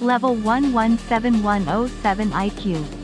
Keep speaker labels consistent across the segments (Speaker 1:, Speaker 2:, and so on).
Speaker 1: Level 117107 IQ.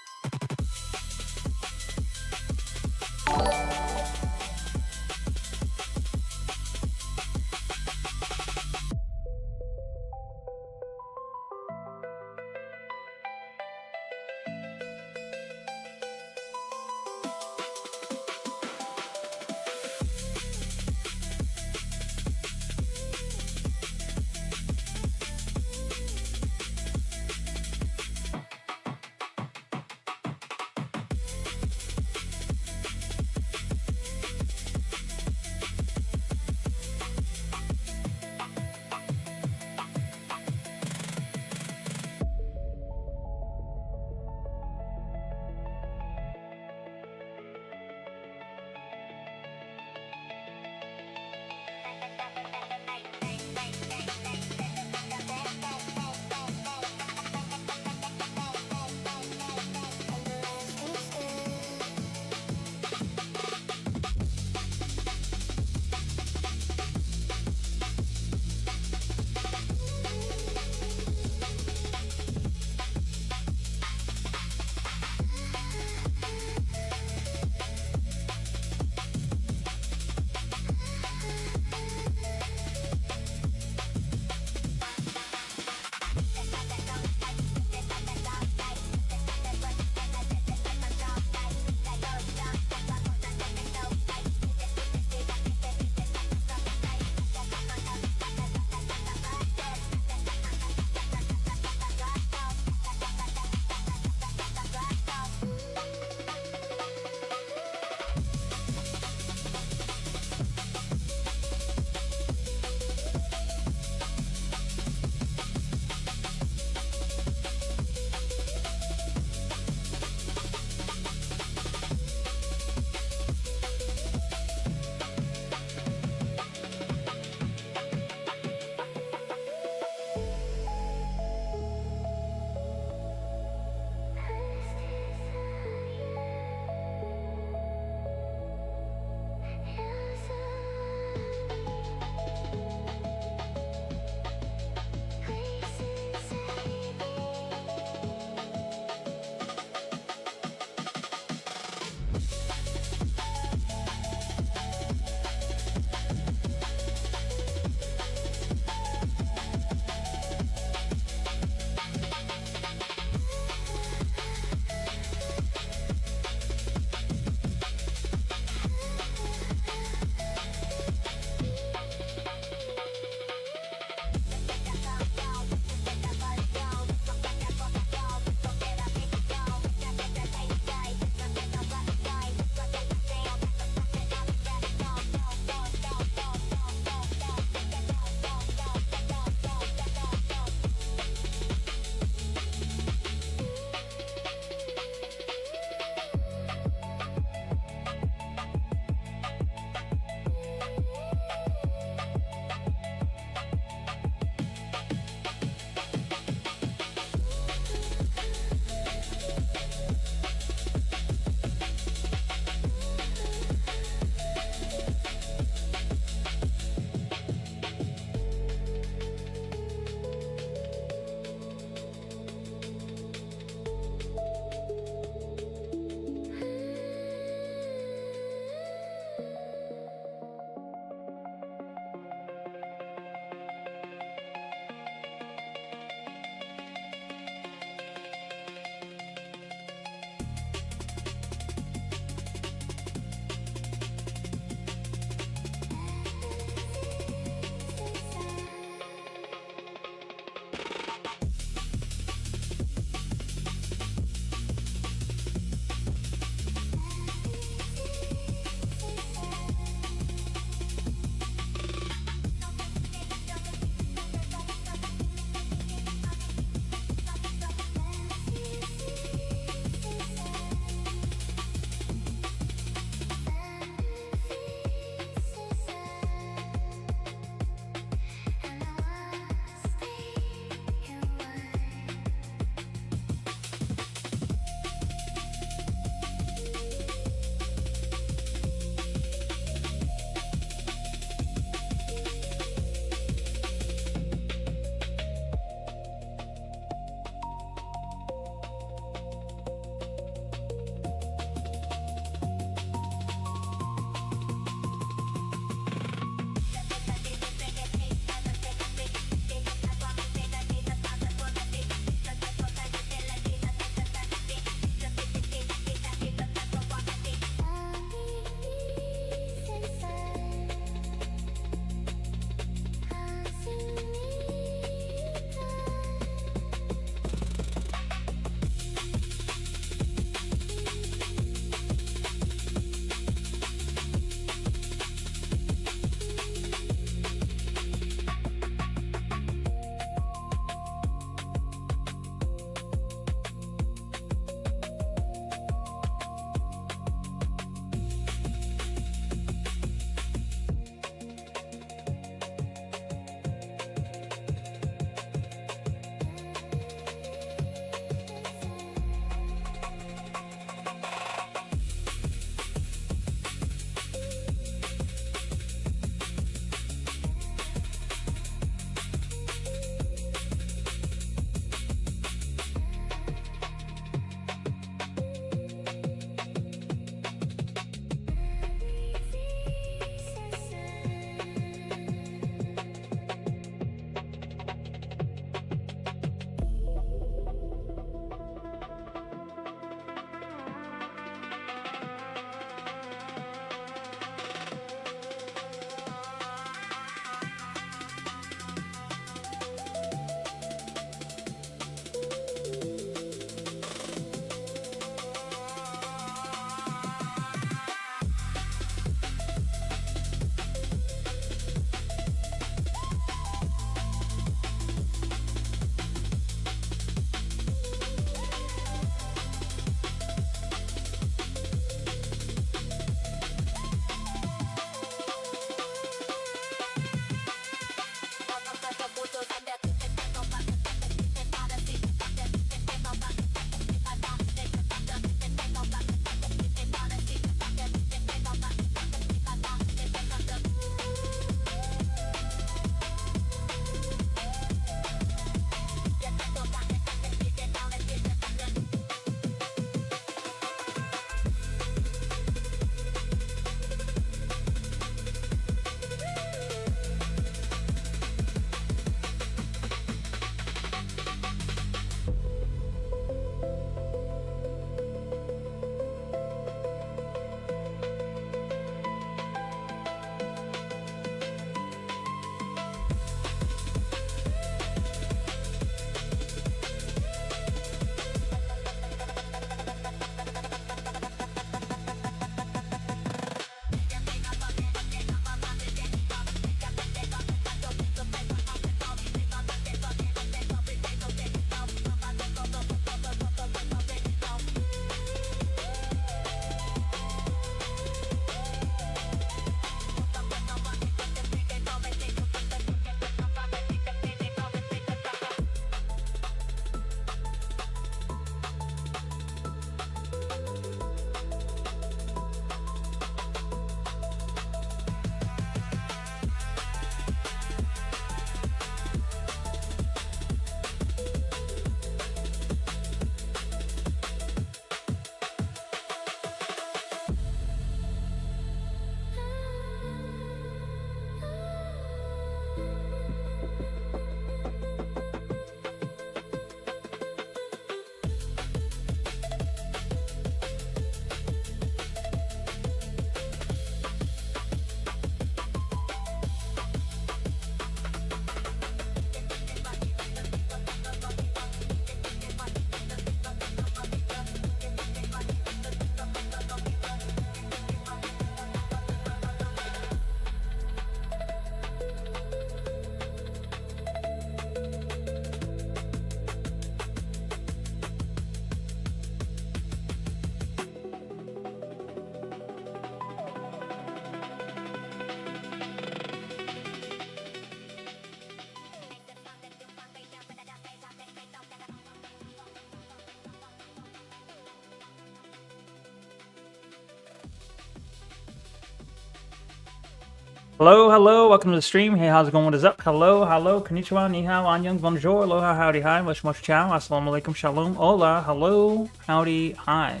Speaker 2: Hello, hello, welcome to the stream. Hey, how's it going? What is up? Hello, hello, konnichiwa, ni hao, annyeong, bonjour, aloha, howdy, hi, much ciao, assalamu alaikum, shalom, hola, hello, howdy, hi.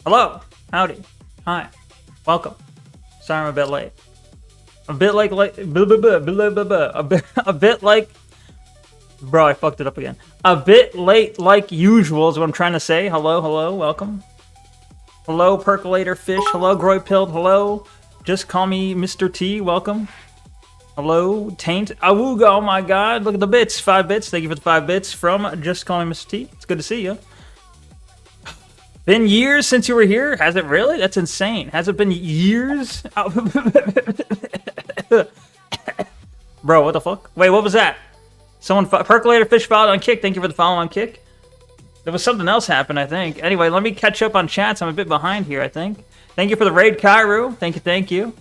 Speaker 2: Hello, howdy, hi, welcome. Sorry I'm a bit late. A bit like, a bit like, bro, I fucked it up again. A bit late like usual is what I'm trying to say. Hello, hello, welcome. Hello, Percolator Fish, hello, Groypilled, hello. Just call me Mr. T, welcome. Hello, Taint. Awooga, oh my god, look at the bits. 5 bits, thank you for the 5 bits from Just Call Me Mr. T. It's good to see you. Been years since you were here? Has it really? That's insane. Has it been years? Bro, what the fuck? Wait, what was that? Someone, Percolator Fish followed on Kick. Thank you for the follow on Kick. There was something else happened, I think. Anyway, let me catch up on chats. I'm a bit behind here, I think. Thank you for the raid, Kairu. Thank you.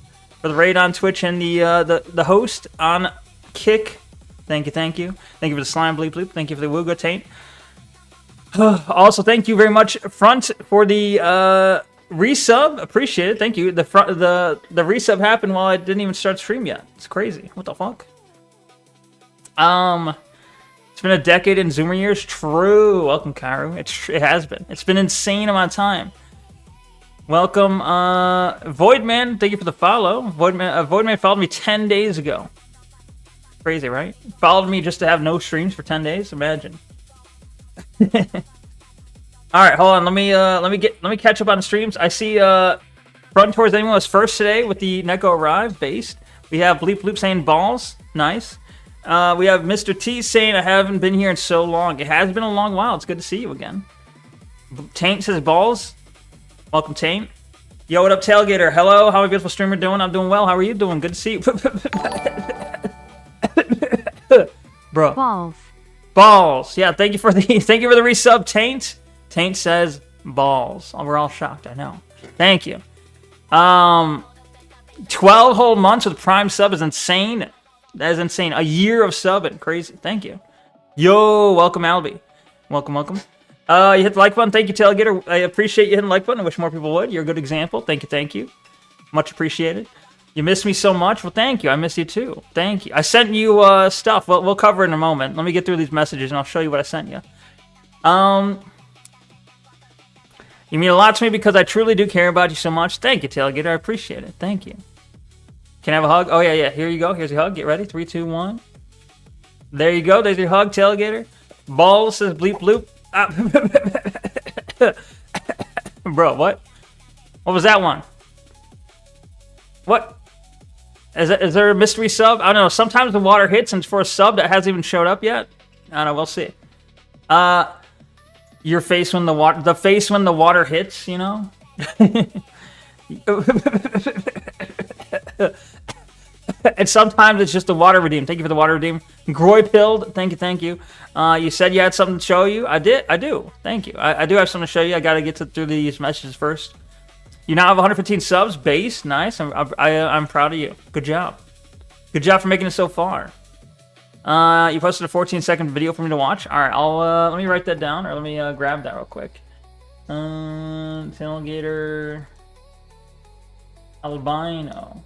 Speaker 2: For the raid on Twitch and the host on Kick. Thank you. Thank you for the slime bleep bleep. Thank you for the Wooga taint. Also, thank you very much, Front, for the resub. Appreciate it. Thank you. The resub happened while I didn't even start stream yet. It's crazy. What the fuck? It's been a decade in Zoomer years. True. Welcome, Kairu. It has been. It's been an insane amount of time. Welcome, Voidman. Thank you for the follow. Voidman followed me 10 days ago. Crazy, right? Followed me just to have no streams for 10 days. Imagine. All right, hold on. Let me catch up on the streams. I see Front Towards Anyone was first today with the Neko Arrive based. We have Bleep Bloop saying balls. Nice. We have Mr. T saying I haven't been here in so long. It has been a long while. It's good to see you again. Taint says balls. Welcome, Taint. Yo, what up, Tailgater? Hello, how are you beautiful streamer doing? I'm doing well. How are you doing? Good to see you. Bro.
Speaker 1: Balls.
Speaker 2: Balls. Yeah, thank you for the resub, Taint. Taint says balls. Oh, we're all shocked, I know. Thank you. 12 whole months with Prime sub is insane. That is insane. A year of subbing. Crazy. Thank you. Yo, welcome, Albie. Welcome. You hit the like button. Thank you, Tailgater. I appreciate you hitting the like button. I wish more people would. You're a good example. Thank you. Much appreciated. You miss me so much. Well, thank you. I miss you too. Thank you. I sent you stuff. Well, we'll cover it in a moment. Let me get through these messages and I'll show you what I sent you. You mean a lot to me because I truly do care about you so much. Thank you, Tailgater. I appreciate it. Thank you. Can I have a hug? Oh, yeah. Here you go. Here's your hug. Get ready. 3, 2, 1. There you go. There's your hug, Tailgater. Balls says bleep bloop. Bro, what? What was that one? What? Is there a mystery sub? I don't know. Sometimes the water hits and it's for a sub that hasn't even showed up yet. I don't know. We'll see. Your face when the water hits, you know? And sometimes it's just the water redeem. Thank you for the water redeem. Groypilled, thank you. You said you had something to show you. I do. Thank you. I do have something to show you. I got to get through these messages first. You now have 115 subs, base. Nice. I'm proud of you. Good job. Good job for making it so far. You posted a 14-second video for me to watch. All right, let me write that down, or let me grab that real quick. Tailgater albino.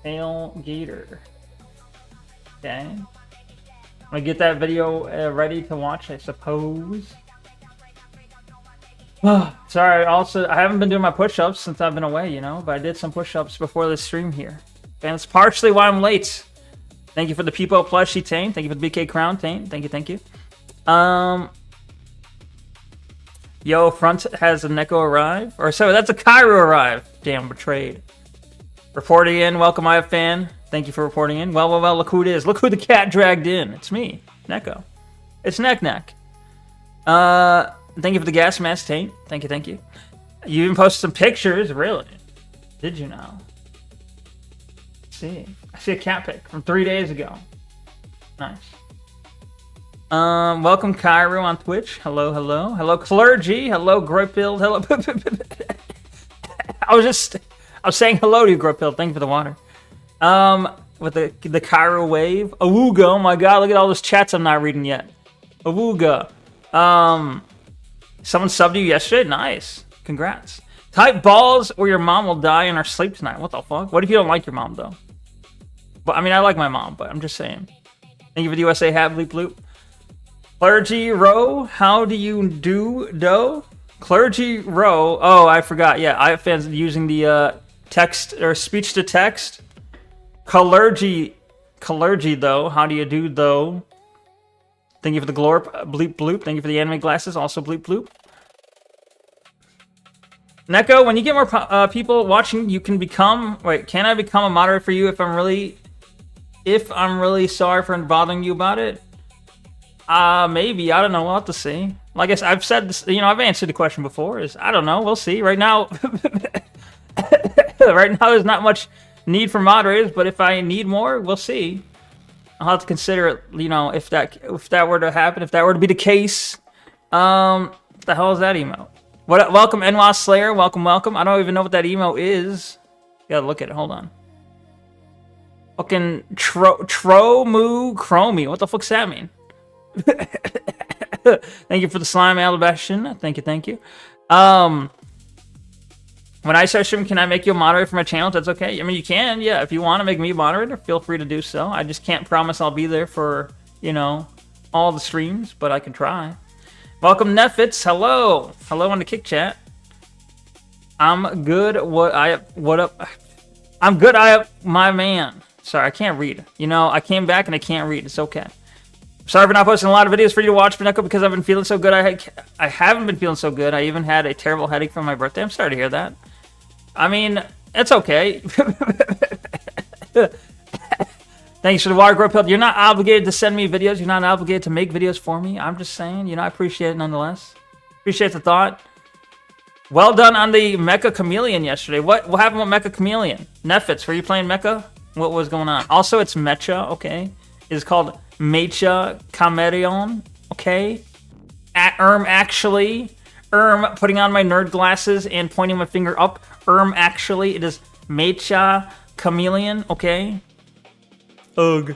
Speaker 2: Tailgater. Okay. I'm gonna get that video ready to watch, I suppose. Sorry, I haven't been doing my push-ups since I've been away, you know, but I did some push-ups before this stream here. And it's partially why I'm late. Thank you for the Peepo plushie, Taint. Thank you for the BK Crown, Taint. Thank you. Yo, Front has a Neko arrive. Or sorry, that's a Kairu arrive. Damn, betrayed. Reporting in. Welcome, I have fan. Thank you for reporting in. Well, look who it is. Look who the cat dragged in. It's me, Neko. It's Neck. Thank you for the gas mask, Taint. Thank you. You even posted some pictures, really? Did you now? Let's see. I see a cat pic from 3 days ago. Nice. Welcome, Kairu on Twitch. Hello. Hello, Clergy. Hello, Groypilled. Hello. I was saying hello to you, Groypilled. Thank you for the water. With the Kairu wave. Awooga. Oh my god, look at all those chats I'm not reading yet. Awooga. Someone subbed you yesterday? Nice. Congrats. Type balls or your mom will die in her sleep tonight. What the fuck? What if you don't like your mom, though? But I mean, I like my mom, but I'm just saying. Thank you for the USA hat, bleep bloop. Clergy Row, how do you do? Clergy Row. Oh, I forgot. Yeah, I have fans using the text or speech to text. Clergy though. How do you do though? Thank you for the glorp, bleep bloop. Thank you for the anime glasses, also bleep bloop. Neko, when you get more people watching, you can become. Wait, can I become a moderator for you if I'm really sorry for bothering you about it? Maybe. I don't know. We'll have to see. Like I said, I've said this, I've answered the question before. I don't know. We'll see. Right now, there's not much need for moderators, but if I need more, we'll see. I'll have to consider it, if that were to happen, if that were to be the case. What the hell is that emote? Welcome, NWA Slayer. Welcome. I don't even know what that emote is. Gotta look at it. Hold on. Fucking Tromu Chromie. What the fuck's that mean? Thank you for the slime, Alabastion. Thank you. When I start streaming, can I make you a moderator for my channel? If that's okay. I mean, you can. Yeah, if you want to make me a moderator, feel free to do so. I just can't promise I'll be there for all the streams, but I can try. Welcome, Nefits. Hello on the Kick Chat. I'm good. What up? I'm good. My man. Sorry, I can't read. I came back and I can't read. It's okay. Sorry for not posting a lot of videos for you to watch, Neko, because I've been feeling so good. I haven't been feeling so good. I even had a terrible headache from my birthday. I'm sorry to hear that. I mean, it's okay. Thanks for the water grow pill. You're not obligated to send me videos. You're not obligated to make videos for me. I'm just saying, I appreciate it nonetheless. Appreciate the thought. Well done on the Mecha Chameleon yesterday. What happened with Mecha Chameleon? Nefits, were you playing Mecha? What was going on? Also, it's Mecha, okay? It's called Mecha Chameleon, okay? Actually. Putting on my nerd glasses and pointing my finger up. Actually, it is Mecha Chameleon, okay? Ugh.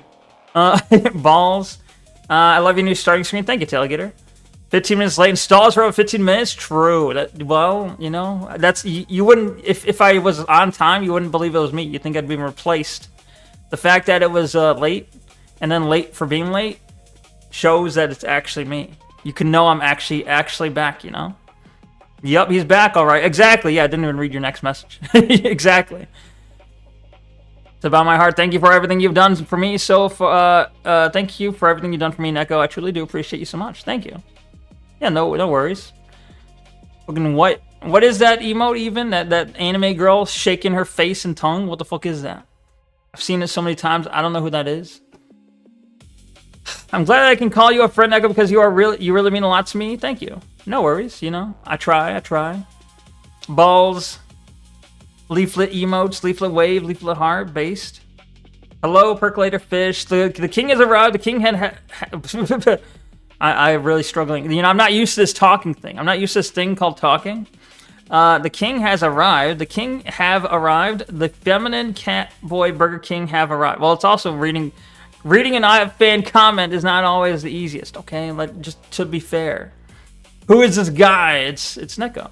Speaker 2: Balls. I love your new starting screen. Thank you, Tailgater. 15 minutes late. Installs for about 15 minutes. True. That's you wouldn't if I was on time, you wouldn't believe it was me. You think I'd been replaced. The fact that it was late and then late for being late shows that it's actually me. You can know I'm actually back. Yep, he's back. All right. Exactly. Yeah, I didn't even read your next message. Exactly. It's about my heart. Thank you for everything you've done for me. Thank you for everything you've done for me, Neko. I truly do appreciate you so much. Thank you. Yeah, no worries. Fucking what is that emote even? That anime girl shaking her face and tongue? What the fuck is that? I've seen it so many times. I don't know who that is. I'm glad I can call you a friend, Neko, because you really mean a lot to me. Thank you. No worries. I try. Balls. Leaflet emotes, leaflet wave, leaflet heart, based. Hello, percolator fish. The king has arrived. The king I'm really struggling. I'm not used to this talking thing. I'm not used to this thing called talking. The king has arrived. The king have arrived. The feminine cat boy Burger King have arrived. Well, it's also reading an fan comment is not always the easiest. Okay, just to be fair. Who is this guy? It's Neko.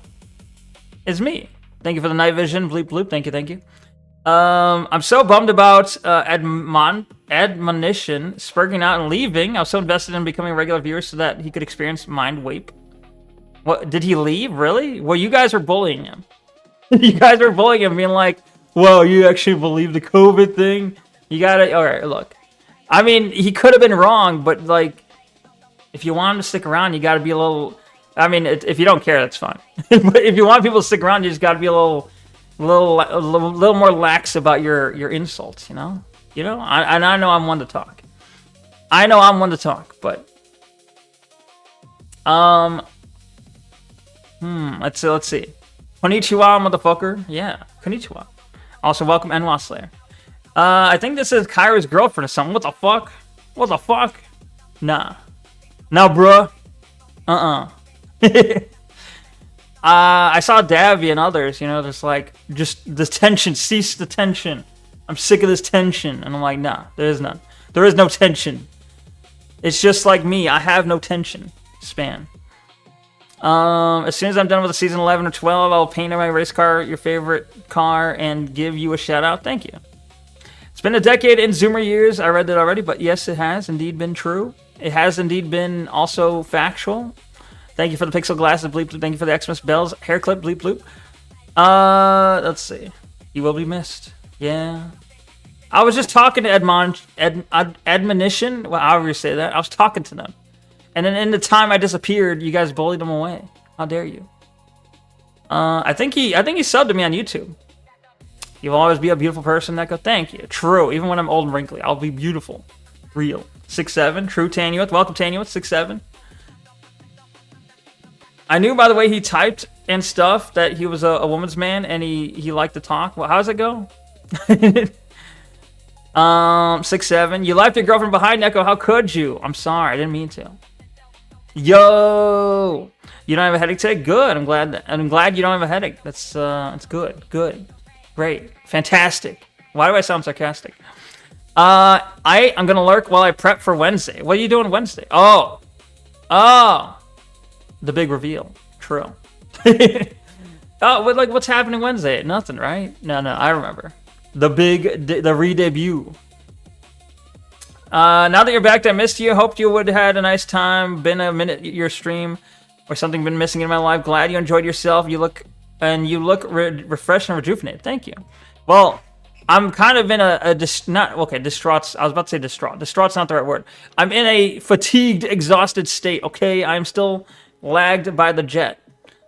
Speaker 2: It's me. Thank you for the night vision, bleep bloop. Thank you. I'm so bummed about admonition spurging out and leaving. I was so invested in becoming a regular viewer so that he could experience mind wape. What, did he leave? Really? Well, you guys were bullying him. You guys were bullying him, being like, "Well, you actually believe the COVID thing?" You gotta. All right, look. I mean, he could have been wrong, but if you want him to stick around, you gotta be a little. I mean, if you don't care, that's fine. But if you want people to stick around, you just got to be a little more lax about your insults. I know I'm one to talk. But let's see. Konnichiwa, motherfucker. Yeah, konnichiwa. Also, welcome, NWA Slayer. I think this is Kyra's girlfriend or something. What the fuck? Nah, bruh. I saw Davy and others, just the tension, cease the tension. I'm sick of this tension. And I'm like, nah, there is none. There is no tension. It's just like me. I have no tension span. As soon as I'm done with the season 11 or 12, I'll paint my race car your favorite car and give you a shout out. Thank you. been a decade in Zoomer years. I read that already, but yes, it has indeed been true. It has indeed been also factual. Thank you for the pixel glasses, bleep bloop. Thank you for the Xmas bells, hair clip, bleep bloop. Let's see. You will be missed. Yeah. I was just talking to Admonition. Well, however you say that. I was talking to them. And then in the time I disappeared, you guys bullied him away. How dare you? I think he subbed to me on YouTube. You'll always be a beautiful person, Neko. Thank you. True. Even when I'm old and wrinkly, I'll be beautiful. Real. 6'7". True, Tanuith. Welcome, Tanuith. 6'7". I knew by the way he typed and stuff that he was a woman's man and he liked to talk. Well, how's it go? 6'7". You left your girlfriend behind, Neko. How could you? I'm sorry. I didn't mean to. Yo, you don't have a headache today? Good. I'm glad you don't have a headache. That's good. Good. Great. Fantastic. Why do I sound sarcastic? I'm gonna lurk while I prep for Wednesday. What are you doing Wednesday? Oh. The big reveal. True. What's happening Wednesday? Nothing, right? No, I remember. The re-debut. Now that you're back, I missed you. Hoped you would have had a nice time. Been a minute your stream or something been missing in my life. Glad you enjoyed yourself. You look refreshed and rejuvenated. Thank you. Well, I'm kind of in distraught. I was about to say distraught. Distraught's not the right word. I'm in a fatigued, exhausted state. Okay, I'm still lagged by the jet.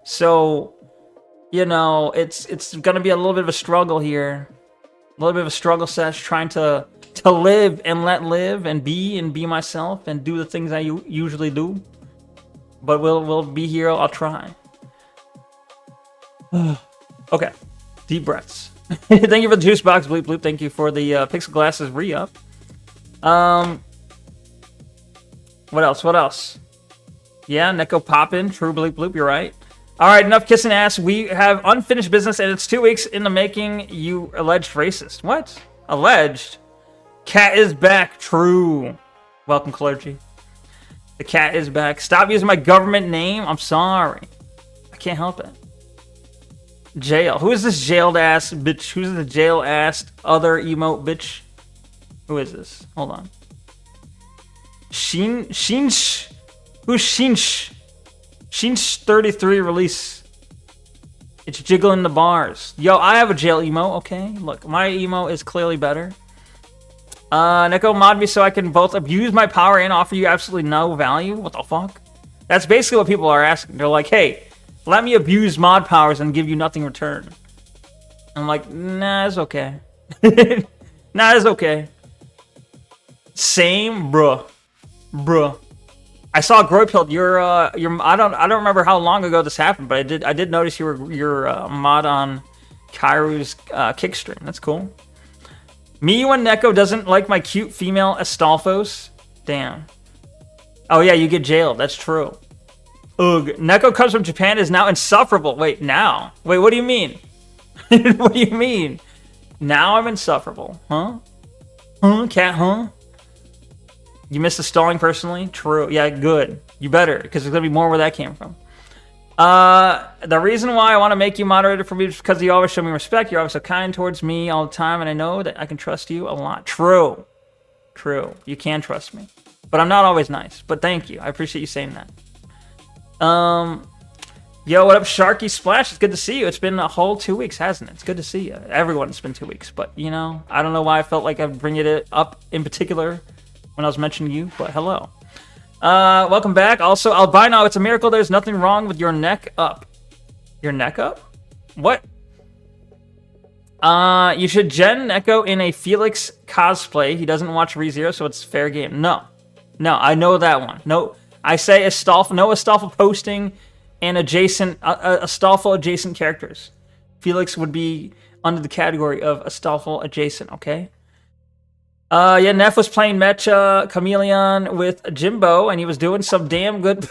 Speaker 2: So, it's gonna be a little bit of a struggle here. A little bit of a struggle sesh trying to live and let live and be myself and do the things I usually do. But we'll be here. I'll try. Okay. Deep breaths. Thank you for the juice box, bleep bloop. Thank you for the pixel glasses re-up. What else? Yeah, Neko poppin'. True, bleep bloop. You're right. All right, enough kissing ass. We have unfinished business, and it's 2 weeks in the making. You alleged racist. What? Alleged? Cat is back. True. Welcome, clergy. The cat is back. Stop using my government name. I'm sorry. I can't help it. Jail. Who is this jailed ass bitch? Who's the jail ass other emote bitch? Who is this? Hold on. Shinsh. Who's Shinsh? Shinsh 33 release. It's jiggling the bars. Yo, I have a jail emo, okay? Look, my emo is clearly better. Neko, mod me so I can both abuse my power and offer you absolutely no value? What the fuck? That's basically what people are asking. They're like, hey, let me abuse mod powers and give you nothing in return. I'm like, nah, it's okay. Nah, it's okay. Same, bruh. I saw Groypild. You're I don't remember how long ago this happened, but I did notice you're mod on Kairu's kick stream. That's cool. Me when Neko doesn't like my cute female Astolfos. Damn. Oh yeah, you get jailed. That's true. Ugh. Neko comes from Japan is now insufferable. Wait, now? Wait, what do you mean? What do you mean? Now I'm insufferable. Huh? Huh? Cat, huh? You missed the stalling personally? True. Yeah, good. You better, because there's going to be more where that came from. The reason why I want to make you moderator for me is because you always show me respect. You're always so kind towards me all the time, and I know that I can trust you a lot. True. You can trust me. But I'm not always nice. But thank you. I appreciate you saying that. Yo, what up, Sharky Splash? It's good to see you. It's been a whole 2 weeks, hasn't it? It's good to see you. Everyone, it's been 2 weeks. But, I don't know why I felt like I'd bring it up in particular when I was mentioning you, but hello. Welcome back. Also, Albino, it's a miracle there's nothing wrong with your neck up. Your neck up? What? You should gen Neko in a Felix cosplay. He doesn't watch ReZero, so it's fair game. No, I know that one. No, I say Astolfo, no Astolfo posting and adjacent, Astolfo adjacent characters. Felix would be under the category of Astolfo adjacent, okay? Yeah, Neff was playing Mecha Chameleon with Jimbo, and he was doing some damn good.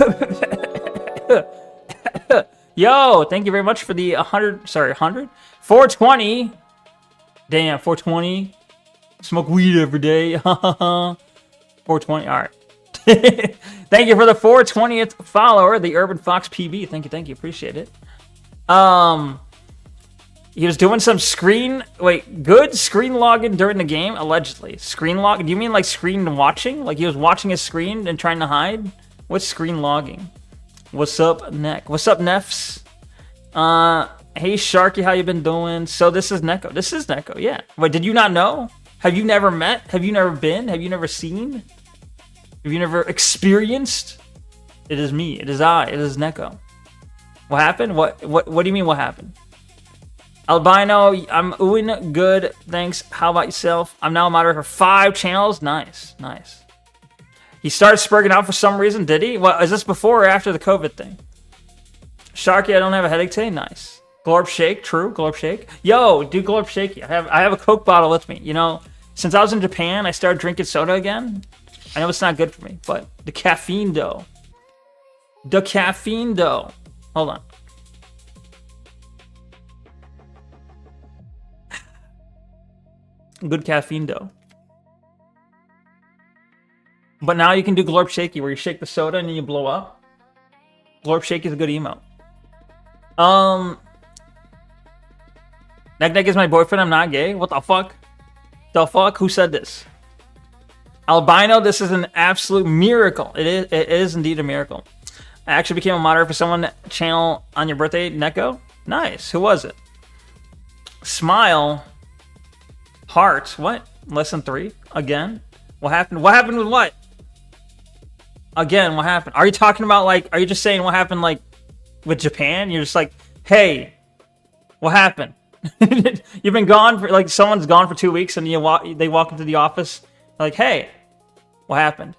Speaker 2: Yo, thank you very much for the 420. Damn, 420. Smoke weed every day. 420. All right. Thank you for the 420th follower, the Urban Fox PB. Thank you. Appreciate it. He was doing some good screen logging during the game, allegedly. Screen log? Do you mean like screen watching? Like he was watching his screen and trying to hide? What's screen logging? What's up, Neck? What's up, Nefs? Hey, Sharky, how you been doing? So this is Neko. This is Neko, yeah. Wait, did you not know? Have you never met? Have you never been? Have you never seen? Have you never experienced? It is me. It is I. It is Neko. What happened? What do you mean what happened? Albino, I'm doing good. Thanks. How about yourself? I'm now a moderator for 5 channels. Nice. Nice. He started spurging out for some reason, did he? Well, is this before or after the COVID thing? Sharky, I don't have a headache today. Nice. Glorp Shake, true. Glorp Shake. Yo, do Glorp Shake. I have a Coke bottle with me. You know, since I was in Japan, I started drinking soda again. I know it's not good for me, but the caffeine though. The caffeine though. Hold on. Good caffeine though. But now you can do Glorp Shaky, where you shake the soda and then you blow up. Glorp Shaky is a good emote. Neck is my boyfriend. I'm not gay. What the fuck? The fuck? Who said this? Albino, this is an absolute miracle. It is indeed a miracle. I actually became a moderator for someone channel on your birthday, Neko. Nice. Who was it? Smile. Heart. What? Less than 3? Again? What happened? What happened with what? Again, what happened? Are you talking about like, are you just saying what happened like with Japan? You're just like, hey, what happened? You've been gone for like, someone's gone for 2 weeks and they walk into the office like, hey, what happened?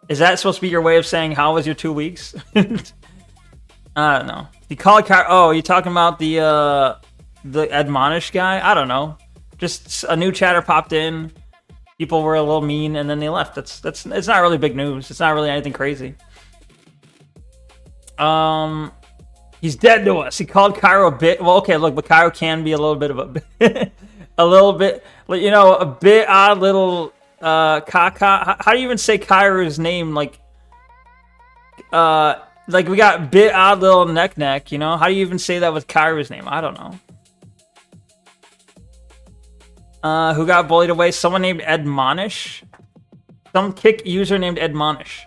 Speaker 2: Is that supposed to be your way of saying how was your 2 weeks? I don't know. You call it oh, you talking about the admonish guy? I don't know. Just a new chatter popped in. People were a little mean and then they left. That's it's not really big news. It's not really anything crazy. He's dead to us. He called Cairo a bit. Well, okay, look, but Cairo can be a little bit of a a little bit, you know, a bit odd little caca. How do you even say Cairo's name? Like we got bit odd little neck, you know? How do you even say that with Cairo's name? I don't know. Who got bullied away? Someone named Admonish. Some kick user named Admonish.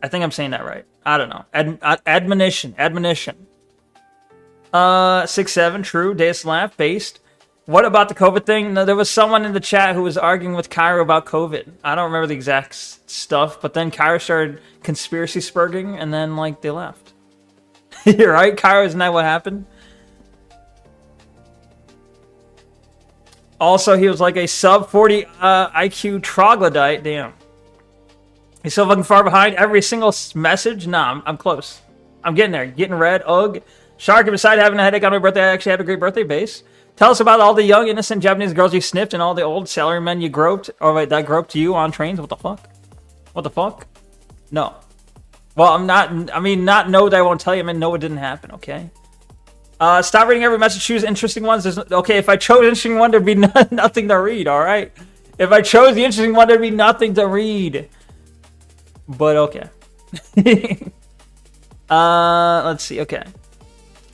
Speaker 2: I think I'm saying that right. I don't know. Admonition. 6-7, true. Deus Laugh, based. What about the COVID thing? No, there was someone in the chat who was arguing with Cairo about COVID. I don't remember the exact stuff, but then Cairo started conspiracy spurging, and then, like, they left. You're right, Cairo, isn't that what happened? Also, he was like a sub 40 IQ troglodyte. Damn. He's so fucking far behind every single message. Nah, I'm close. I'm getting there. Getting red. Ugh. Shark, beside having a headache on my birthday, I actually had a great birthday base. Tell us about all the young, innocent Japanese girls you sniffed and all the old salarymen you groped. Oh, wait, that groped you on trains? What the fuck? What the fuck? No. Well, I'm not, I mean, not no that I won't tell you. I mean, no, it didn't happen, okay? Stop reading every message. Choose interesting ones. Okay, if I chose an interesting one, there'd be nothing to read, all right? If I chose the interesting one, there'd be nothing to read. But okay. Let's see. Okay.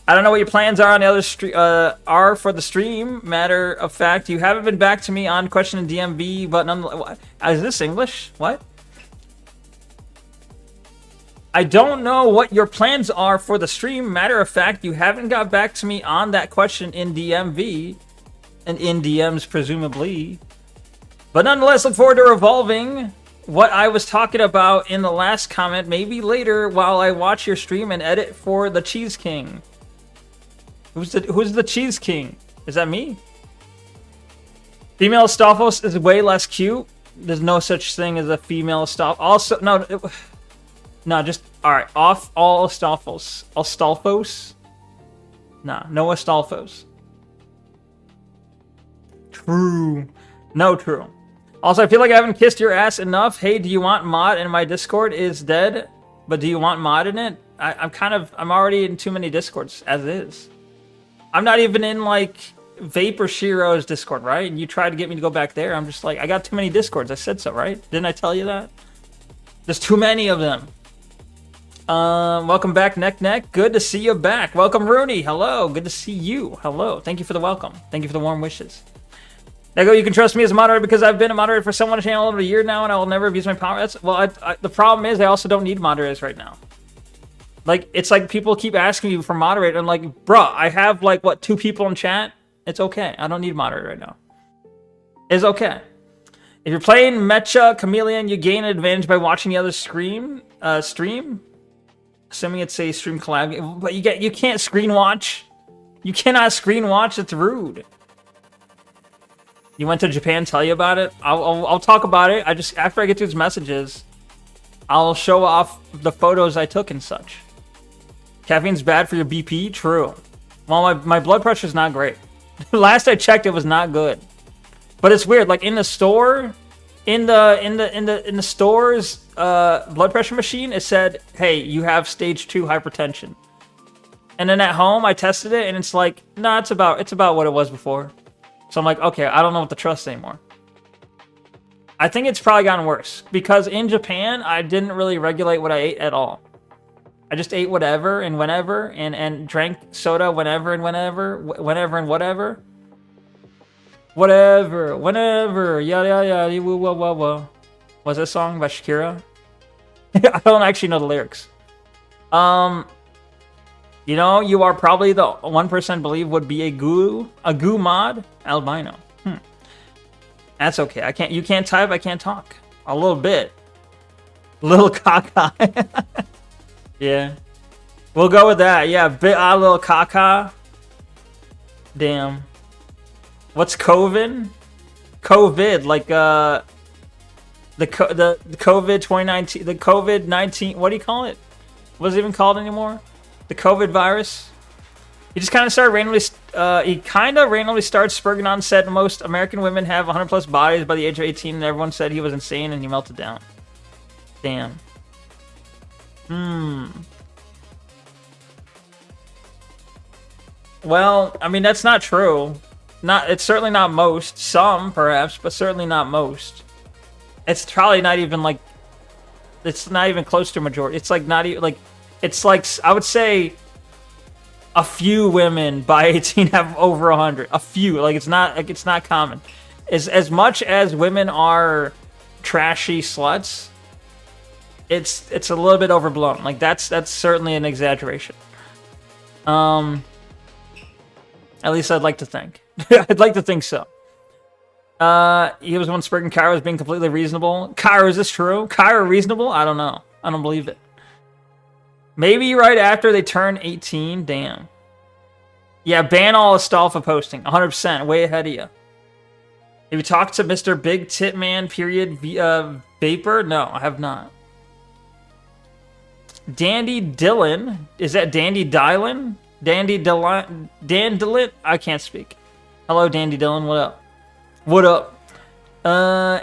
Speaker 2: I don't know what your plans are on the other are for the stream. Matter of fact, you haven't been back to me on question in DMV, but nonetheless, is this English? What? I don't know what your plans are for the stream. Matter of fact, you haven't got back to me on that question in DMV and in DMs presumably. But nonetheless, look forward to revolving what I was talking about in the last comment, maybe later while I watch your stream and edit for the Cheese King. Who's the Cheese King? Is that me? Female Astolfos is way less cute. There's no such thing as a female Astolfos. Also, no, just all right. Off all Astolfos. Astolfos? Nah, no Astolfos. True. No, true. Also, I feel like I haven't kissed your ass enough. Hey, do you want mod in my Discord? Is dead, but do you want mod in it? I'm already in too many Discords as is. I'm not even in like Vapor Shiro's Discord, right? And you tried to get me to go back there. I'm just like, I got too many Discords. I said so, right? Didn't I tell you that? There's too many of them. Welcome back, Neck. Good to see you back. Welcome, Rooney. Hello. Good to see you. Hello. Thank you for the welcome. Thank you for the warm wishes. Neko, you can trust me as a moderator because I've been a moderator for someone channel over a year now, and I will never abuse my power. The problem is I also don't need moderators right now. Like, it's like people keep asking you for moderator. I'm like, bruh, I have like, what, 2 people in chat? It's okay. I don't need moderator right now. It's okay. If you're playing Mecha Chameleon, you gain an advantage by watching the other stream. Assuming it's a stream collab, but you can't screen watch. You cannot screen watch. It's rude. You went to Japan. Tell you about it. I'll talk about it. After I get through these messages, I'll show off the photos I took and such. Caffeine's bad for your BP. True. Well, my blood pressure is not great. Last I checked, it was not good. But it's weird. Like in the store, in the store's blood pressure machine, it said, "Hey, you have stage 2 hypertension." And then at home, I tested it, and it's like, nah, it's about what it was before. So I'm like, okay, I don't know what to trust anymore. I think it's probably gotten worse because in Japan, I didn't really regulate what I ate at all. I just ate whatever and whenever, and drank soda whenever and whatever. Whatever, yeah, whoa. Was that a song by Shakira? I don't actually know the lyrics. You know, you are probably the 1% believe would be a goo mod albino. That's okay. You can't type, I can't talk. A little bit. Little caca. Yeah. We'll go with that. Yeah, little caca. Damn. What's COVID? COVID, like the COVID 2019, the COVID-19. What do you call it? What's it even called anymore? The COVID virus. He just kind of started randomly. He kind of randomly started. Spurgeon said most American women have 100+ bodies by the age of 18, and everyone said he was insane, and he melted down. Damn. Well, I mean that's not true. It's certainly not most. Some, perhaps, but certainly not most. It's probably not even like. It's not even close to a majority. It's like not even like. It's like I would say. A few women by 18 have over 100. A few, like it's not common. As much as women are trashy sluts, it's a little bit overblown. Like that's certainly an exaggeration. At least I'd like to think. I'd like to think so. He was one Spurgeon Cairo was being completely reasonable. Cairo, is this true? Cairo reasonable? I don't know. I don't believe it. Maybe right after they turn 18. Damn. Yeah, ban all Astolfa posting. 100%. Way ahead of you. Have you talked to Mr. Big Tit Man period Vapor? No, I have not. Dandy Dylan. Is that Dandy Dylan? Dandy Dylan? Dan Dylan? I can't speak. Hello, Dandy Dylan. What up? What up?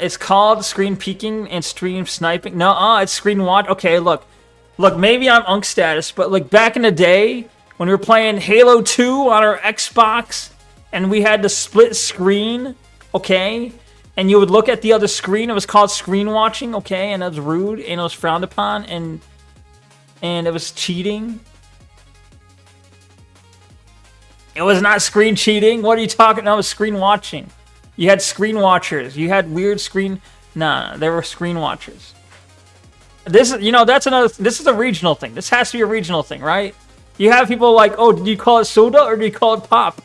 Speaker 2: It's called screen peeking and stream sniping. No, it's screen watch. Okay, look, maybe I'm unk status, but like back in the day when we were playing Halo 2 on our Xbox and we had the split screen, okay, and you would look at the other screen, it was called screen watching, okay, and it was rude and it was frowned upon and it was cheating. It was not screen cheating. What are you talking about? It was screen watching. You had screen watchers. You had weird screen. Nah, they were screen watchers. This is, that's another. This is a regional thing. This has to be a regional thing, right? You have people like, oh, do you call it soda or do you call it pop?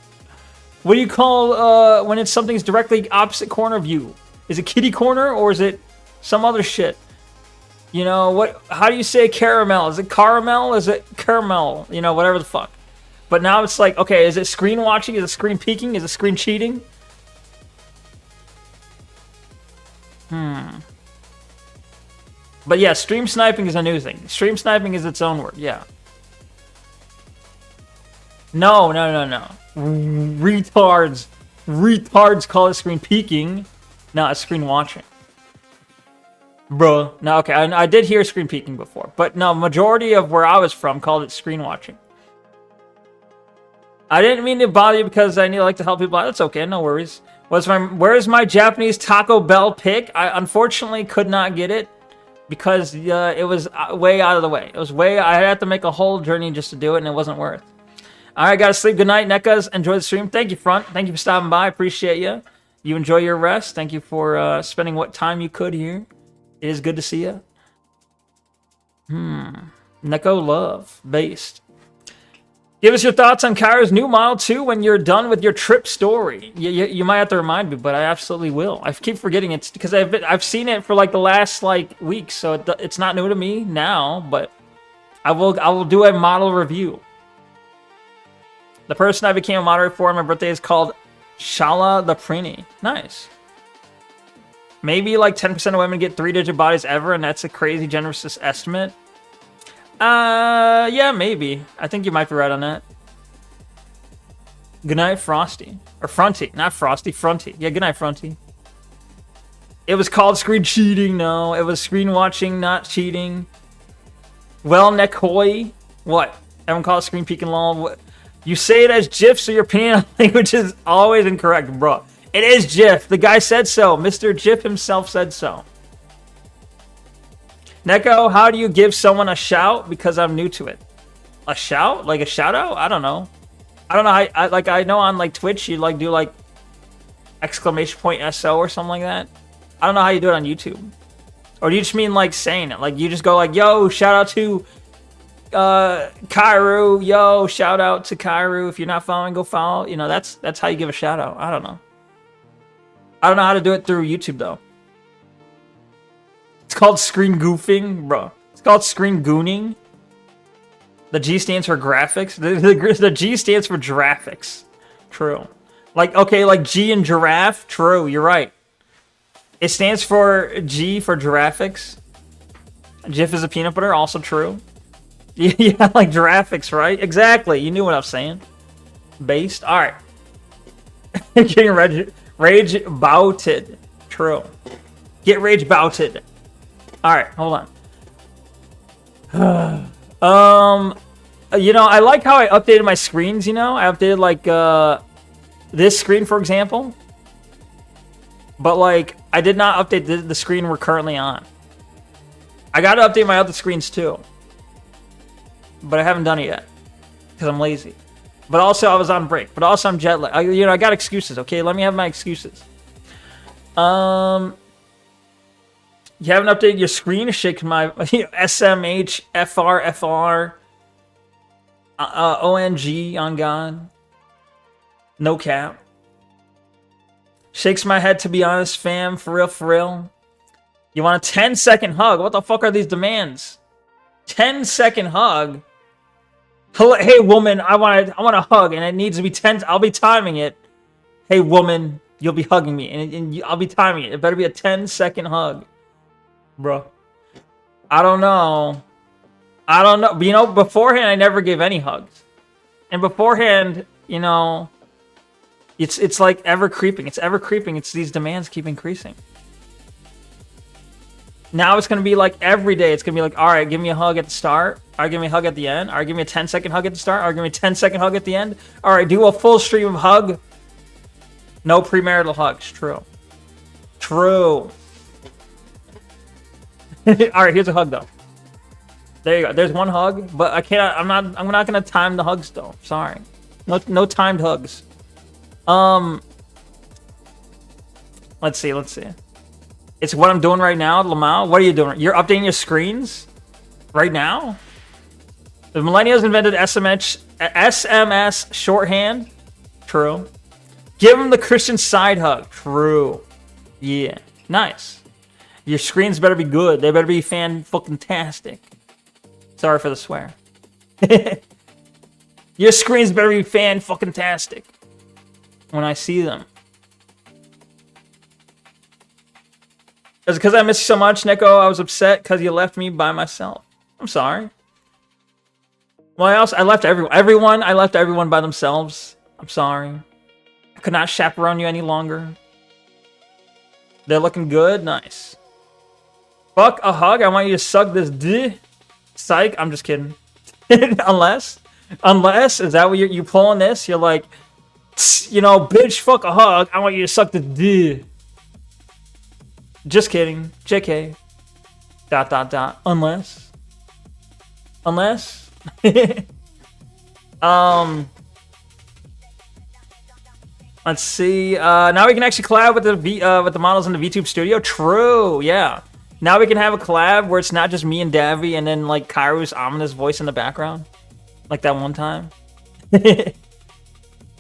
Speaker 2: What do you call when it's something's directly opposite corner of you? Is it kitty corner or is it some other shit? What? How do you say caramel? Is it caramel? Is it caramel? Whatever the fuck. But now it's like, okay, is it screen watching? Is it screen peeking? Is it screen cheating? But yeah, stream sniping is a new thing. Stream sniping is its own word, yeah. No. Retards call it screen peeking. No, it's screen watching. Bruh. No, okay, I did hear screen peeking before. But no, majority of where I was from called it screen watching. I didn't mean to bother you because I like to help people out. That's okay, no worries. Where's my Japanese Taco Bell pick? I unfortunately could not get it. because it was way out of the way. It was I had to make a whole journey just to do it, and it wasn't worth. All right, gotta sleep. Good night, Nekas. Enjoy the stream. Thank you, Front. Thank you for stopping by. Appreciate you. You enjoy your rest. Thank you for spending what time you could here. It is good to see you. Neko Love based. Give us your thoughts on Kairo's new Model 2 when you're done with your trip story. You might have to remind me, but I absolutely will. I keep forgetting it because I've seen it for like the last week, so it's not new to me now. But I will do a model review. The person I became a moderator for on my birthday is called Shala the Preeny. Nice. Maybe like 10% of women get 3-digit bodies ever, and that's a crazy generous estimate. Yeah, maybe. I think you might be right on that. Good night, Frosty. Or Fronty. Not Frosty, Fronty. Yeah, good night, Fronty. It was called screen cheating. No, it was screen watching, not cheating. Well, Nekoi. What? Everyone call it screen peeking lol. What? You say it as GIF, so your opinion on language is always incorrect, bro. It is GIF. The guy said so. Mr. GIF himself said so. Neko, how do you give someone a shout? Because I'm new to it. A shout? Like a shout out? I don't know. I don't know. I know on like Twitch you like do like exclamation point SO or something like that. I don't know how you do it on YouTube. Or do you just mean like saying it? Like you just go like, yo, shout out to Kairu. Yo, shout out to Kairu. If you're not following, go follow. You know, that's how you give a shout out. I don't know. I don't know how to do it through YouTube though. It's called screen goofing, bro. It's called screen gooning. The G stands for graphics. The G stands for graphics. True. Like, okay, like G in giraffe. True, you're right. It stands for G for graphics. GIF is a peanut butter. Also true. Yeah, like graphics, right? Exactly. You knew what I was saying. Based. All right. Getting rage bouted. True. Get rage bouted. All right, hold on. You know, I like how I updated my screens. You know, I updated like this screen, for example. But like, I did not update the screen we're currently on. I got to update my other screens too, but I haven't done it yet because I'm lazy. But also, I was on break. But also, I'm jet lagged. You know, I got excuses. Okay, let me have my excuses. You haven't updated your screen? Shake my SMH, FR, ONG on God. No cap. Shakes my head, to be honest, fam. For real, for real. You want a 10-second hug? What the fuck are these demands? 10-second hug? Hey, woman, I want a hug, and it needs to be 10. I'll be timing it. Hey, woman, you'll be hugging me, and I'll be timing it. It better be a 10-second hug. Bro, I don't know. But, you know, beforehand, I never gave any hugs. And beforehand, you know, it's like ever creeping. It's ever creeping. It's these demands keep increasing. Now it's going to be like every day. It's going to be like, all right, give me a hug at the start. All right, give me a hug at the end. All right, give me a 10-second hug at the start. All right, give me a 10-second hug at the end. All right, do a full stream of hug. No premarital hugs. True. True. All right, here's a hug though. There you go. There's one hug, but I can't. I'm not gonna time the hugs though. Sorry. No timed hugs. Let's see. It's what I'm doing right now, Lamau. What are you doing? You're updating your screens right now? The millennials invented SMS shorthand. True. Give them the Christian side hug. True. Yeah. Nice. Your screens better be good. They better be fan-fucking-tastic. Sorry for the swear. Your screens better be fan-fucking-tastic. When I see them. Is it because I miss you so much, Neko? I was upset because you left me by myself. I'm sorry. Well, I left everyone. I left everyone by themselves. I'm sorry. I could not chaperone you any longer. They're looking good. Nice. Fuck a hug. I want you to suck this d. Psych. I'm just kidding. Unless, is that what you pulling this? You're like, you know, bitch, fuck a hug. I want you to suck the d. Just kidding. JK. Dot dot dot. Unless. Let's see. Now we can actually collab with the models in the VTube studio. True. Yeah. Now we can have a collab where it's not just me and Davy and then like Kairu's ominous voice in the background, like that one time.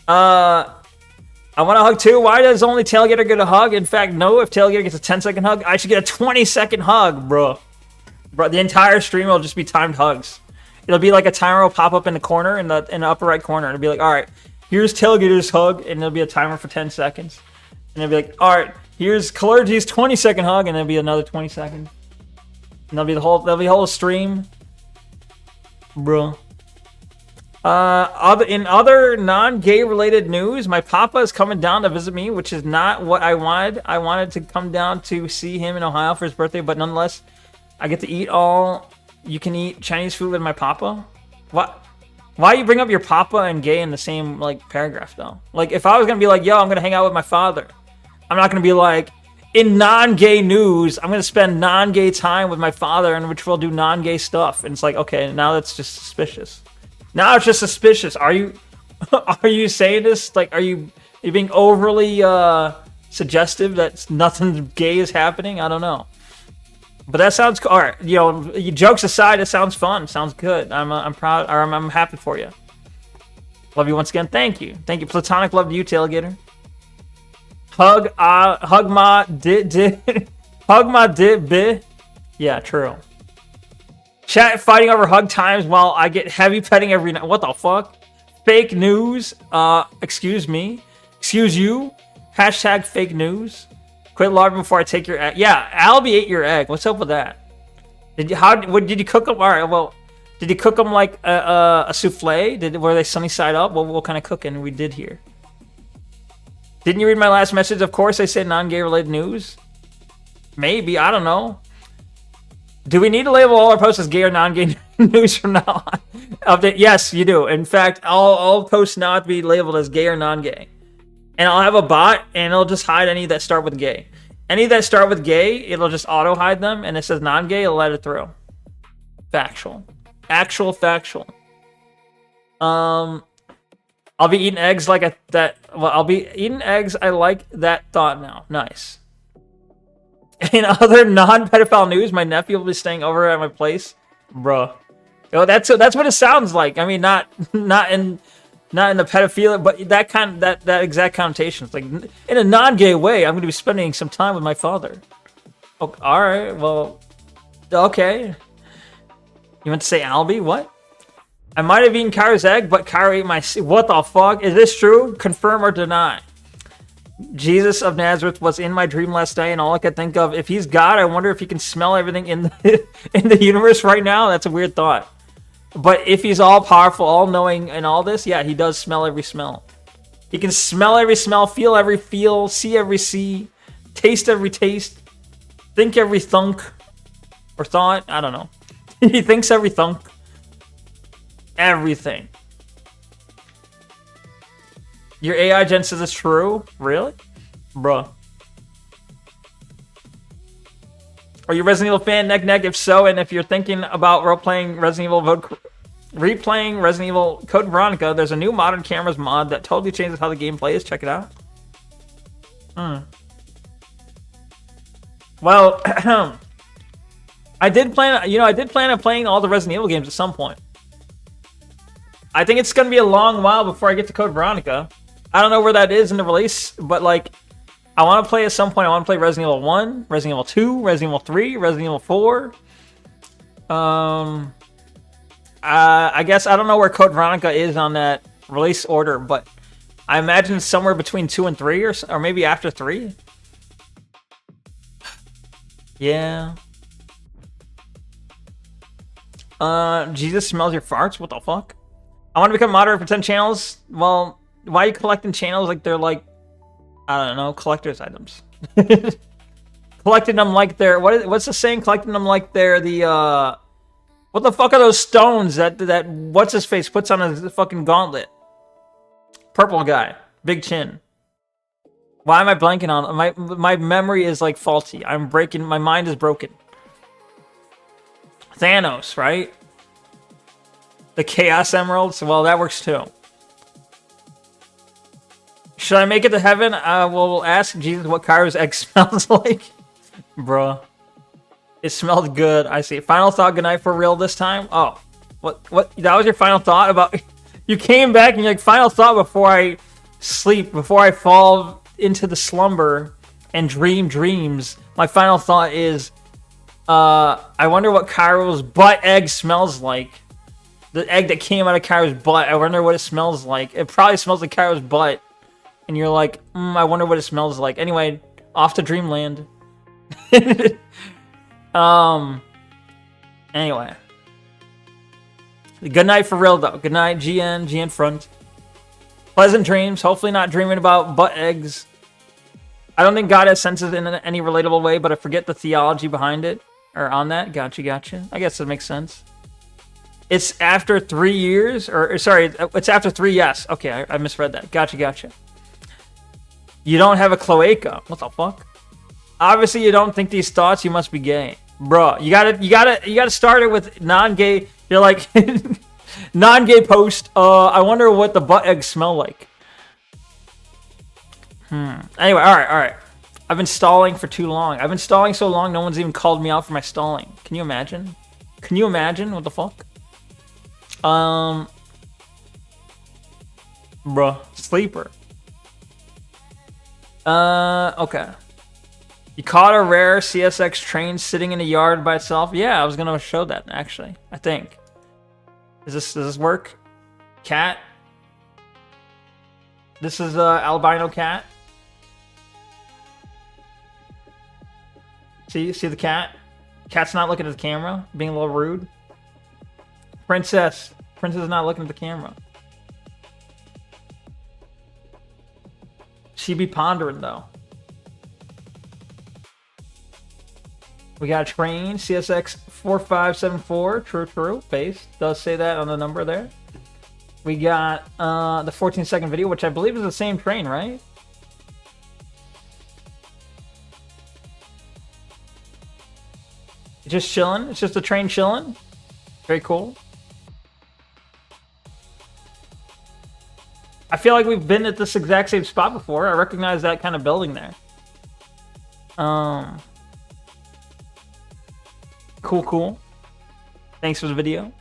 Speaker 2: I want a hug too. Why does only Tailgater get a hug? In fact, no. If Tailgater gets a 10-second hug, I should get a 20-second hug, bro. Bro, the entire stream will just be timed hugs. It'll be like a timer will pop up in the corner, in the upper right corner. It'll be like, all right, here's Tailgater's hug, and there'll be a timer for 10 seconds. And it'll be like, all right, here's Clergy's 20-second hug, and there'll be another 20 seconds. And there'll be the whole stream, bro. In other non-gay related news, my papa is coming down to visit me, which is not what I wanted. I wanted to come down to see him in Ohio for his birthday, but nonetheless, I get to eat all you can eat Chinese food with my papa. What? Why you bring up your papa and gay in the same like paragraph though? Like if I was gonna be like, yo, I'm gonna hang out with my father, I'm not gonna be like, in non-gay news, I'm gonna spend non-gay time with my father, in which we'll do non-gay stuff. And it's like, okay, now that's just suspicious. Now it's just suspicious. Are you saying this? Like, are you being overly suggestive that nothing gay is happening? I don't know. But that sounds cool. All right, jokes aside, it sounds fun. Sounds good. I'm proud. Or I'm happy for you. Love you once again. Thank you. Platonic love to you, Tailgater. Hug my hug my bi. Yeah, true. Chat fighting over hug times while I get heavy petting every night. What the fuck? Fake news. Excuse me. Excuse you. Hashtag fake news. Quit larving before I take your egg. Yeah, Albie ate your egg. What's up with that? Did you cook them? All right. Well, did you cook them like a souffle? Were they sunny side up? What kind of cooking we did here? Didn't you read my last message? Of course, I said non-gay related news. Maybe, I don't know. Do we need to label all our posts as gay or non-gay news from now on? Update. Yes, you do. In fact, all posts now have to be labeled as gay or non-gay. And I'll have a bot, and it'll just hide any that start with gay. Any that start with gay, it'll just auto-hide them, and it says non-gay, it'll let it through. Factual. Actual factual. I'll be eating eggs like that. Well, I'll be eating eggs. I like that thought now. Nice. In other non-pedophile news, my nephew will be staying over at my place, bro. That's what it sounds like. I mean, not in the pedophilia, but that exact connotation. It's like in a non-gay way. I'm going to be spending some time with my father. Oh, all right. Well, okay. You meant to say Albie? What? I might have eaten Kyra's egg, but Kyra ate my... What the fuck? Is this true? Confirm or deny? Jesus of Nazareth was in my dream last night, and all I could think of, if he's God, I wonder if he can smell everything in the universe right now. That's a weird thought. But if he's all powerful, all knowing, and all this, yeah, he does smell every smell. He can smell every smell, feel every feel, see every see, taste every taste, think every thunk or thought. I don't know. He thinks every thunk. Everything. Your AI gen says it's true? Really? Bruh. Are you a Resident Evil fan, neck? If so, and if you're thinking about replaying Resident Evil Code Veronica, there's a new modern cameras mod that totally changes how the game plays. Check it out. Well, I did plan on playing all the Resident Evil games at some point. I think it's going to be a long while before I get to Code Veronica. I don't know where that is in the release, but like, I want to play at some point. I want to play Resident Evil 1, Resident Evil 2, Resident Evil 3, Resident Evil 4. I guess I don't know where Code Veronica is on that release order, but I imagine it's somewhere between 2 and 3 or maybe after 3. Yeah. Jesus smells your farts? What the fuck? I want to become moderator for 10 channels. Well, why are you collecting channels like they're like, I don't know, collector's items? Collecting them like they're, what's the saying? Collecting them like they're the, what the fuck are those stones that what's his face puts on his fucking gauntlet? Purple guy, big chin. Why am I blanking on my memory is like faulty. My mind is broken. Thanos, right? The Chaos Emeralds? Well, that works too. Should I make it to heaven? We'll ask Jesus what Kairo's egg smells like. Bruh. It smelled good. I see. Final thought, good night for real this time? Oh. What? That was your final thought about... You came back and you're like, final thought before I sleep, before I fall into the slumber and dream dreams. My final thought is, I wonder what Kairo's butt egg smells like. The egg that came out of Kairo's butt. I wonder what it smells like. It probably smells like Kairo's butt. And you're like, I wonder what it smells like. Anyway, off to dreamland. Anyway. Good night for real, though. Good night, GN front. Pleasant dreams. Hopefully not dreaming about butt eggs. I don't think God has senses in any relatable way, but I forget the theology behind it. Or on that. Gotcha. I guess that makes sense. It's after 3 years. Or sorry, it's after 3, yes. Okay, I misread that. Gotcha. You don't have a cloaca. What the fuck? Obviously, you don't think these thoughts. You must be gay. Bro, you gotta start it with non-gay. You're like, non-gay post. I wonder what the butt eggs smell like. Anyway, all right. I've been stalling for too long. I've been stalling so long, no one's even called me out for my stalling. Can you imagine? What the fuck? Bruh, sleeper. Okay. You caught a rare CSX train sitting in a yard by itself? Yeah, I was gonna show that, actually. I think. Does this work? Cat? This is albino cat. See the cat? Cat's not looking at the camera, being a little rude. Princess is not looking at the camera. She be pondering though. We got a train, CSX 4574, true, base. Does say that on the number there. We got the 14-second video, which I believe is the same train, right? Just chilling. It's just a train chilling. Very cool. I feel like we've been at this exact same spot before. I recognize that kind of building there. Cool. Thanks for the video.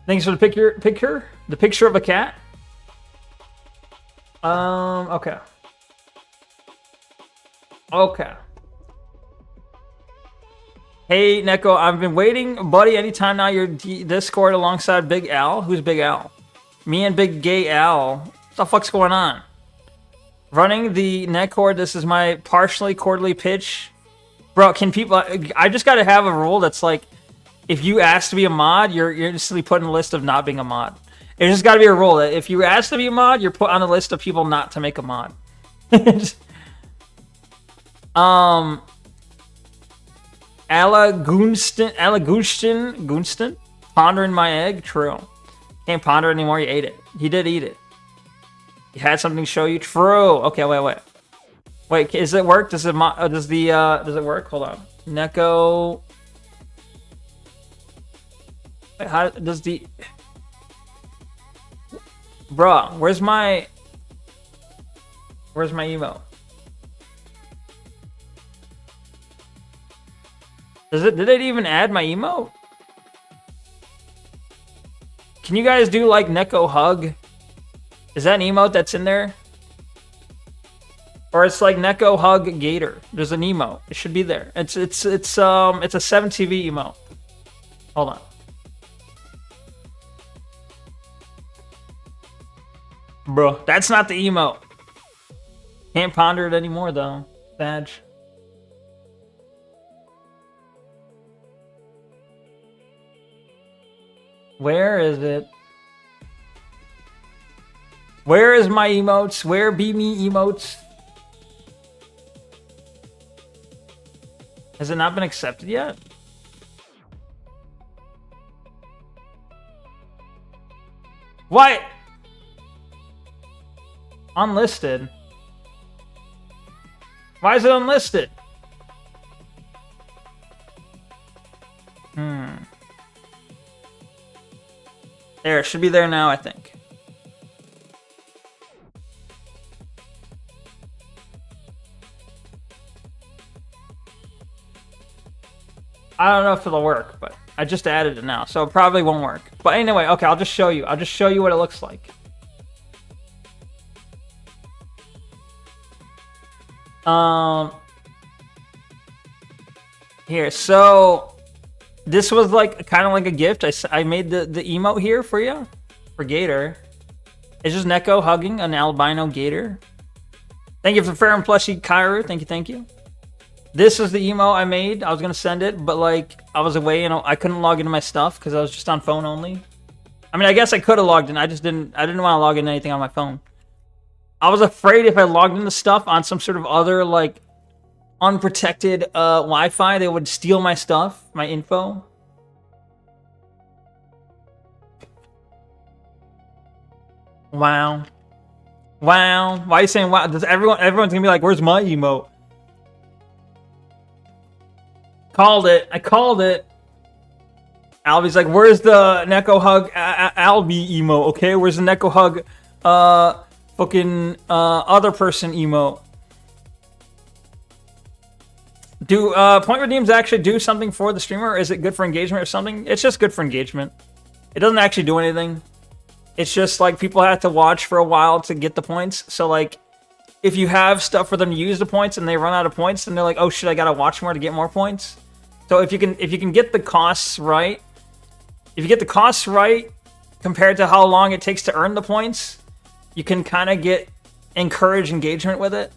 Speaker 2: Thanks for the picture. The picture of a cat. Okay. Hey, Neko, I've been waiting, buddy. Anytime now, your Discord alongside Big Al. Who's Big Al? Me and Big Gay Al. What the fuck's going on? Running the Neko. This is my partially quarterly pitch. Bro, can people... I just gotta have a rule that's like, if you ask to be a mod, you're instantly put in a list of not being a mod. It's just gotta be a rule that if you ask to be a mod, you're put on a list of people not to make a mod. Gunston? Pondering my egg? True. Can't ponder anymore, you ate it. He did eat it. He had something to show you? True. Okay, wait. Wait, does it work? Does it work? Hold on. Neko. Wait, how does the... Bruh, where's my emo? Did it even add my emo? Can you guys do like Neko hug? Is that an emote that's in there? Or it's like Neko hug gator. There's an emote. It should be there. It's a 7TV emote. Hold on. Bro, that's not the emote. Can't ponder it anymore though. Badge. Where is it? Where is my emotes? Where be me emotes? Has it not been accepted yet? What? Unlisted? Why is it unlisted? There, it should be there now, I think. I don't know if it'll work, but I just added it now, so it probably won't work. But anyway, okay, I'll just show you. I'll just show you what it looks like. Here, so this was like kind of like a gift. I made the emote here for you, for Gator. It's just Neko hugging an albino gator. Thank you for Fair and Plushy Kairu. Thank you. This is the emo I made. I was gonna send it, but like I was away and I couldn't log into my stuff because I was just on phone only. I mean, I guess I could have logged in. I didn't want to log in anything on my phone. I was afraid if I logged into stuff on some sort of other like unprotected Wi-Fi, they would steal my stuff, my info. Wow. Why are you saying wow? Everyone's gonna be like, where's my emote? Called it. I called it. Albie's like, where's the Neko hug Albie emo? Okay, where's the Neko hug fucking other person emo? Do point redeems actually do something for the streamer, or is it good for engagement or something? It's just good for engagement. It doesn't actually do anything. It's just like people have to watch for a while to get the points. So like if you have stuff for them to use the points and they run out of points, then they're like, oh shit, I gotta watch more to get more points. So if you can get the costs right, compared to how long it takes to earn the points, you can kind of encourage engagement with it.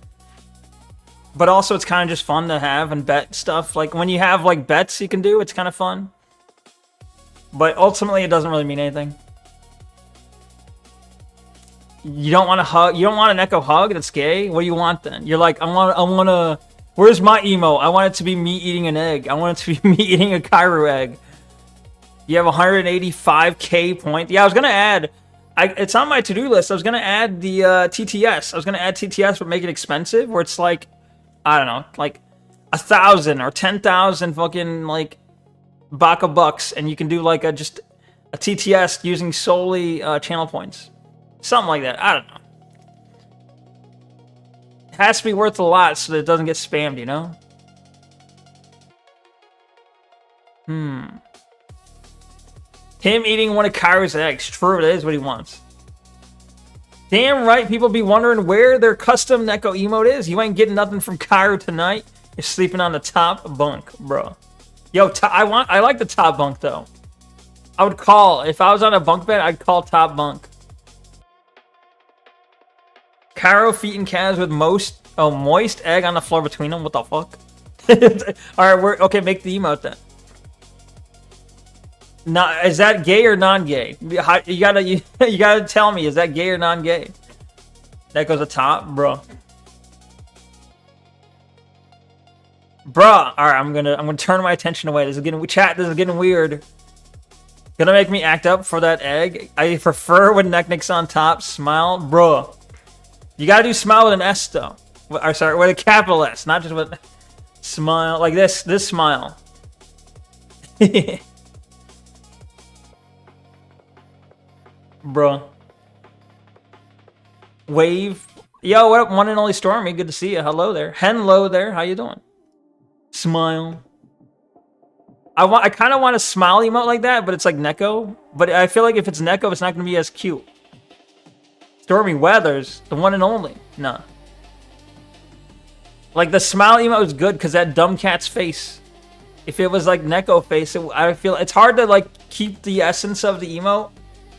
Speaker 2: But also it's kind of just fun to have and bet stuff. Like when you have like bets you can do, it's kind of fun. But ultimately it doesn't really mean anything. You don't want to hug. You don't want a Neko hug that's gay. What do you want then? You're like, I want to. Where's my emo? I want it to be me eating an egg. I want it to be me eating a Kairu egg. You have 185k point. Yeah, I was gonna add. It's on my to-do list. I was gonna add the TTS. I was gonna add TTS, but make it expensive, where it's like, I don't know, like 1,000 or 10,000 fucking like Baka bucks, and you can do like just a TTS using solely channel points. Something like that. I don't know. It has to be worth a lot so that it doesn't get spammed, you know? Him eating one of Kairu's eggs. True, it is what he wants. Damn right, people be wondering where their custom Neko emote is. You ain't getting nothing from Kairu tonight. You're sleeping on the top bunk, bro. Yo, I like the top bunk, though. I would call. If I was on a bunk bed, I'd call top bunk. Kairu feet and calves with moist egg on the floor between them. What the fuck? Alright, okay, make the emote then. Is that gay or non-gay? You gotta tell me, is that gay or non-gay? That goes atop, bro. Bruh. Alright, I'm gonna turn my attention away. This is getting weird. Gonna make me act up for that egg. I prefer when Neknik's on top. Smile, bro. You gotta do smile with an S though. Or sorry, with a capital S, not just with smile like this. This smile. Bro. Wave. Yo, what up, one and only Stormy? Good to see you. Hello there. Hello there. How you doing? Smile. I kind of want a smile emote like that, but it's like Neko. But I feel like if it's Neko, it's not gonna be as cute. Stormy Weathers, the one and only. Nah. Like the smile emote is good because that dumb cat's face. If it was like Neko face, I feel it's hard to like keep the essence of the emote,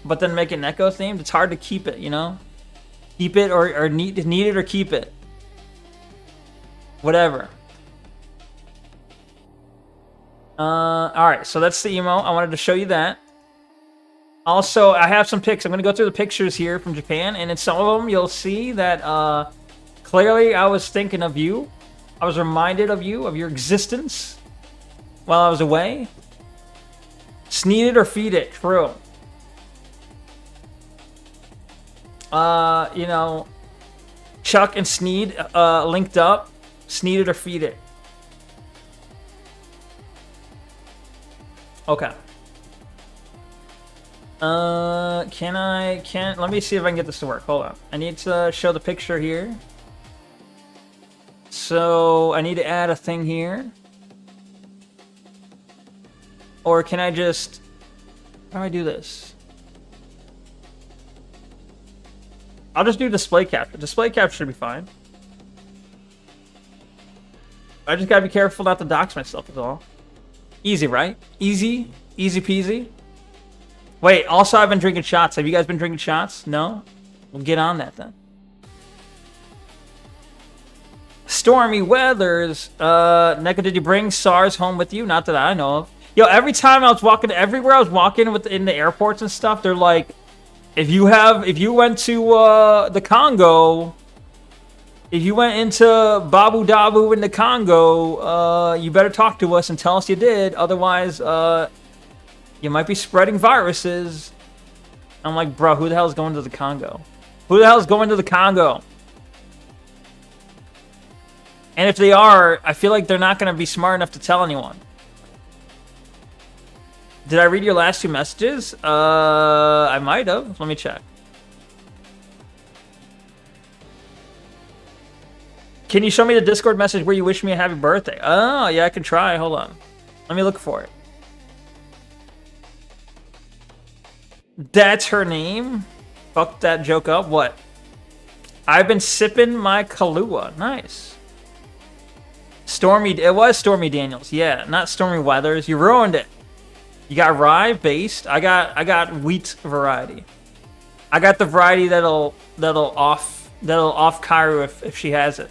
Speaker 2: but then make it Neko themed. It's hard to keep it, you know? Keep it or need it or keep it. Whatever. Alright, so that's the emote. I wanted to show you that. Also, I have some pics. I'm going to go through the pictures here from Japan, and in some of them, you'll see that clearly I was thinking of you. I was reminded of you, of your existence while I was away. Sneed it or feed it. True. You know, Chuck and Sneed linked up. Sneed it or feed it. Okay. Let me see if I can get this to work. Hold on. I need to show the picture here. So I need to add a thing here. Or can I just, how do I do this? I'll just do display capture. Display capture should be fine. I just gotta be careful not to dox myself is all. Easy, right? Easy? Easy peasy? Wait, also I've been drinking shots. Have you guys been drinking shots? No? We'll get on that then. Stormy weathers. Neko, did you bring SARS home with you? Not that I know of. Yo, every time I was walking, everywhere I was walking in the airports and stuff, they're like, if you went to the Congo, if you went into Babu Dabu in the Congo, you better talk to us and tell us you did. Otherwise, you might be spreading viruses. I'm like, bro, who the hell is going to the Congo? Who the hell is going to the Congo? And if they are, I feel like they're not going to be smart enough to tell anyone. Did I read your last two messages? I might have. Let me check. Can you show me the Discord message where you wish me a happy birthday? Oh, yeah, I can try. Hold on. Let me look for it. That's her name? Fuck that joke up. What? I've been sipping my Kahlua. Nice. Stormy. It was Stormy Daniels. Yeah, not Stormy Weathers. You ruined it. You got rye based. I got wheat variety. I got the variety that'll off Kairu if she has it.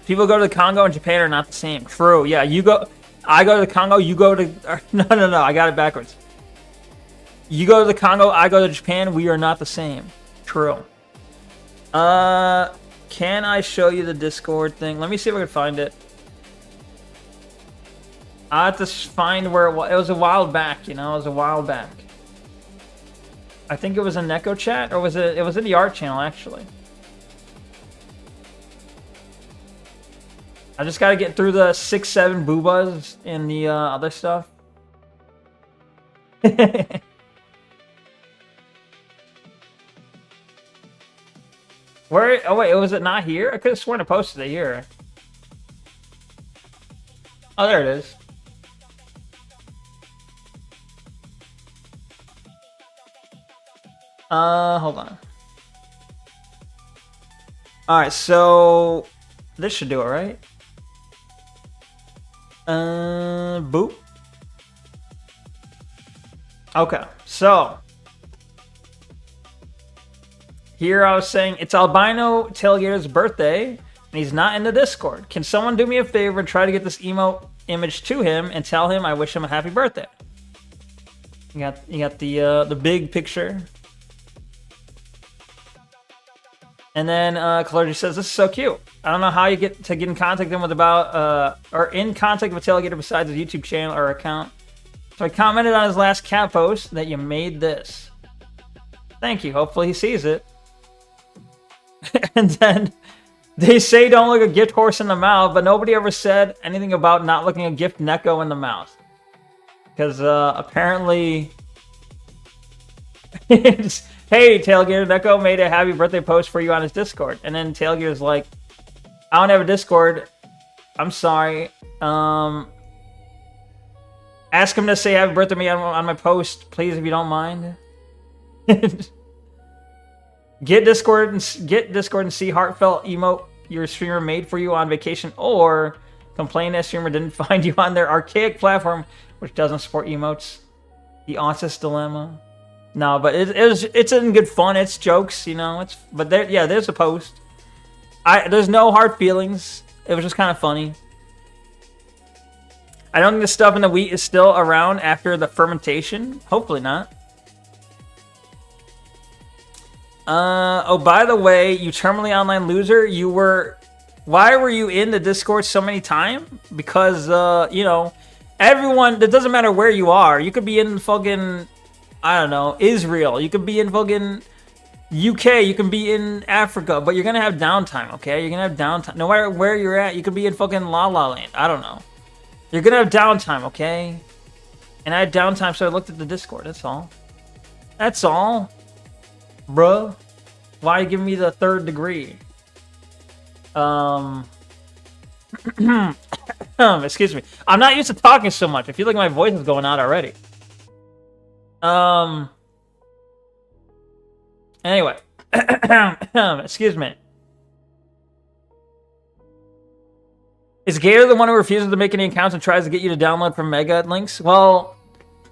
Speaker 2: People go to the Congo and Japan are not the same. True. Yeah, I go to the Congo, you go to no, I got it backwards. You go to the Congo, I go to Japan, we are not the same. True. Can I show you the Discord thing? Let me see if I can find it. I have to find where it was. It was a while back, you know. It was a while back. I think it was a Neko chat, or was it? It was in the art channel actually. I just gotta get through the 6-7 boobas and the other stuff. Where? Oh wait, was it not here? I could have sworn I posted it here. Oh, there it is. Hold on. Alright, so this should do it, right? Boop. Okay, so here I was saying it's Albino Tailgater's birthday, and he's not in the Discord. Can someone do me a favor and try to get this emote image to him and tell him I wish him a happy birthday? You got the big picture. And then Clergy says, this is so cute. I don't know how you get in contact with him or in contact with Tailgater besides his YouTube channel or account. So I commented on his last cat post that you made this. Thank you. Hopefully he sees it. And then they say don't look a gift horse in the mouth, but nobody ever said anything about not looking a gift Neko in the mouth. Because apparently... Hey, Tailgater, Neko made a happy birthday post for you on his Discord. And then Tailgater's like, I don't have a Discord. I'm sorry. Ask him to say happy birthday to me on my post, please, if you don't mind. Get Discord and see heartfelt emote your streamer made for you on vacation, or complain that streamer didn't find you on their archaic platform, which doesn't support emotes. The Autis dilemma. No, but it's in good fun. It's jokes, you know. There's a post. There's no hard feelings. It was just kind of funny. I don't think the stuff in the wheat is still around after the fermentation. Hopefully not. Oh, by the way, you terminally online loser. Why were you in the Discord so many times? Because you know, everyone. It doesn't matter where you are. You could be in fucking, I don't know, Israel. You could be in fucking UK. You can be in Africa, but you're gonna have downtime, okay? You're gonna have downtime. No matter where you're at, you could be in fucking La La Land. I don't know. You're gonna have downtime, okay? And I had downtime, so I looked at the Discord. That's all. That's all. Bruh. Why give me the 3rd degree? Excuse me. I'm not used to talking so much. I feel like my voice is going out already. Anyway. Excuse me. Is Gator the one who refuses to make any accounts and tries to get you to download from Mega links? Well,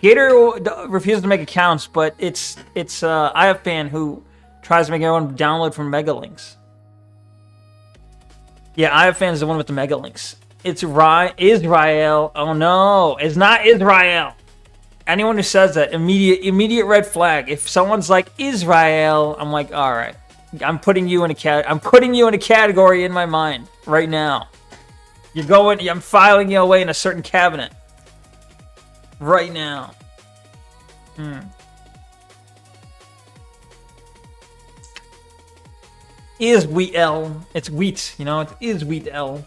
Speaker 2: Gator refuses to make accounts, but it's I have fan who tries to make everyone download from Mega links. Yeah, I have fans the one with the Mega links. It's Israel. Oh no, it's not Israel. Anyone who says that, immediate red flag. If someone's like Israel, I'm like, all right, I'm putting you in a category in my mind right now. I'm filing you away in a certain cabinet. Right now. Is wheat L. It's wheat, you know, it is wheat L.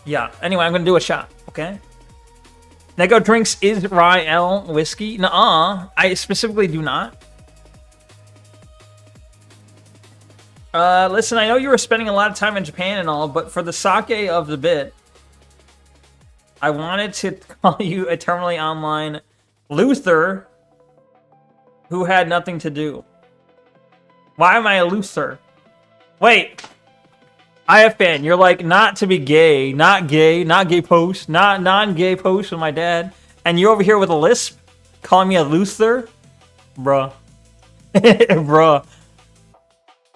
Speaker 2: Yeah, anyway, I'm gonna do a shot, okay? Neko drinks Israel whiskey. Nuh-uh, I specifically do not. Listen, I know you were spending a lot of time in Japan and all, but for the sake of the bit, I wanted to call you a terminally online Luther who had nothing to do. Why am I a Luther? Wait. IFN, you're like, not to be gay, not gay post, not non-gay post with my dad, and you're over here with a lisp, calling me a Luther? Bruh. Bruh.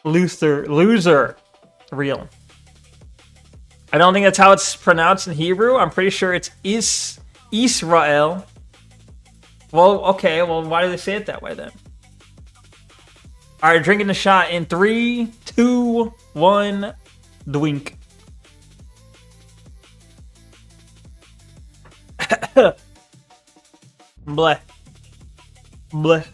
Speaker 2: Loser. Real. I don't think that's how it's pronounced in Hebrew. I'm pretty sure it's Israel. Well, okay, well, why do they say it that way then? Alright, drinking the shot in 3, 2, 1, Dwink. Bleh. Bleh.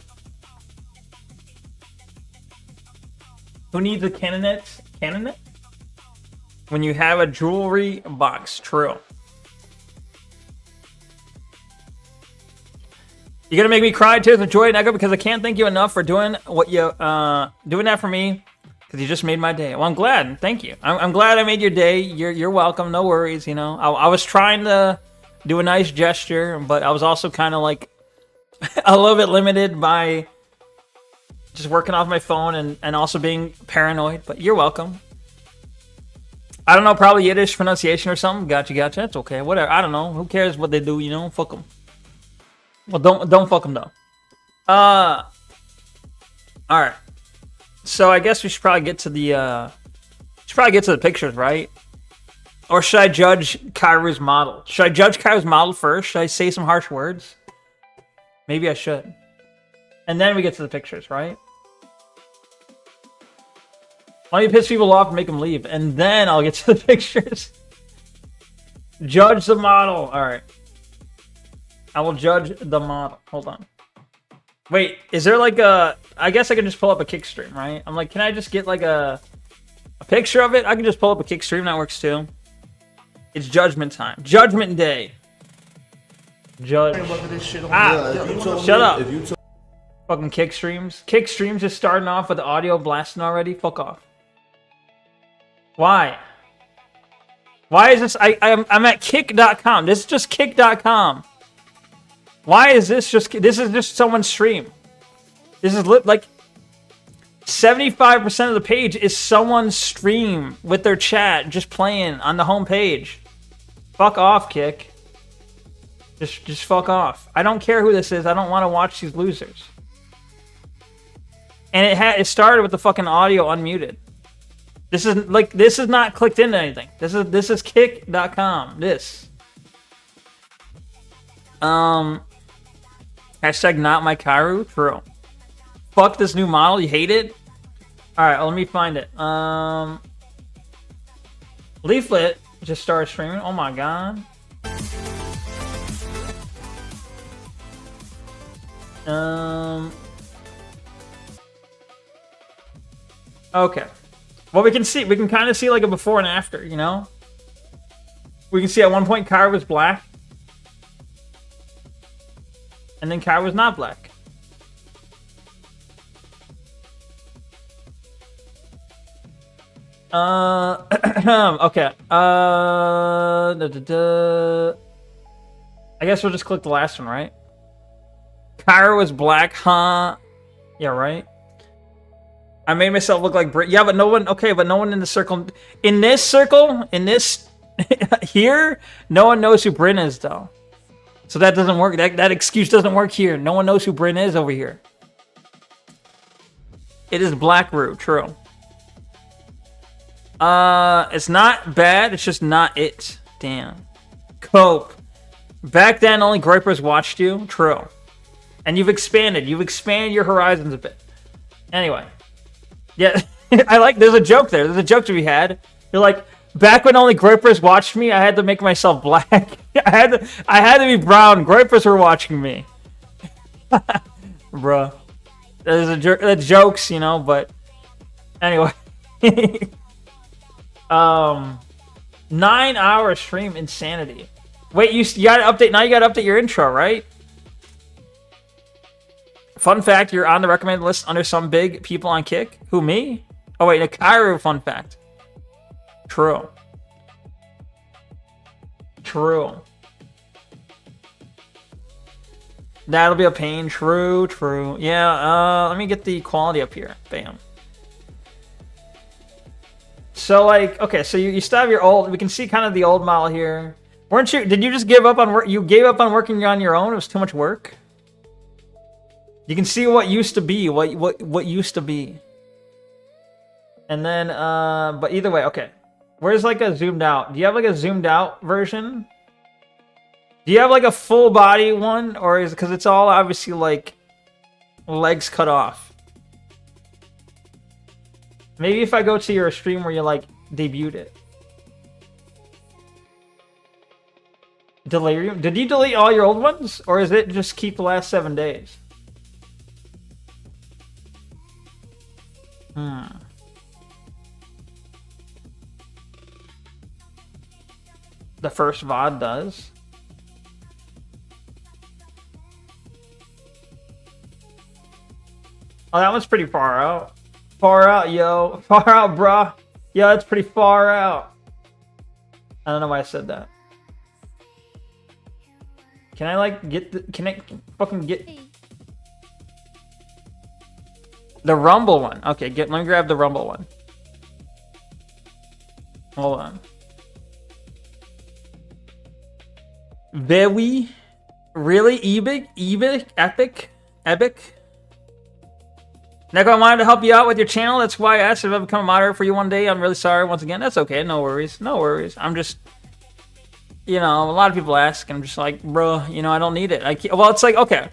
Speaker 2: Who needs a canonet? Canonet? When you have a jewelry box. True. You're gonna make me cry tears of joy, Neko, because I can't thank you enough for doing what you doing that for me. Because you just made my day. Well, I'm glad. Thank you. I'm glad I made your day. You're welcome. No worries. You know, I was trying to do a nice gesture, but I was also kind of like a little bit limited by just working off my phone and also being paranoid. But you're welcome. I don't know, probably Yiddish pronunciation or something. Gotcha. That's okay. Whatever. I don't know. Who cares what they do? You know, fuck them. Well, don't fuck them though. All right. So I guess we should probably get to the pictures, right? Or should I judge Kairu's model? Should I judge Kairu's model first? Should I say some harsh words? Maybe I should. And then we get to the pictures, right? Why don't you piss people off and make them leave? And then I'll get to the pictures. Judge the model. All right. I will judge the model. Hold on. Wait, is there like a... I guess I can just pull up a kick stream, right? I'm like, can I just get like a picture of it? I can just pull up a kick stream. That works too. It's judgment time. Judgment day. Judge. Shut up. Fucking kick streams. Kick streams just starting off with the audio blasting already. Fuck off. Why? Why is this? I'm at kick.com. This is just kick.com. Why is this just... This is just someone's stream. This is like 75% of the page is someone's stream with their chat just playing on the home page. Fuck off, Kick. Just fuck off. I don't care who this is. I don't want to watch these losers. And it started with the fucking audio unmuted. This is not clicked into anything. This is kick.com. This. Hashtag not my Kairu. True. Fuck this new model. You hate it? Alright, let me find it. Leaflet just started streaming. Oh my god. Okay. Well, we can kind of see like a before and after, you know? We can see at one point Kyra was black. And then Kyra was not black. Okay. I guess we'll just click the last one, right? Kyra was black, huh? Yeah, right. I made myself look like Brit. Yeah, but no one. Okay, but no one in the circle. In this circle, in this here, no one knows who Bryn is, though. So that doesn't work. That excuse doesn't work here. No one knows who Bryn is over here. It is Blackroot, true. It's not bad. It's just not it. Damn. Cope. Back then, only Groypers watched you. True. And you've expanded. You've expanded your horizons a bit. Anyway. Yeah. I like, there's a joke there. There's a joke to be had. You're like, back when only Groypers watched me, I had to make myself black. I had to be brown. Groypers were watching me. Bruh. That's jokes, you know, but anyway. 9-hour stream insanity. Wait, you gotta update now. You gotta update your intro, right? Fun fact: you're on the recommended list under some big people on Kick. Who, me? Oh wait, Nakaru. Fun fact. True. True. That'll be a pain. True. True. Yeah. Let me get the quality up here. Bam. So, like, okay, so you still have your old, we can see kind of the old model here. Weren't you, did you just give up on work? You gave up on working on your own? It was too much work? You can see what used to be, what used to be. And then, but either way, okay. Where's like a zoomed out? Do you have like a zoomed out version? Do you have like a full body one? Or is it, because it's all obviously like legs cut off. Maybe if I go to your stream where you like debuted it. Delirium? Did you delete all your old ones? Or is it just keep the last 7 days? The first VOD does. Oh, that one's pretty far out. Far out, yo. Far out, bruh. Yo, that's pretty far out. I don't know why I said that. Can I, like, get the... Can I fucking get... The Rumble one. Okay, let me grab the Rumble one. Hold on. Very... Really? Epic? Epic? Neko, I wanted to help you out with your channel. That's why I asked if I become a moderator for you one day. I'm really sorry once again. That's okay. No worries. No worries. I'm just, you know, a lot of people ask. I'm just like, bro, you know, I don't need it. Well, it's like, okay.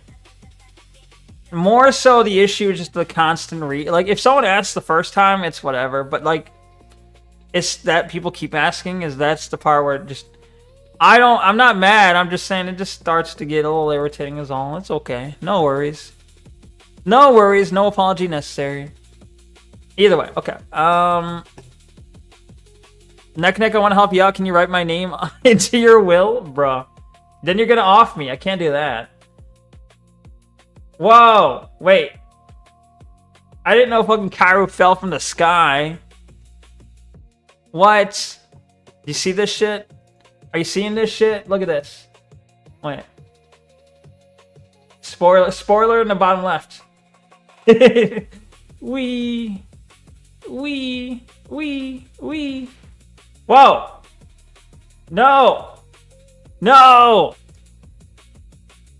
Speaker 2: More so the issue is just the constant like, if someone asks the first time, it's whatever. But, like, it's that people keep asking that's the part where it just, I'm not mad. I'm just saying it just starts to get a little irritating is all. It's okay. No worries. No worries, no apology necessary. Either way, okay. Neko, I want to help you out. Can you write my name into your will? Bruh. Then you're gonna off me. I can't do that. Whoa, wait. I didn't know fucking Cairo fell from the sky. What? You see this shit? Are you seeing this shit? Look at this. Wait. Spoiler in the bottom left. Wee. Whoa. No. No.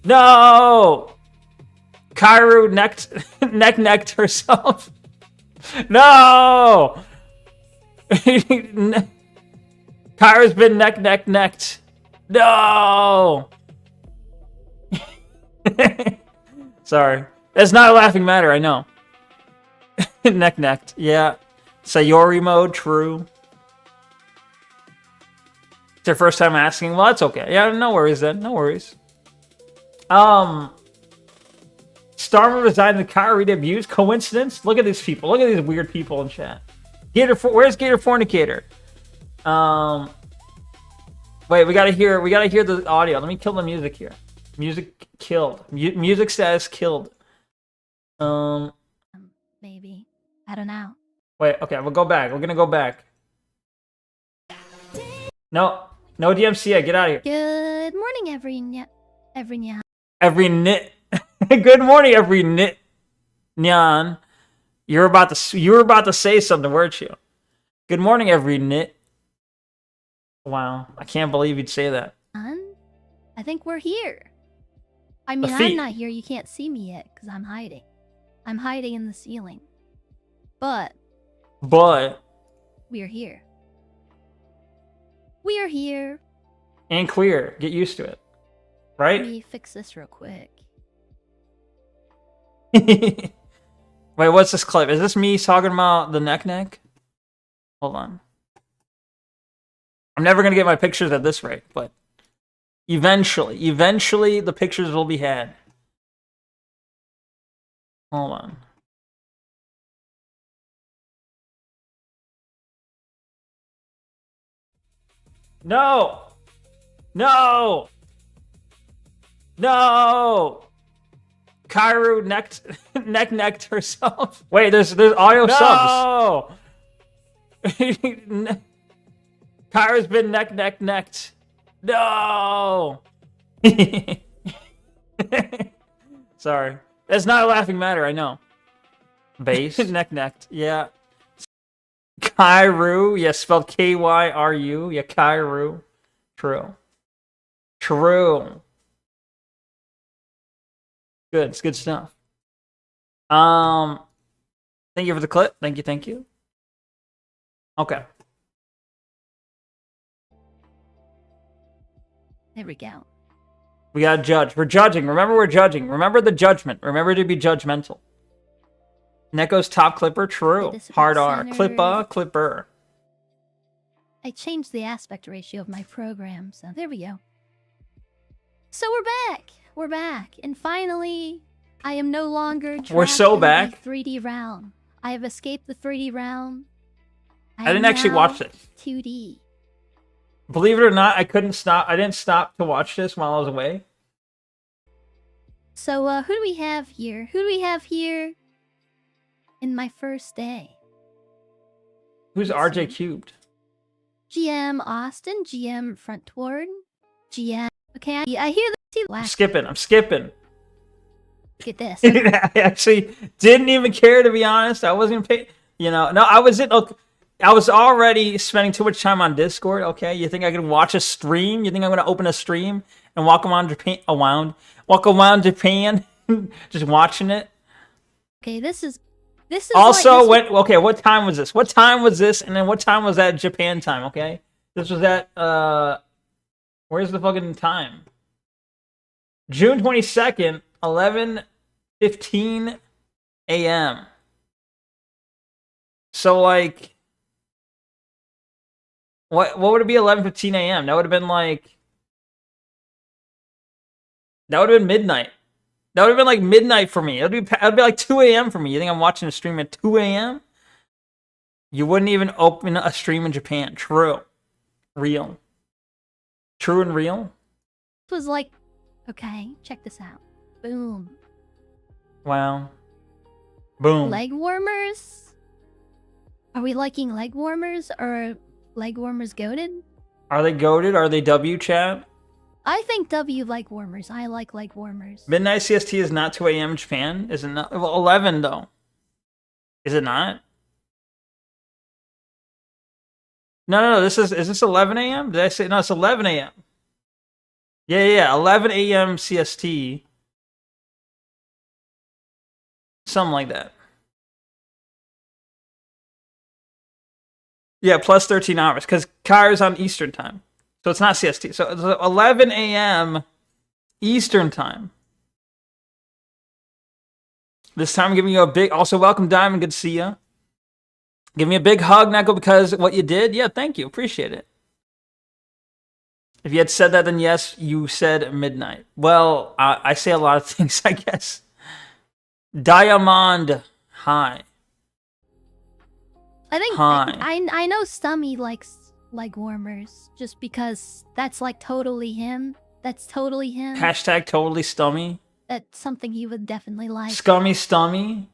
Speaker 2: No. Kairu necked herself. No. Kairu's been necked. No. Sorry. That's not a laughing matter, I know. Necked. Yeah. Sayori mode, true. It's their first time asking. Well, that's okay. Yeah, no worries then. No worries. Starman resigned to Kyrie debuts. Coincidence? Look at these people. Look at these weird people in chat. Where's Gator Fornicator? Wait, we gotta hear the audio. Let me kill the music here. Music killed. Music status killed.
Speaker 3: Maybe. I don't know.
Speaker 2: Wait, okay, we'll go back. We're gonna go back. No DMCA, get out of here.
Speaker 3: Good morning, every
Speaker 2: Every nit. Good morning, every nit. Nyan. You were about to say something, weren't you? Good morning, every nit. Wow, I can't believe you'd say that.
Speaker 3: I think we're here. I mean, I'm not here. You can't see me yet because I'm hiding. I'm hiding in the ceiling. But we are here. We are here.
Speaker 2: And queer. Get used to it. Right?
Speaker 3: Let me fix this real quick.
Speaker 2: Wait, what's this clip? Is this me talking about the neck? Hold on. I'm never gonna get my pictures at this rate, but eventually the pictures will be had. Hold on. No! Kairu necked herself. Wait, there's audio subs. No! Kairu's been necked. No! Sorry. That's not a laughing matter, I know. Base? necked. Yeah. Kairu. Yeah, spelled K-Y-R-U. Yeah, Kairu. True. Good. It's good stuff. Thank you for the clip. Thank you. Okay.
Speaker 3: There we go.
Speaker 2: We gotta judge. We're judging. Remember, we're judging. Remember the judgment. Remember to be judgmental. Neko's top clipper. True. Hard R. Clipper.
Speaker 3: I changed the aspect ratio of my program, so there we go. So we're back. And finally, I am no longer trapped
Speaker 2: We're so
Speaker 3: in
Speaker 2: back.
Speaker 3: the 3D realm. I have escaped the 3D realm.
Speaker 2: I didn't actually watch this.
Speaker 3: 2D.
Speaker 2: Believe it or not, I couldn't stop. I didn't stop to watch this while I was away.
Speaker 3: So, who do we have here? In my first day.
Speaker 2: Who's RJ Cubed?
Speaker 3: GM Austin, GM Front Toward, GM... Okay, I hear the
Speaker 2: I'm skipping.
Speaker 3: Look at this.
Speaker 2: I actually didn't even care, to be honest. I wasn't paying. No, I was already spending too much time on Discord. Okay, you think I can watch a stream? You think I'm gonna open a stream and walk around Japan, just watching it?
Speaker 3: Okay, this is
Speaker 2: also like what time was this? And then what time was that Japan time? Okay, this was at where's the fucking time? June 22nd, 11:15 a.m. So like, what would it be? 11:15 a.m. That would have been midnight. That would have been like midnight for me. It'd be like 2 a.m. for me. You think I'm watching a stream at 2 a.m.? You wouldn't even open a stream in Japan. True and real.
Speaker 3: It was like, okay, check this out. Boom.
Speaker 2: Wow. Boom.
Speaker 3: Leg warmers? Are we liking leg warmers or leg warmers goated?
Speaker 2: Are they goated? Are they W, chat?
Speaker 3: I think W leg warmers. I like leg warmers.
Speaker 2: Midnight CST is not 2 a.m. in Japan? Is it not? Well, 11 though. Is it not? No. Is this 11 a.m.? Did I say no? It's 11 a.m. Yeah. 11 a.m. CST. Something like that. Yeah, plus 13 hours because Kai's on Eastern time. So it's not CST. So it's 11 a.m. Eastern time. This time I'm giving you a big... Also, welcome, Diamond. Good to see you. Give me a big hug, Neko, because what you did. Yeah, thank you. Appreciate it. If you had said that, then yes, you said midnight. Well, I say a lot of things, I guess. Diamond. Hi.
Speaker 3: I think I know Stummy likes leg warmers, just because that's like totally him. That's totally him.
Speaker 2: Hashtag totally stummy.
Speaker 3: That's something he would definitely like.
Speaker 2: Scummy stummy.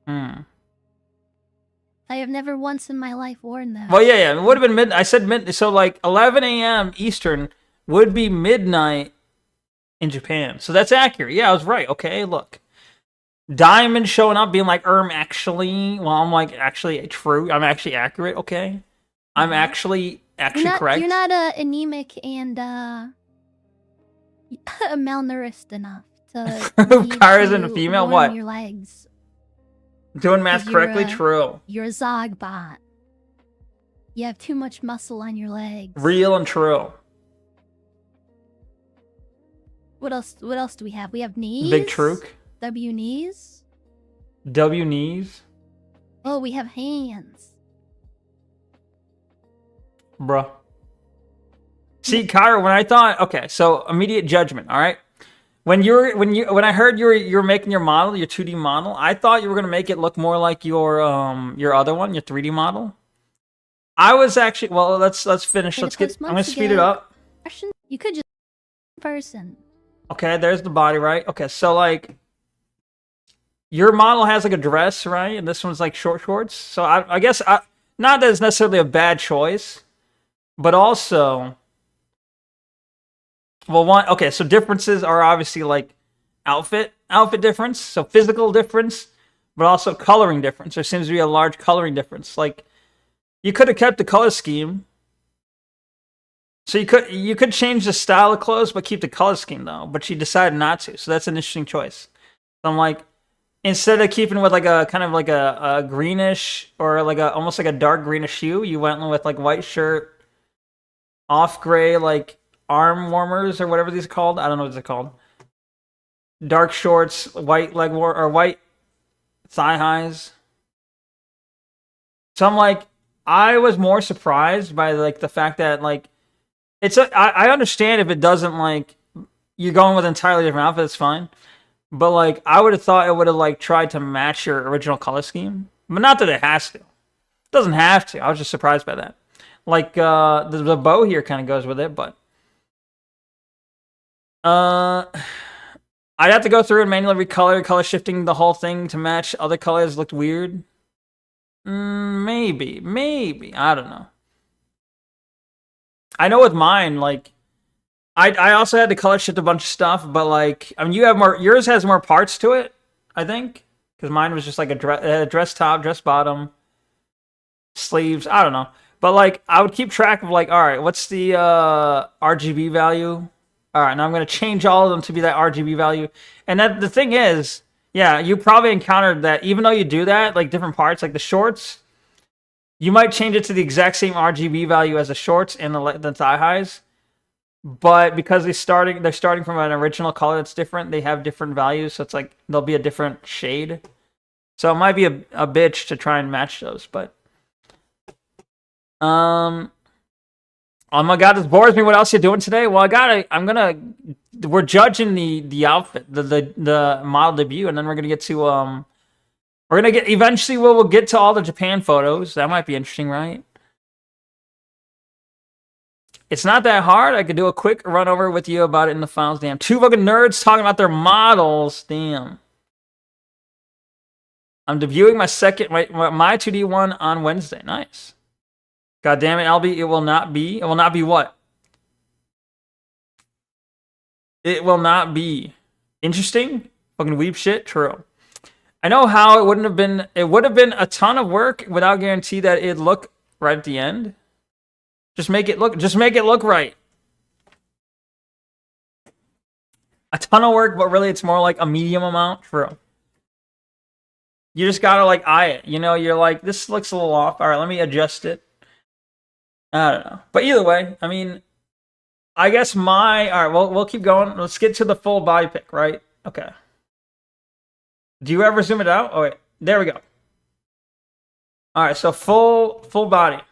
Speaker 3: I have never once in my life worn those.
Speaker 2: Well, yeah. It would have been mid. I said mid. So like 11 a.m. Eastern would be midnight in Japan. So that's accurate. Yeah, I was right. Okay, look. Diamond showing up being like, actually. Well, I'm like, actually true. I'm actually accurate. Okay. I'm actually correct.
Speaker 3: You're not anemic and malnourished enough to.
Speaker 2: Kyra's in a female.
Speaker 3: warm
Speaker 2: What?
Speaker 3: Your legs.
Speaker 2: Doing math correctly. True.
Speaker 3: You're a Zogbot. You have too much muscle on your legs.
Speaker 2: Real and true.
Speaker 3: What else? What else do we have? We have knees.
Speaker 2: Big Truk.
Speaker 3: W knees.
Speaker 2: W knees.
Speaker 3: Oh, we have hands.
Speaker 2: Bruh. See, Kyra, when I thought, okay, so immediate judgment, all right? When I heard you were making your model, your 2D model, I thought you were gonna make it look more like your other one, your 3D model. I was actually, well, let's finish. I'm gonna speed it up.
Speaker 3: You could just person.
Speaker 2: Okay, there's the body, right? Okay, so like your model has like a dress, right? And this one's like short shorts. So I guess not that it's necessarily a bad choice, but also, well, okay, so differences are obviously like outfit difference, so physical difference, but also coloring difference. There seems to be a large coloring difference. Like, you could have kept the color scheme. So you could change the style of clothes, but keep the color scheme though. But she decided not to, so that's an interesting choice. So I'm like, instead of keeping with like a kind of like a greenish or like almost like a dark greenish hue, you went with like white shirt, off gray like arm warmers or whatever these are called. I don't know what they're called. Dark shorts, white leg or white thigh highs. So I'm like, I was more surprised by like the fact that like I understand if it doesn't like you're going with an entirely different outfit, it's fine. But like I would have thought it would have like tried to match your original color scheme. But not that it has to. It doesn't have to. I was just surprised by that. Like the bow here kind of goes with it, but I'd have to go through and manually recolor, color shifting the whole thing to match other colors looked weird. Maybe. I don't know. I know with mine, like, I also had to color shift a bunch of stuff, but like, I mean, yours has more parts to it, I think, because mine was just like a dress top, dress bottom, sleeves. I don't know, but like, I would keep track of like, all right, what's the RGB value? All right, now I'm gonna change all of them to be that RGB value, and that the thing is. Yeah, you probably encountered that even though you do that, like different parts, like the shorts, you might change it to the exact same RGB value as the shorts and the thigh highs. But because they're starting from an original color that's different, they have different values, so it's like there'll be a different shade. So it might be a bitch to try and match those, but oh my god, this bores me. What else you doing today? Well, we're judging the outfit, the model debut, and then we're gonna get to eventually we'll get to all the Japan photos. That might be interesting, right? It's not that hard. I could do a quick run over with you about it in the files. Damn, two fucking nerds talking about their models. Damn. I'm debuting my 2D one on Wednesday. Nice. God damn it, Albie, it will not be. It will not be what? It will not be interesting. Fucking weep shit. True. I know how it wouldn't have been. It would have been a ton of work without guarantee that it'd look right at the end. Just make it look right. A ton of work, but really it's more like a medium amount. True. You just gotta like eye it. You know, you're like, this looks a little off. All right, let me adjust it. I don't know. But either way, I mean, I guess all right, we'll keep going. Let's get to the full body pic, right? Okay. Do you ever zoom it out? Oh, wait. There we go. All right, so full body.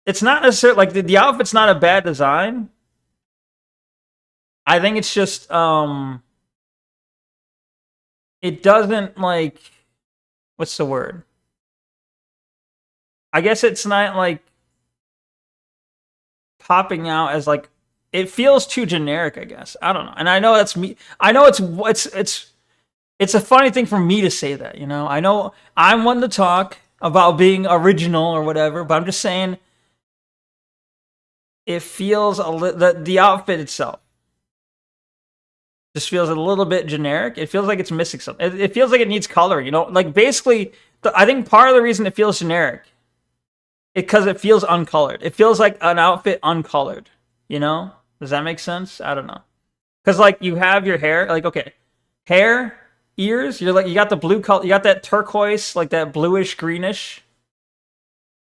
Speaker 2: It's not necessarily, like, the outfit's not a bad design. I think it's just, it doesn't, like, what's the word? I guess it's not like popping out as like it feels too generic, I guess. I don't know. And I know that's me. I know it's a funny thing for me to say that, you know. I know I'm one to talk about being original or whatever, but I'm just saying it feels the outfit itself just feels a little bit generic. It feels like it's missing something. It feels like it needs color, you know. Like basically, I think part of the reason it feels generic because it feels uncolored. It feels like an outfit uncolored, you know. Does that make sense? I don't know. Because like you have your hair, like okay, hair, ears. You're like you got the blue color, you got that turquoise, like that bluish greenish.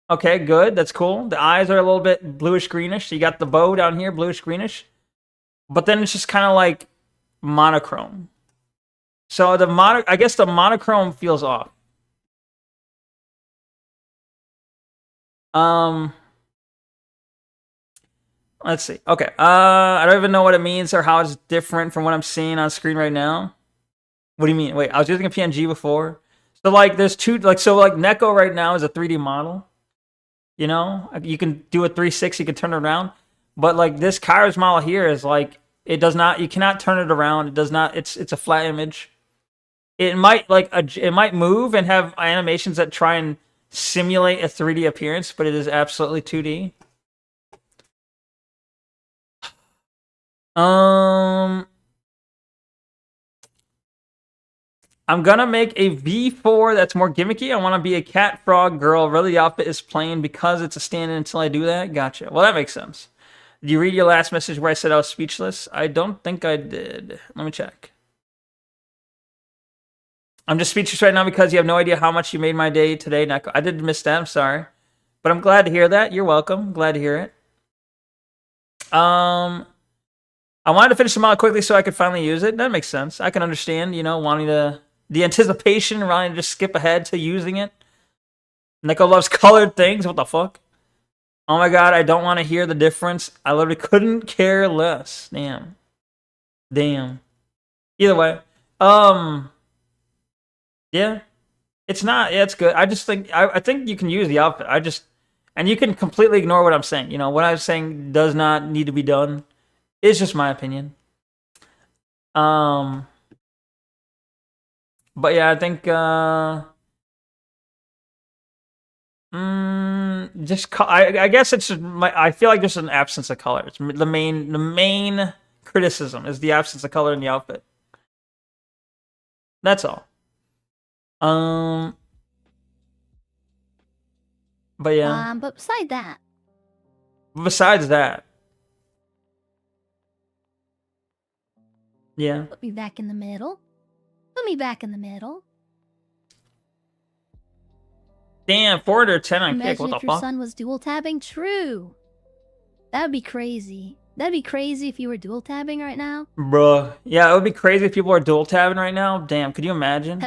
Speaker 2: Okay, good. That's cool. The eyes are a little bit bluish greenish. So you got the bow down here, bluish greenish. But then it's just kind of like monochrome. So I guess the monochrome feels off. Let's see. Okay. I don't even know what it means or how it's different from what I'm seeing on screen right now. What do you mean? Wait, I was using a PNG before. So like there's two like Neko right now is a 3D model. You know? You can do a 360, you can turn it around. But like this Kairos model here is like it does not you cannot turn it around. It does not it's a flat image. It might it might move and have animations that try and simulate a 3D appearance, but it is absolutely 2D. I'm gonna make a V4 that's more gimmicky. I want to be a cat frog girl. Really, the outfit is plain because it's a stand-in until I do that. Gotcha. Well, that makes sense. Did you read your last message where I said I was speechless? I don't think I did. Let me check. I'm just speechless right now because you have no idea how much you made my day today, Neko. I did miss that. I'm sorry. But I'm glad to hear that. You're welcome. Glad to hear it. I wanted to finish the model quickly so I could finally use it. That makes sense. I can understand, you know, wanting to... The anticipation, wanting to just skip ahead to using it. Neko loves colored things. What the fuck? Oh my god, I don't want to hear the difference. I literally couldn't care less. Damn. Either way. Yeah. It's not. Yeah, it's good. I just think... I think you can use the outfit. And you can completely ignore what I'm saying. You know, what I'm saying does not need to be done. It's just my opinion. But yeah, I think I guess it's just I feel like there's an absence of color. It's the main criticism is the absence of color in the outfit. That's all. But yeah.
Speaker 3: But
Speaker 2: Besides that. Yeah.
Speaker 3: Put me back in the middle. Put me back in the middle.
Speaker 2: Damn, 410 on
Speaker 3: Imagine
Speaker 2: kick. What the
Speaker 3: if your
Speaker 2: fuck?
Speaker 3: son was dual tabbing. True. That'd be crazy. That'd be crazy if you were dual tabbing right now.
Speaker 2: Bruh. Yeah, it would be crazy if people are dual tabbing right now. Damn, could you imagine?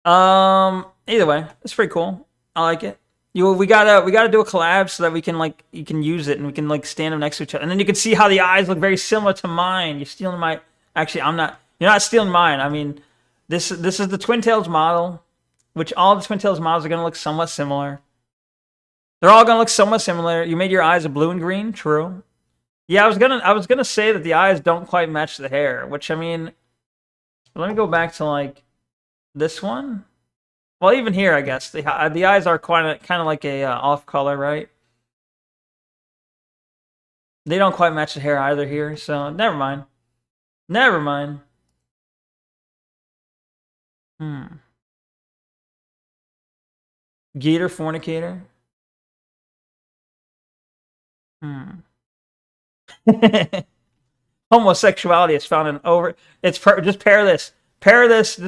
Speaker 2: Either way, it's pretty cool. I like it. We gotta do a collab so that we can like you can use it and we can like stand them next to each other, and then you can see how the eyes look very similar to mine. You're stealing my. Actually, I'm not. You're not stealing mine. I mean, this is the Twin Tails model, which all the Twin Tails models are gonna look somewhat similar. They're all gonna look somewhat similar. You made your eyes a blue and green. True. Yeah, I was gonna say that the eyes don't quite match the hair, which I mean, let me go back to like this one. Well, even here, I guess the eyes are kind of like a off color, right? They don't quite match the hair either here, so never mind. Never mind. Gator fornicator. Homosexuality is found in over. Just pair this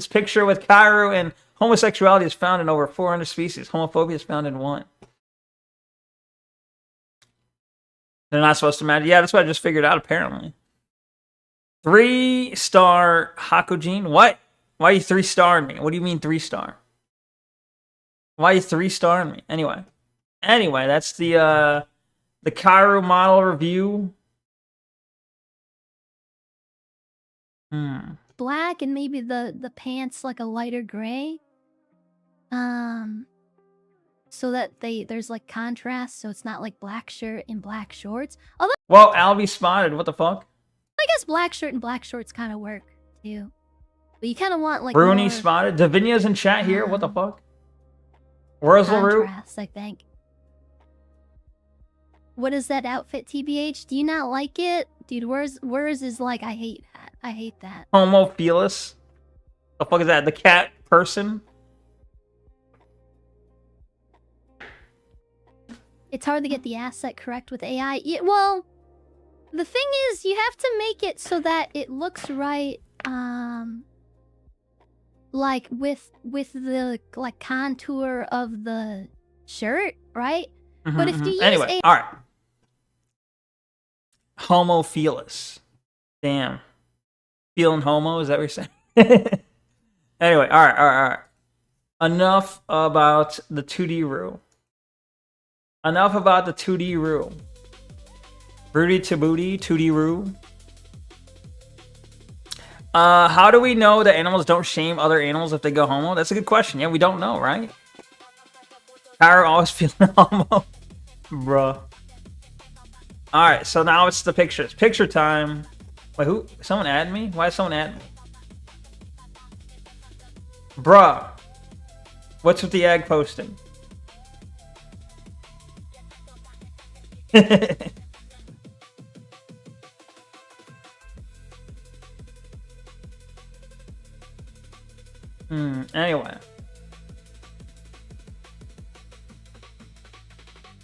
Speaker 2: picture with Kairu, and homosexuality is found in over 400 species. Homophobia is found in 1. They're not supposed to matter. Yeah, that's what I just figured out. Apparently, 3-star Hakujin. What? Why are you 3-starring me? What do you mean 3-star? Why are you 3-starring me? Anyway, that's the Kairu model review.
Speaker 3: Black and maybe the pants like a lighter gray. so that there's like contrast, so it's not like black shirt and black shorts. Although
Speaker 2: Well, Albie spotted. What the fuck?
Speaker 3: I guess black shirt and black shorts kind of work too. But you kind of want like
Speaker 2: Bruni
Speaker 3: more
Speaker 2: spotted. Davinia's in chat here. What the fuck? Where's LaRue?
Speaker 3: contrast, I think. What is that outfit, TBH? Do you not like it? Dude, where's is like, I hate that. I hate that.
Speaker 2: Homophilus. The fuck is that? The cat person?
Speaker 3: It's hard to get the asset correct with AI. Yeah, well, the thing is, you have to make it so that it looks right, like with the like contour of the shirt, right? But if you use
Speaker 2: Anyway, all right. Homophilus. Damn. Feeling homo? Is that what you're saying? Anyway, all right. Enough about the 2D rule. Enough about the 2D rule. Booty to booty, 2D rule. How do we know that animals don't shame other animals if they go homo? That's a good question. Yeah, we don't know, right? Power always feeling homo. Bruh. Alright, so now it's the pictures. Picture time. Wait, who? Someone add me? Why is someone add me? Bruh. What's with the egg posting? Anyway.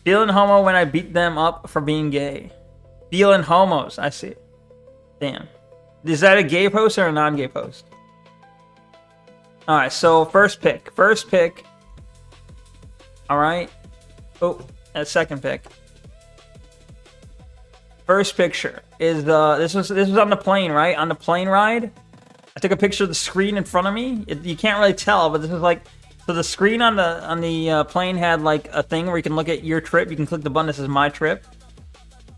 Speaker 2: Feeling homo when I beat them up for being gay. Feeling homos. I see. Damn. Is that a gay post or a non-gay post? Alright, so first pick. First pick. Alright. Oh, that second pick. First picture is this was on the plane, right? On the plane ride. I took a picture of the screen in front of me. You can't really tell, but this is like, so the screen on the plane had like a thing where you can look at your trip. You can click the button that says my trip,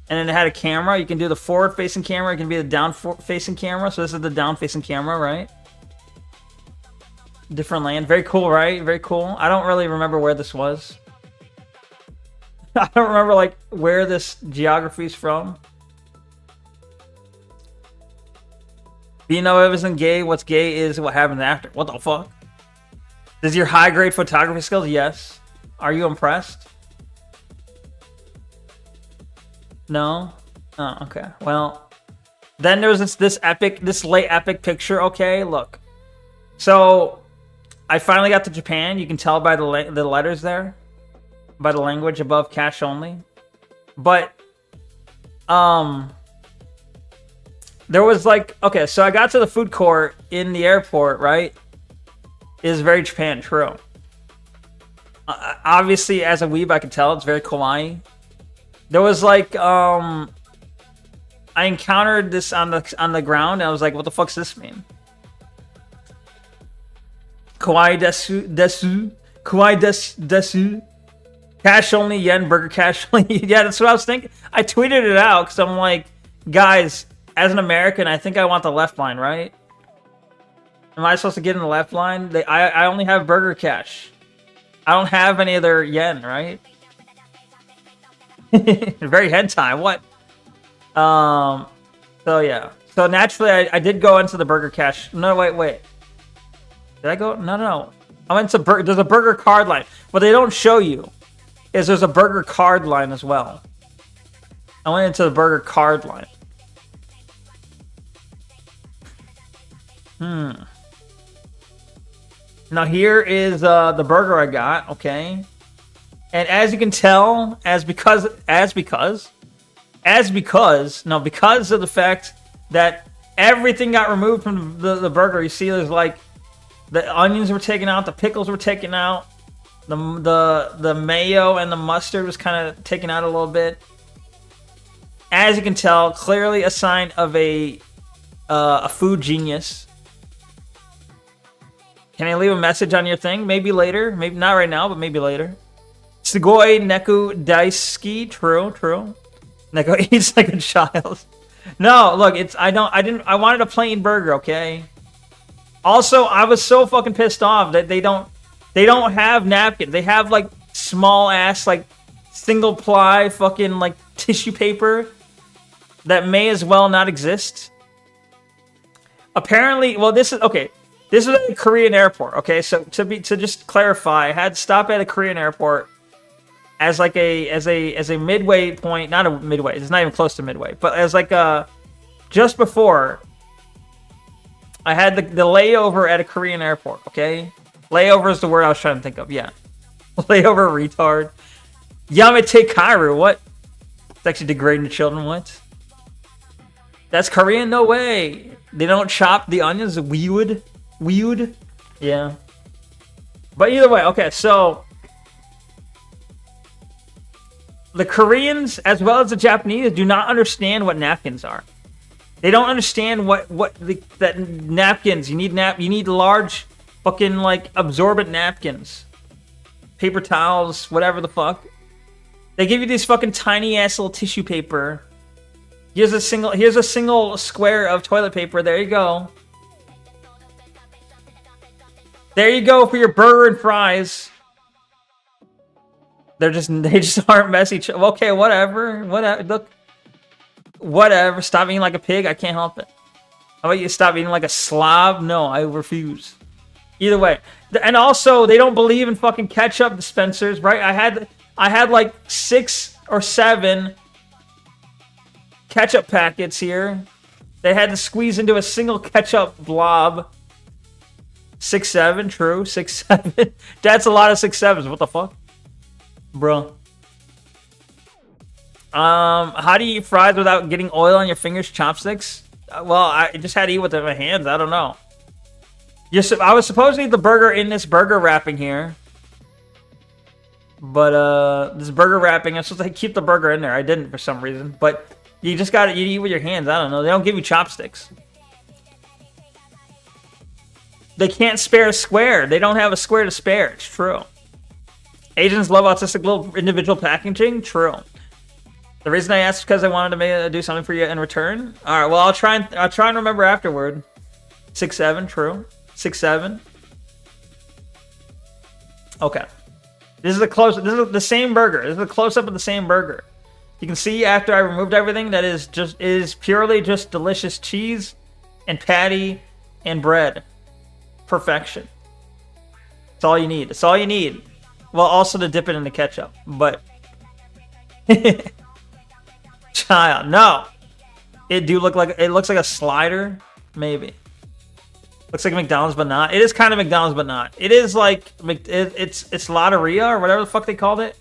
Speaker 2: and then it had a camera. You can do the forward-facing camera. It can be the down-facing camera. So this is the down-facing camera, right? Different land. Very cool, right? Very cool. I don't really remember where this was. I don't remember like where this geography is from. But you know, if it isn't gay, what's gay is what happens after. What the fuck? Does your high-grade photography skills? Yes. Are you impressed? No? Oh, okay. Well, then there's this late epic picture. Okay, look. So, I finally got to Japan. You can tell by the letters there. By the language above cash only. But, there was like, okay, so I got to the food court in the airport, right? It is very Japan, true. Obviously, as a weeb, I could tell it's very kawaii. There was like, I encountered this on the ground, and I was like, what the fuck's this mean? Kawaii desu, kawaii desu. Cash only, yen, burger cash only. Yeah, that's what I was thinking. I tweeted it out because I'm like, guys, as an American, I think I want the left line, right? Am I supposed to get in the left line? I only have burger cash. I don't have any other yen, right? Very hentai. What? So yeah. So naturally, I did go into the burger cash. No, wait. Did I go? No. I went to there's a burger card line. What they don't show you is there's a burger card line as well. I went into the burger card line. Now here is the burger I got, okay? And as you can tell, because of the fact that everything got removed from the burger, you see there's like the onions were taken out, the pickles were taken out, the mayo and the mustard was kind of taken out a little bit. As you can tell, clearly a sign of a food genius. Can I leave a message on your thing? Maybe later. Maybe not right now, but maybe later. Sugoi Neko Daisuki. True. Neko eats like a child. No, look, I wanted a plain burger, okay? Also, I was so fucking pissed off that they don't have napkins. They have like small ass like single ply fucking like tissue paper that may as well not exist. Apparently, well, this is okay. This was at a Korean airport. Okay, so to just clarify, I had to stop at a Korean airport as like a midway point, not a midway. It's not even close to midway, but as like a just before. I had the layover at a Korean airport. Okay, layover is the word I was trying to think of. Yeah, layover retard. Yamete Kairu. What? It's actually degrading the children. What? That's Korean? No way. They don't chop the onions. Weird. Yeah. But either way, okay, so the Koreans as well as the Japanese do not understand what napkins are. They don't understand that napkins. You need large fucking like absorbent napkins. Paper towels, whatever the fuck. They give you these fucking tiny ass little tissue paper. Here's a single square of toilet paper. There you go. There you go for your burger and fries. They just aren't messy. Okay, whatever. Look. Whatever. Stop eating like a pig. I can't help it. How about you stop eating like a slob? No, I refuse. Either way. And also, they don't believe in fucking ketchup dispensers, right? I had like 6 or 7 ketchup packets here. They had to squeeze into a single ketchup blob. 6, 7, true. 6, 7. That's a lot of 6, 7s. What the fuck? Bro. How do you eat fries without getting oil on your fingers? Chopsticks? Well, I just had to eat with my hands. I don't know. I was supposed to eat the burger in this burger wrapping here. But, this burger wrapping, I'm supposed to keep the burger in there. I didn't for some reason. But you just gotta eat with your hands. I don't know. They don't give you chopsticks. They can't spare a square. They don't have a square to spare. It's true. Asians love autistic little individual packaging. True. The reason I asked is because I wanted to do something for you in return. All right. Well, I'll try and remember afterward. 6, 7. True. 6, 7. Okay. This is the same burger. This is a close up of the same burger. You can see after I removed everything that is purely just delicious cheese and patty and bread. Perfection. That's all you need. That's all you need. Well, also to dip it in the ketchup, but child, no. It looks like a slider, maybe. Looks like McDonald's, but not. It is kind of McDonald's, but not. It is like it's Lotteria or whatever the fuck they called it.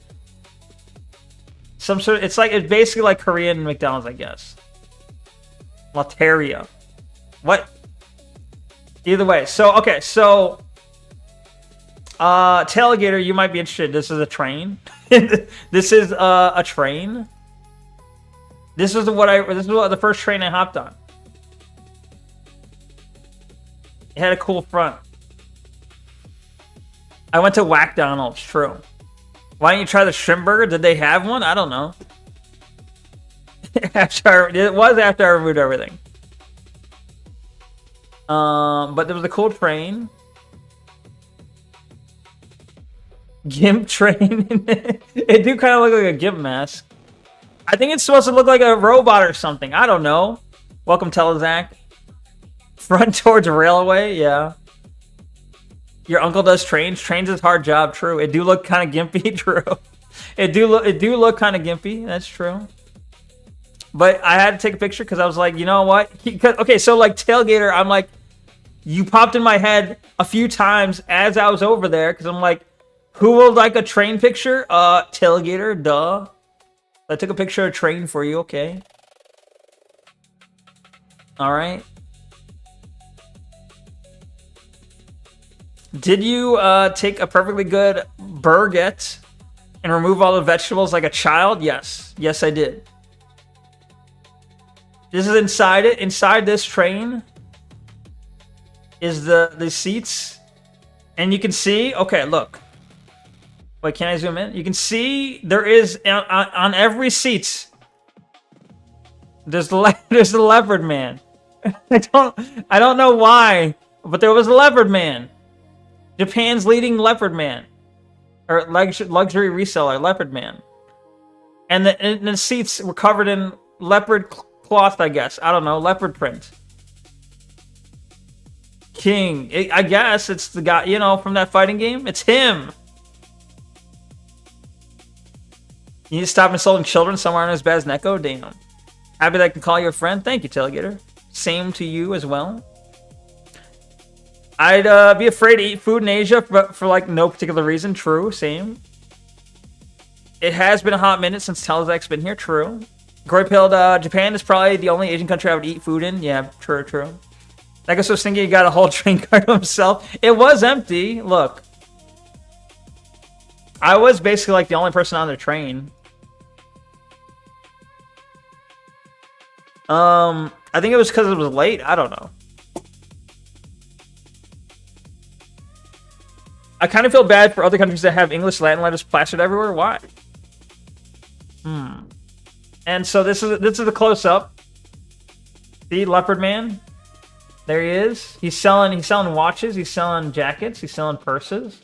Speaker 2: It's basically like Korean McDonald's, I guess. Lotteria. What? Either way, okay, Tailgater, you might be interested. This is a train. This is a train. This is the first train I hopped on. It had a cool front. I went to Whack-Donald's, true. Why don't you try the shrimp burger? Did they have one? I don't know. It was after I removed everything. But there was a cool train. GIMP train. It do kind of look like a GIMP mask. I think it's supposed to look like a robot or something. I don't know. Welcome, Telezac. Front towards railway, yeah. Your uncle does trains. Trains is hard job, true. It do look kind of gimpy, true. It do look kind of gimpy. That's true. But I had to take a picture because I was like, you know what? Okay, so like Tailgater, I'm like, you popped in my head a few times as I was over there because I'm like, who would like a train picture? Tailgater, duh. I took a picture of a train for you, okay. Alright. Did you take a perfectly good burgette and remove all the vegetables like a child? Yes. Yes, I did. This is inside it. Inside this train is the seats. And you can see, okay, look. Wait, can I zoom in? You can see there is on every seat. There's the leopard man. I don't know why, but there was a leopard man. Japan's leading leopard man. or luxury reseller, Leopard Man. And the seats were covered in leopard cloth, I guess. I don't know, leopard print. King. I guess it's the guy, you know, from that fighting game. It's him. You need to stop insulting children. Some aren't as bad as Neko. Damn. Happy that I can call you a friend. Thank you, Tailgater. Same to you as well. I'd be afraid to eat food in Asia for like no particular reason. True. Same. It has been a hot minute since Telzak's been here. True. Gory Pilled, Japan is probably the only Asian country I would eat food in. Yeah, true. I guess I was thinking he got a whole train car to himself. It was empty. Look. I was basically like the only person on the train. I think it was because it was late. I don't know. I kind of feel bad for other countries that have English Latin letters plastered everywhere. Why? And so this is a close up. See Leopard Man. There he is. He's selling watches. He's selling jackets. He's selling purses.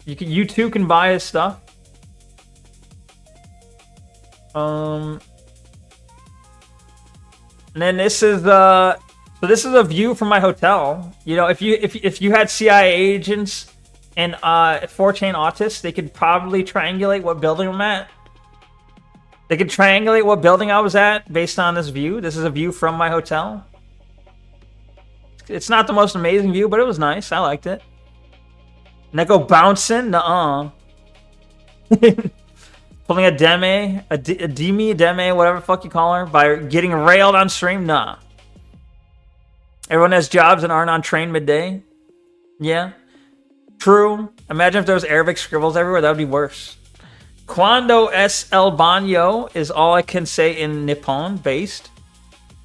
Speaker 2: You too can buy his stuff. And then this is so this is a view from my hotel. You know, if you had CIA agents and 4chan autists, they could probably triangulate what building I'm at. They could triangulate what building I was at based on this view. This is a view from my hotel. It's not the most amazing view, but it was nice. I liked it. Neko bouncing? Nuh-uh. Pulling a deme, a deme, whatever the fuck you call her, by getting railed on stream? Nah. Everyone has jobs and aren't on train midday? Yeah. True. Imagine if there was Arabic scribbles everywhere. That would be worse. Quando es el baño is all I can say in Nippon based.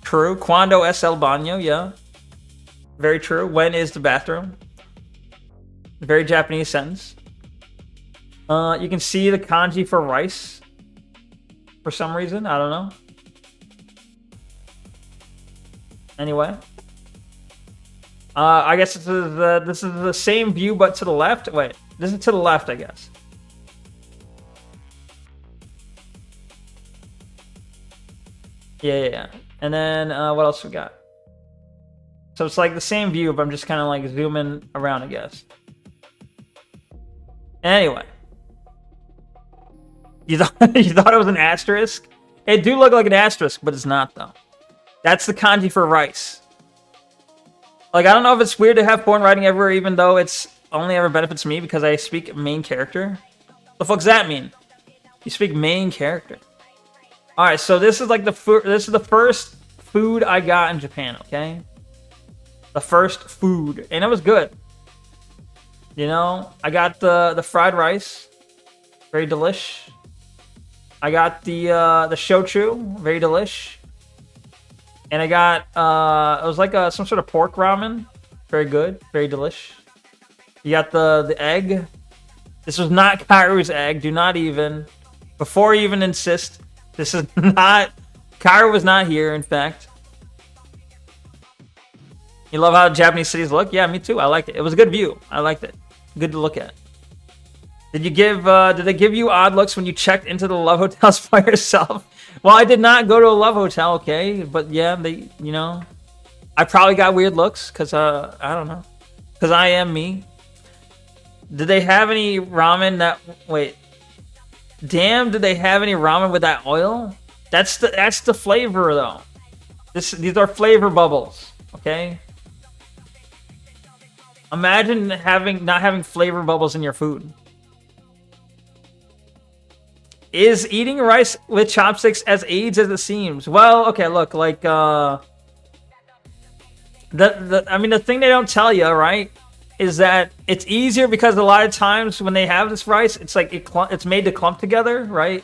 Speaker 2: True. Quando es el baño, yeah. Very true. When is the bathroom? Very Japanese sentence. You can see the kanji for rice. For some reason. I don't know. Anyway. I guess this is the same view, but to the left. Wait. This is to the left, I guess. Yeah. And then, what else we got? So it's like the same view, but I'm just kind of like zooming around, I guess. Anyway. You thought it was an asterisk? It do look like an asterisk, but it's not, though. That's the kanji for rice. Like, I don't know if it's weird to have foreign writing everywhere, even though it's only ever benefits me because I speak main character. The fuck's that mean? You speak main character. Alright, so this is like this is the first food I got in Japan, okay? The first food. And it was good. You know, I got the fried rice. Very delish. I got the shochu. Very delish. And I got, it was like some sort of pork ramen. Very good. Very delish. You got the egg. This was not Kairu's egg. Do not even. Before you even insist. This is not... Kairu was not here, in fact. You love how Japanese cities look? Yeah, me too. I like it. It was a good view. I liked it. Good to look at. Did they give you odd looks when you checked into the love hotels by yourself? Well, I did not go to a love hotel, okay? But yeah, they, you know, I probably got weird looks because, I don't know. Because I am me. Did they have any ramen that, wait. Damn, did they have any ramen with that oil? That's the flavor, though. These are flavor bubbles, okay? Imagine not having flavor bubbles in your food. Is eating rice with chopsticks as AIDS as it seems? Well, okay, look, like, I mean, the thing they don't tell you, right, is that it's easier because a lot of times when they have this rice, it's like it's made to clump together, right?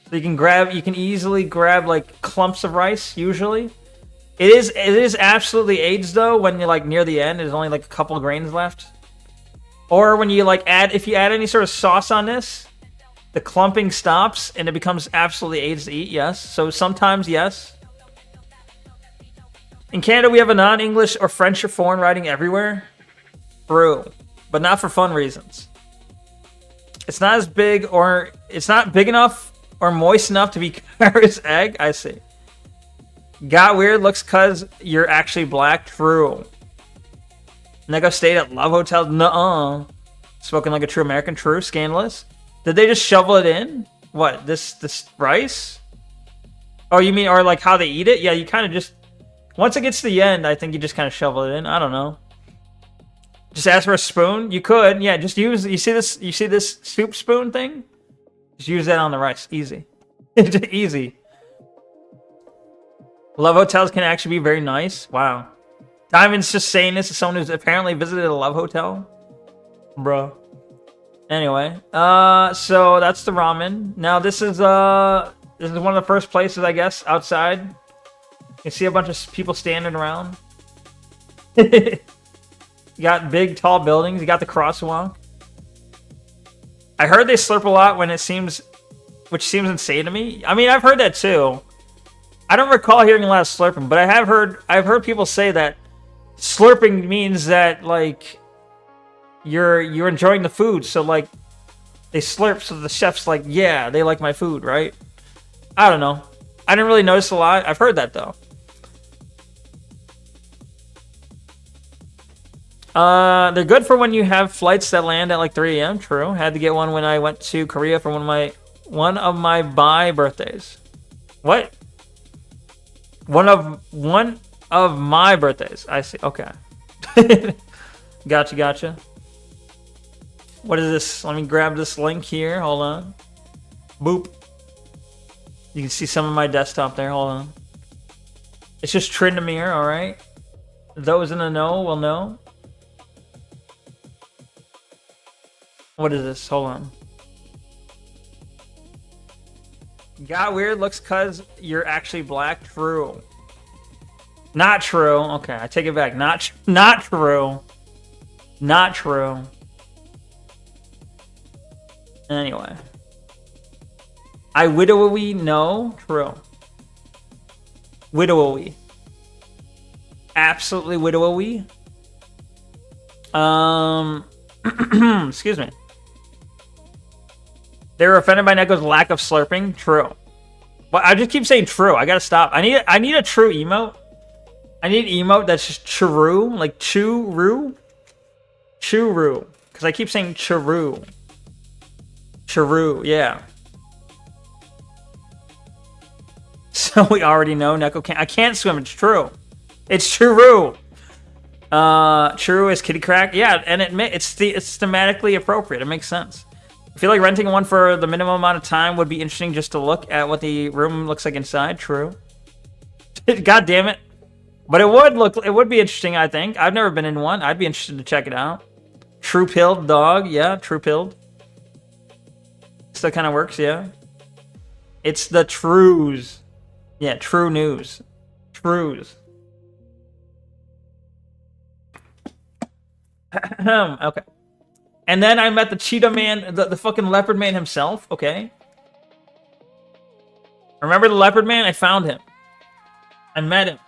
Speaker 2: So you can easily grab like clumps of rice. Usually, it is absolutely AIDS though when you're like near the end. There's only like a couple of grains left, or when you like if you add any sort of sauce on this. The clumping stops and it becomes absolutely AIDS to eat, yes. So sometimes, yes. In Canada, we have a non-English or French or foreign writing everywhere. True. but not for fun reasons. It's not as big or it's not big enough or moist enough to be Kara's egg. I see. Got weird looks cause you're actually black. True. Neko stayed at Love Hotel. Nuh-uh. Spoken like a true American. True. Scandalous. Did they just shovel it in? What? This rice? Oh, you mean or like how they eat it? Yeah, you kind of just once it gets to the end, I think you just kind of shovel it in. I don't know. Just ask for a spoon. You could, yeah. Just use. You see this? You see this soup spoon thing? Just use that on the rice. Easy, easy. Love hotels can actually be very nice. Wow. Diamond's just saying this as someone who's apparently visited a love hotel, bro. Anyway, so that's the ramen. Now this is one of the first places I guess outside. You see a bunch of people standing around. You got big, tall buildings. You got the crosswalk. I heard they slurp a lot when it seems, which seems insane to me. I mean, I've heard that too. I don't recall hearing a lot of slurping, but I've heard people say that slurping means that like you're enjoying the food. So like they slurp, so the chef's like, yeah, they like my food, right? I don't know. I didn't really notice a lot. I've heard that though. They're good for when you have flights that land at like 3 a.m. True. Had to get one when I went to Korea for one of my bi birthdays. What? One of my birthdays. I see. Okay. Gotcha. What is this? Let me grab this link here. Hold on. Boop. You can see some of my desktop there. Hold on. It's just Trindamere, all right? Those in the know will know. What is this? Hold on. Got weird looks cause you're actually black. True. Not true. Okay, I take it back. Not true. Not true. Anyway. I widowy no. True. Widowy. Absolutely widowy. Excuse me. They were offended by Neko's lack of slurping. True. But I just keep saying true. I gotta stop. I need a true emote. I need an emote that's just true, like churu, because I keep saying churu. Yeah. So we already know Neko can't. I can't swim. It's true. It's true. True is kitty crack. Yeah, and it's thematically appropriate. It makes sense. I feel like renting one for the minimum amount of time would be interesting just to look at what the room looks like inside. True. God damn it. But it would be interesting, I think. I've never been in one. I'd be interested to check it out. True pilled dog. Yeah, true pilled. Still kind of works, yeah. It's the trues. Yeah, true news. Trues. Okay. And then I met the cheetah man, the fucking leopard man himself, okay? Remember the leopard man? I found him. I met him.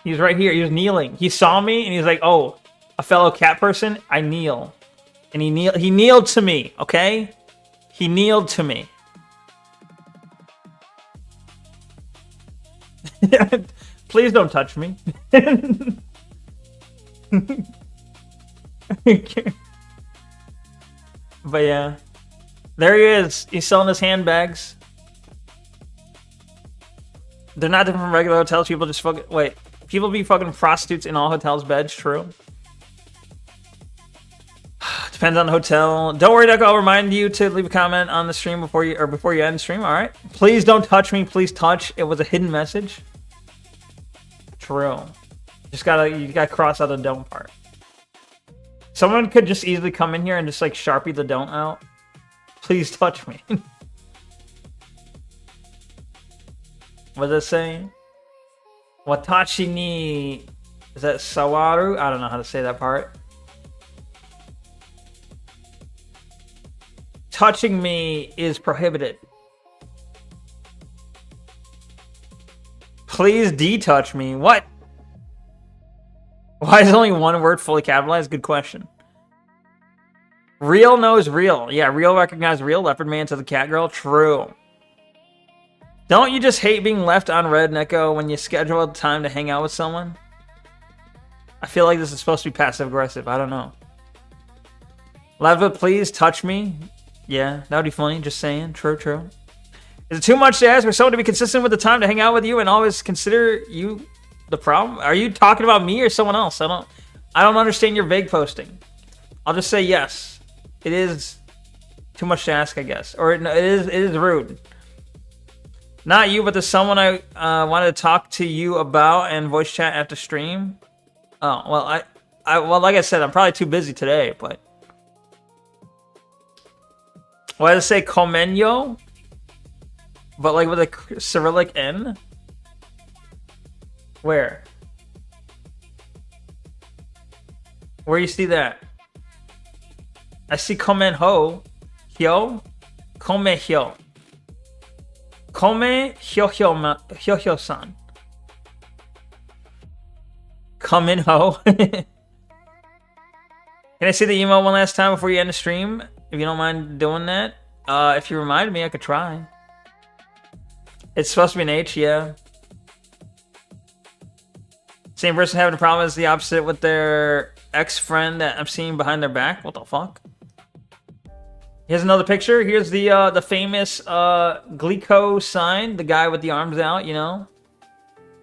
Speaker 2: He was right here. He was kneeling. He saw me and he was like, oh, a fellow cat person, I kneel. And he kneeled to me, okay? He kneeled to me. Please don't touch me. But yeah, there he is. He's selling his handbags. They're not different from regular hotels. People just fucking wait. People be fucking prostitutes in all hotels' beds. True. Depends on the hotel. Don't worry, Neko. I'll remind you to leave a comment on the stream before you end the stream. All right. Please don't touch me. Please touch. It was a hidden message. True. You gotta cross out the don't part. Someone could just easily come in here and just like Sharpie the don't out. Please touch me. What does it say? Watashi ni... Is that Sawaru? I don't know how to say that part. Touching me is prohibited. Please detouch me. What? Why is only one word fully capitalized? Good question. Real knows real. Yeah, real recognized real. Leopard man to the cat girl. True. Don't you just hate being left on red, Neko, when you schedule a time to hang out with someone? I feel like this is supposed to be passive aggressive. I don't know. Leva, please touch me. Yeah, that would be funny. Just saying. True, true. Is it too much to ask for someone to be consistent with the time to hang out with you and always consider you the problem? Are you talking about me or someone else? I don't understand your vague posting. I'll just say yes. It is too much to ask, I guess. Or no, it is rude. Not you, but there's someone I wanted to talk to you about and voice chat after stream. Oh, well, well, like I said, I'm probably too busy today, but... Why does it say Comenyo? But like with a Cyrillic N? Where? Where you see that? I see Komen Ho. Hyo? Kome Hyo. Kome Hyo san. Komen Ho. Can I see the email one last time before you end the stream? If you don't mind doing that. If you reminded me, I could try. It's supposed to be an H, yeah. Same person having a problem is the opposite with their ex-friend that I'm seeing behind their back. What the fuck? Here's another picture. Here's the famous Glico sign, the guy with the arms out, you know.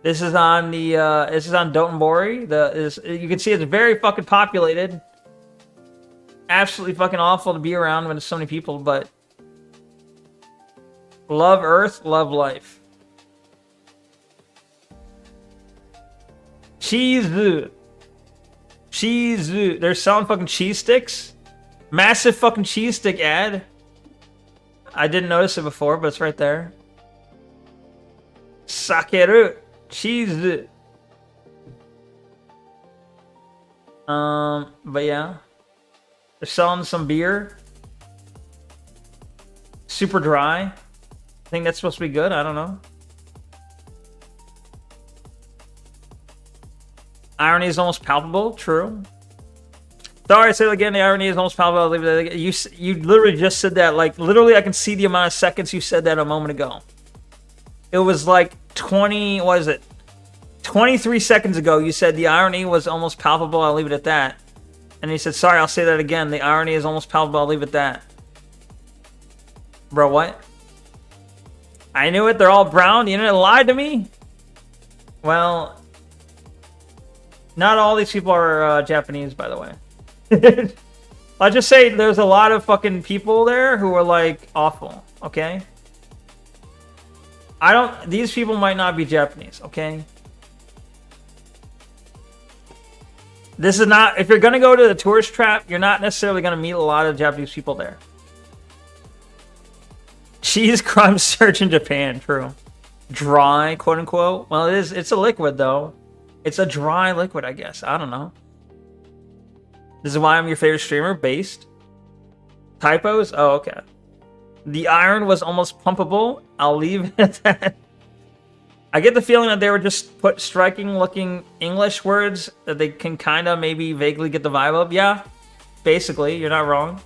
Speaker 2: This is on the this is on Dotonbori. You can see it's very fucking populated. Absolutely fucking awful to be around when there's so many people, but love Earth, love life. Cheese. Cheese. They're selling fucking cheese sticks. Massive fucking cheese stick ad. I didn't notice it before, but it's right there. Sakeru. Cheese. But yeah. They're selling some beer. Super dry. I think that's supposed to be good. I don't know. Irony is almost palpable. True. Sorry, I said it again. The irony is almost palpable. I'll leave it. You literally just said that. Like, literally, I can see the amount of seconds you said that a moment ago. It was like 20, what is it? 23 seconds ago, you said the irony was almost palpable. I'll leave it at that. And he said, sorry, I'll say that again. The irony is almost palpable. I'll leave it at that. Bro, what? I knew it. They're all brown. The internet lied to me? Well, not all these people are Japanese, by the way. I'll just say there's a lot of fucking people there who are, like, awful. Okay? These people might not be Japanese. Okay? This is not, if you're going to go to the tourist trap, you're not necessarily going to meet a lot of Japanese people there. Cheese crumb search in Japan, true. Dry, quote unquote. Well, it's a liquid though. It's a dry liquid, I guess. I don't know. This is why I'm your favorite streamer, based. Typos? Oh, okay. The iron was almost pumpable. I'll leave it at that. I get the feeling that they were just put striking looking English words that they can kind of maybe vaguely get the vibe of. Yeah, basically, you're not wrong.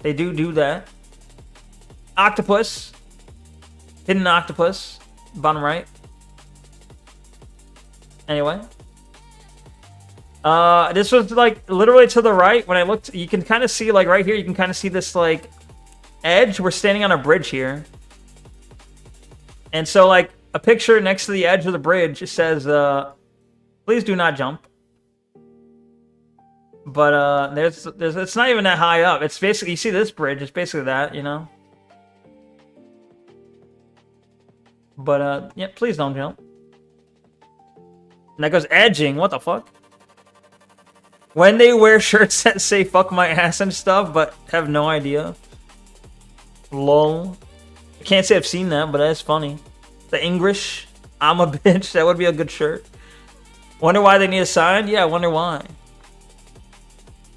Speaker 2: They do that. Octopus. Hidden octopus. Bottom right. Anyway. This was like literally to the right. When I looked, you can kind of see like right here, you can kind of see this like edge. We're standing on a bridge here. And so like, a picture next to the edge of the bridge, it says, please do not jump. But it's not even that high up. It's basically, you see this bridge, it's basically that, you know? But, yeah, please don't jump. And that goes edging, what the fuck? When they wear shirts that say fuck my ass and stuff, but have no idea. Lol. I can't say I've seen that, but that's funny. The English, I'm a bitch. That would be a good shirt. Wonder why they need a sign? Yeah, I wonder why.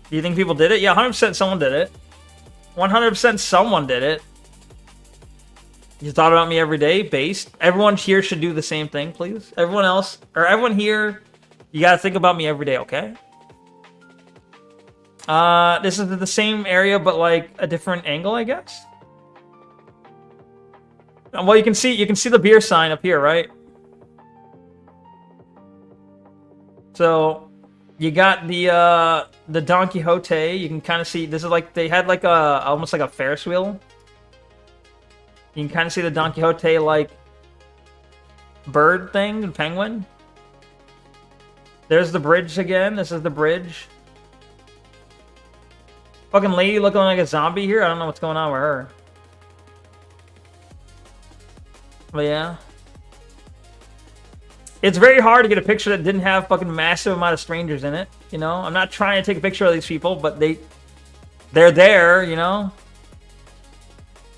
Speaker 2: Do you think people did it? Yeah, 100% someone did it. 100% someone did it. You thought about me every day? Based. Everyone here should do the same thing, please. Everyone else, or everyone here, you gotta think about me every day, okay? This is the same area, but like a different angle, I guess. Well, you can see the beer sign up here, right? So you got the Don Quixote. You can kind of see this is like they had like almost like a Ferris wheel. You can kind of see the Don Quixote like bird thing, the penguin. There's the bridge again. This is the bridge. Fucking lady looking like a zombie here. I don't know what's going on with her. But yeah. It's very hard to get a picture that didn't have fucking massive amount of strangers in it. You know? I'm not trying to take a picture of these people, but they're there, you know?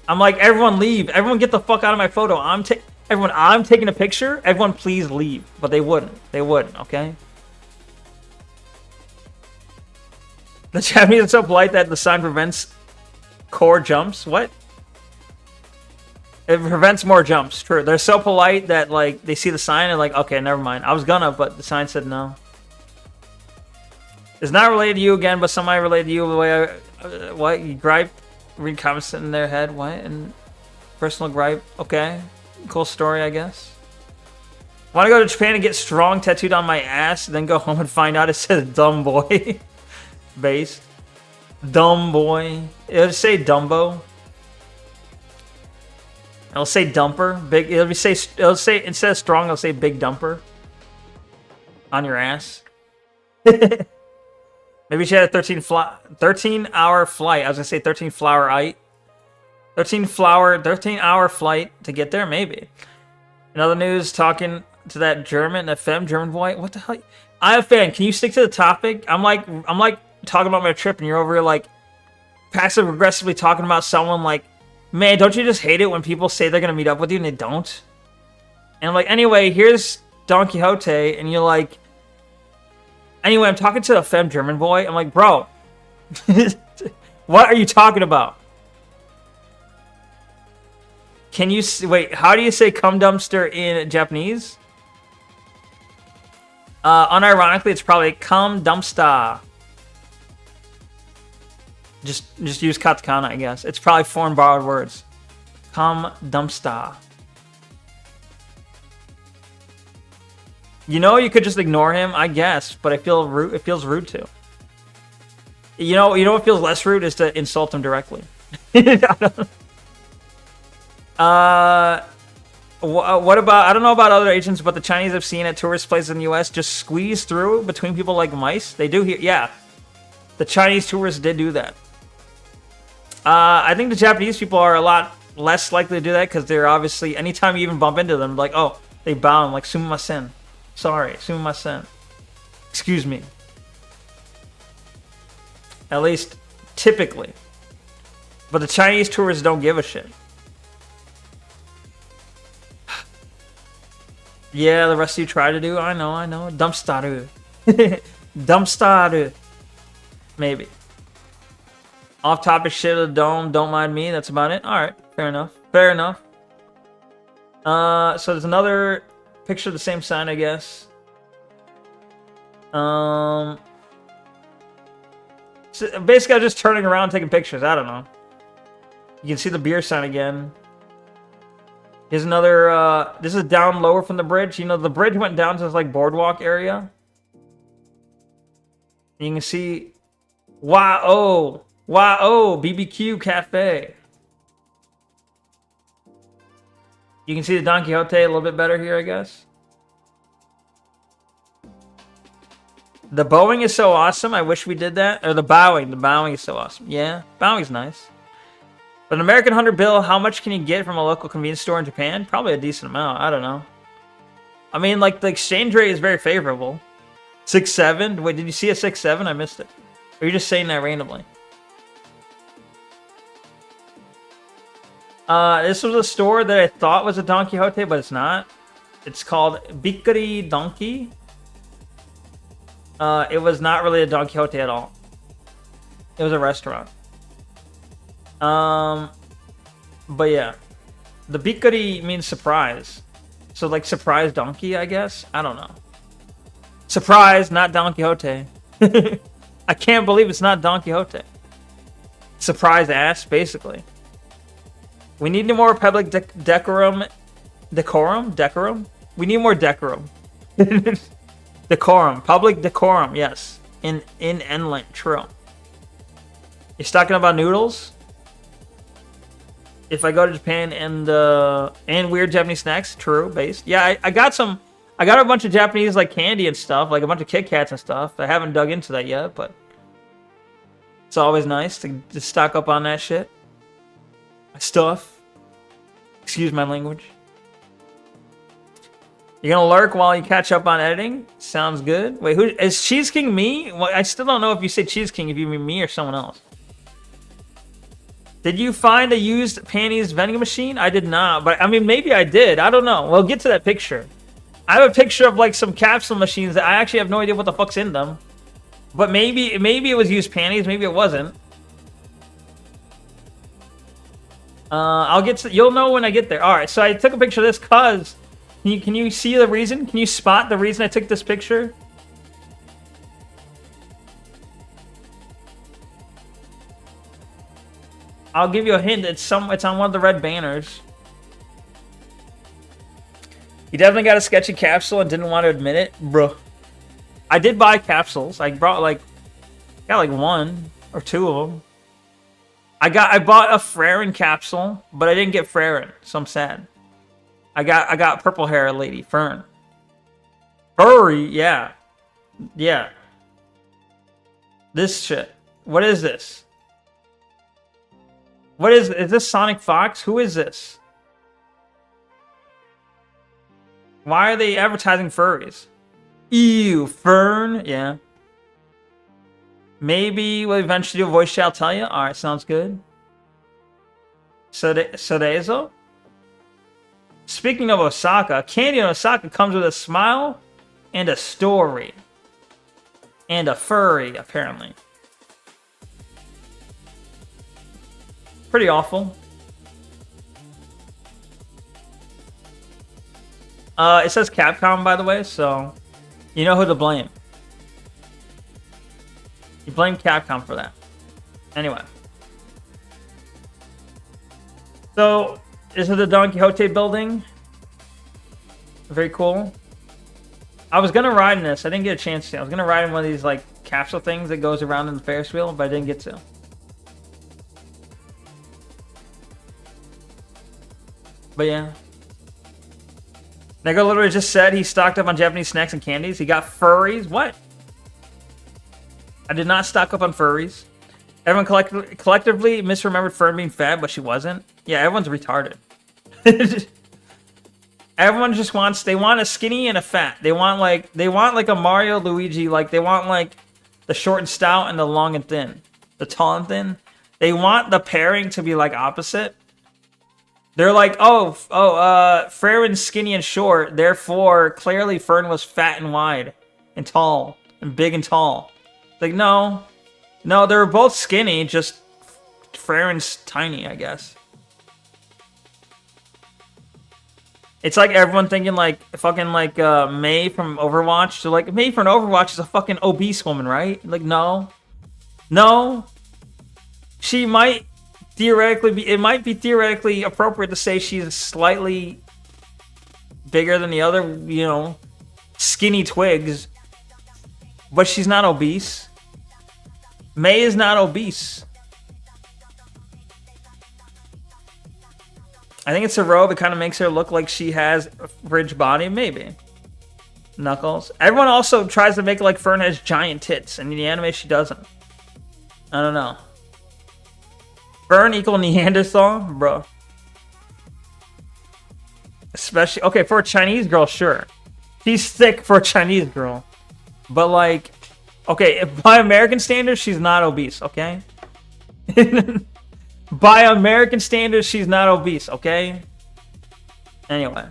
Speaker 2: I'm like, everyone leave. Everyone get the fuck out of my photo. I'm taking a picture. Everyone please leave. But they wouldn't. They wouldn't, okay? The Japanese are so polite that the sign prevents core jumps. What? It prevents more jumps. True. They're so polite that like they see the sign and like, okay, never mind. I was gonna, but the sign said no. It's not related to you again, but somebody related to you the way what? You gripe? Read comments in their head. What? And personal gripe. Okay. Cool story, I guess. Want to go to Japan and get strong tattooed on my ass, then go home and find out it says dumb boy. Based. Dumb boy. It'll say Dumbo. It'll say dumper. Big. It'll say instead of strong, it'll say big dumper. On your ass. Maybe she had a 13-hour flight. I was gonna say 13-flower-ite. 13-hour flight to get there. Maybe. In other news, talking to that German boy. What the hell? I have fan. Can you stick to the topic? I'm like talking about my trip, and you're over here like passive aggressively talking about someone. Like, man, don't you just hate it when people say they're gonna meet up with you and they don't? And I'm like, anyway, here's Don Quixote, and you're like, anyway, I'm talking to a femme German boy. I'm like, bro, what are you talking about? Can you wait? How do you say "cum dumpster" in Japanese? Unironically, it's probably "cum dumpster." Just use katakana, I guess. It's probably foreign borrowed words. "Cum dumpster." You know, you could just ignore him, I guess, but I feel rude. It feels rude too. You know what feels less rude is to insult him directly. What about, I don't know about other Asians, but the Chinese I've seen at tourist places in the U.S. just squeeze through between people like mice. They do here, yeah. The Chinese tourists did do that. I think the Japanese people are a lot less likely to do that because they're obviously, anytime you even bump into them, like, oh, they bow, like, sumimasen. Sorry, sumimasen. Excuse me. At least, typically. But the Chinese tourists don't give a shit. Yeah, the rest of you try to do. I know. Dumpster. Dumpster. Maybe. Off-topic shit of the dome. Don't mind me. That's about it. All right. Fair enough. So there's another picture of the same sign, I guess. So basically, I'm just turning around taking pictures. I don't know. You can see the beer sign again. Here's another, this is down lower from the bridge. You know, the bridge went down to this, like, boardwalk area. You can see, wow, BBQ Cafe. You can see the Don Quixote a little bit better here, I guess. The bowing is so awesome. I wish we did that. Or the bowing. The bowing is so awesome. Yeah, bowing's nice. But an American 100 bill, how much can you get from a local convenience store in Japan? Probably a decent amount. I don't know. I mean, like, the exchange rate is very favorable. 6.7? Wait, did you see a 6.7? I missed it. Or are you just saying that randomly? This was a store that I thought was a Don Quixote, but it's not. It's called Bikari Donkey. It was not really a Don Quixote at all. It was a restaurant. But yeah. The Bikari means surprise. So, like, surprise donkey, I guess? I don't know. Surprise, not Don Quixote. I can't believe it's not Don Quixote. Surprise ass, basically. We need more public decorum. Decorum? We need more decorum. Decorum. Public decorum, yes. In inland, true. You're talking about noodles? If I go to Japan and weird Japanese snacks, true, based. Yeah, I got some. I got a bunch of Japanese like candy and stuff, like a bunch of Kit Kats and stuff. I haven't dug into that yet, but it's always nice to stock up on that shit. Stuff. Excuse my language. You're gonna lurk while you catch up on editing? Sounds good. Wait, who is Cheese King me? Well, I still don't know if you say Cheese King, if you mean me or someone else. Did you find a used panties vending machine? I did not, but I mean, maybe I did. I don't know. We'll get to that picture. I have a picture of like some capsule machines that I actually have no idea what the fuck's in them. But maybe it was used panties, maybe it wasn't. I'll get to, you'll know when I get there. All right, so I took a picture of this cause can you see the reason? Can you spot the reason I took this picture? I'll give you a hint. It's on one of the red banners. You definitely got a sketchy capsule and didn't want to admit it, bro. I did buy capsules. I got like one or two of them. I bought a Freren capsule, but I didn't get Freren, so I'm sad. I got purple hair lady Fern. Furry, yeah. This shit. What is this? Is this Sonic Fox? Who is this? Why are they advertising furries? Ew, Fern, yeah. Maybe we'll eventually do a voice chat, I'll tell you. Alright, sounds good. Sodezo? Speaking of Osaka, candy in Osaka comes with a smile and a story. And a furry, apparently. Pretty awful. It says Capcom, by the way, so you know who to blame. You blame Capcom for that. Anyway. So, this is the Don Quixote building. Very cool. I was gonna ride in this. I didn't get a chance to. I was gonna ride in one of these like capsule things that goes around in the Ferris wheel, but I didn't get to. But yeah. Neko literally just said he stocked up on Japanese snacks and candies. He got furries. What? I did not stock up on furries. Everyone collectively misremembered Fern being fat, but she wasn't. Yeah, everyone's retarded. Everyone just they want a skinny and a fat. They want like a Mario Luigi, like they want like the short and stout and the long and thin. The tall and thin. They want the pairing to be like opposite. They're like, Freren's skinny and short, therefore clearly Fern was fat and wide and tall and big and tall. Like, no, they were both skinny, just Freren's tiny, I guess. It's like everyone thinking like fucking like Mei from Overwatch. So like Mei from Overwatch is a fucking obese woman, right? Like, no. She might theoretically be, it might be theoretically appropriate to say she's slightly bigger than the other, you know, skinny twigs, but she's not obese. Mei is not obese. I think it's a robe. It kind of makes her look like she has a ridge body, maybe. Knuckles. Everyone also tries to make it like Fern has giant tits, and in the anime she doesn't. I don't know. Fern equal Neanderthal? Bro. Especially, okay, for a Chinese girl, sure. She's thick for a Chinese girl. But like, okay, by American standards, she's not obese, okay? By American standards, she's not obese, okay? Anyway.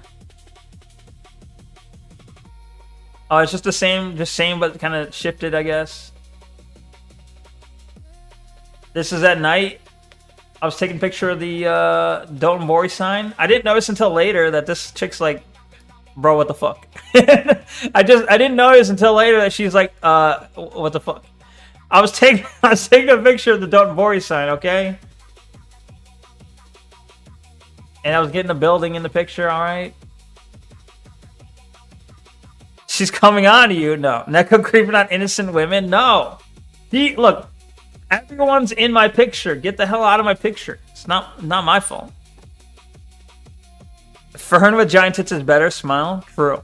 Speaker 2: Oh, it's just the same, but kind of shifted, I guess. This is at night. I was taking a picture of the Don't Worry sign. I didn't notice until later that this chick's like, bro, what the fuck? I didn't notice until later that she's like, what the fuck? I was taking a picture of the Don't Worry sign, okay? And I was getting a building in the picture, alright? She's coming on to you? No. Neko creeping on innocent women? No. Look, everyone's in my picture. Get the hell out of my picture. It's not my fault. Fern with giant tits is better. Smile. True.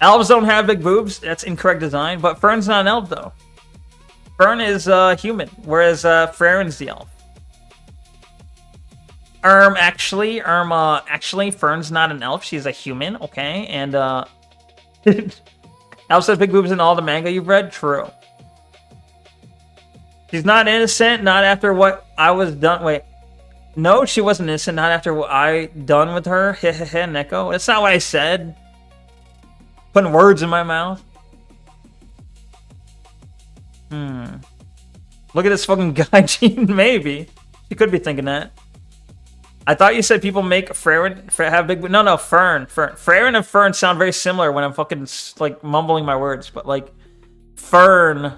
Speaker 2: Elves don't have big boobs. That's incorrect design. But Fern's not an elf, though. Fern is human, whereas Farron's the elf. Actually, Fern's not an elf. She's a human, okay? And elves have big boobs in all the manga you've read. True. She's not innocent. Not after what I was done. Wait. No, she wasn't innocent. Not after what I done with her. Hehehe, Neko. That's not what I said. Putting words in my mouth. Look at this fucking guy, Gene. Maybe. You could be thinking that. I thought you said people make Farron have big... No, Fern. Farron and Fern sound very similar when I'm fucking, like, mumbling my words. But, like, Fern,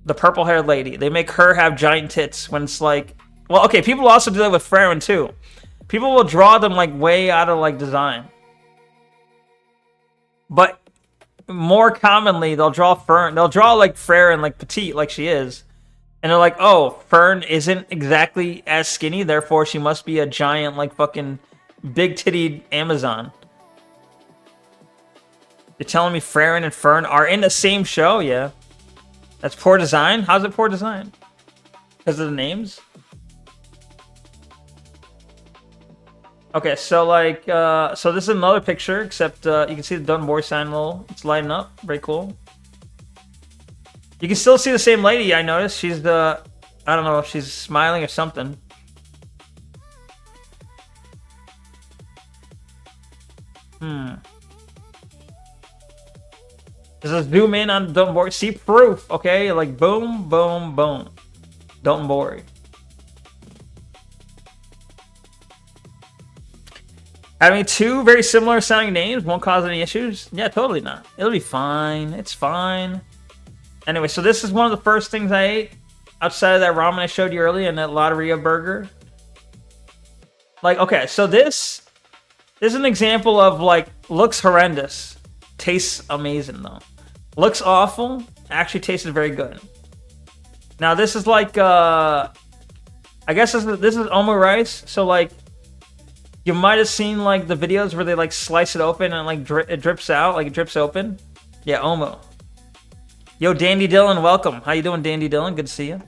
Speaker 2: the purple-haired lady, they make her have giant tits when it's, like... Well, okay, people also do that with Farron, too. People will draw them, like, way out of, like, design. But more commonly, they'll draw Fern. They'll draw, like, Farron, like, petite, like she is. And they're like, oh, Fern isn't exactly as skinny, therefore she must be a giant, like, fucking big-tittied Amazon. You're telling me Farron and Fern are in the same show? Yeah. That's poor design? How's it poor design? Because of the names? Okay, so, like, so this is another picture, except you can see the Done Boy sign it's lighting up. Very cool. You can still see the same lady, I noticed. She's I don't know if she's smiling or something. There's a zoom in on Don't Worry. See proof, okay? Like, boom, boom, boom. Don't worry. Having two very similar sounding names won't cause any issues? Yeah, totally not. It'll be fine. It's fine. Anyway, so this is one of the first things I ate outside of that ramen I showed you earlier and that Lotteria burger. Like, okay, so this is an example of, like, looks horrendous. Tastes amazing, though. Looks awful. Actually tasted very good. Now, this is like, I guess this is omu rice. So, like, you might have seen, like, the videos where they, like, slice it open and, like, it drips out. Like, it drips open. Yeah, omu. Yo, Dandy Dylan, welcome. How you doing, Dandy Dylan? Good to see you.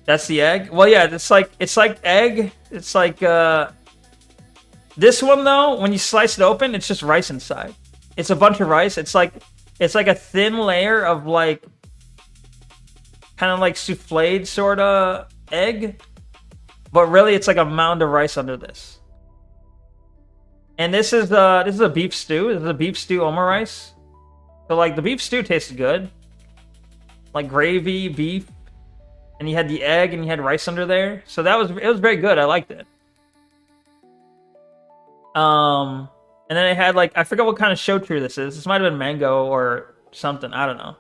Speaker 2: That's the egg. Well, yeah, it's like egg. It's like this one though. When you slice it open, it's just rice inside. It's a bunch of rice. It's like a thin layer of, like, kind of like souffled sort of egg, but really it's like a mound of rice under this. And this is a beef stew. This is a beef stew omu rice. So, like, the beef stew tasted good. Like, gravy, beef. And you had the egg and you had rice under there. So it was very good. I liked it. And then it had, like, I forget what kind of shochu this is. This might have been mango or something. I don't know.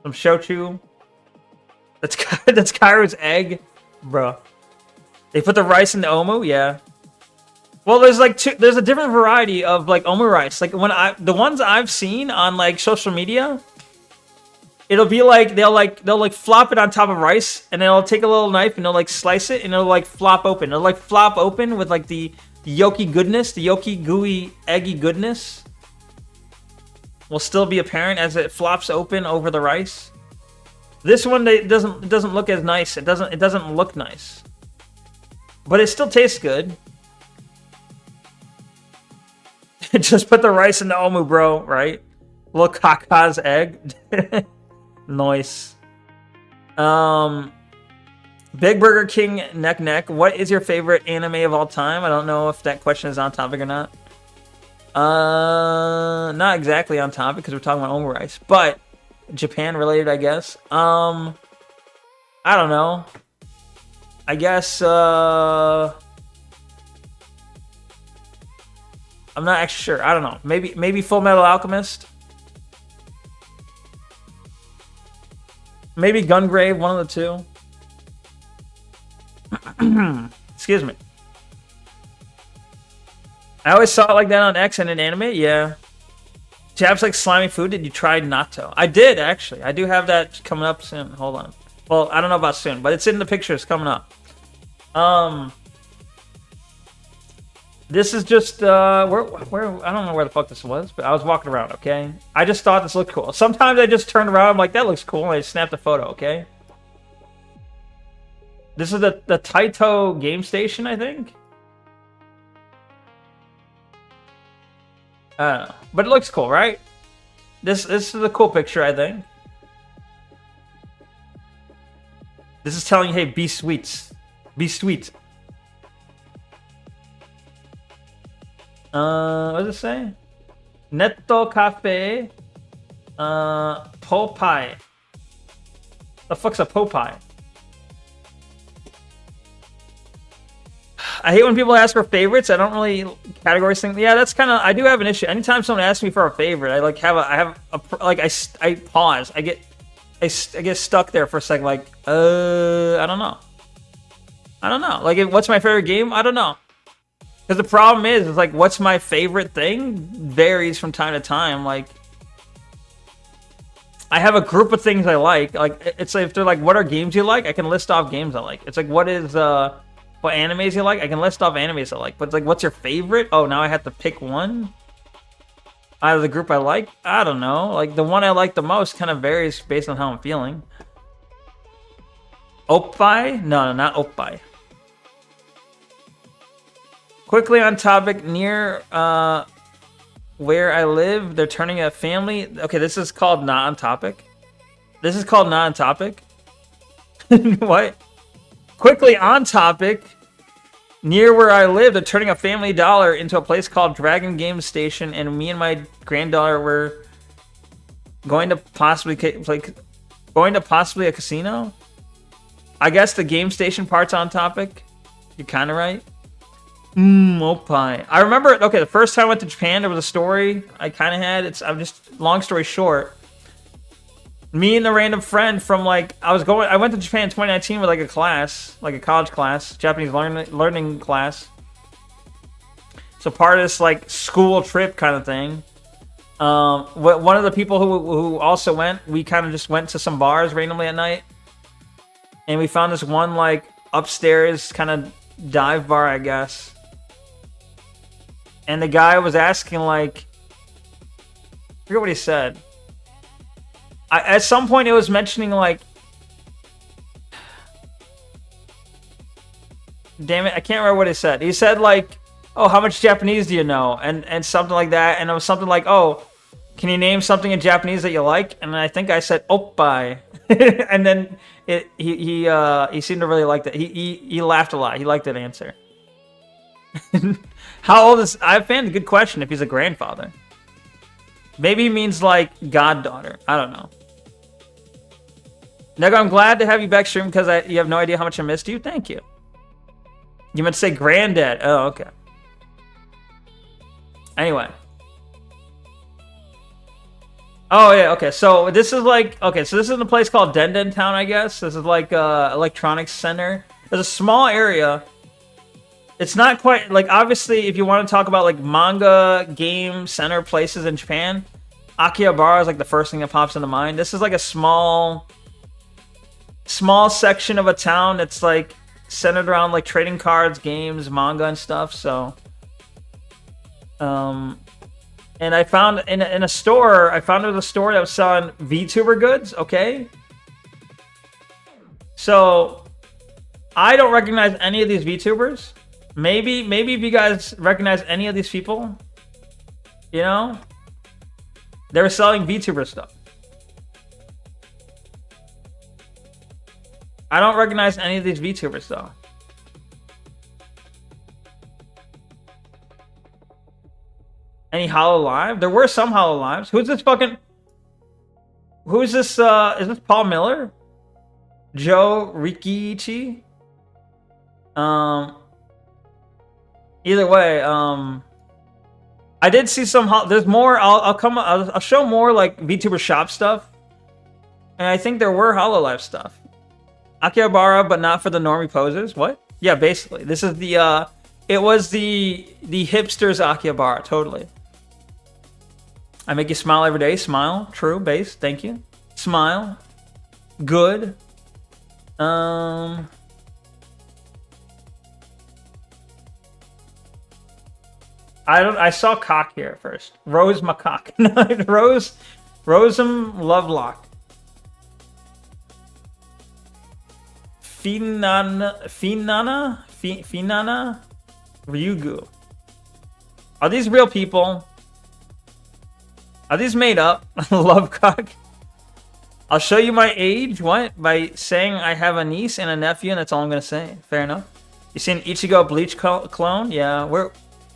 Speaker 2: Some shochu. That's Kairo's egg. Bro. They put the rice in the omu? Yeah. Well, there's a different variety of, like, omu rice. Like, the ones I've seen on, like, social media, it'll be like they'll flop it on top of rice, and they'll take a little knife and they'll, like, slice it, and it'll, like, flop open. It'll, like, flop open with, like, the yolky goodness, the yolky gooey eggy goodness will still be apparent as it flops open over the rice. This one it doesn't look as nice. It doesn't look nice, but it still tastes good. Just put the rice in the omu, bro, right? Little Kaka's egg. Nice. Big Burger King neck. What is your favorite anime of all time? I don't know if that question is on topic or not. Not exactly on topic because we're talking about omu rice, but Japan related, I guess. I don't know. I guess I'm not actually sure. I don't know. Maybe Full Metal Alchemist. Maybe Gungrave, one of the two. Excuse me. I always saw it like that on X and in anime. Yeah. Japs like slimy food. Did you try natto? I did, actually. I do have that coming up soon. Hold on. Well, I don't know about soon, but it's in the pictures coming up. This is just where I don't know where the fuck this was, but I was walking around, okay? I just thought this looked cool. Sometimes I just turn around, I'm like, that looks cool, and I snapped a photo, okay? This is the Taito game station, I think. I don't know, but it looks cool, right? This is a cool picture, I think. This is telling you, hey, be sweet. Be sweet. What does it say? Netto Cafe. Popeye. The fuck's a Popeye? I hate when people ask for favorites. I don't really categorize things. Yeah, that's kind of. I do have an issue. Anytime someone asks me for a favorite, I like I pause. I get stuck there for a second. Like, I don't know. Like, what's my favorite game? I don't know. Because the problem is like, what's my favorite thing varies from time to time. Like, I have a group of things I like. Like, it's like, if they're like, what are games you like? I can list off games I like. It's like, what animes you like? I can list off animes I like. But it's like, what's your favorite? Oh, now I have to pick one out of the group I like? I don't know. Like, the one I like the most kind of varies based on how I'm feeling. Oppai? No, not Oppai. Quickly on topic, near where I live, they're turning a family. Okay, this is called not on topic. This is called not on topic. What? Quickly on topic, near where I live, they're turning a Family Dollar into a place called Dragon Game Station, and me and my granddaughter were going to possibly a casino. I guess the game station part's on topic. You're kind of right. Oppai. I remember, okay, the first time I went to Japan, there was a story I kind of had. I'm just, long story short, me and a random friend from like, I went to Japan in 2019 with like a class, like a college class, Japanese learning class. So part of this like school trip kind of thing. One of the people who also went, we kind of just went to some bars randomly at night. And we found this one like upstairs kind of dive bar, I guess. And the guy was asking like, I forget what he said. At some point it was mentioning like, damn it, I can't remember what he said. He said like, oh, how much Japanese do you know? And something like that. And it was something like, oh, can you name something in Japanese that you like? And I think I said oppai. And then he seemed to really like that. He laughed a lot. He liked that answer. How old is... I found a good question if he's a grandfather. Maybe he means like goddaughter. I don't know. Neko, I'm glad to have you back stream because you have no idea how much I missed you. Thank you. You meant to say granddad. Oh, okay. Anyway. Oh, yeah, okay. So this is like... Okay, so this is in a place called Denden Town, I guess. This is like electronics center. There's a small area. It's not quite... Like, obviously, if you want to talk about like manga, game, center places in Japan, Akihabara is like the first thing that pops into mind. This is like a small section of a town that's like centered around like trading cards, games, manga, and stuff. So, and I found in a store. I found there was a store that was selling VTuber goods. Okay, so I don't recognize any of these VTubers. Maybe if you guys recognize any of these people, you know, they were selling VTuber stuff. I don't recognize any of these VTubers though. Any Hollow Live? There were some Hollow Lives. Who's this fucking... Who's this, is this Paul Miller? Joe Rikichi? Either way, I did see some... There's more... I'll show more, like, VTuber shop stuff. And I think there were HoloLive stuff. Akihabara, but not for the normie posers. What? Yeah, basically. This is the, it was the hipsters Akihabara, totally. I make you smile every day. Smile. True. Base. Thank you. Smile. Good. I saw cock here first. Rose macaque. Rosem Lovelock. Finana Ryugu. Are these real people? Are these made up? Lovecock. I'll show you my age. What? By saying I have a niece and a nephew, and that's all I'm gonna say. Fair enough. You seen Ichigo Bleach clone? Yeah, we're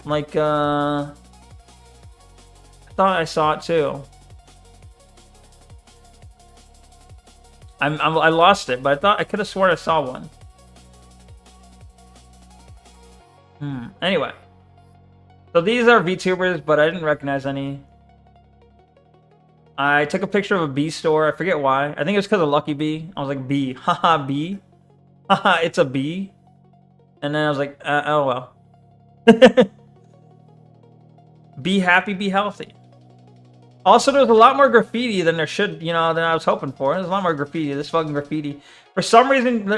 Speaker 2: like I thought I saw it too. I lost it, but I thought I could have sworn I saw one. Anyway, so these are VTubers, but I didn't recognize any. I took a picture of a bee store. I forget why. I think it was because of Lucky Bee. I was like, bee. Haha, bee. Haha, it's a bee. And then I was like, oh well. Be happy, be healthy. Also, there's a lot more graffiti than there should, than I was hoping for. There's a lot more graffiti. This fucking graffiti. For some reason,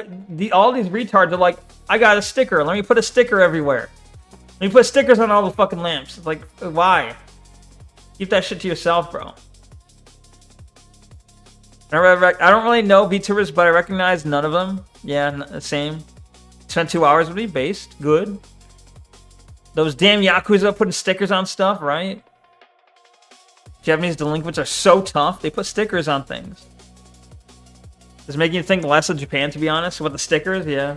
Speaker 2: all these retards are like, I got a sticker. Let me put a sticker everywhere. Let me put stickers on all the fucking lamps. It's like, why? Keep that shit to yourself, bro. I don't really know VTubers, but I recognize none of them. Yeah, same. Spent 2 hours with me, based. Good. Those damn Yakuza putting stickers on stuff, right? Japanese delinquents are so tough. They put stickers on things. It's making you think less of Japan, to be honest. With the stickers, yeah.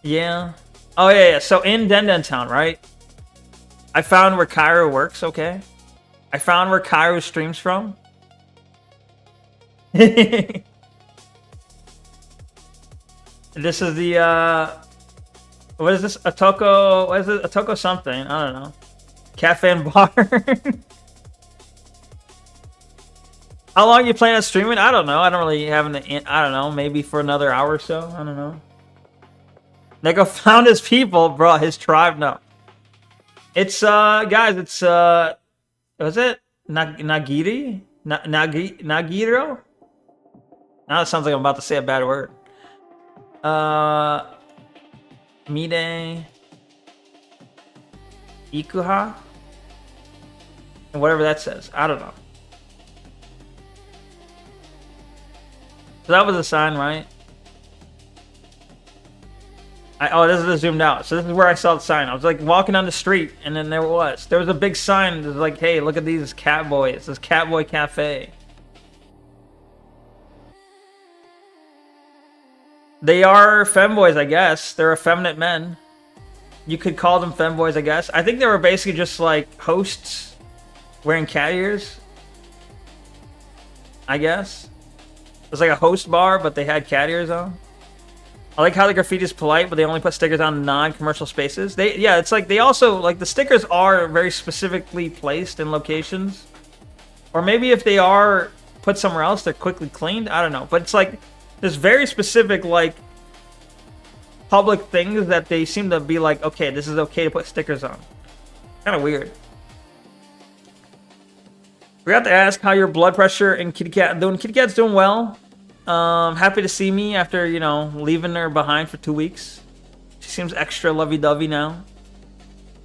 Speaker 2: Yeah. Oh, yeah. So in Denden Town, right? I found where Cairo works, okay? I found where Cairo streams from. This is the, what is this? Otoko, what is it? Otoko something. I don't know. Cafe and bar. How long you plan on streaming? I don't know. I don't really have an, I don't know. Maybe for another hour or so. I don't know. Neko found his people, bro. His tribe. No. It's, guys, it's, was it? Nagiri? Nagiro? Now it sounds like I'm about to say a bad word. Mide. Ikuha? And whatever that says. I don't know. So that was a sign, right? Oh, this is the zoomed out. So this is where I saw the sign. I was like walking down the street, and then there it was. There was a big sign that was like, hey, look at these cat boys. This Catboy Cafe. They are femboys, I guess. They're effeminate men. You could call them femboys, I guess. I think they were basically just like hosts wearing cat ears. I guess. It was like a host bar, but they had cat ears on. I like how the graffiti is polite, but they only put stickers on non-commercial spaces. Yeah, it's like they also, like, the stickers are very specifically placed in locations. Or maybe if they are put somewhere else, they're quickly cleaned. I don't know. But it's like, there's very specific, like, public things that they seem to be like, okay, this is okay to put stickers on. Kind of weird. Forgot to ask how your blood pressure and Kitty Cat doing. Kitty Cat's doing well. Happy to see me after, leaving her behind for 2 weeks. She seems extra lovey-dovey now.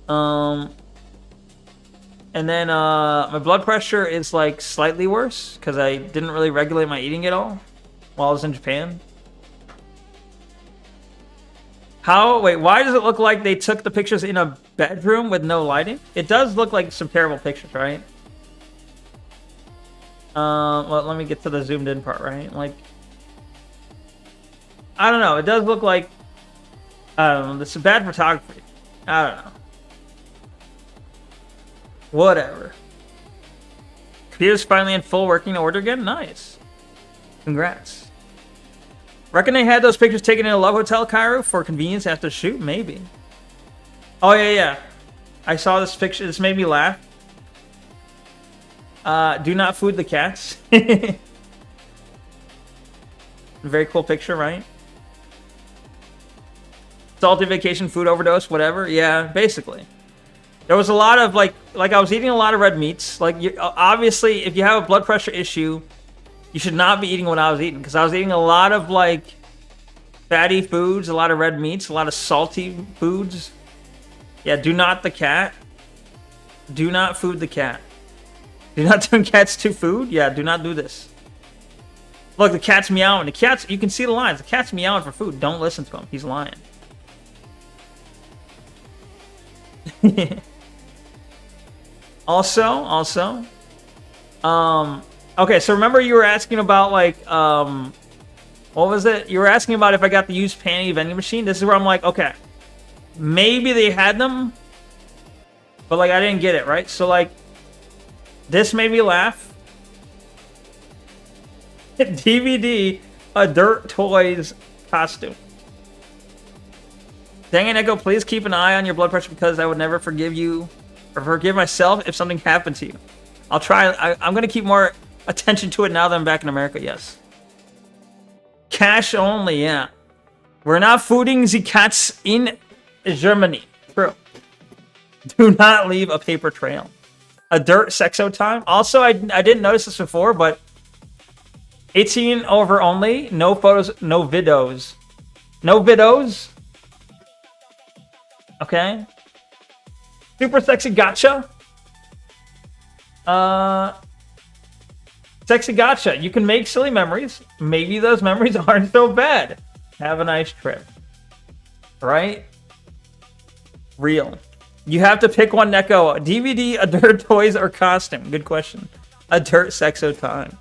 Speaker 2: And then my blood pressure is like slightly worse because I didn't really regulate my eating at all while I was in Japan. Wait, why does it look like they took the pictures in a bedroom with no lighting? It does look like some terrible pictures, right? Well, let me get to the zoomed in part, right? Like, I don't know. It does look like, I don't know. This is bad photography. I don't know. Whatever. Computer's finally in full working order again. Nice. Congrats. Reckon they had those pictures taken in a Love Hotel, Cairo, for convenience after the shoot? Maybe. Oh, yeah. I saw this picture. This made me laugh. Do not food the cats. Very cool picture, right? Salty vacation, food overdose, whatever. Yeah, basically. There was a lot of like I was eating a lot of red meats. Like obviously, if you have a blood pressure issue, you should not be eating what I was eating, because I was eating a lot of like fatty foods, a lot of red meats, a lot of salty foods. Yeah, do not the cat. Do not food the cat. Do not turn cats to food. Yeah, do not do this. Look, the cat's meowing. The cat's, you can see the lines. The cat's meowing for food. Don't listen to him. He's lying. Also, okay, so remember you were asking about like, what was it? You were asking about if I got the used panty vending machine. This is where I'm like, okay, maybe they had them, but like I didn't get it, right? So like, this made me laugh. DVD, a Dirt Toys costume. Dang it, Neko, please keep an eye on your blood pressure, because I would never forgive you or forgive myself if something happened to you. I'll try. I'm going to keep more attention to it now that I'm back in America, yes. Cash only, yeah. We're not fooding the cats in Germany. True. Do not leave a paper trail. A dirt sexo time. Also, I didn't notice this before, but 18 over only. No photos, no videos. No videos. Okay. Super sexy gotcha. Sexy gotcha. You can make silly memories. Maybe those memories aren't so bad. Have a nice trip. Right? Real. You have to pick one, Neko. A DVD, a Dirt Toys, or costume. Good question. A Dirt Sexo time.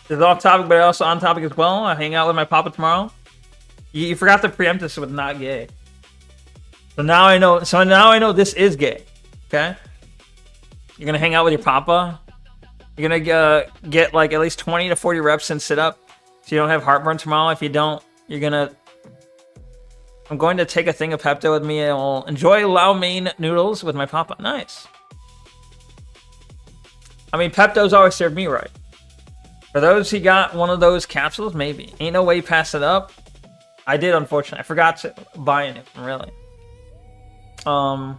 Speaker 2: This is off topic, but also on topic as well. I hang out with my papa tomorrow. You forgot to preempt this with not gay. So now I know. So now I know this is gay. Okay. You're gonna hang out with your papa. You're gonna get like at least 20 to 40 reps and sit up, so you don't have heartburn tomorrow. If you don't, you're gonna. I'm going to take a thing of Pepto with me, and I'll enjoy Lao mein noodles with my papa. Nice. I mean, Pepto's always served me right. For those who got one of those capsules, maybe. Ain't no way you pass it up. I did, unfortunately. I forgot to buy it, really. Oh,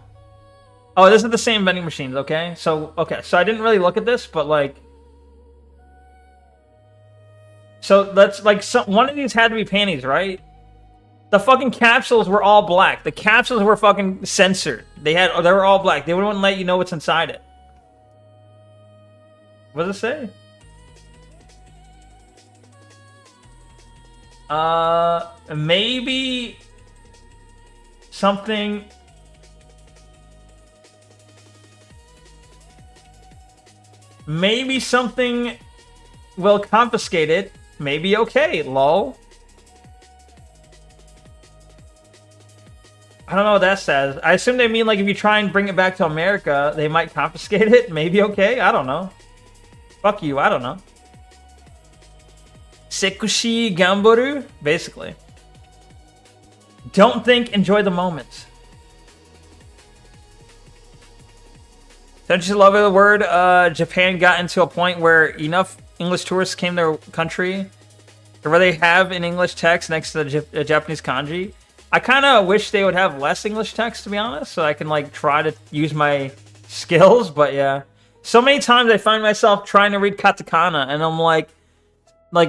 Speaker 2: this is the same vending machines, okay? So I didn't really look at this, but like... So that's like, one of these had to be panties, right? The fucking capsules were all black. The capsules were fucking censored. They were all black. They wouldn't let you know what's inside it. What does it say? Maybe something. Maybe something will confiscate it. Maybe okay, lol. I don't know what that says. I assume they mean like if you try and bring it back to America, they might confiscate it. Maybe okay. I don't know. Fuck you. I don't know. Sekushi Gamboru, basically. Don't think, enjoy the moment. Don't you love the word? Japan got into a point where enough English tourists came to their country, or where they have an English text next to the Japanese kanji. I kind of wish they would have less English text, to be honest, so I can like try to use my skills. But yeah, so many times I find myself trying to read katakana, and I'm like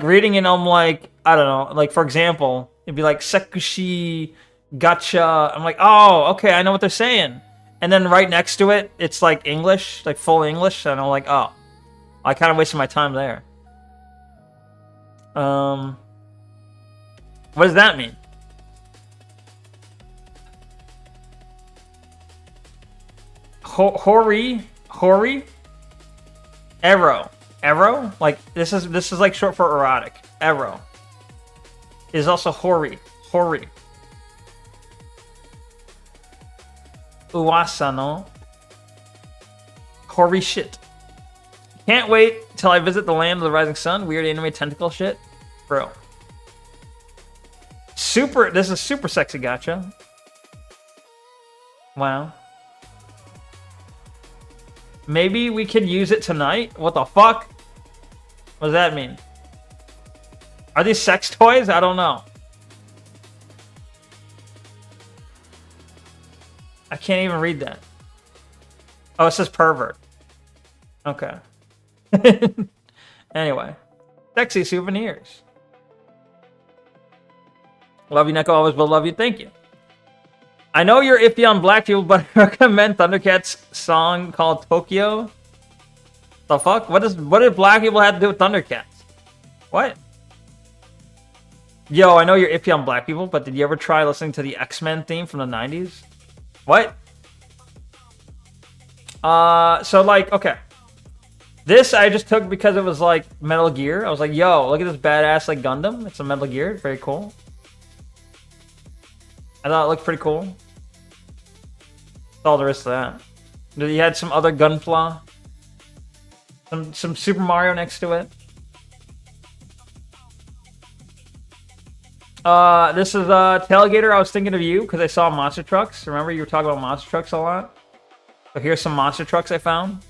Speaker 2: reading, and I'm like, I don't know, like for example, it'd be like sekushi gacha. I'm like, oh, okay, I know what they're saying. And then right next to it, it's like English, like full English, and I'm like, oh, I kind of wasted my time there. What does that mean? Hori, Ero, like this is like short for erotic. Ero is also hori. Uwasa no hori shit. Can't wait till I visit the land of the rising sun. Weird anime tentacle shit, bro. Super. This is super sexy gacha. Wow. Maybe we can use it tonight? What the fuck? What does that mean? Are these sex toys? I don't know. I can't even read that. Oh, it says pervert. Okay. Anyway. Sexy souvenirs. Love you, Neko. Always will love you. Thank you. I know you're iffy on black people, but I recommend Thundercats song called Tokyo. The fuck? What did black people have to do with Thundercats? What? Yo, I know you're iffy on black people, but did you ever try listening to the X-Men theme from the 90s? What? So like, okay. This I just took because it was like Metal Gear. I was like, yo, look at this badass like Gundam. It's a Metal Gear. Very cool. I thought it looked pretty cool. That's all there is to that. You had some other Gunpla. Some Super Mario next to it. This is Tailgater. I was thinking of you because I saw monster trucks. Remember you were talking about monster trucks a lot? So here's some monster trucks I found.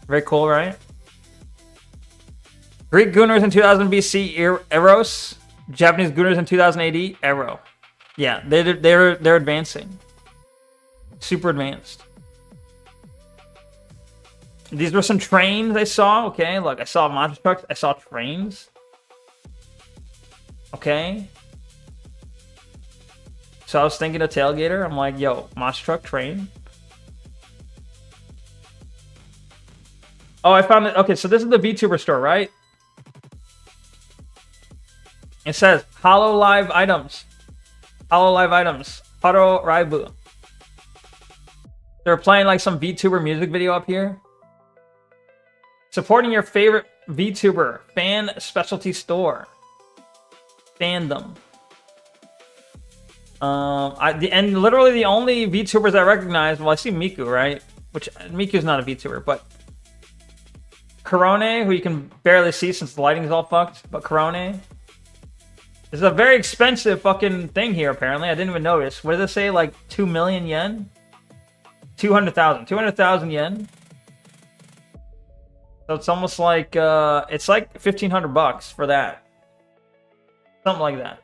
Speaker 2: Very cool, right? Greek Gooners in 2000 BC, Eros. Japanese Gooners in 2000 AD, Ero. Yeah, they're advancing. Super advanced. These were some trains I saw. Okay, look, I saw monster trucks. I saw trains. Okay. So I was thinking of Tailgater. I'm like, yo, monster truck, train. Oh, I found it. Okay, so this is the VTuber store, right? It says Hollow Live items. Hollow Live items. Haro Raibu. They're playing like some VTuber music video up here. Supporting your favorite VTuber. Fan specialty store. Fandom. And literally the only VTubers I recognize, well, I see Miku, right? Which Miku's not a VTuber, but Corone, who you can barely see since the lighting is all fucked, but Corone. This is a very expensive fucking thing here, apparently. I didn't even notice. What did it say? Like 2 million yen? 200,000. 200,000 yen. So it's almost like, it's like 1,500 bucks for that. Something like that.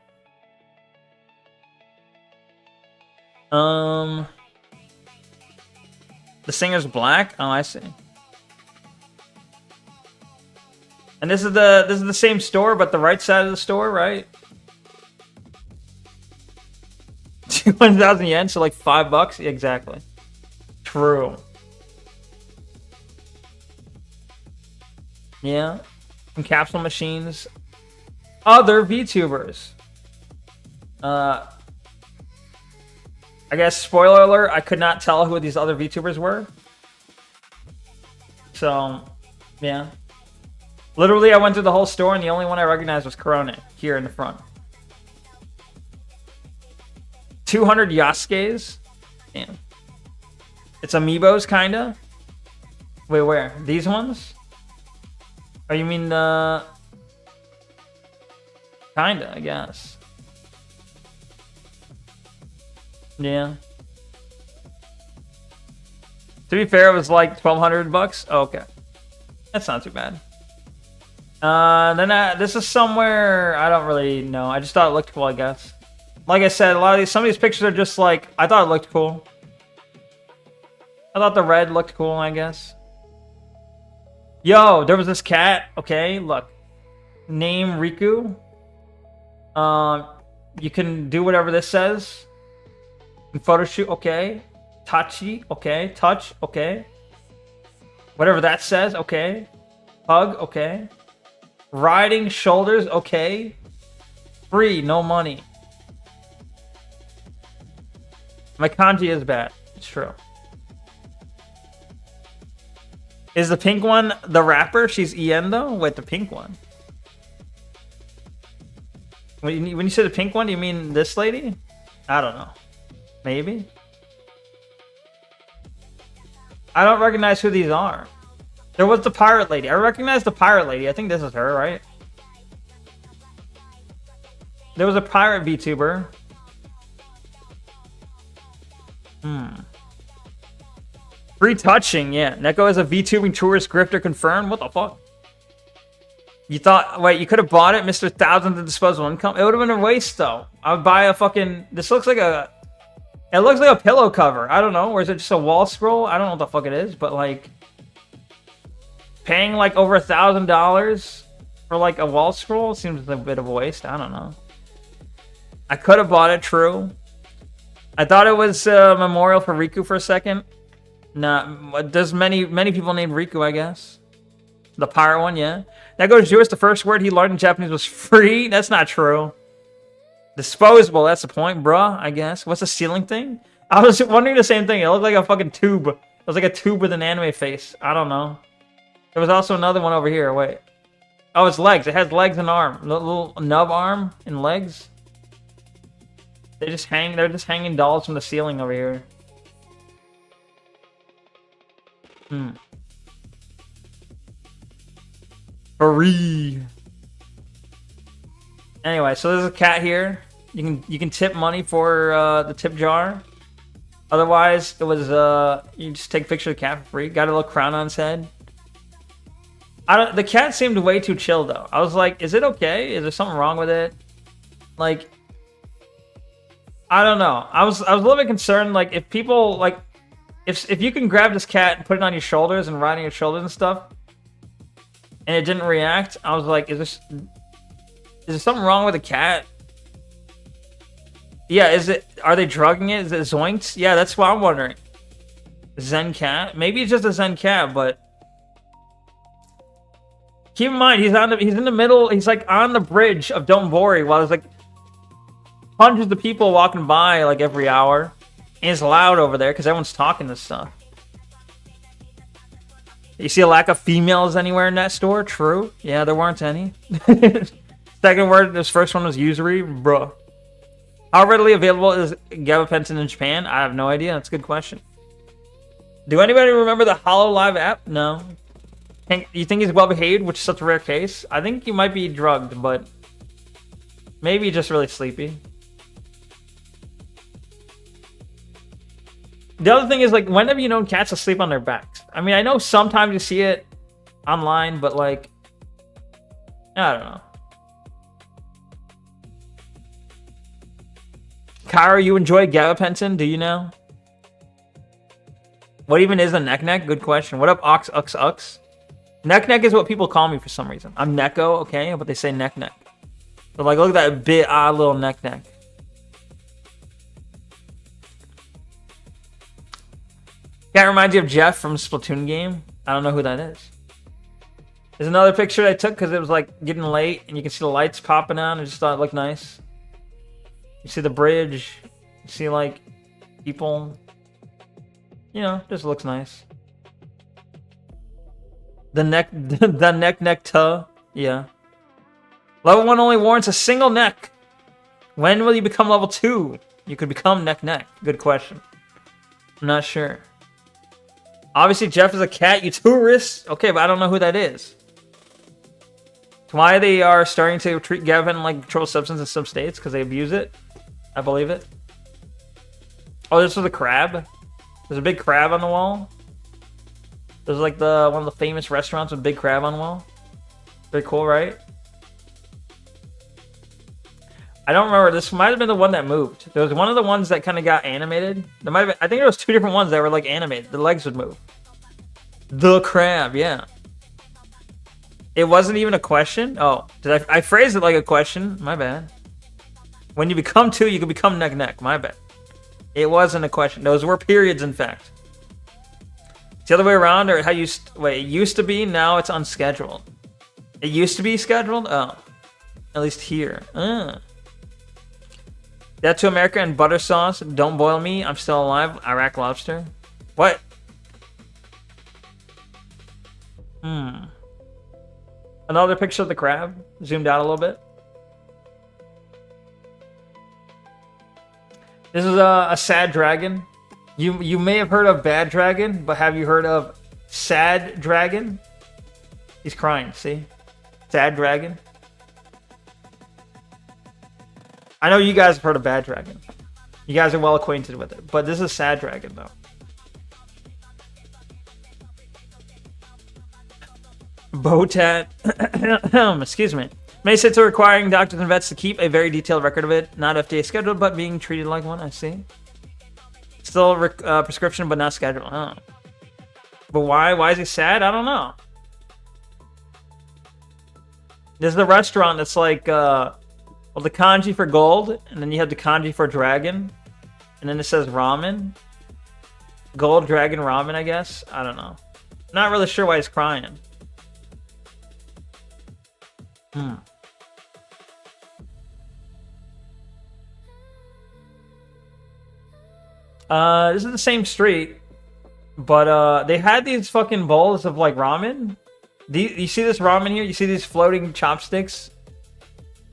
Speaker 2: The singer's black? Oh, I see. And this is the same store, but the right side of the store, right? 200,000 yen, so like $5. Exactly. True. Yeah. Some capsule machines. Other VTubers. I guess, spoiler alert, I could not tell who these other VTubers were. So, yeah. Literally, I went through the whole store, and the only one I recognized was Corone, here in the front. 200 Yasuke's? Damn. It's amiibos, kinda? Wait, where? These ones? Oh, you mean the... Kinda, I guess. Yeah. To be fair, it was like 1,200 bucks. Oh, okay. That's not too bad. This is somewhere I don't really know. I just thought it looked cool, I guess. Like I said, some of these pictures are just like, I thought it looked cool. I thought the red looked cool, I guess. Yo, there was this cat. Okay, look. Name Riku. You can do whatever this says. Photo shoot, okay. Tachi, okay. Touch, okay. Whatever that says, okay. Hug, okay. Riding shoulders, okay. Free, no money. My kanji is bad. It's true. Is the pink one the rapper? She's En though? Wait, the pink one. When you say the pink one, do you mean this lady? I don't know. Maybe. I don't recognize who these are. There was the pirate lady. I recognize the pirate lady. I think this is her, right? There was a pirate VTuber. Free touching, yeah. Neko is a VTubing tourist grifter confirmed. What the fuck? You thought, wait, you could have bought it, Mr. Thousands of disposable income? It would have been a waste, though. I would buy a fucking... This looks like a... It looks like a pillow cover. I don't know. Or is it just a wall scroll? I don't know what the fuck it is, but like... Paying like over $1,000 for like a wall scroll seems a bit of a waste. I don't know. I could have bought it, true. I thought it was a memorial for Riku for a second. Nah, there's many people named Riku, I guess. The pirate one, yeah. That goes Jewish. The first word he learned in Japanese was free. That's not true. Disposable, that's the point, bruh, I guess. What's the ceiling thing? I was wondering the same thing. It looked like a fucking tube. It was like a tube with an anime face. I don't know. There was also another one over here. Wait. Oh, it's legs. It has legs and arm. Little nub arm and legs. They're just hanging dolls from the ceiling over here. Free. Anyway, so there's a cat here. You can tip money for the tip jar. Otherwise, it was you just take a picture of the cat for free. Got a little crown on its head. The cat seemed way too chill though. I was like, is it okay? Is there something wrong with it? Like, I don't know. I was a little bit concerned. Like, if people like, if you can grab this cat and put it on your shoulders and ride on your shoulders and stuff, and it didn't react, I was like, is there something wrong with the cat? Yeah, are they drugging it? Is it zoinks? Yeah, that's what I'm wondering. Zen cat? Maybe it's just a Zen cat, but keep in mind he's in the middle, he's like on the bridge of Don't Worry while there's like hundreds of people walking by like every hour. And it's loud over there because everyone's talking this stuff. You see a lack of females anywhere in that store? True. Yeah, there weren't any. Second word, this first one was usury. Bruh. How readily available is gabapentin in Japan? I have no idea. That's a good question. Do anybody remember the HoloLive app? No. You think he's well behaved, which is such a rare case? I think he might be drugged, but maybe just really sleepy. The other thing is, like, when have you known cats to sleep on their backs? I mean, I know sometimes you see it online, but like, I don't know. Kyra, you enjoy gabapentin? Do you know? What even is a neck? Good question. What up, Ox, Ux, Ux? Neck is what people call me for some reason. I'm Neko, okay? But they say neck. So like, look at that big odd little neck. Cat reminds you of Jeff from Splatoon game. I don't know who that is. There's another picture I took because it was like getting late and you can see the lights popping on. I just thought it looked nice. You see the bridge. You see like people. You know, just looks nice. The neck tuh. Yeah. Level 1 only warrants a single neck. When will you become level 2? You could become neck. Good question. I'm not sure. Obviously, Jeff is a cat. You tourists. Okay, but I don't know who that is. Why they are starting to treat Gavin like controlled substance in some states? Because they abuse it. I believe it. Oh, this was a crab. There's a big crab on the wall. There's like one of the famous restaurants with big crab on the wall. Very cool, right? I don't remember. This might have been the one that moved. There was one of the ones that kind of got animated. There might have been, I think there was 2 different ones that were like animated. The legs would move. The crab, yeah. It wasn't even a question. Oh, did I phrase it like a question? My bad. When you become 2, you can become neck. My bad. It wasn't a question. Those were periods, in fact. It's the other way around, or how you wait? It used to be. Now it's unscheduled. It used to be scheduled. Oh, at least here. That to America and butter sauce. Don't boil me. I'm still alive. Iraq lobster. What? Another picture of the crab. Zoomed out a little bit. This is a sad dragon. You may have heard of bad dragon, but have you heard of sad dragon? He's crying. See, sad dragon. I know you guys have heard of Bad Dragon. You guys are well acquainted with it. But this is Sad Dragon, though. Botat. Excuse me. Many states are requiring doctors and vets to keep a very detailed record of it. Not FDA scheduled, but being treated like one, I see. Still prescription, but not scheduled. Huh. But why? Why is he sad? I don't know. This is the restaurant that's like, well, the kanji for gold, and then you have the kanji for dragon, and then it says ramen. Gold, dragon, ramen, I guess. I don't know. Not really sure why he's crying. This is the same street, but they had these fucking bowls of like ramen. You see this ramen here? You see these floating chopsticks?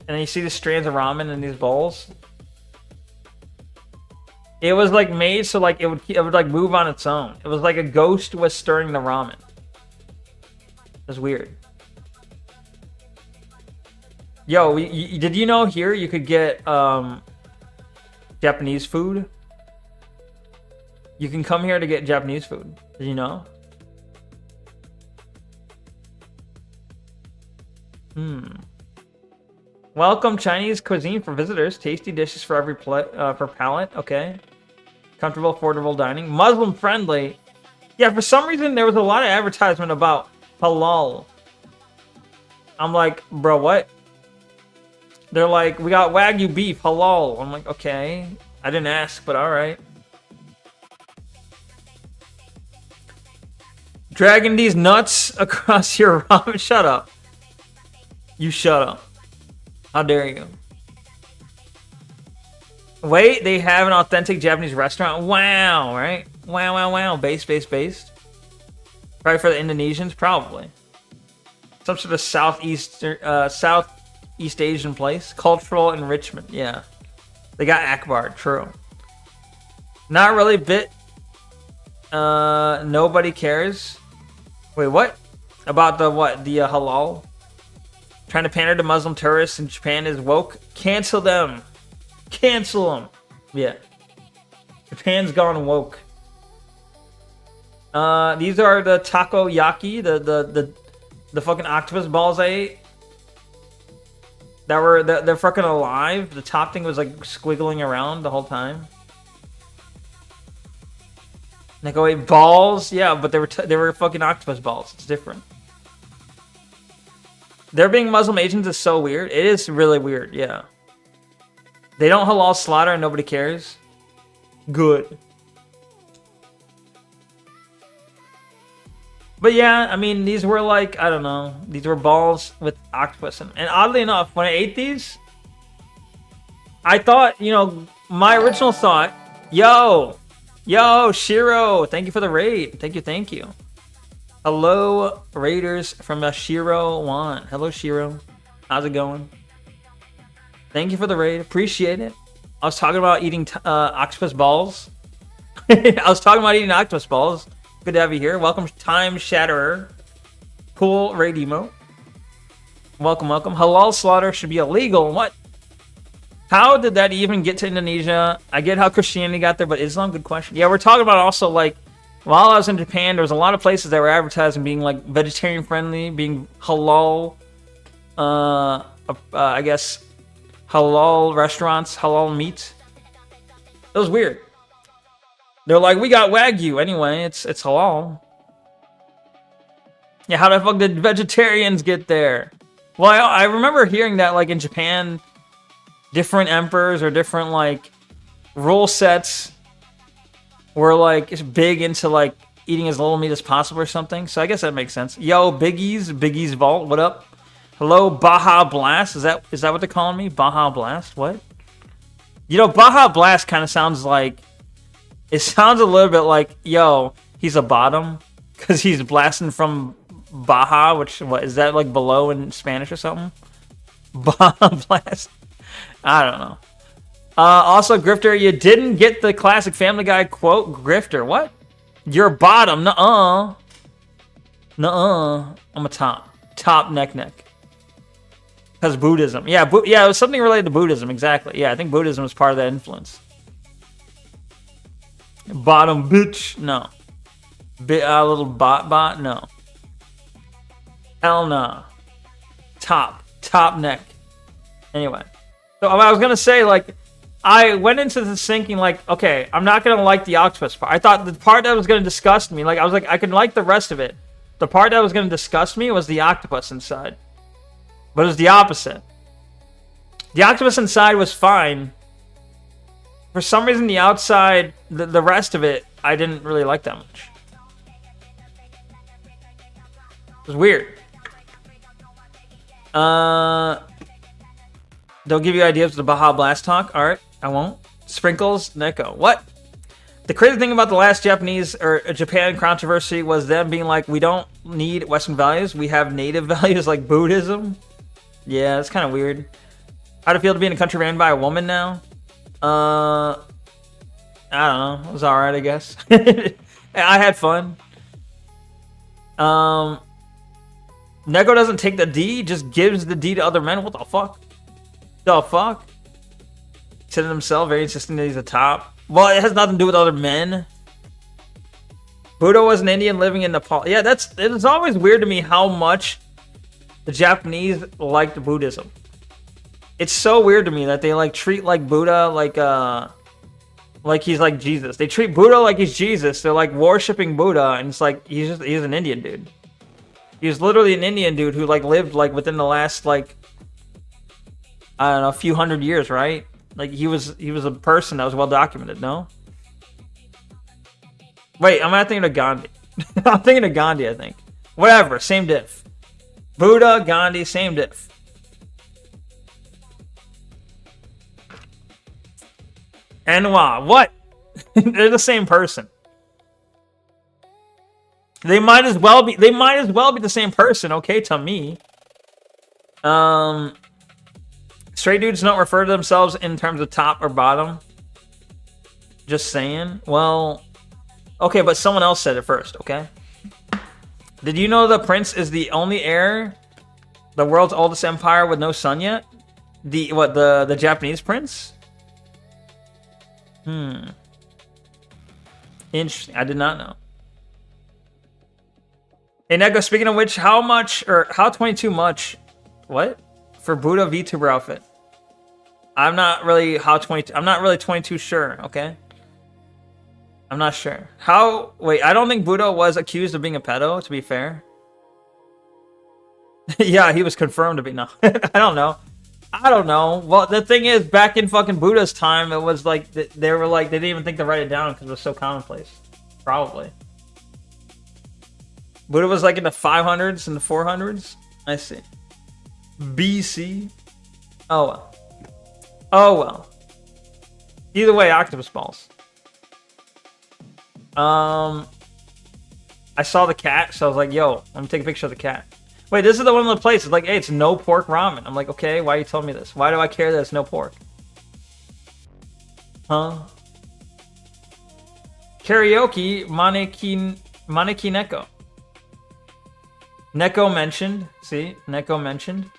Speaker 2: And then you see the strands of ramen in these bowls? It was like made so like it would like move on its own. It was like a ghost was stirring the ramen. It was weird. Yo, did you know here you could get Japanese food? You can come here to get Japanese food. Did you know? Welcome Chinese cuisine for visitors. Tasty dishes for every for palate. Okay. Comfortable, affordable dining. Muslim friendly. Yeah, for some reason there was a lot of advertisement about halal. I'm like, bro, what? They're like, we got Wagyu beef, halal. I'm like, okay. I didn't ask, but alright. Dragging these nuts across your ramen. Shut up. You shut up. How dare you? Wait, they have an authentic Japanese restaurant? Wow, right? Wow, wow, wow. Based. Probably for the Indonesians? Probably. Some sort of Southeast Asian place. Cultural enrichment, yeah. They got Akbar, true. Not really bit. Nobody cares. Wait, what? About the what? The halal? Trying to pander to Muslim tourists in Japan is woke. Cancel them. Cancel them. Yeah. Japan's gone woke. These are the takoyaki, the fucking octopus balls I ate. That were they're fucking alive. The top thing was like squiggling around the whole time. Neko ate balls, yeah, but they were fucking octopus balls. It's different. There being Muslim Asians is so weird. It is really weird, yeah. They don't halal slaughter and nobody cares. Good. But yeah, I mean, these were like, I don't know. These were balls with octopus. And oddly enough, when I ate these, I thought, you know, my original thought, yo, Shiro, thank you for the raid. Thank you. Hello, Raiders from Shiro 1. Hello, Shiro. How's it going? Thank you for the raid. Appreciate it. I was talking about eating octopus balls. I was talking about eating octopus balls. Good to have you here. Welcome, Time Shatterer. Cool raid emote. Welcome. Halal slaughter should be illegal. What? How did that even get to Indonesia? I get how Christianity got there, but Islam? Good question. Yeah, we're talking about also like, while I was in Japan, there was a lot of places that were advertising being like vegetarian friendly, being halal, I guess, halal restaurants, halal meat. It was weird. They're like, we got Wagyu. Anyway, it's halal. Yeah, how the fuck did vegetarians get there? Well, I remember hearing that like in Japan, different emperors or different like rule sets were like big into like eating as little meat as possible or something. So I guess that makes sense. Yo, Biggie's Vault, what up? Hello, Baja Blast. Is that what they're calling me? Baja Blast? What? You know, Baja Blast kind of sounds like, it sounds a little bit like, yo, he's a bottom because he's blasting from Baja, which, what is that like below in Spanish or something? Baja Blast. I don't know. Also, Grifter, you didn't get the classic Family Guy quote. Grifter, what? You're bottom. Nuh-uh. I'm a top. Top neck. Because Buddhism. Yeah, yeah, it was something related to Buddhism, exactly. Yeah, I think Buddhism was part of that influence. Bottom bitch, no. Little bot, no. Hell no. Top neck. Anyway. So I was gonna say, like, I went into this thinking, like, okay, I'm not gonna like the octopus part. I thought the part that was gonna disgust me, like, I was like, I can like the rest of it. The part that was gonna disgust me was the octopus inside. But it was the opposite. The octopus inside was fine. For some reason, the outside, the rest of it, I didn't really like that much. It was weird. They'll give you ideas of the Baja Blast talk. Alright, I won't. Sprinkles, Neko. What? The crazy thing about the last Japanese or Japan controversy was them being like, we don't need Western values. We have native values like Buddhism. Yeah, it's kind of weird. How'd it feel to be in a country ran by a woman now? I don't know. It was alright, I guess. I had fun. Neko doesn't take the D, just gives the D to other men. What the fuck? The fuck? He said it himself, very insistent that he's a top. Well, it has nothing to do with other men. Buddha was an Indian living in Nepal. Yeah, it's always weird to me how much the Japanese liked Buddhism. It's so weird to me that they like treat like Buddha like he's like Jesus. They treat Buddha like he's Jesus. They're like worshiping Buddha, and it's like he's an Indian dude. He's literally an Indian dude who like lived like within the last like I don't know, a few hundred years, right? Like he was a person that was well documented, no? Wait, I'm not thinking of Gandhi. I'm thinking of Gandhi, I think. Whatever, same diff. Buddha, Gandhi, same diff. Anwa, what? They're the same person. They might as well be the same person, okay, to me. Straight dudes don't refer to themselves in terms of top or bottom. Just saying. Well, okay, but someone else said it first, okay? Did you know the prince is the only heir? The world's oldest empire with no son yet? The Japanese prince? Interesting. I did not know. Hey, Neko, speaking of which, how 22 much? What? For Buddha VTuber outfit. I'm not really 22 sure, okay? I'm not sure. Wait, I don't think Buddha was accused of being a pedo, to be fair. Yeah, he was confirmed to be. No, I don't know. Well, the thing is, back in fucking Buddha's time, it was like, they were like, they didn't even think to write it down because it was so commonplace. Probably. Buddha was like in the 500s and the 400s? I see. BC? Oh well. Oh well. Either way, octopus balls. I saw the cat, so I was like, yo, let me take a picture of the cat. Wait, this is the one in the place. It's like, hey, it's no pork ramen. I'm like, okay, why are you telling me this? Why do I care that it's no pork? Huh? Karaoke, Maneki Neko. Neko mentioned. See? Neko mentioned.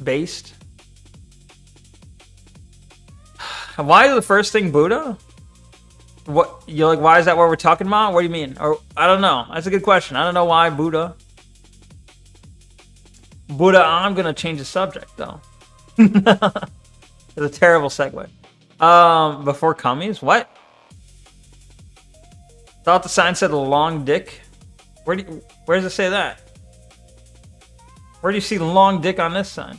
Speaker 2: Based. Why is the first thing Buddha? What you're like? Why is that what we're talking about? What do you mean? Or I don't know. That's a good question. I don't know why Buddha. I'm gonna change the subject though. It's a terrible segue. Before cummies, what? Thought the sign said long dick. Where does it say that? Where do you see long dick on this sign?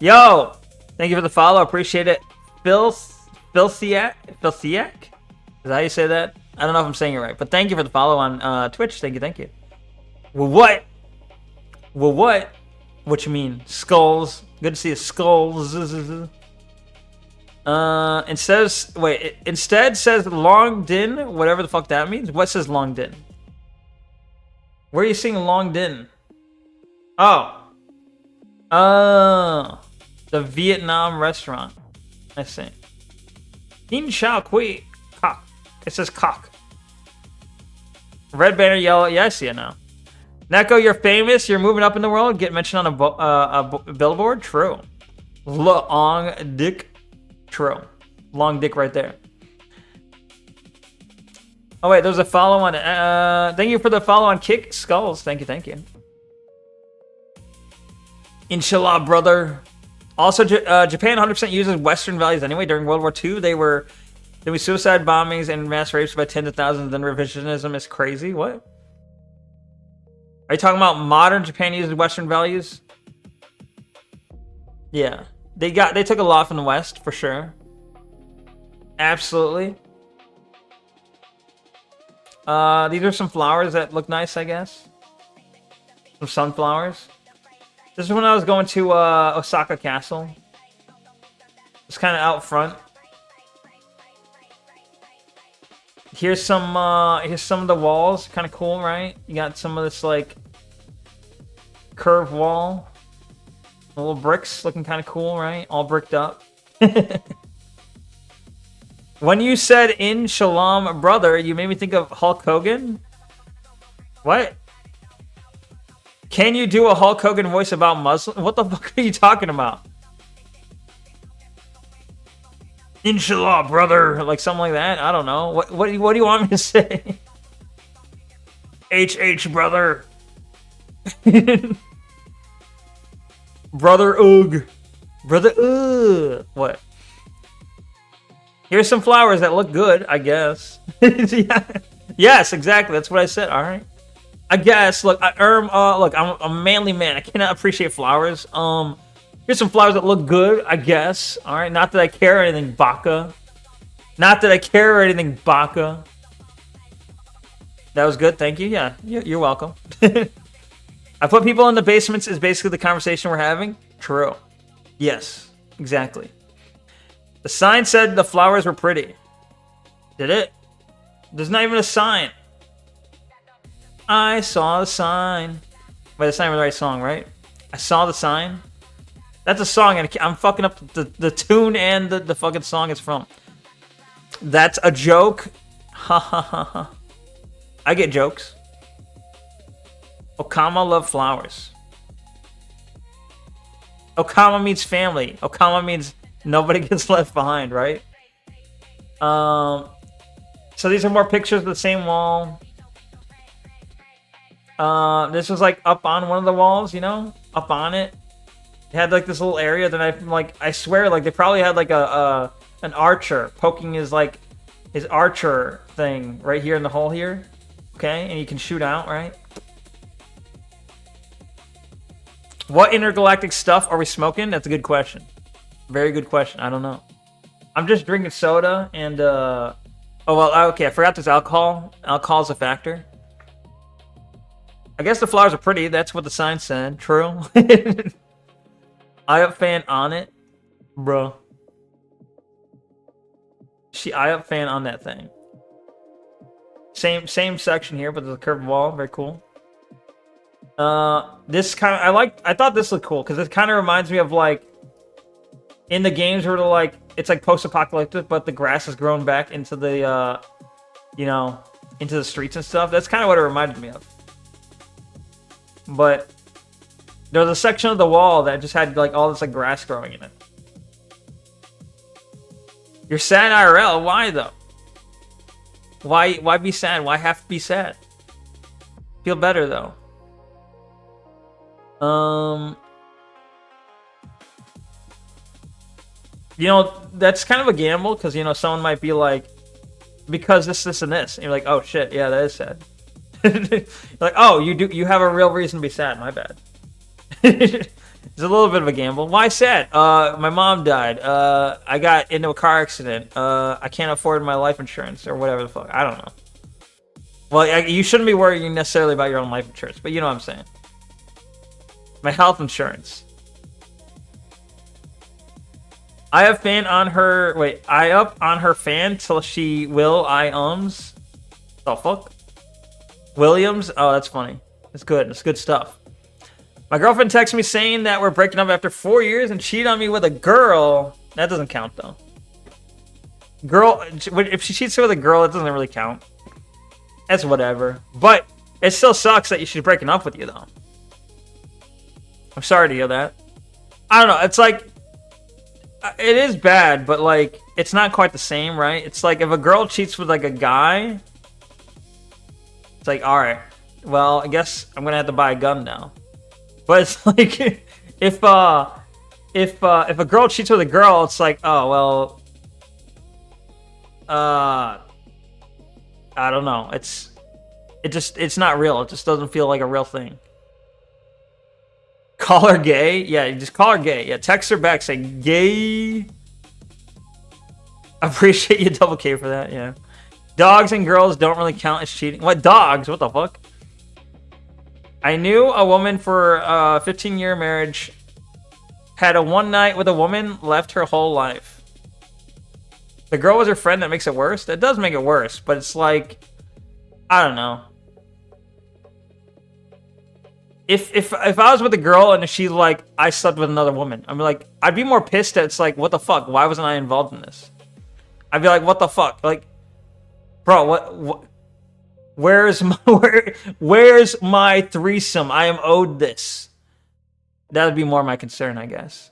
Speaker 2: Yo, thank you for the follow. Appreciate it. Filthiac? Is that how you say that? I don't know if I'm saying it right, but thank you for the follow on Twitch. Thank you. Well, what? What you mean? Skulls. Good to see a skulls. Instead says long din, whatever the fuck that means. What says long din? Where are you seeing long din? Oh, the Vietnam restaurant. I see. In Chao Kui. It says cock. Red banner, yellow. Yeah, I see it now. Neko, you're famous. You're moving up in the world. Get mentioned on a billboard. True. Long dick. True. Long dick right there. Oh, wait. There's a follow on. Thank you for the follow on Kick Skulls. Thank you. Thank you. Inshallah, brother. Also, Japan 100% uses Western values anyway. During World War II, there were suicide bombings and mass rapes by tens of thousands. Then revisionism is crazy. What? Are you talking about modern Japan uses Western values? Yeah, they took a lot from the West for sure. Absolutely. These are some flowers that look nice, I guess. Some sunflowers. This is when I was going to Osaka Castle. It's kind of out front. Here's some of the walls. Kind of cool, right? You got some of this like curved wall. The little bricks looking kind of cool, right? All bricked up. When you said "in Shalom, brother," you made me think of Hulk Hogan. What? Can you do a Hulk Hogan voice about Muslim? What the fuck are you talking about? Inshallah, brother, like something like that. I don't know. What do you want me to say? HH, brother. Brother Ugh. Brother Ugh. What? Here's some flowers that look good, I guess. Yeah. Yes, exactly. That's what I said. All right. I guess. Look, look, I'm a manly man. I cannot appreciate flowers. Here's some flowers that look good, I guess. All right. Not that I care or anything, Baka. Not that I care or anything, Baka. That was good. Thank you. Yeah, you're welcome. I put people in the basements is basically the conversation we're having. True. Yes, exactly. The sign said the flowers were pretty. Did it? There's not even a sign. I saw the sign. Wait, that's not even the right song, right? I saw the sign. That's a song, and I'm fucking up the tune and the fucking song it's from. That's a joke. Ha ha ha ha. I get jokes. Okama love flowers. Okama means family. Okama means nobody gets left behind, right? So these are more pictures of the same wall. This was like up on one of the walls, you know, up on it. It had like this little area that I swear, like they probably had like an archer poking his archer thing right here in the hole here. Okay, and you can shoot out, right? What intergalactic stuff are we smoking? That's a good question. Very good question. I don't know. I'm just drinking soda and oh well, okay, I forgot there's alcohol. Alcohol's a factor. I guess the flowers are pretty. That's what the sign said. True. Eye up fan on it, bro. She eye up fan on that thing. Same section here, but there's a curved wall. Very cool. This kind of I thought this looked cool because it kind of reminds me of like in the games where like it's like post-apocalyptic, but the grass has grown back into the you know, into the streets and stuff. That's kind of what it reminded me of. But there was a section of the wall that just had like all this like grass growing in it. You're sad IRL. Why though? Why be sad? Why have to be sad? Feel better though. You know, that's kind of a gamble because you know someone might be like, because this and this, and you're like, oh shit, yeah, that is sad. You're like, oh, you have a real reason to be sad. My bad. It's a little bit of a gamble. Why sad? My mom died. I got into a car accident. I can't afford my life insurance or whatever the fuck. I don't know. Well, you shouldn't be worrying necessarily about your own life insurance, but you know what I'm saying. My health insurance. I have fan on her. Wait, I up on her fan till she will. I ums. The fuck? Williams. Oh, that's funny. That's good. That's good stuff. My girlfriend texted me saying that we're breaking up after 4 years and cheated on me with a girl. That doesn't count though. Girl, if she cheats with a girl, it doesn't really count. That's whatever. But it still sucks that she's breaking up with you, though. I'm sorry to hear that. I don't know. It's like, it is bad, but like, it's not quite the same, right? It's like if a girl cheats with like a guy, it's like, all right, well, I guess I'm gonna have to buy a gun now. But it's like, if a girl cheats with a girl, it's like, oh well, I don't know. It's not real. It just doesn't feel like a real thing. Call her gay? Yeah, you just call her gay. Yeah, text her back, say gay. I appreciate you, Double K, for that, yeah. Dogs and girls don't really count as cheating. What, dogs? What the fuck? I knew a woman for a 15-year marriage, had a one night with a woman, left her whole life. The girl was her friend, that makes it worse? That does make it worse, but it's like, I don't know. If I was with a girl and she like, I slept with another woman, I'm like, I'd be more pissed that it's like, what the fuck? Why wasn't I involved in this? I'd be like, what the fuck? Like, bro, what where's my threesome? I am owed this. That would be more my concern, I guess.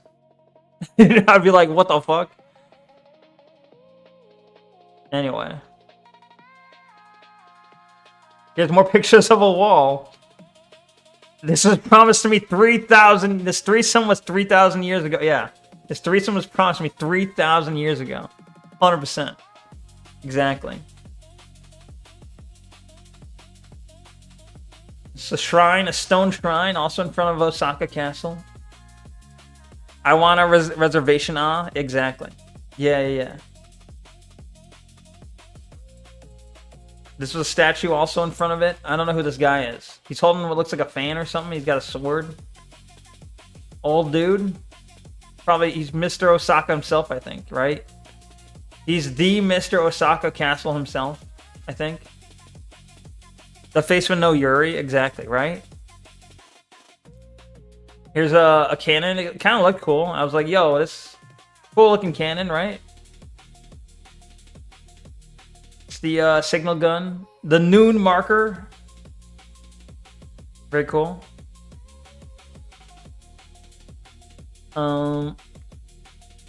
Speaker 2: I'd be like, what the fuck? Anyway. Here's more pictures of a wall. This was promised to me 3,000. This threesome was 3,000 years ago. Yeah. This threesome was promised to me 3,000 years ago. 100%. Exactly. It's a shrine, a stone shrine, also in front of Osaka Castle. I want a reservation. Exactly. Yeah. This was a statue also in front of it. I don't know who this guy is. He's holding what looks like a fan or something. He's got a sword. Old dude. Probably he's Mr. Osaka himself, I think, right? He's the Mr. Osaka Castle himself, I think. The face with no Yuri, exactly, right? Here's a cannon. It kind of looked cool. I was like, yo, this cool looking cannon, right? The signal gun, the noon marker, very cool.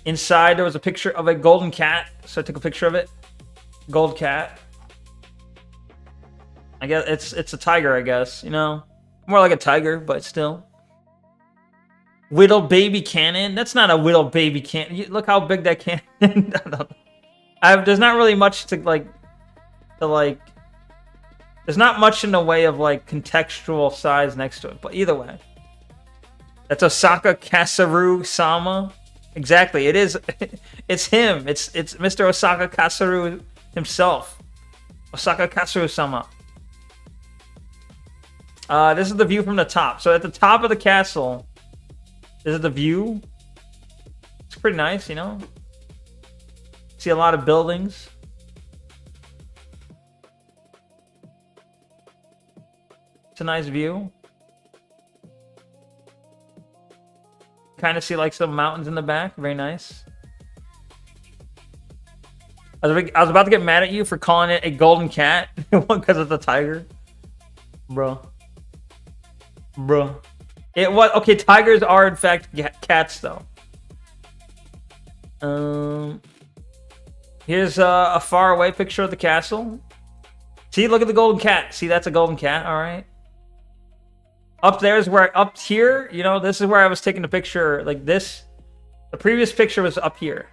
Speaker 2: Inside there was a picture of a golden cat, so I took a picture of it. Gold cat. I guess it's a tiger, I guess, you know, more like a tiger, but still. Whittle baby cannon. That's not a whittle baby cannon. Look how big that cannon. There's not really much to like. There's not much in the way of like contextual size next to it, but either way, that's Osaka Kasaru Sama. Exactly, it is. It's him. It's Mr. Osaka Kasaru himself. Osaka Kasaru Sama. This is the view from the top. So at the top of the castle, this is the view. It's pretty nice, you know. See a lot of buildings. A nice view. Kind of see like some mountains in the back. Very nice. I was about to get mad at you for calling it a golden cat because of the tiger, bro. It was okay. Tigers are in fact cats, though. Here's a far away picture of the castle. See, look at the golden cat. See, that's a golden cat. All right. Up there is where, up here, you know, this is where I was taking the picture, like this. The previous picture was up here.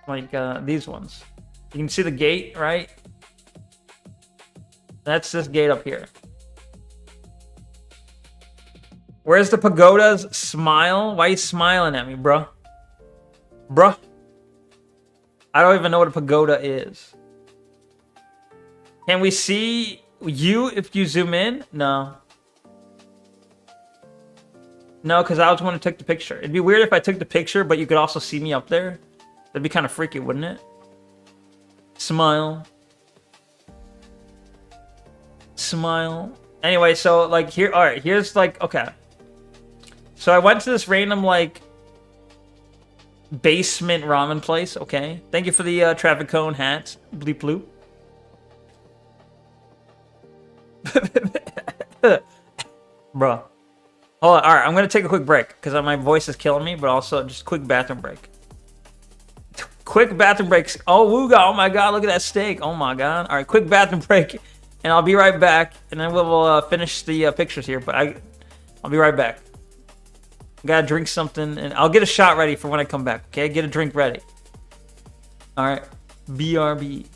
Speaker 2: Like these ones. You can see the gate, right? That's this gate up here. Where's the pagodas? Smile? Why are you smiling at me, bruh? Bruh? I don't even know what a pagoda is. Can we see you if you zoom in? No. No, because I was the one who took the picture. It'd be weird if I took the picture, but you could also see me up there. That'd be kind of freaky, wouldn't it? Smile. Smile. Anyway, so, like, here... Alright, here's, like... Okay. So I went to this random, like... basement ramen place. Okay. Thank you for the traffic cone hat. Bleep bloop. Bruh. Hold on. All right, I'm gonna take a quick break because my voice is killing me, but also just quick bathroom break. Quick bathroom breaks. Oh, Wooga. Oh my God, look at that steak. Oh my God. All right, quick bathroom break, and I'll be right back, and then we'll finish the pictures here. But I'll be right back. Gotta drink something, and I'll get a shot ready for when I come back. Okay, get a drink ready. All right, BRB.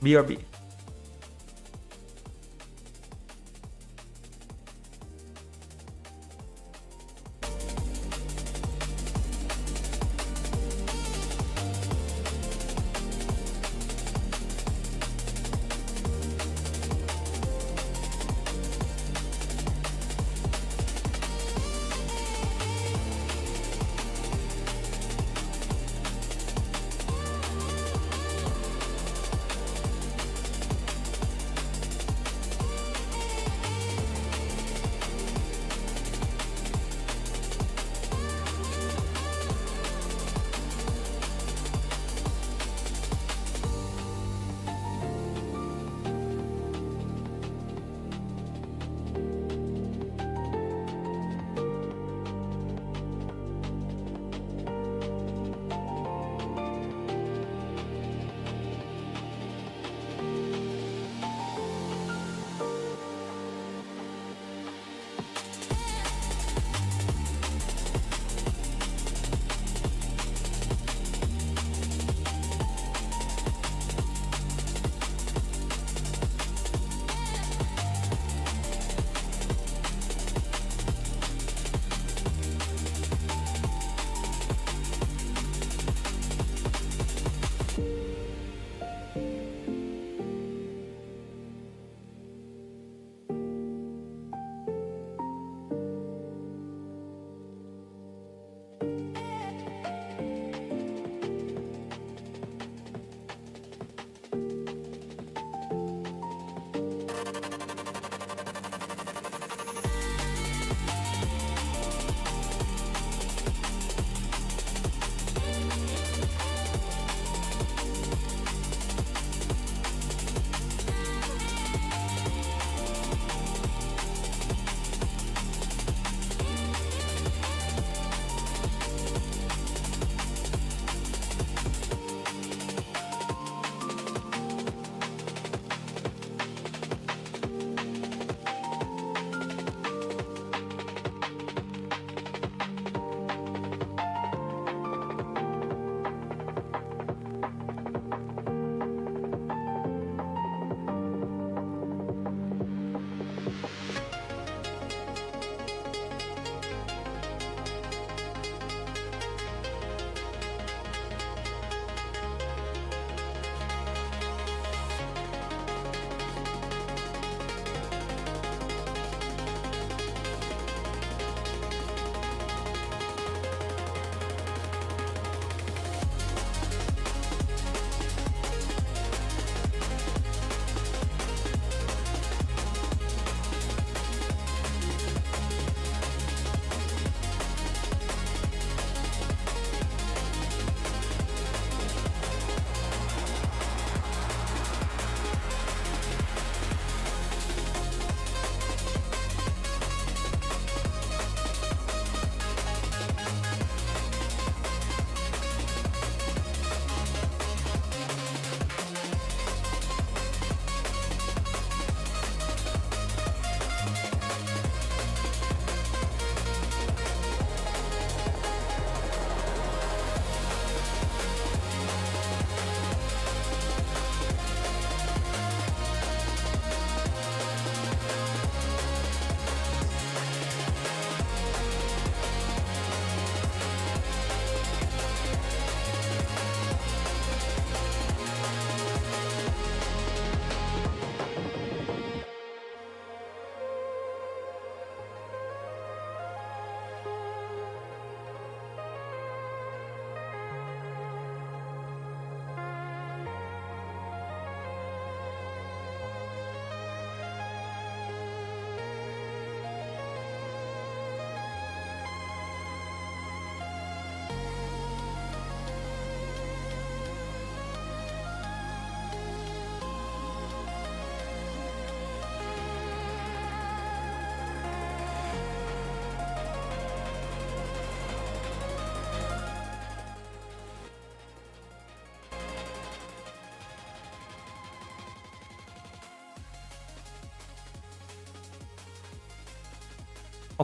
Speaker 2: BRB.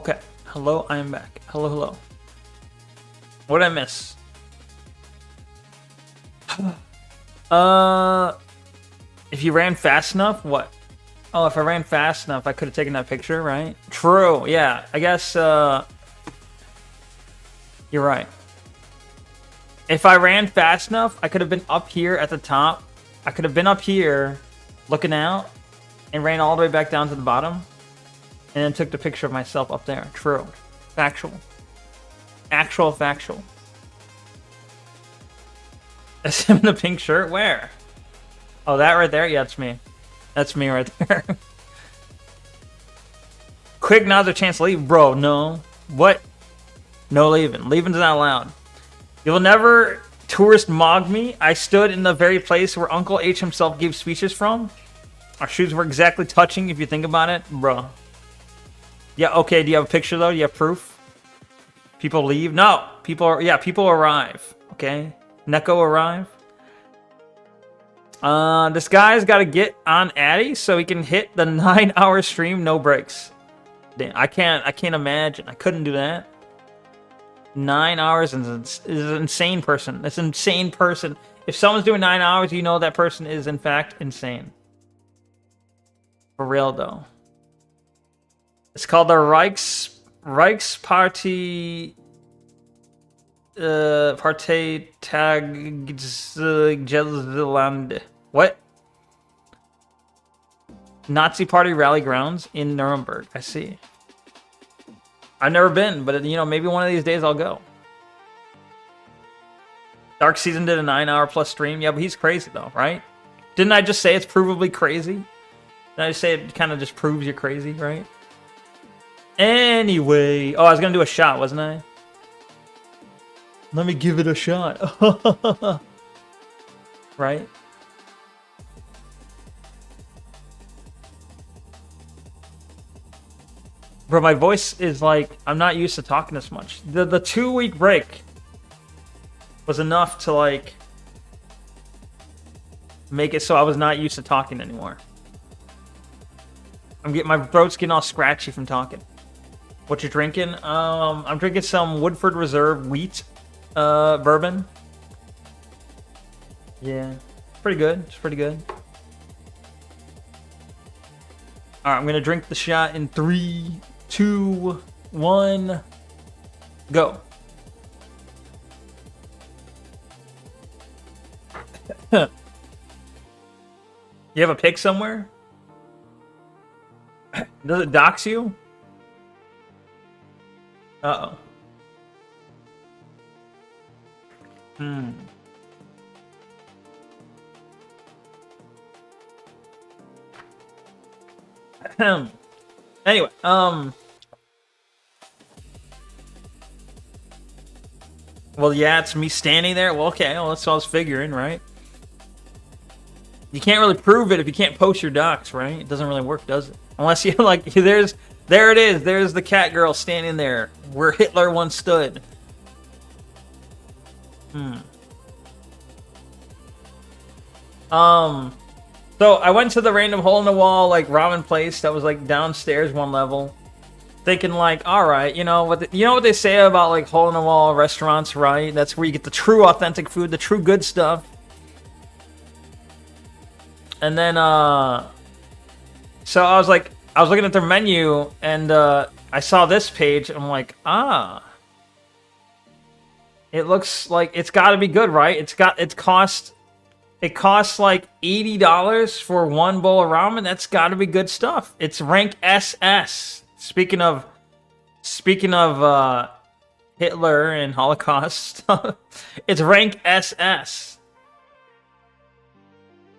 Speaker 2: Okay. Hello, I am back. Hello, hello. What did I miss? If you ran fast enough, what? Oh, if I ran fast enough, I could have taken that picture, right? True, yeah. I guess, you're right. If I ran fast enough, I could have been up here at the top. I could have been up here looking out and ran all the way back down to the bottom and then took the picture of myself up there. True. Factual. Actual factual. That's him in the pink shirt? Where? Oh, that right there? Yeah, it's me. That's me right there. Quick, now's a chance to leave. Bro, no. What? No leaving. Leaving's not allowed. You'll never tourist mog me. I stood in the very place where Uncle H himself gave speeches from. Our shoes were exactly touching if you think about it. Bro. Yeah, okay. Do you have a picture, though? Do you have proof? People leave? No. People arrive. Okay. Neko arrive. This guy's got to get on Addy so he can hit the 9-hour stream, no breaks. Damn, I can't imagine. I couldn't do that. 9 hours is an insane person. That's an insane person. If someone's doing 9 hours, you know that person is in fact insane. For real though. It's called the Reichsparty Partei What? Nazi Party rally grounds in Nuremberg. I see. I've never been, but you know, maybe one of these days I'll go. Dark Season did a 9-hour plus stream. Yeah, but he's crazy though, right? Didn't I just say it's provably crazy? Didn't I just say it kind of just proves you're crazy, right? Anyway, oh, I was gonna do a shot, wasn't I? Let me give it a shot. Right? Bro, my voice is like, I'm not used to talking this much. The 2-week break was enough to like make it so I was not used to talking anymore. My throat's getting all scratchy from talking. What you drinking? I'm drinking some Woodford Reserve wheat bourbon. Yeah, pretty good. It's pretty good. All right, I'm gonna drink the shot in 3, 2, 1, go. You have a pic somewhere? Does it dox you? Uh-oh. Anyway, well, yeah, it's me standing there. Well, okay, well, that's what I was figuring, right? You can't really prove it if you can't post your docs, right? It doesn't really work, does it? Unless you like, there it is. There's the cat girl standing there where Hitler once stood. So I went to the random hole in the wall like ramen place that was like downstairs one level, thinking like, all right, you know what they say about like hole in the wall restaurants, right? That's where you get the true authentic food, the true good stuff. And then so I was looking at their menu and I saw this page and I'm like, it looks like it's got to be good, right? It costs like $80 for one bowl of ramen. That's got to be good stuff. It's rank SS. Speaking of Hitler and Holocaust stuff, it's rank SS.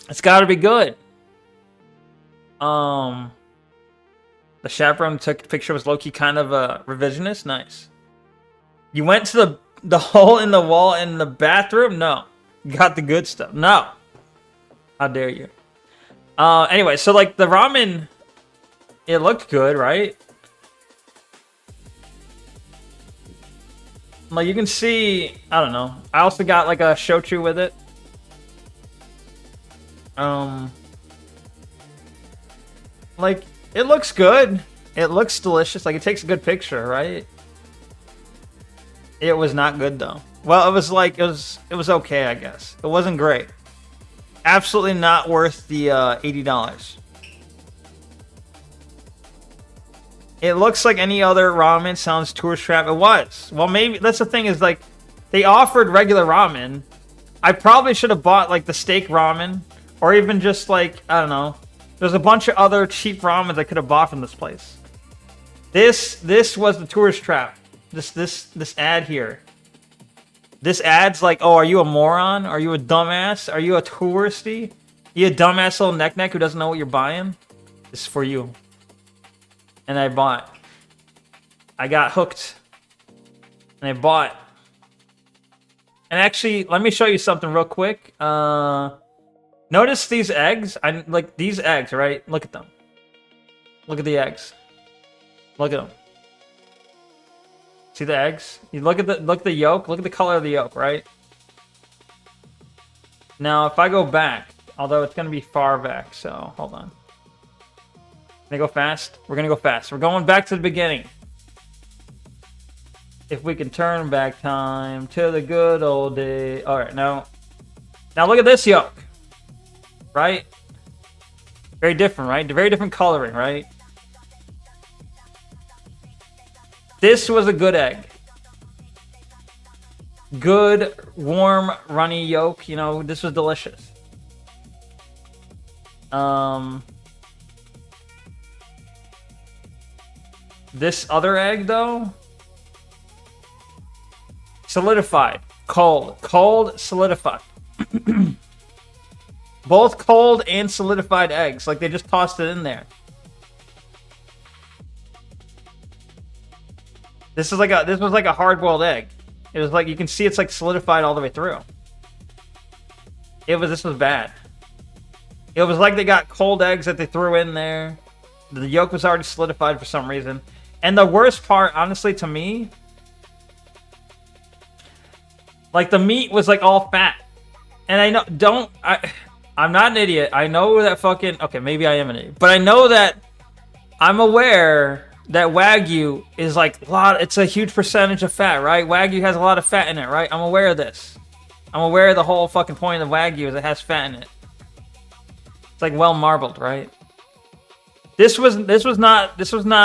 Speaker 2: It's got to be good. The chaperone took the picture, was low-key kind of revisionist. Nice. You went to the hole in the wall in the bathroom? No. You got the good stuff. No. How dare you? Anyway, so like the ramen, it looked good, right? Like you can see, I don't know. I also got like a shochu with it. Like it looks good. It looks delicious. Like, it takes a good picture, right? It was not good, though. Well, it was like, it was okay, I guess. It wasn't great. Absolutely not worth the $80. It looks like any other ramen. Sounds tourist trap. It was. Well, maybe that's the thing is like they offered regular ramen. I probably should have bought like the steak ramen or even just like I don't know. There's a bunch of other cheap ramens I could have bought from this place. This was the tourist trap. This ad here. This ad's like, oh, are you a moron? Are you a dumbass? Are you a touristy? You a dumbass little neck who doesn't know what you're buying? This is for you. And I bought. I got hooked. And I bought. And actually, let me show you something real quick. Notice these eggs. I like these eggs, right? Look at them. Look at the eggs. Look at them. See the eggs? You look at the yolk. Look at the color of the yolk, right? Now, if I go back, although it's gonna be far back, so hold on. Gonna go fast? We're gonna go fast. We're going back to the beginning. If we can turn back time to the good old day. Alright, now look at this yolk. Right? Very different, right? Very different coloring, right? This was a good egg. Good, warm, runny yolk. You know, this was delicious. This other egg, though, solidified. Cold, solidified. Both cold and solidified eggs. Like, they just tossed it in there. This was like a hard-boiled egg. It was like, you can see it's like solidified all the way through. This was bad. It was like they got cold eggs that they threw in there. The yolk was already solidified for some reason. And the worst part, honestly, to me, like the meat was like all fat. And I know, I'm not an idiot. I know that okay, maybe I am an idiot. But I know that I'm aware that Wagyu is like it's a huge percentage of fat, right? Wagyu has a lot of fat in it, right? I'm aware of this. I'm aware of the whole fucking point of Wagyu is it has fat in it. It's like well marbled, right? This was not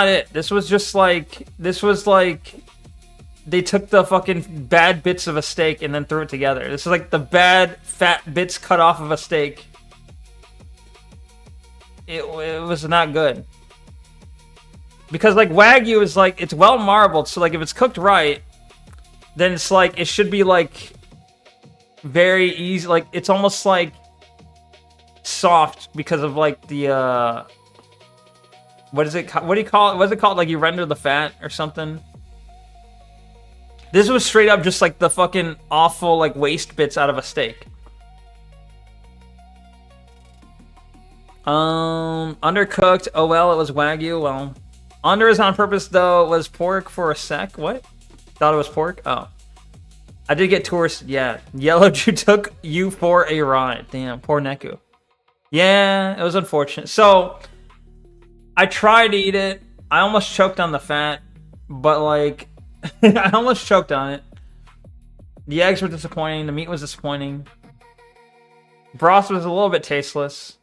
Speaker 2: it. This was like they took the fucking bad bits of a steak and then threw it together. This is like the bad fat bits cut off of a steak. It was not good. Because like Wagyu is like it's well marbled, so like if it's cooked right, then it's like it should be like very easy. Like it's almost like soft because of like the what do you call it? What's it called? Like you render the fat or something. This was straight up just like the fucking awful like waste bits out of a steak. Undercooked. Oh well, it was Wagyu. Well, under is on purpose though. It was pork for a sec. What? Thought it was pork. Oh, I did get tourist. Yeah, Yellow Jew took you for a ride. Damn, poor Neko. Yeah, it was unfortunate. So I tried to eat it. I almost choked on the fat, but like I almost choked on it. The eggs were disappointing. The meat was disappointing. Broth was a little bit tasteless.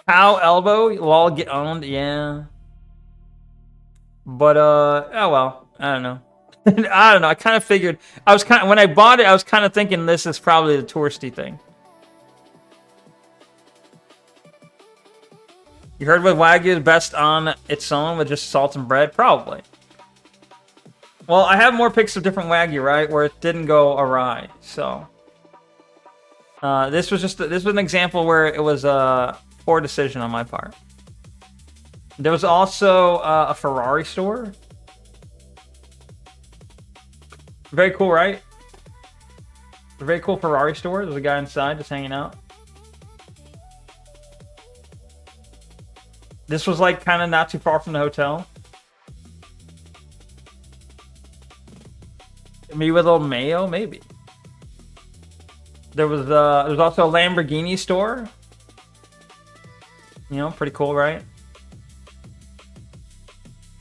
Speaker 2: Cow elbow, lol, get owned, yeah. But oh well, I don't know. I don't know. I kind of figured. When I bought it, I was kind of thinking this is probably the touristy thing. You heard what Wagyu is best on its own with just salt and bread? Probably. Well, I have more pics of different Wagyu, right, where it didn't go awry. So this was an example where it was a poor decision on my part. There was also a Ferrari store. Very cool, right? A very cool Ferrari store. There's a guy inside just hanging out. This was like kind of not too far from the hotel. Maybe with a little mayo, maybe. There was also a Lamborghini store. You know, pretty cool, right?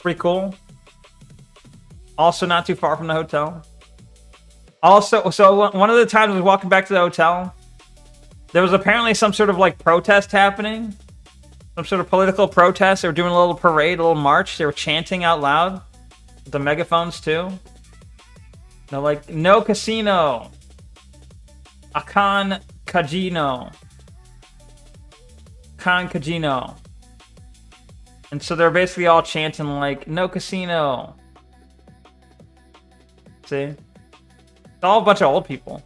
Speaker 2: Pretty cool. Also not too far from the hotel. Also, so one of the times I was walking back to the hotel, there was apparently some sort of like protest happening. Some sort of political protest. They were doing a little parade, a little march. They were chanting out loud. With the megaphones too. They're like, no casino. Akan Kajino. Akan Kajino. And so they're basically all chanting like, no casino. See? It's all a bunch of old people.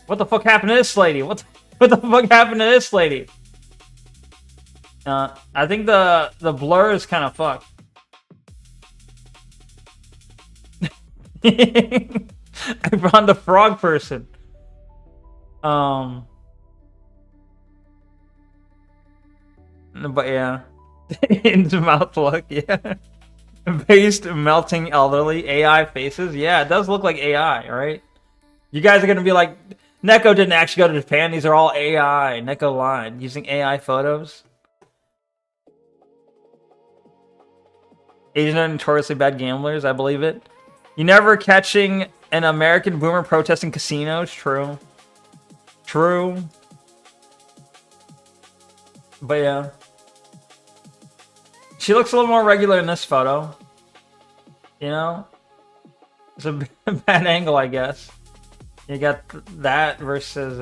Speaker 2: What the fuck happened to this lady? What the fuck happened to this lady? I think the blur is kind of fucked. I found the frog person. But yeah. In the mouth look, yeah. Based melting elderly AI faces. Yeah, it does look like AI, right? You guys are gonna be like, Neko didn't actually go to Japan. These are all AI. Neko lied. Using AI photos. Asians are notoriously bad gamblers. I believe it. You never catching an American boomer protesting casinos. True. True. But yeah. She looks a little more regular in this photo. You know? It's a bad angle, I guess. You got that versus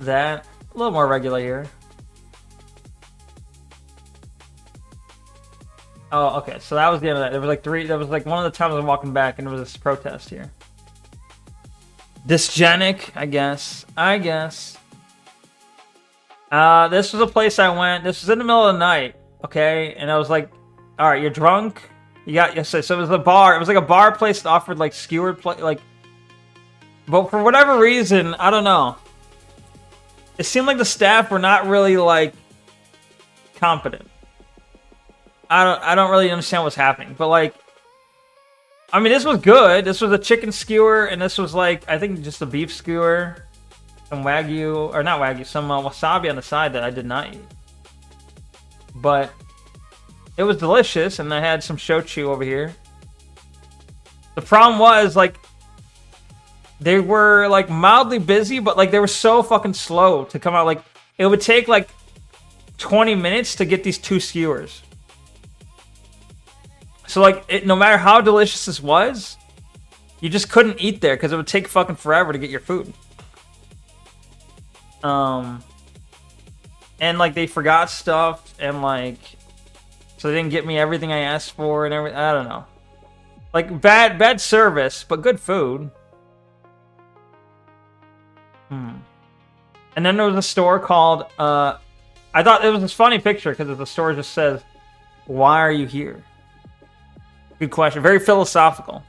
Speaker 2: that. A little more regular here. Oh, okay. So that was the end of that. There was like three. That was like one of the times I was walking back, and there was this protest here. Dysgenic, I guess. This was a place I went. This was in the middle of the night, okay? And I was like, all right, you're drunk. You got yes. So it was a bar. It was like a bar place that offered like skewered but for whatever reason, I don't know. It seemed like the staff were not really like competent. I don't really understand what's happening, but like, I mean, this was good. This was a chicken skewer, and this was like, I think just a beef skewer, some wagyu, or not wagyu, some wasabi on the side that I did not eat. But it was delicious, and I had some shochu over here. The problem was, like, they were like mildly busy, but like they were so fucking slow to come out. Like, it would take like 20 minutes to get these 2 skewers. So, like, no matter how delicious this was, you just couldn't eat there because it would take fucking forever to get your food. And, like, they forgot stuff, and, like, so they didn't get me everything I asked for and everything. I don't know. Like, bad service, but good food. And then there was a store called, I thought it was this funny picture because the store just says, "Why are you here?" Good question. Very philosophical.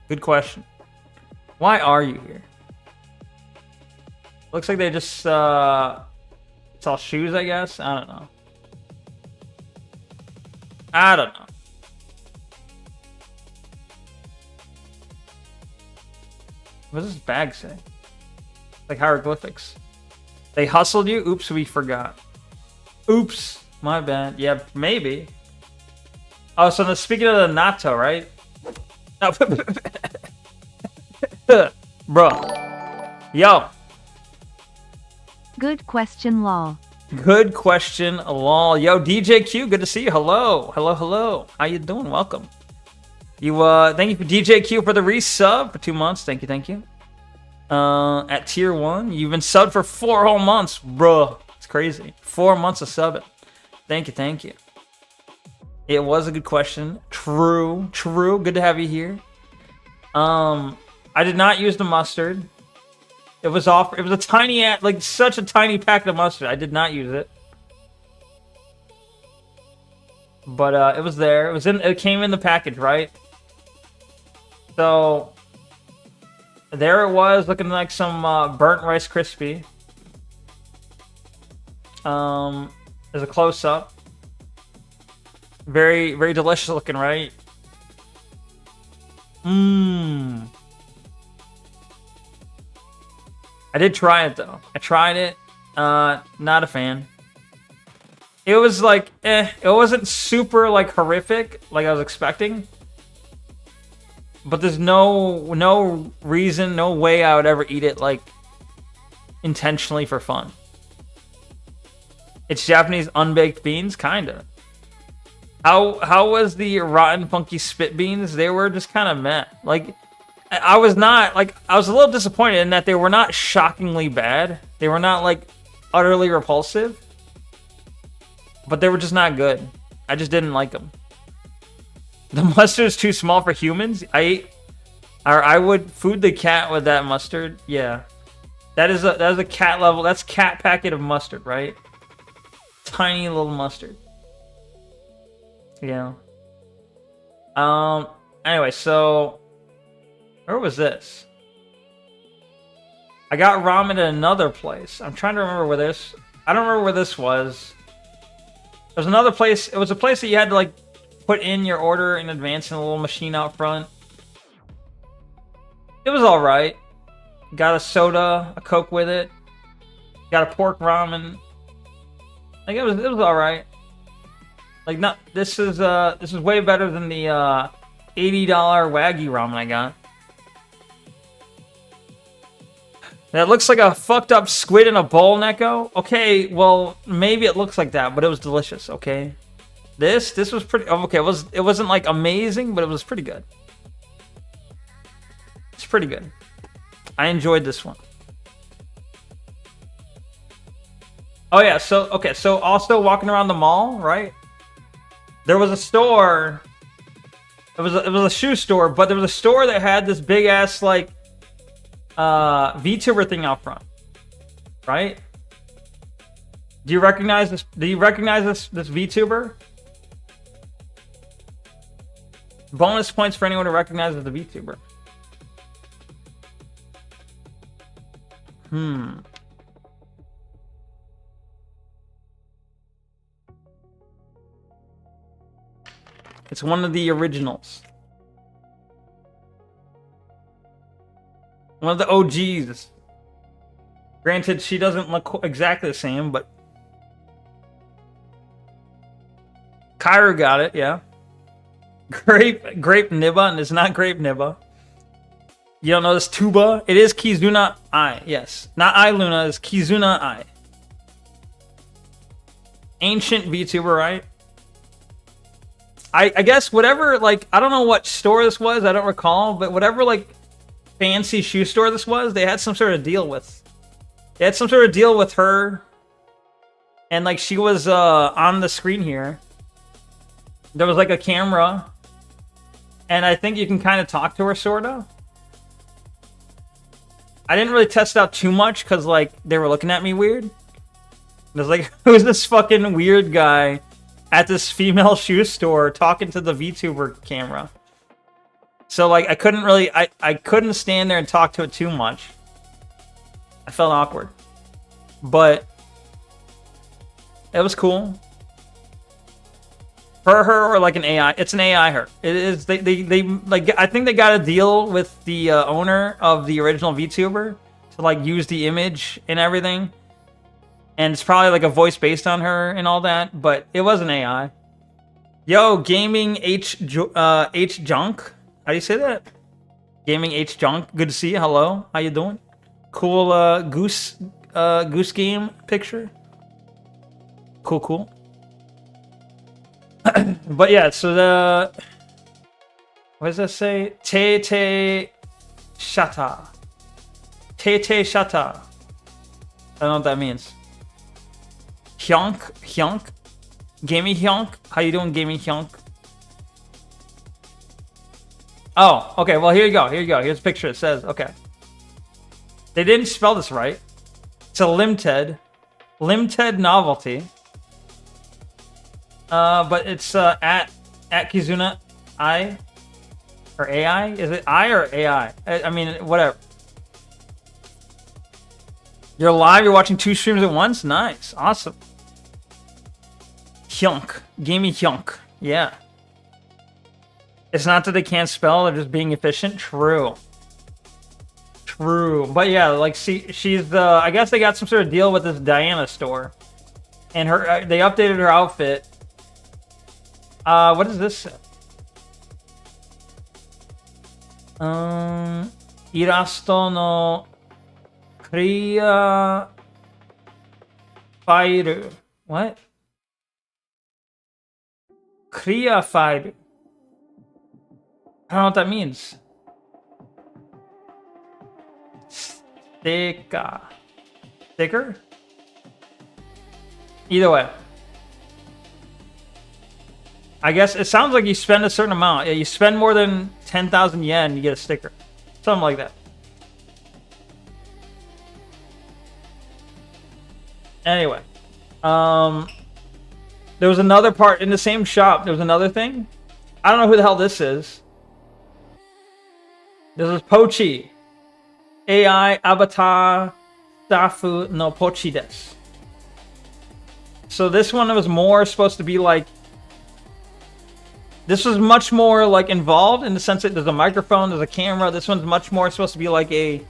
Speaker 2: Good question. Why are you here? Looks like they just sell shoes, I guess. I don't know. What does this bag say? Like hieroglyphics. They hustled you? Oops, we forgot. Oops, my bad. Yeah, maybe. Oh, so speaking of the natto, right? No. Bro. Yo.
Speaker 1: Good question, lol.
Speaker 2: Good question, lol. Yo, DJ Q, good to see you. Hello. Hello. How you doing? Welcome. Thank you for DJ Q for the resub for 2 months. Thank you. At tier 1. You've been subbed for 4 whole months, bro. It's crazy. 4 months of subbing. Thank you. It was a good question. True. Good to have you here. I did not use the mustard. It was a tiny, like such a tiny packet of mustard. I did not use it. But it was there. It came in the package, right? So there it was, looking like some burnt Rice Krispie. There's a close up. Very, very delicious looking, right? I did try it though. I tried it. Not a fan. It was like, it wasn't super like horrific like I was expecting. But there's no reason, no way I would ever eat it like intentionally for fun. It's Japanese unbaked beans, kinda. How was the rotten funky spit beans? They were just kind of meh. Like I was not like I was a little disappointed in that they were not shockingly bad. They were not like utterly repulsive. But they were just not good. I just didn't like them. The mustard is too small for humans. I would food the cat with that mustard. Yeah, that is a cat level. That's cat packet of mustard, right? Tiny little mustard. Yeah. Anyway, so where was this? I got ramen at another place. I'm trying to remember where this. I don't remember where this was. There's another place. It was a place that you had to like put in your order in advance in a little machine out front. It was all right. Got a soda, a Coke with it. Got a pork ramen. Like it was all right. Like not this is way better than the $80 Wagyu ramen I got. That looks like a fucked up squid in a bowl, Neko. Okay, well maybe it looks like that, but it was delicious. Okay, this was pretty. Okay, it wasn't like amazing, but it was pretty good. It's pretty good. I enjoyed this one. Oh yeah, so okay, so also walking around the mall, right? There was a store. It was a shoe store, but there was a store that had this big ass like VTuber thing out front, right? Do you recognize this? Do you recognize this VTuber? Bonus points for anyone who recognizes the VTuber. It's one of the originals. One of the OGs. Granted, she doesn't look exactly the same, but Kyra got it, yeah. Grape Nibba, and it's not Grape Nibba. You don't know this tuba? It is Kizuna Ai, yes. Not Ai Luna, it's Kizuna Ai. Ancient VTuber, right? I guess whatever, like, I don't know what store this was, I don't recall, but whatever, like, fancy shoe store this was, they had some sort of deal with. They had some sort of deal with her. And, like, she was on the screen here. There was, like, a camera. And I think you can kind of talk to her, sort of. I didn't really test it out too much, because, like, they were looking at me weird. I was like, who's this fucking weird guy at this female shoe store talking to the VTuber camera? So, like, I couldn't really, I couldn't stand there and talk to it too much. I felt awkward. But it was cool. Her or like an AI. It's an AI her. It is, they like, I think they got a deal with the owner of the original VTuber to, like, use the image and everything. And it's probably, like, a voice based on her and all that, but it was an AI. Yo, Gaming H Junk. How do you say that? Gaming H Junk. Good to see you. Hello. How you doing? Cool goose game picture. Cool. But yeah, so what does that say? Te Shata. Te Shata. I don't know what that means. Hyonk. Gaming Hyonk. How you doing, Gaming Hyonk? Oh, okay. Well, here you go. Here's a picture. It says, okay. They didn't spell this right. It's a limited novelty. But it's at Kizuna I or AI. Is it I or AI? I mean, whatever. You're live. You're watching 2 streams at once. Nice, awesome. Hyunk, Gaming Hyunk. Yeah. It's not that they can't spell, they're just being efficient. True. But yeah, like, she's the... I guess they got some sort of deal with this Diana store. And her, they updated her outfit. What is this? Irasto no Kriya Fairu. What? Kriya Fairu. I don't know what that means. Sticker? Either way. I guess it sounds like you spend a certain amount. Yeah, you spend more than 10,000 yen, you get a sticker. Something like that. Anyway. There was another part in the same shop. There was another thing. I don't know who the hell this is. This is Pochi. AI Avatar Stafu no Pochi desu. So this one was more supposed to be like... This was much more like involved in the sense that there's a microphone, there's a camera. This one's much more supposed to be like a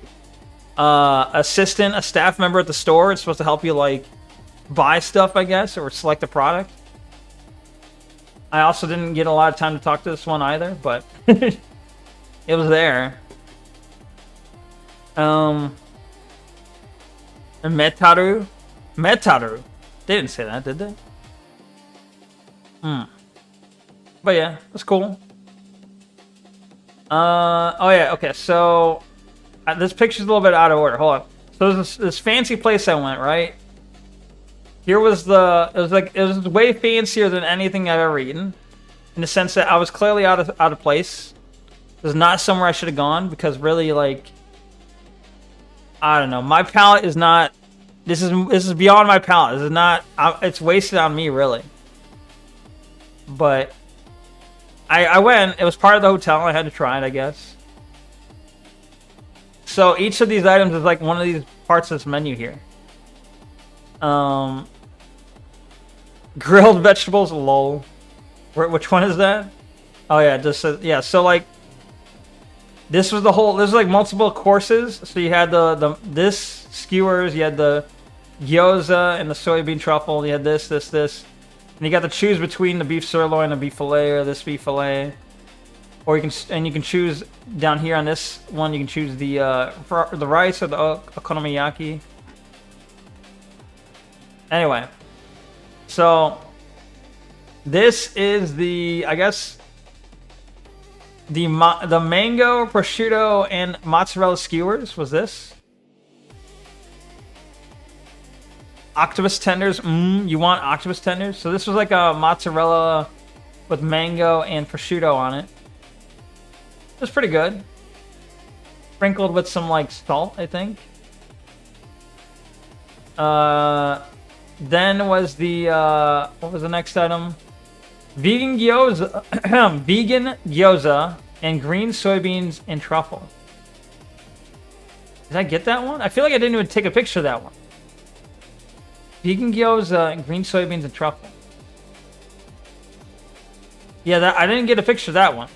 Speaker 2: assistant, a staff member at the store. It's supposed to help you like buy stuff, I guess, or select a product. I also didn't get a lot of time to talk to this one either, but it was there. And Metaru. They didn't say that, did they? But yeah, that's cool. Oh yeah, okay, so this picture's a little bit out of order. Hold on. So there's this fancy place I went, right? Here was it was way fancier than anything I've ever eaten. In the sense that I was clearly out of place. This is not somewhere I should have gone because really like I don't know. My palate is not this is beyond my palate. This is not it's wasted on me really. But I went, it was part of the hotel, I had to try it, I guess. So each of these items is like one of these parts of this menu here. Grilled vegetables, lol. Which one is that? Oh yeah, just yeah. So like, this was the whole. There's like multiple courses. So you had this skewers, you had the gyoza and the soybean truffle. You had this, and you got to choose between the beef sirloin and the beef fillet, or this beef fillet. Or you can choose down here on this one. You can choose the rice or the okonomiyaki. Anyway, so this is the the mango, prosciutto, and mozzarella skewers. Was this octopus tenders? You want octopus tenders? So this was like a mozzarella with mango and prosciutto on it. It was pretty good. Sprinkled with some like salt, I think. Then was the what was the next item? Vegan gyoza, vegan gyoza, and green soybeans and truffle. Did I get that one? I feel like I didn't even take a picture of that one. Vegan gyoza and green soybeans and truffle. Yeah, I didn't get a picture of that one.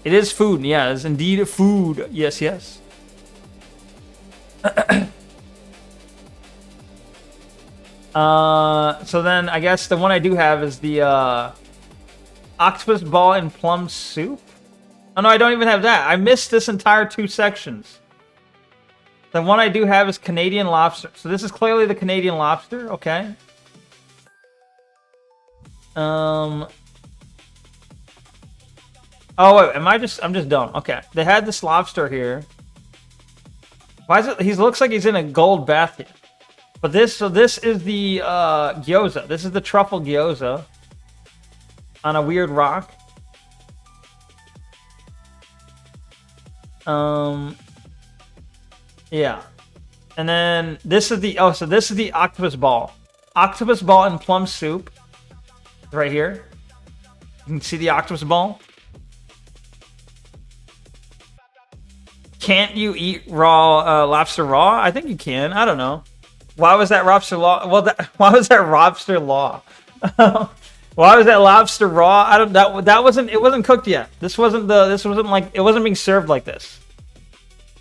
Speaker 2: It is food. Yeah, it's indeed food. Yes, yes. So then I guess the one I do have is the octopus ball and plum soup. Oh no, I don't even have that. I missed this entire 2 sections. The one I do have is Canadian lobster. So this is clearly the Canadian lobster. Okay. Oh wait, I'm just dumb. Okay, they had this lobster here. Why is it? He looks like he's in a gold bath here. But this is the gyoza. This is the truffle gyoza on a weird rock. Yeah. And then this is the this is the octopus ball. Octopus ball and plum soup. Right here. You can see the octopus ball. Can't you eat raw lobster raw? I think you can. I don't know. Why was that lobster raw? Well, why was that lobster raw? Why was that lobster raw? I don't. That wasn't. It wasn't cooked yet. This wasn't like. It wasn't being served like this.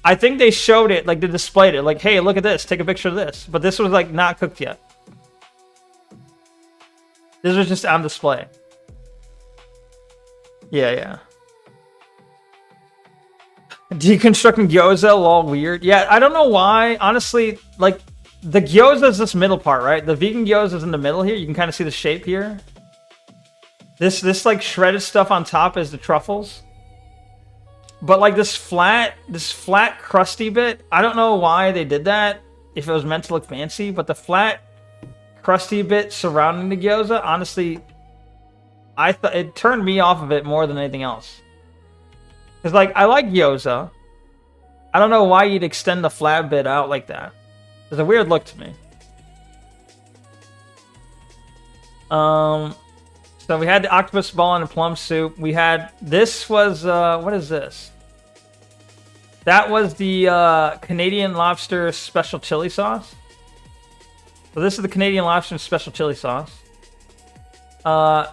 Speaker 2: I think they showed it, like they displayed it, like, hey, look at this. Take a picture of this. But this was like not cooked yet. This was just on display. Yeah. Deconstructing gyoza, all weird. Yeah, I don't know why. Honestly, like, the gyoza is this middle part, right? The vegan gyoza is in the middle here. You can kind of see the shape here. This like shredded stuff on top is the truffles. But like this flat crusty bit, I don't know why they did that. If it was meant to look fancy, but the flat crusty bit surrounding the gyoza, honestly, I thought it turned me off of it more than anything else. Cause like I like gyoza. I don't know why you'd extend the flat bit out like that. It's a weird look to me. So we had the octopus ball and a plum soup. We had, this was, what is this? That was the Canadian lobster special chili sauce. So this is the Canadian lobster special chili sauce.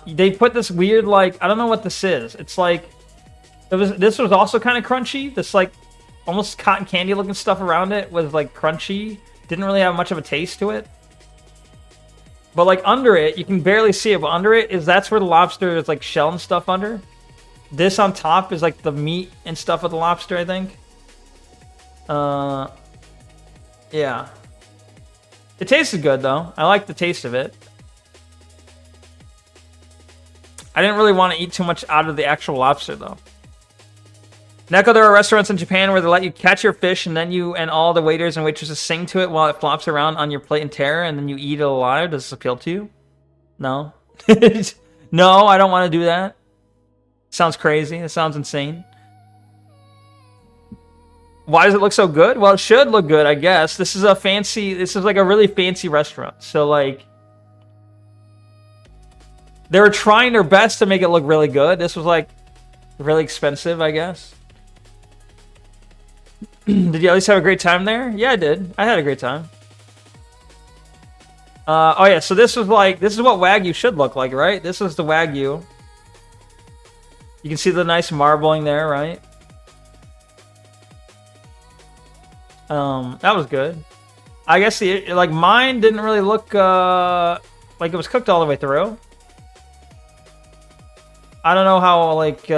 Speaker 2: They put this weird, like, I don't know what this is. It's like, this was also kind of crunchy. This like almost cotton candy looking stuff around it was like crunchy. Didn't really have much of a taste to it. But like under it, you can barely see it, but under it that's where the lobster is like shell and stuff under. This on top is like the meat and stuff of the lobster, I think. Yeah. It tasted good though. I like the taste of it. I didn't really want to eat too much out of the actual lobster though. Neko, there are restaurants in Japan where they let you catch your fish and then you and all the waiters and waitresses sing to it while it flops around on your plate in terror and then you eat it alive. Does this appeal to you? No. No, I don't want to do that. Sounds crazy. It sounds insane. Why does it look so good? Well, it should look good, I guess. This is like a really fancy restaurant. So like, they were trying their best to make it look really good. This was like really expensive, I guess. Did you at least have a great time there? Yeah, I did. I had a great time. Oh yeah, so this is what Wagyu should look like, right? This is the Wagyu. You can see the nice marbling there, right? That was good. I guess like mine didn't really look like it was cooked all the way through. I don't know how like do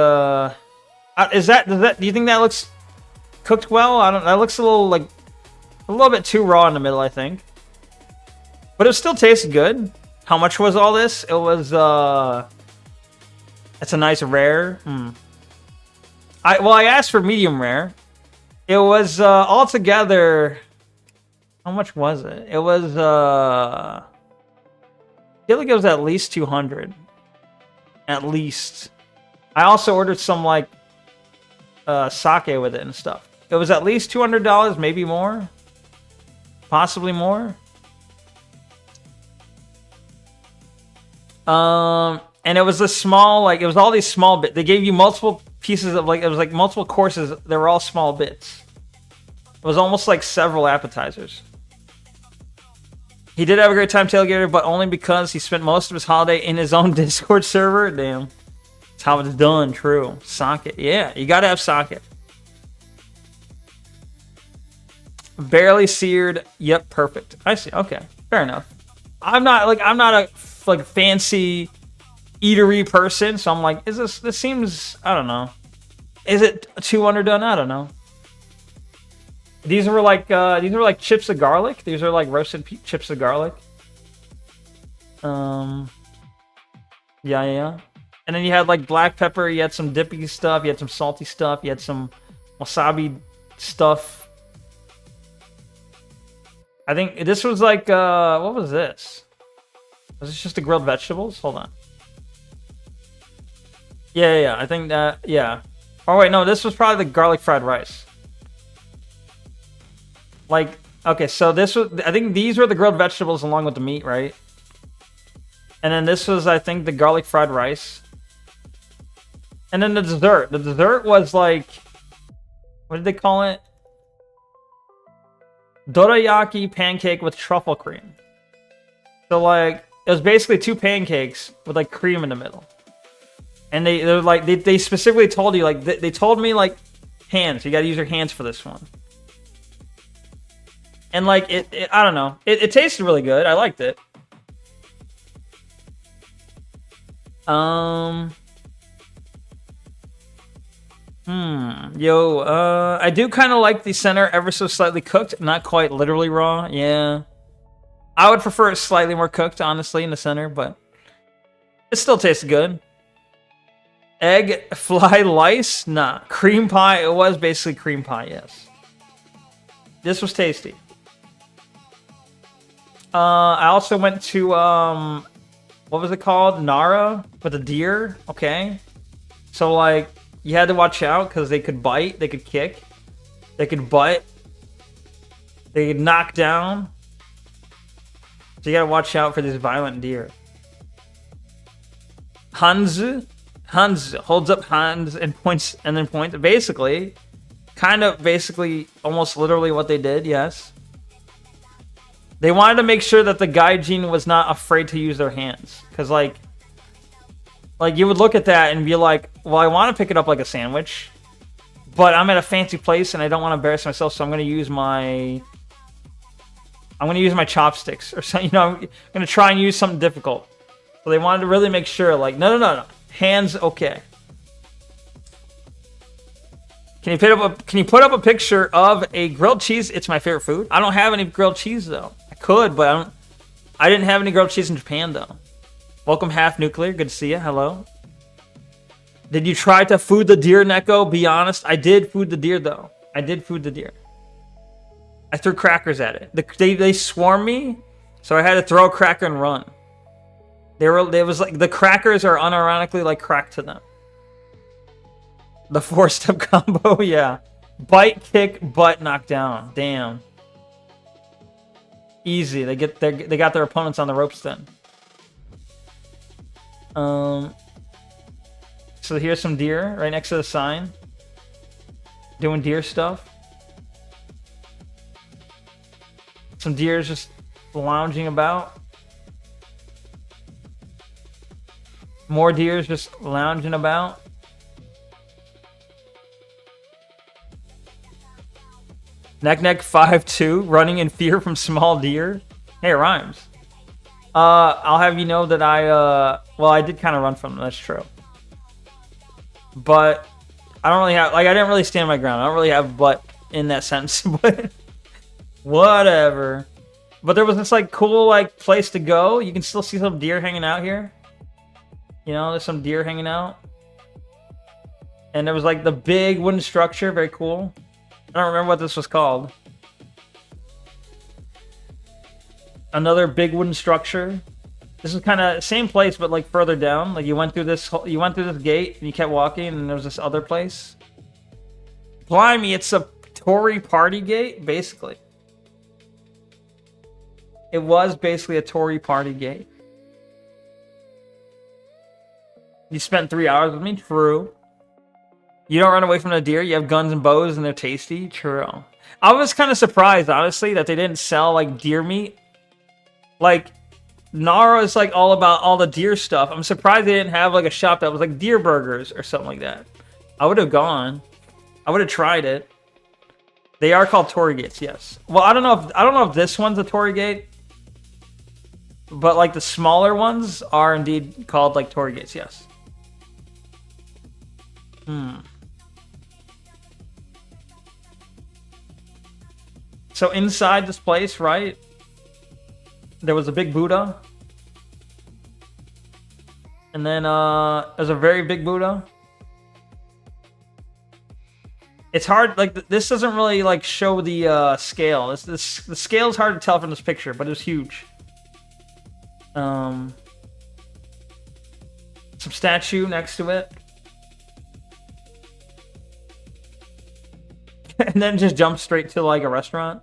Speaker 2: you think that looks cooked well? That looks a little bit too raw in the middle, I think. But it still tasted good. How much was all this? It was that's a nice rare. I asked for medium rare. It was altogether, how much was it? It was I feel like it was at least 200. At least. I also ordered some like sake with it and stuff. It was at least $200, maybe more. Possibly more. And it was this small, like, it was all these small bits. They gave you multiple pieces of, like, it was like multiple courses. They were all small bits. It was almost like several appetizers. He did have a great time, Tailgater, but only because he spent most of his holiday in his own Discord server. Damn. That's how it's done, true. Sake. Yeah, you gotta have sake. Barely seared. Yep, perfect. I see. Okay, fair enough. I'm not a like fancy eatery person, so I'm like, this seems, I don't know. Is it too underdone? I don't know. These were like chips of garlic. These are like roasted chips of garlic. Yeah. And then you had like black pepper. You had some dippy stuff. You had some salty stuff. You had some wasabi stuff. I think this was like, what was this? Was this just the grilled vegetables? Hold on. Yeah. I think that, yeah. Oh wait, no, this was probably the garlic fried rice. Like, okay, so this was, I think these were the grilled vegetables along with the meat, right? And then this was, I think, the garlic fried rice. And then the dessert. The dessert was like, what did they call it? Dorayaki pancake with truffle cream. So like, it was basically two pancakes with like cream in the middle. And they're like, they specifically told you, like, they told me like hands. You gotta use your hands for this one. And like, I don't know. It tasted really good. I liked it. I do kind of like the center ever so slightly cooked, not quite literally raw. Yeah. I would prefer it slightly more cooked, honestly, in the center, but it still tastes good. Egg, fly, lice? Nah. Cream pie? It was basically cream pie, yes. This was tasty. I also went to, what was it called? Nara with a deer. Okay. So, like, you had to watch out because they could bite, they could kick, they could butt, they could knock down. So you gotta watch out for these violent deer. Hans holds up hands and points, and then points. Basically, almost literally what they did. Yes, they wanted to make sure that the gaijin was not afraid to use their hands, because like you would look at that and be like, well, I want to pick it up like a sandwich, but I'm at a fancy place and I don't want to embarrass myself, so I'm gonna use my chopsticks or something. You know, I'm gonna try and use something difficult. So they wanted to really make sure, like, no. Hands okay. Can you put up a picture of a grilled cheese? It's my favorite food. I don't have any grilled cheese though. I could, but I didn't have any grilled cheese in Japan though. Welcome, Half Nuclear. Good to see you. Hello. Did you try to food the deer, Neko? Be honest. I did food the deer though. I did food the deer. I threw crackers at it. They swarmed me, so I had to throw a cracker and run. It was like the crackers are unironically like crack to them. The 4-step combo, yeah. Bite, kick, butt, knock down. Damn. Easy. They got their opponents on the ropes then. So here's some deer right next to the sign. Doing deer stuff. Some deers just lounging about. More deers just lounging about. Neck 5'2", running in fear from small deer. Hey, it rhymes. I'll have you know that I did kind of run from them, that's true. But I don't really have, I didn't really stand my ground. I don't really have butt in that sense, but whatever. But there was this cool place to go. You can still see some deer hanging out here. You know, there's some deer hanging out. And there was the big wooden structure, very cool. I don't remember what this was called. Another big wooden structure. This is kind of same place, but further down. You went through this gate and you kept walking, and there was this other place. Blimey, it's a Tory party gate, basically. It was basically a Tory party gate. You spent 3 hours with me? True. You don't run away from the deer. You have guns and bows and they're tasty? True. I was kind of surprised, honestly, that they didn't sell deer meat. Nara is all about all the deer stuff. I'm surprised they didn't have a shop that was deer burgers or something like that. I would have gone. I would have tried it. They are called Tory gates, yes. Well, I don't know if this one's a Tory gate. But the smaller ones are indeed called Tory gates, yes. So inside this place, right? There was a big Buddha. And then there's a very big Buddha. It's hard, this doesn't really show the scale. The scale is hard to tell from this picture, but it was huge. Some statue next to it. And then just jump straight to a restaurant.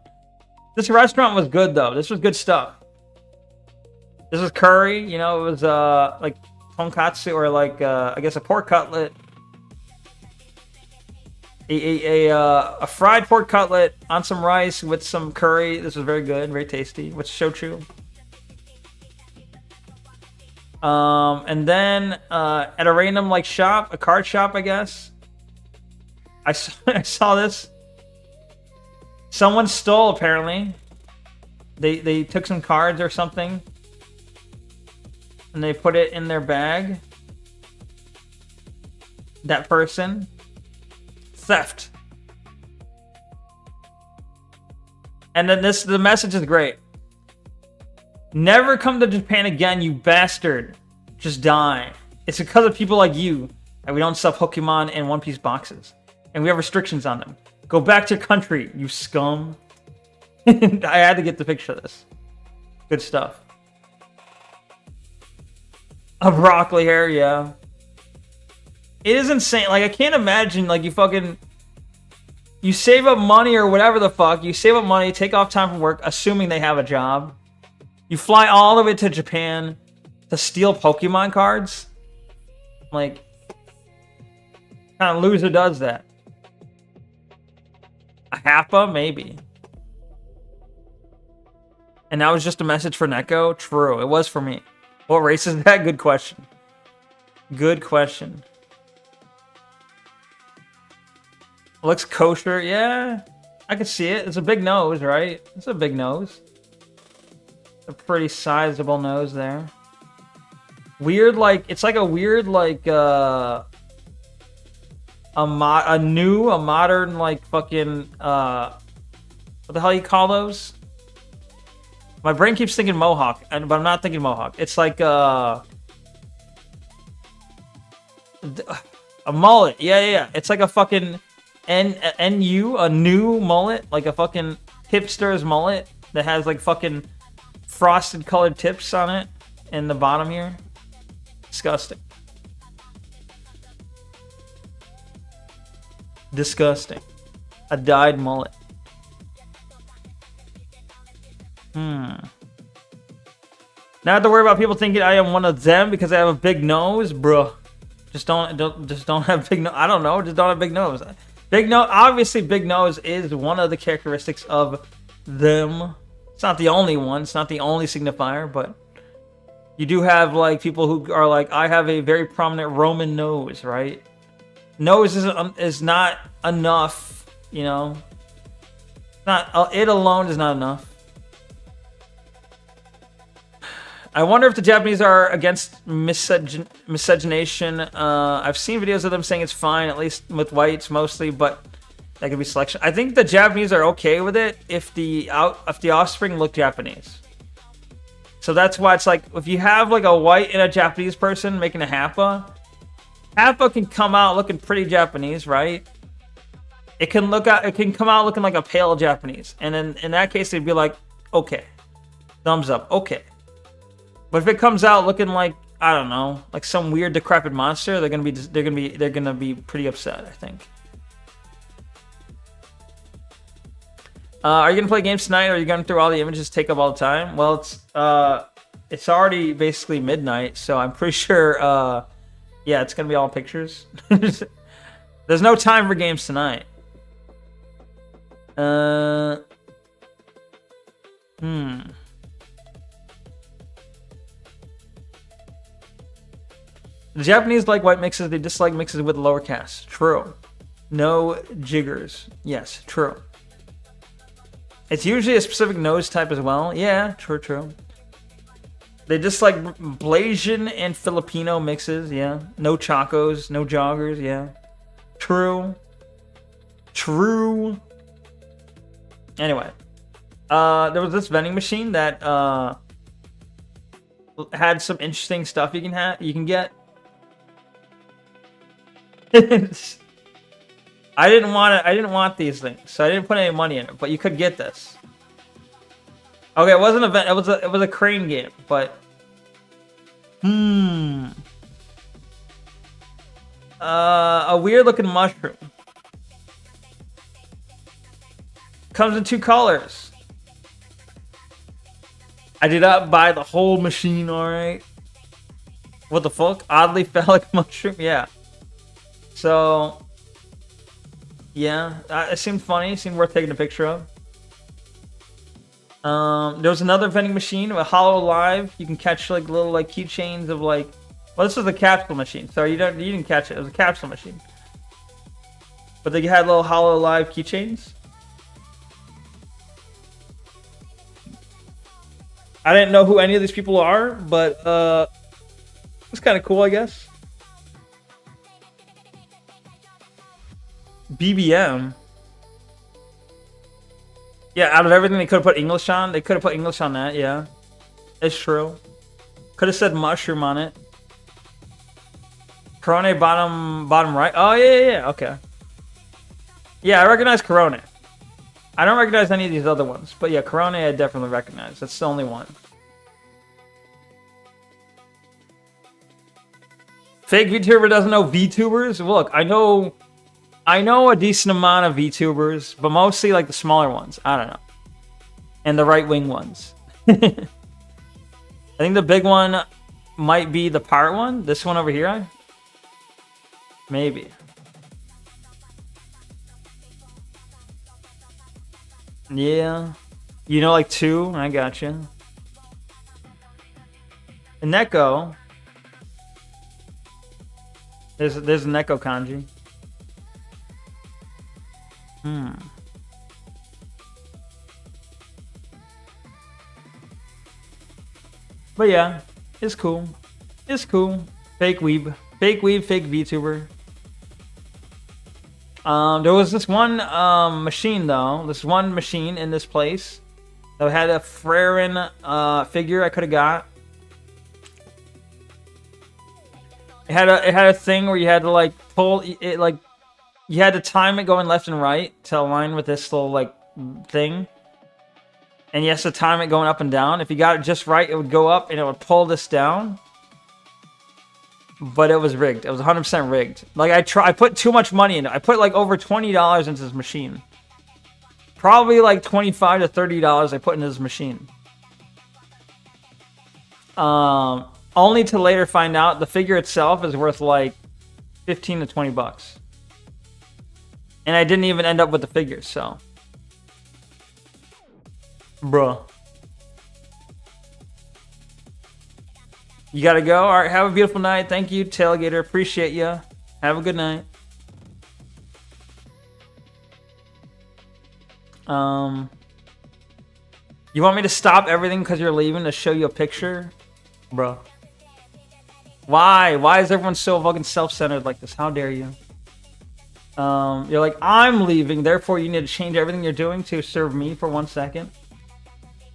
Speaker 2: This restaurant was good though. This was good stuff. This was curry, you know, it was tonkatsu or I guess a pork cutlet. A fried pork cutlet on some rice with some curry. This was very good, very tasty with shochu. And then at a random shop, a card shop, I guess. I saw this. Someone stole, apparently. They took some cards or something, and they put it in their bag. that person. Theft. And then the message is great. Never come to Japan again, you bastard. Just die. It's because of people like you that we don't sell Pokemon in One Piece boxes. And we have restrictions on them. Go back to your country, you scum. I had to get the picture of this. Good stuff. A broccoli hair, yeah. It is insane. Like, I can't imagine, like, you save up money or whatever the fuck. You save up money, take off time from work, assuming they have a job. You fly all the way to Japan to steal Pokemon cards. Like, kind of loser does that? A Happa? Maybe. And that was just a message for Neko? True, it was for me. What race is that? Good question. Good question. Looks kosher. Yeah, I can see it. It's a big nose, right? It's a big nose. A pretty sizable nose there. Weird, like, it's like a weird, like, a modern, like, fucking, what the hell you call those? My brain keeps thinking Mohawk, but I'm not thinking Mohawk. It's like, a mullet. Yeah. It's like a fucking a new mullet, like a fucking hipster's mullet that has like fucking frosted colored tips on it in the bottom here. Disgusting. Disgusting. A dyed mullet. Not have to worry about people thinking I am one of them because I have a big nose, bro. Just don't have big nose. I don't know. Just don't have big nose. Big nose. Obviously, big nose is one of the characteristics of them. It's not the only one. It's not the only signifier, but you do have like people who are like, I have a very prominent Roman nose, right? Nose is not enough, you know. Not it alone is not enough. I wonder if the Japanese are against miscegenation. I've seen videos of them saying it's fine, at least with whites mostly, but that could be selection. I think the Japanese are okay with it if the offspring look Japanese. So that's why it's like, if you have like a white and a Japanese person making a Happa can come out looking pretty Japanese, right? It can come out looking like a pale Japanese, and in that case they'd be like, okay, thumbs up, okay. But if it comes out looking like, I don't know, like some weird decrepit monster, they're gonna be pretty upset, I think. Are you gonna play games tonight, or are you going through all the images take up all the time? Well, it's already basically midnight, so I'm pretty sure yeah, it's gonna be all pictures. There's no time for games tonight. The Japanese like white mixes, they dislike mixes with lower caste. True. No jiggers. Yes, true. It's usually a specific nose type as well. Yeah, true. They dislike Blasian and Filipino mixes, yeah. No chacos, no joggers, yeah. True. Anyway. There was this vending machine that had some interesting stuff you can get. I didn't want these things, so I didn't put any money in it, but you could get this. Okay, it wasn't an event, it was a crane game, but a weird looking mushroom. Comes in 2 colors. I did not buy the whole machine, alright. What the fuck? Oddly phallic mushroom? Yeah. So, yeah, it seemed funny. It seemed worth taking a picture of. There was another vending machine with Hollow Live. You can catch like little like keychains of like. Well, this was a capsule machine. Sorry, you didn't catch it. It was a capsule machine. But they had little Hollow Live keychains. I didn't know who any of these people are, but it's kind of cool, I guess. BBM. Yeah, out of everything they could have put English on, they could have put English on that, yeah. It's true. Could have said mushroom on it. Corone bottom right. Oh, yeah, okay. Yeah, I recognize Corone. I don't recognize any of these other ones. But yeah, Corone I definitely recognize. That's the only one. Fake VTuber doesn't know VTubers? Look, I know a decent amount of VTubers, but mostly like the smaller ones. I don't know. And the right-wing ones. I think the big one might be the part one. This one over here. Maybe. Yeah. You know, like 2? I gotcha. And Neko. There's a Neko kanji. But yeah, it's cool. It's cool. Fake weeb. Fake weeb, fake VTuber. There was this one machine though. This one machine in this place that had a Frerin figure I could have got. It had a thing where you had to like pull it, like you had to time it going left and right to align with this little like thing. And you have to time it going up and down. If you got it just right, it would go up and it would pull this down. But it was rigged. It was 100% rigged. Like I put too much money in it. I put like over $20 into this machine. Probably like $25 to $30 I put into this machine. Only to later find out the figure itself is worth like 15 to 20 bucks. And I didn't even end up with the figure, so. Bruh. You gotta go? Alright, have a beautiful night. Thank you, Tailgater. Appreciate ya. Have a good night. You want me to stop everything because you're leaving to show you a picture? Bruh. Why? Why is everyone so fucking self-centered like this? How dare you? You're like, I'm leaving, therefore you need to change everything you're doing to serve me for 1 second.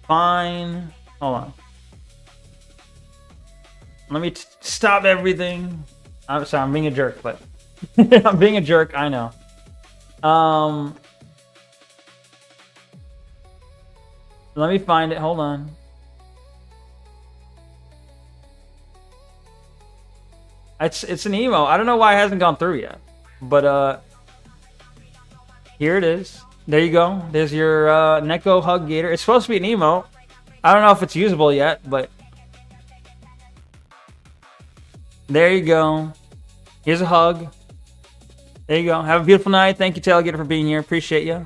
Speaker 2: Fine. Hold on. Let me stop everything. I'm sorry, I'm being a jerk, but I'm being a jerk, I know. Let me find it. Hold on. It's an emo. I don't know why it hasn't gone through yet. But here it is. There you go. There's your Neko Hug Gator. It's supposed to be an emo. I don't know if it's usable yet, but there you go. Here's a hug. There you go. Have a beautiful night. Thank you, Tailgater, for being here. Appreciate you.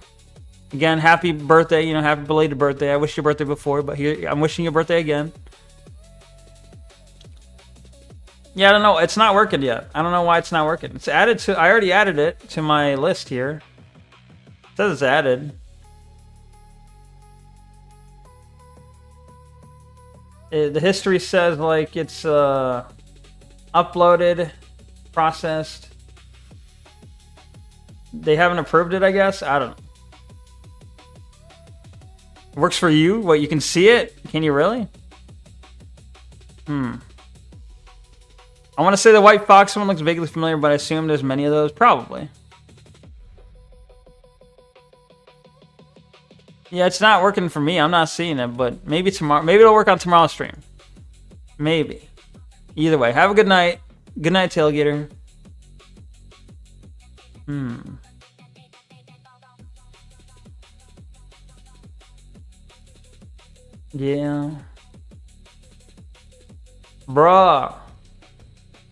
Speaker 2: Again, happy birthday. You know, happy belated birthday. I wished your birthday before, but here I'm wishing you a birthday again. Yeah, I don't know. It's not working yet. I don't know why it's not working. It's added to. I already added it to my list here. It says it's added. The history says like it's uploaded, processed. They haven't approved it, I guess. I don't know. Works for you? What, you can see it? Can you really? I want to say the white fox one looks vaguely familiar, but I assume there's many of those. Probably. Yeah, it's not working for me. I'm not seeing it, but maybe tomorrow. Maybe it'll work on tomorrow's stream. Maybe. Either way, have a good night. Good night, Tailgater. Yeah. Bruh.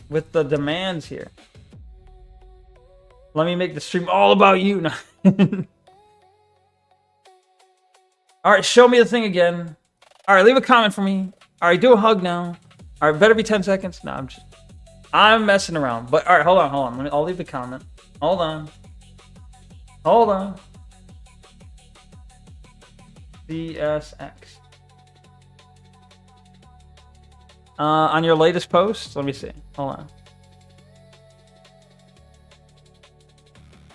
Speaker 2: With the demands here. Let me make the stream all about you. Alright, show me the thing again. Alright, leave a comment for me. Alright, do a hug now. Alright, better be 10 seconds. No, I'm messing around. But alright, hold on. I'll leave the comment. Hold on. CSX. On your latest post? Let me see. Hold on.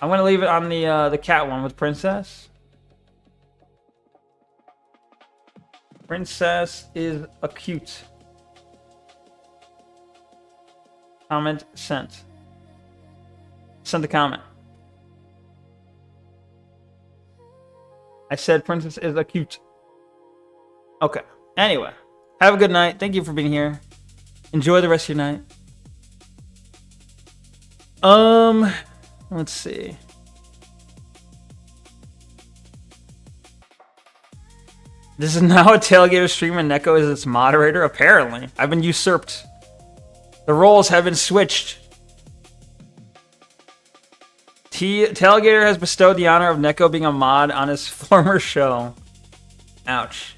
Speaker 2: I'm gonna leave it on the cat one with Princess. Princess is a cute. Comment sent. Send the comment. I said Princess is a cute. Okay. Anyway, have a good night. Thank you for being here. Enjoy the rest of your night. Let's see. This is now a Tailgater stream and Neko is its moderator? Apparently. I've been usurped. The roles have been switched. Tailgater has bestowed the honor of Neko being a mod on his former show. Ouch.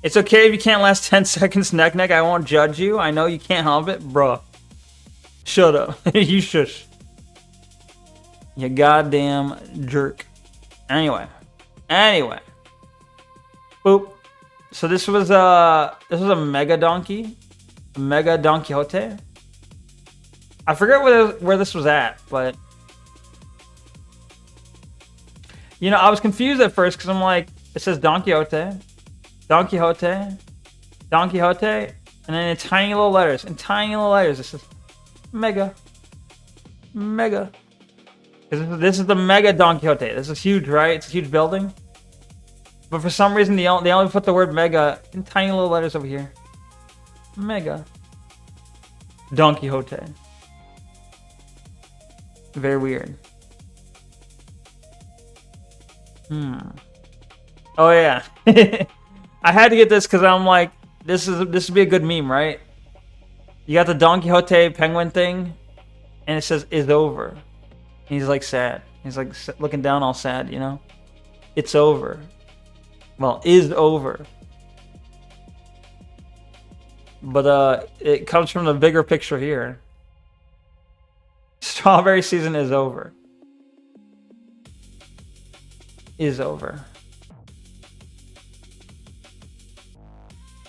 Speaker 2: It's okay if you can't last 10 seconds, Neck. I won't judge you. I know you can't help it. Bruh. Shut up. You shush. You goddamn jerk. Anyway. Boop. So this was a mega donkey. Mega Don Quixote. I forget where this was at, but you know, I was confused at first because I'm like, it says Don Quixote, Don Quixote, Don Quixote, and then in tiny little letters, it says Mega. This is the Mega Don Quixote. This is huge, right? It's a huge building. But for some reason, they only put the word Mega in tiny little letters over here. Mega Don Quixote. Very weird. Oh yeah. I had to get this because I'm like, this would be a good meme, right? You got the Don Quixote penguin thing, and it says "is over." And he's like sad. He's like looking down, all sad, you know. It's over. Well, is over. But it comes from the bigger picture here. Strawberry season is over. Is over.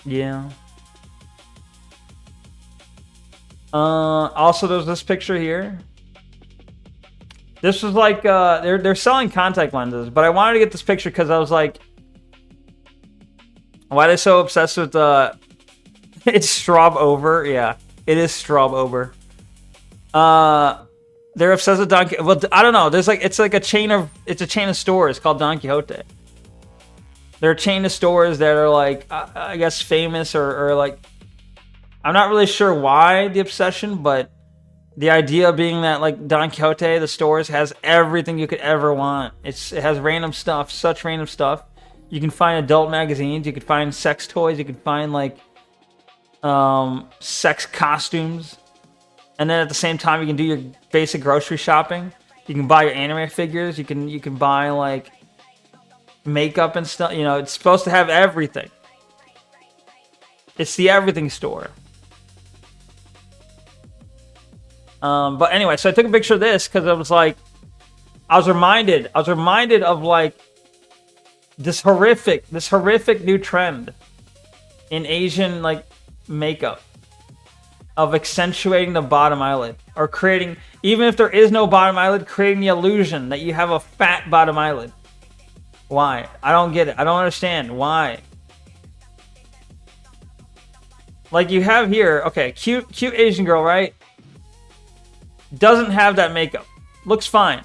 Speaker 2: Yeah. Also, there's this picture here. This was like they're selling contact lenses, but I wanted to get this picture because I was like, why are they so obsessed with it's Straub over? Yeah, it is Straub over. They're obsessed with Don Quixote. Well, I don't know. There's like it's a chain of stores called Don Quixote. They're a chain of stores that are like I guess famous or like I'm not really sure why the obsession, but the idea being that like Don Quixote, the stores has everything you could ever want. It has random stuff, such random stuff. You can find adult magazines, you can find sex toys, you can find like sex costumes, and then at the same time you can do your basic grocery shopping. You can buy your anime figures, you can buy like makeup and stuff. You know, it's supposed to have everything. It's the everything store. But anyway, so I took a picture of this because I was like, I was reminded of like this horrific new trend in Asian like makeup of accentuating the bottom eyelid or creating, even if there is no bottom eyelid, creating the illusion that you have a fat bottom eyelid. Why? I don't get it. I don't understand why. Like you have here, okay, cute Asian girl, right? Doesn't have that makeup. Looks fine.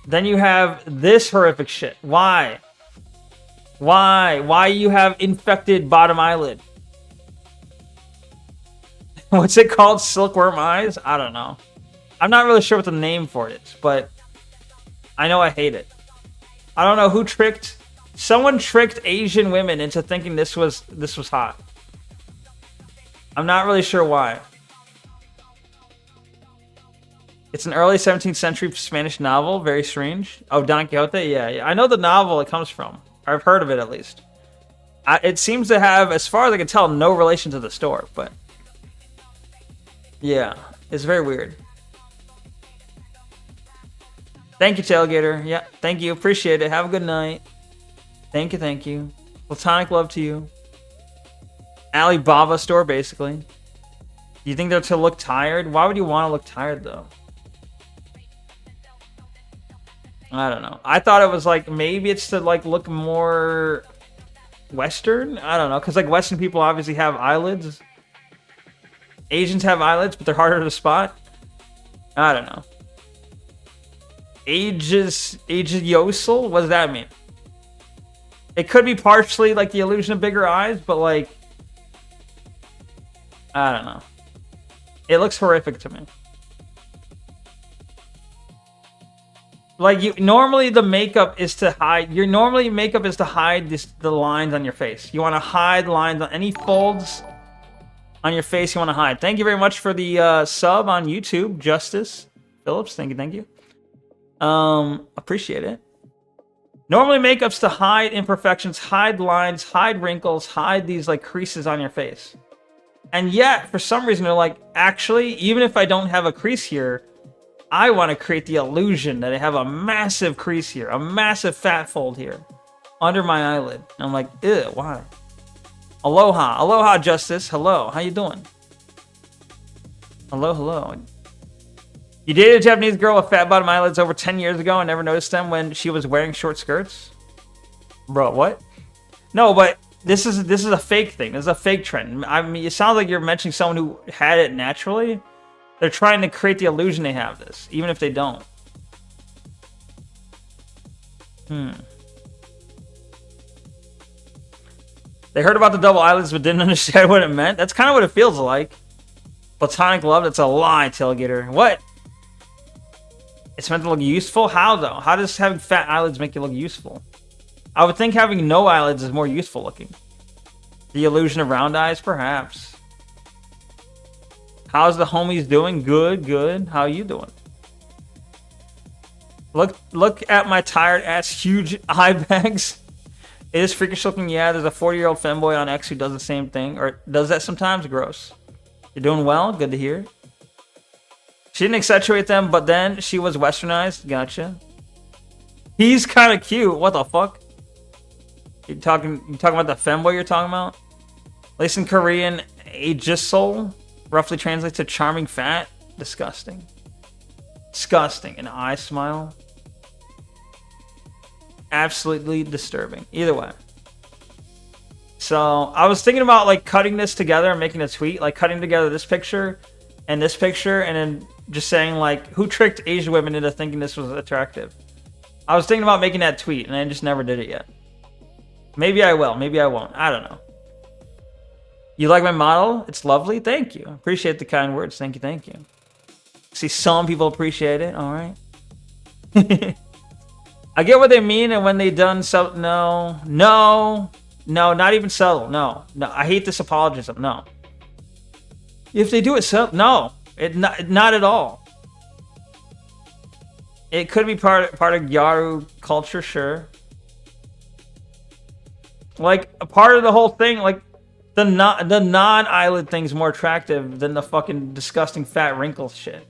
Speaker 2: Then you have this horrific shit. Why? Why you have infected bottom eyelid? What's it called? Silkworm eyes? I don't know. I'm not really sure what the name for it is, but I know I hate it. I don't know who tricked. Someone tricked Asian women into thinking this was hot. I'm not really sure why. It's an early 17th century Spanish novel. Very strange. Oh, Don Quixote? Yeah. I know the novel it comes from. I've heard of it at least. It seems to have, as far as I can tell, no relation to the store, but yeah, it's very weird. Thank you, Tailgater. Yeah, thank you. Appreciate it. Have a good night. Thank you. Platonic love to you. Alibaba store, basically. You think they're to look tired? Why would you want to look tired though? I don't know. I thought it was like maybe it's to like look more Western. I don't know, because like Western people obviously have eyelids. Asians have eyelids, but they're harder to spot. I don't know. Aegisiosal? What does that mean? It could be partially like the illusion of bigger eyes, but like I don't know. It looks horrific to me. Like normally the makeup is to hide. Makeup is to hide the lines on your face. You want to hide lines on any folds on your face. You want to hide. Thank you very much for the sub on YouTube, Justice Phillips. Thank you. Appreciate it. Normally makeup's to hide imperfections, hide lines, hide wrinkles, hide these like creases on your face. And yet, for some reason, they're like, actually, even if I don't have a crease here, I want to create the illusion that I have a massive crease here, a massive fat fold here, under my eyelid. And I'm like, ew, why? Aloha, Justice. Hello, how you doing? Hello. You dated a Japanese girl with fat bottom eyelids over 10 years ago and never noticed them when she was wearing short skirts? Bro, what? No, but this is a fake thing. This is a fake trend. I mean, it sounds like you're mentioning someone who had it naturally. They're trying to create the illusion they have this, even if they don't. They heard about the double eyelids but didn't understand what it meant. That's kind of what it feels like. Platonic love, that's a lie, Tailgater. What? It's meant to look useful? How, though? How does having fat eyelids make you look useful? I would think having no eyelids is more useful looking. The illusion of round eyes, perhaps. How's the homies doing? Good. How you doing? Look at my tired ass huge eye bags. It is freakish looking. Yeah, there's a 40-year-old femboy on X who does the same thing. Or does that sometimes. Gross. You're doing well. Good to hear. She didn't accentuate them, but then she was westernized. Gotcha. He's kind of cute. What the fuck? You talking about the femboy you're talking about? At least in Korean, Aegisol roughly translates to charming fat. Disgusting. An eye smile. Absolutely disturbing. Either way. So I was thinking about like cutting this together and making a tweet, like cutting together this picture and then just saying like, who tricked Asian women into thinking this was attractive? I was thinking about making that tweet and I just never did it yet. Maybe I will, maybe I won't. I don't know. You like my model? It's lovely. Thank you. Appreciate the kind words. Thank you. See, some people appreciate it. All right. I get what they mean, and when they done so, no, not even subtle. No, I hate this apologism. No. If they do it subtle, no, not at all. It could be part of Gyaru culture, sure. Like a part of the whole thing, like the non-eyelid thing's more attractive than the fucking disgusting fat wrinkles shit,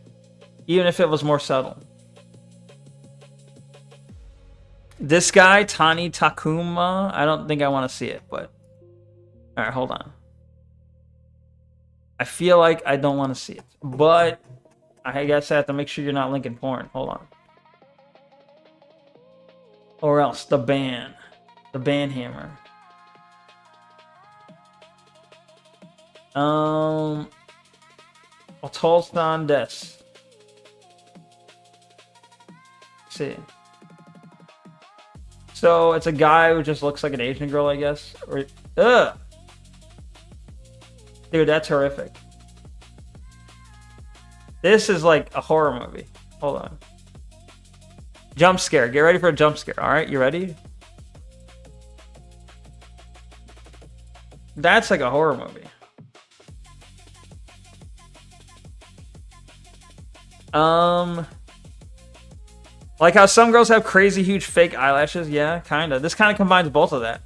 Speaker 2: even if it was more subtle. This guy, Tani Takuma, I don't think I want to see it, but all right, hold on. I feel like I don't want to see it, but I guess I have to make sure you're not linking porn. Hold on. Or else the ban hammer. Otolstan des. See. So it's a guy who just looks like an Asian girl, I guess. Or ugh. Dude, that's horrific. This is like a horror movie. Hold on. Jump scare. Get ready for a jump scare. All right, you ready? That's like a horror movie. Like how some girls have crazy huge fake eyelashes. Yeah, kind of. This kind of combines both of that.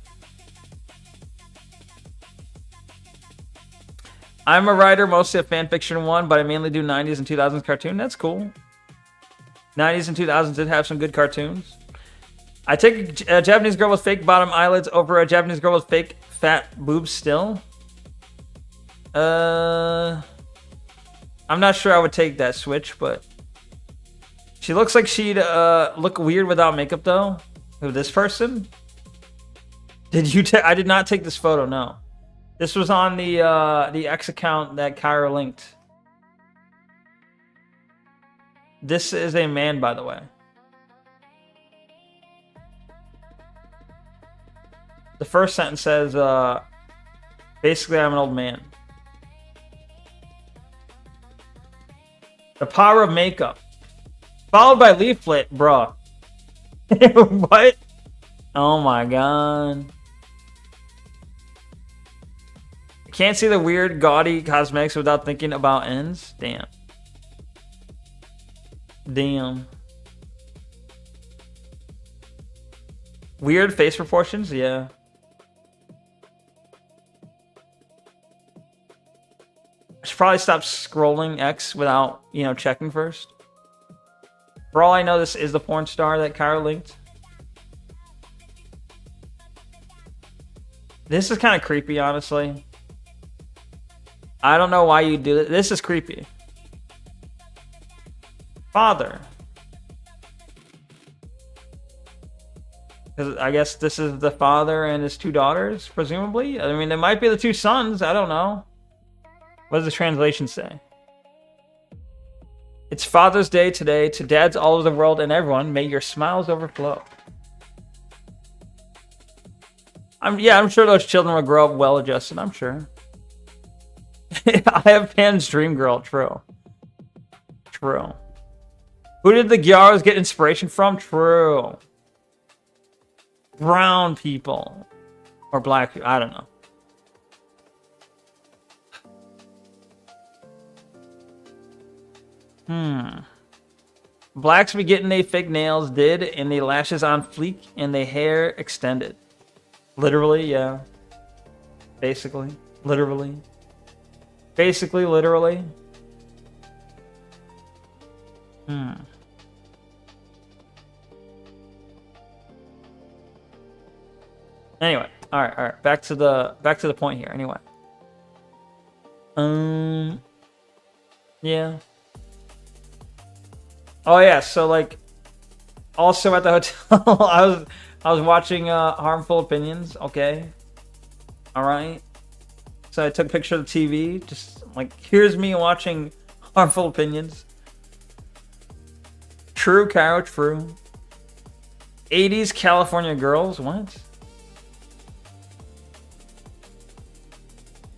Speaker 2: I'm a writer, mostly of fan fiction one, but I mainly do 90s and 2000s cartoon. That's cool. 90s and 2000s did have some good cartoons. I take a Japanese girl with fake bottom eyelids over a Japanese girl with fake fat boobs still. I'm not sure I would take that switch, but she looks like she'd look weird without makeup though. Who, this person? Did you I did not take this photo, no. This was on the X account that Kyra linked. This is a man, by the way. The first sentence says, basically, I'm an old man. The power of makeup. Followed by leaflet, bruh. What? Oh my god. Can't see the weird, gaudy cosmetics without thinking about ends? Damn. Damn. Weird face proportions? Yeah. I should probably stop scrolling X without, you know, checking first. For all I know, this is the porn star that Kyra linked. This is kind of creepy, honestly. I don't know why you do it. This is creepy. Father. Because I guess this is the father and his 2 daughters, presumably. I mean, it might be the 2 sons. I don't know. What does the translation say? It's Father's Day today. To dads all over the world and everyone, may your smiles overflow. I'm sure those children will grow up well-adjusted. I'm sure. I have Pan's dream girl. True. True. Who did the Gyaros get inspiration from? True. Brown people. Or black people. I don't know. Blacks be getting they fake nails did, and they lashes on fleek, and they hair extended. Literally, yeah. Basically. Literally. Basically, literally. Anyway, all right. Back to the point here. Anyway. Yeah. Oh yeah, so like, also at the hotel, I was watching Harmful Opinions. Okay. All right. So I took a picture of the TV. Just like, here's me watching Harmful Opinions. True, Caro, true. 80s California girls. What?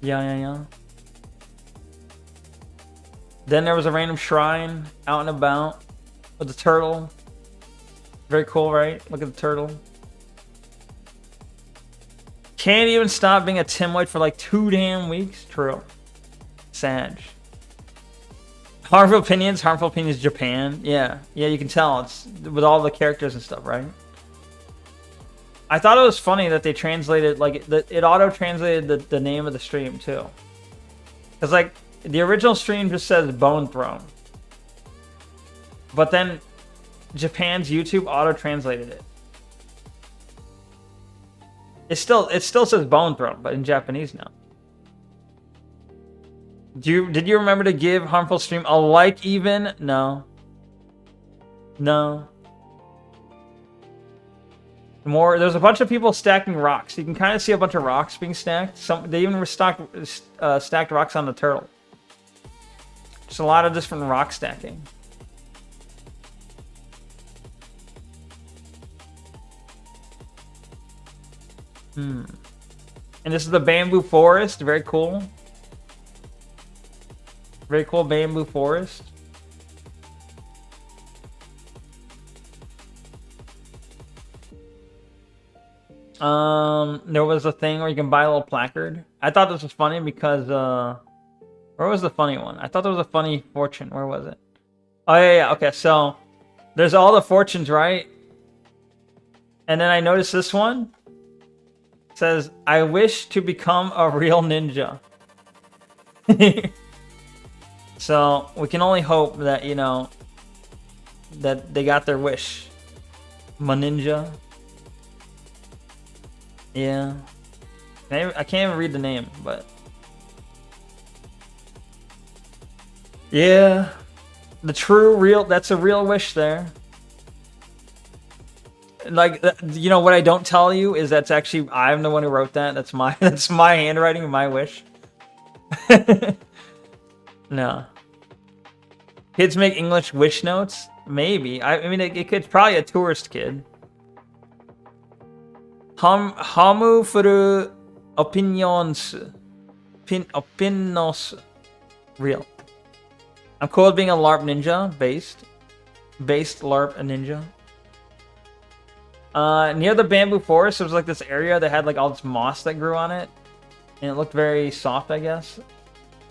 Speaker 2: Yeah. Then there was a random shrine out and about with the turtle. Very cool, right? Look at the turtle. Can't even stop being a Timoid for like 2 damn weeks. True. Sag. Harmful Opinions Japan. Yeah, you can tell. It's with all the characters and stuff, right? I thought it was funny that they translated, like, it auto-translated the name of the stream, too. Because, like, the original stream just says Bone Throne. But then Japan's YouTube auto-translated it. It still says Bone Throne, but in Japanese now. Did you remember to give Harmful Stream a like even? No. There's a bunch of people stacking rocks. You can kind of see a bunch of rocks being stacked. They even stacked rocks on the turtle. Just a lot of different rock stacking. And this is the bamboo forest. Very cool. Very cool bamboo forest. There was a thing where you can buy a little placard. I thought this was funny because where was the funny one? I thought there was a funny fortune. Where was it? Oh yeah. Okay, so there's all the fortunes, right? And then I noticed this one. It says, I wish to become a real ninja. So we can only hope that, you know, that they got their wish. My ninja. Yeah. I can't even read the name, but Yeah. The true, real, that's a real wish there. Like, you know, what I don't tell you is that's actually, I'm the one who wrote that. That's my, that's my handwriting, my wish. No. Kids make English wish notes? Maybe. I mean, it could, probably a tourist kid. Hamu furu opinions. Opinos. Real. I'm cool with being a LARP ninja. Based LARP ninja. Near the bamboo forest, there was like this area that had like all this moss that grew on it. And it looked very soft, I guess.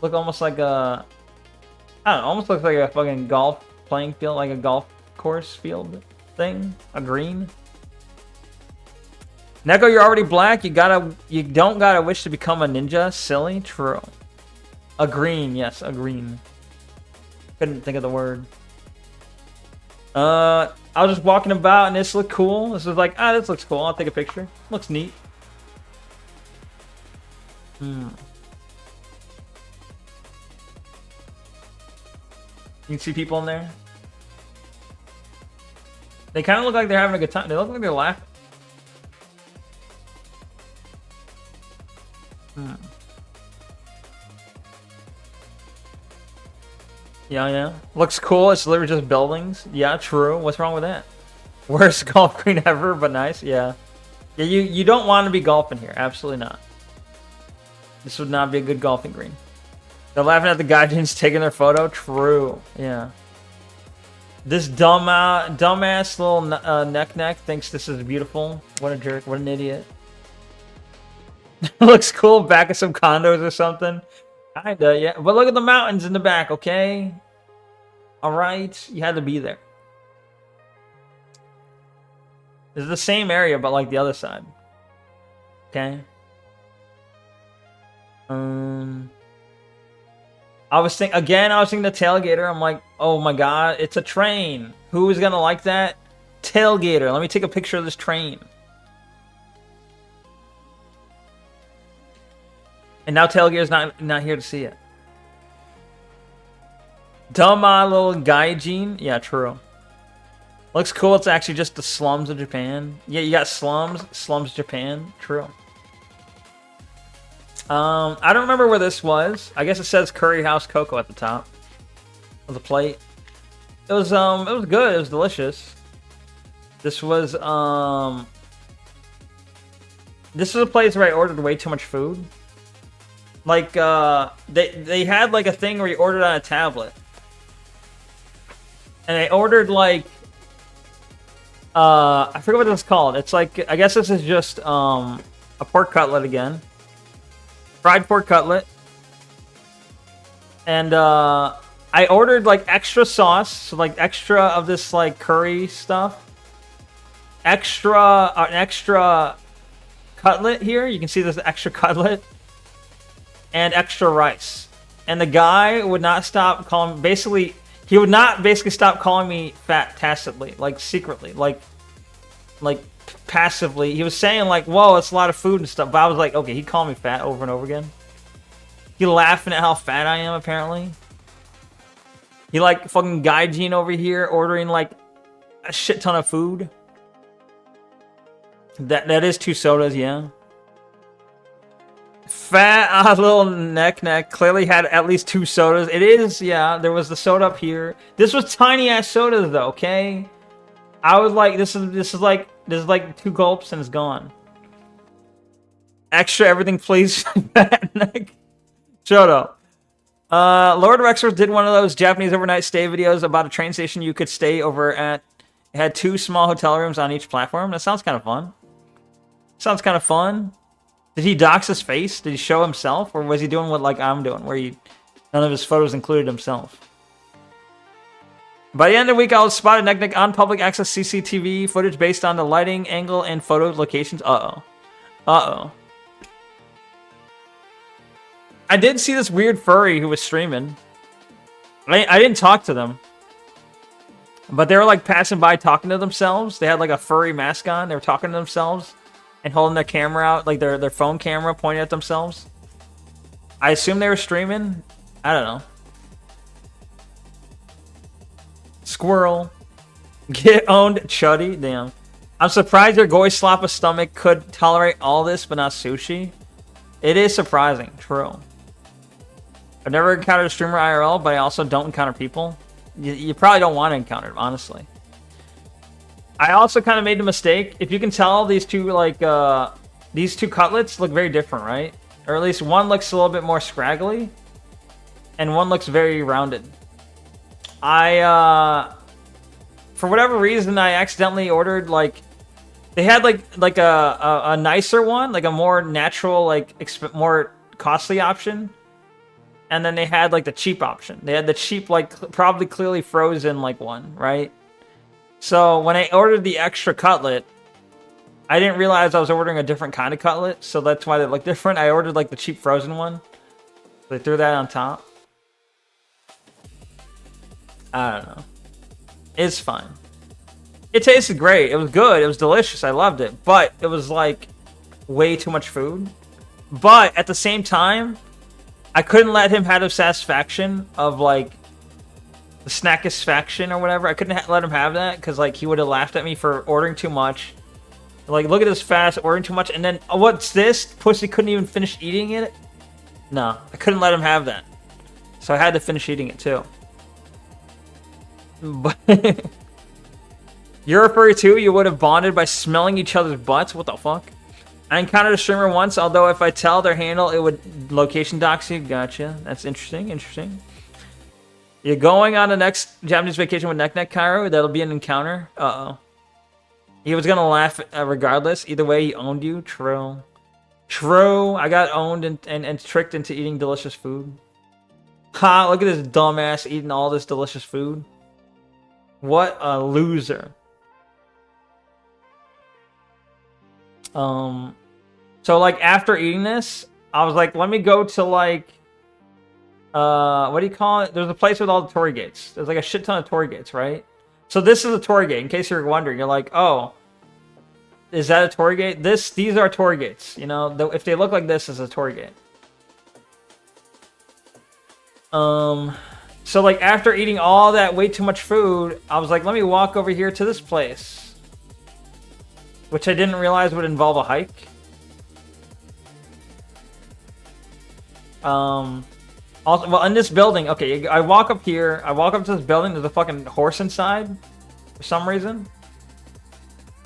Speaker 2: Looked almost like a... I don't know, almost looks like a fucking golf playing field, like a golf course field thing. A green. Neko, you're already black. You don't gotta wish to become a ninja. Silly. True. A green, yes, a green. Couldn't think of the word. I was just walking about and this looked cool. This was like, this looks cool. I'll take a picture. Looks neat. You can see people in there. They kind of look like they're having a good time. They look like they're laughing. Yeah. Looks cool. It's literally just buildings. Yeah, true. What's wrong with that? Worst golf green ever, but nice. Yeah. Yeah, you don't want to be golfing here. Absolutely not. This would not be a good golfing green. They're laughing at the guardians taking their photo. True. Yeah. This dumbass little neck thinks this is beautiful. What a jerk. What an idiot. Looks cool back of some condos or something. Kinda, yeah. But look at the mountains in the back, okay? Alright. You had to be there. This is the same area, but like the other side. Okay. I was thinking the tailgater. I'm like, oh my god, it's a train. Who is gonna like that? Tailgater. Let me take a picture of this train. And now Tailgater's not here to see it. Dumb little gaijin. Yeah, true. Looks cool. It's actually just the slums of Japan. Yeah, you got slums Japan. True. I don't remember where this was. I guess it says Curry House Cocoa at the top of the plate. It was good. It was delicious. This was a place where I ordered way too much food. Like they had like a thing where you ordered on a tablet. And I ordered like I forget what it's called. It's like, I guess this is just a pork cutlet again. Fried pork cutlet. And I ordered like extra sauce, so like extra of this like curry stuff. An extra cutlet here. You can see this extra cutlet. And extra rice. And the guy would not stop calling, he would not stop calling me fat tacitly, like secretly, like passively. He was saying like, whoa, it's a lot of food and stuff. But I was like, okay, he called me fat over and over again. He laughing at how fat I am, apparently. He like fucking gaijin over here ordering like a shit ton of food. That is 2 sodas, yeah. Fat little neck clearly had at least 2 sodas. It is, yeah. There was the soda up here. This was tiny ass sodas though. Okay, I was like, this is like 2 gulps and it's gone. Extra everything, please. Fat neck. Shut up. Lord Rexford did one of those Japanese overnight stay videos about a train station you could stay over at. It had 2 small hotel rooms on each platform. That sounds kind of fun. Sounds kind of fun. Did he dox his face? Did he show himself? Or was he doing what like I'm doing, where none of his photos included himself? By the end of the week, I was spotted Neck on public access CCTV footage based on the lighting, angle, and photo locations. Uh-oh. I did see this weird furry who was streaming. I didn't talk to them. But they were like passing by talking to themselves. They had like a furry mask on. They were talking to themselves. And holding their camera out, like their phone camera pointing at themselves. I assume they were streaming. I don't know. squirrel. Get owned, Chuddy. Damn. I'm surprised your goy slop of stomach could tolerate all this, but not sushi. It is surprising. True. I've never encountered a streamer IRL, but I also don't encounter people. You probably don't want to encounter them, honestly. I also kind of made the mistake. If you can tell, these two cutlets look very different, right? Or at least one looks a little bit more scraggly, and one looks very rounded. For whatever reason, I accidentally ordered they had like a nicer one, like a more natural, more costly option, and then they had like the cheap option. They had the cheap, probably clearly frozen one, right? So when I ordered the extra cutlet, I didn't realize I was ordering a different kind of cutlet, so that's why they look different. I ordered the cheap frozen one. They threw that on top. I don't know. It's fine. It tasted great. It was good. It was delicious. I loved it. But it was way too much food. But at the same time, I couldn't let him have the satisfaction of the snackisfaction or whatever. I couldn't let him have that because he would have laughed at me for ordering too much. Look at this fast, ordering too much, and then what's this? Pussy couldn't even finish eating it. No, I couldn't let him have that. So I had to finish eating it too. But you're a furry too? You would have bonded by smelling each other's butts? What the fuck? I encountered a streamer once, although if I tell their handle, it would location dox you. Gotcha. That's interesting. Interesting. You're going on the next Japanese vacation with Neko, Cairo? That'll be an encounter? Uh-oh. He was gonna laugh regardless. Either way, he owned you. True. True. I got owned and tricked into eating delicious food. Ha! Look at this dumbass eating all this delicious food. What a loser. So after eating this, I was like, let me go to what do you call it? There's a place with all the torii gates. There's a shit ton of torii gates, right? So this is a torii gate. In case you're wondering, you're like, oh, is that a torii gate? These are torii gates. You know, if they look like this, is a torii gate. So after eating all that way too much food, I was like, let me walk over here to this place, which I didn't realize would involve a hike. Also, well, in this building, okay, I walk up here. I walk up to this building. There's a fucking horse inside for some reason.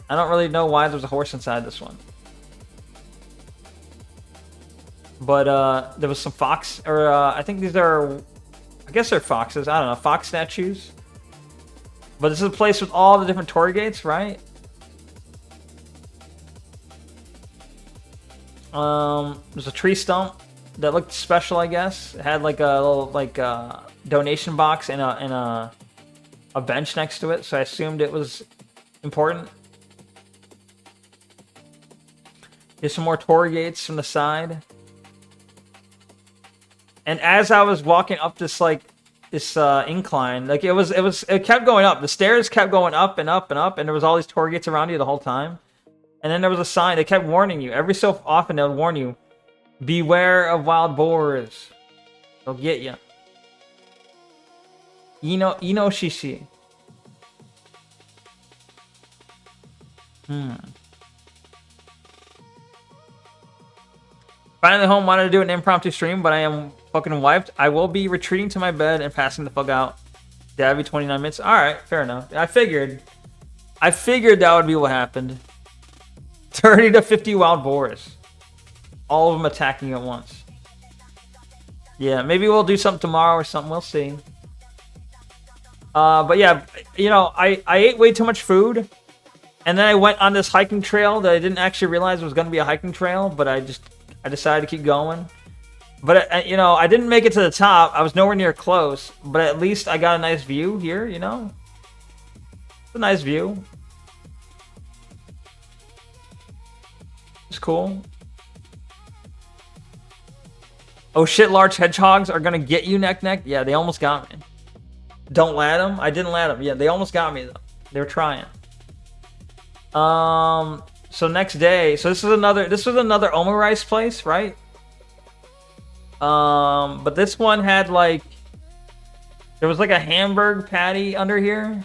Speaker 2: I don't really know why there's a horse inside this one. But there was some fox, or I think these are, I guess they're foxes. I don't know, fox statues. But this is a place with all the different torii gates, right? There's a tree stump that looked special, I guess. It had a little donation box and a bench next to it, so I assumed it was important. There's some more torii gates from the side. And as I was walking up this incline, it kept going up. The stairs kept going up and up and up, and there was all these torii gates around you the whole time. And then there was a sign. They kept warning you. Every so often, they would warn you, beware of wild boars. They'll get you. Ino shishi. Finally home, wanted to do an impromptu stream, but I am fucking wiped. I will be retreating to my bed and passing the fuck out. That'd be 29 minutes. Alright, fair enough. I figured that would be what happened. 30 to 50 wild boars. All of them attacking at once. Yeah, maybe we'll do something tomorrow or something. We'll see. But yeah, you know, I ate way too much food. And then I went on this hiking trail that I didn't actually realize was going to be a hiking trail. But I decided to keep going. But, you know, I didn't make it to the top. I was nowhere near close. But at least I got a nice view here, you know. It's a nice view. It's cool. Oh shit, large hedgehogs are gonna get you, Neck. Yeah, they almost got me. Don't let them. I didn't let them. Yeah, they almost got me though. They were trying. So next day, so this was another omurice place, right? But this one had There was like a hamburger patty under here.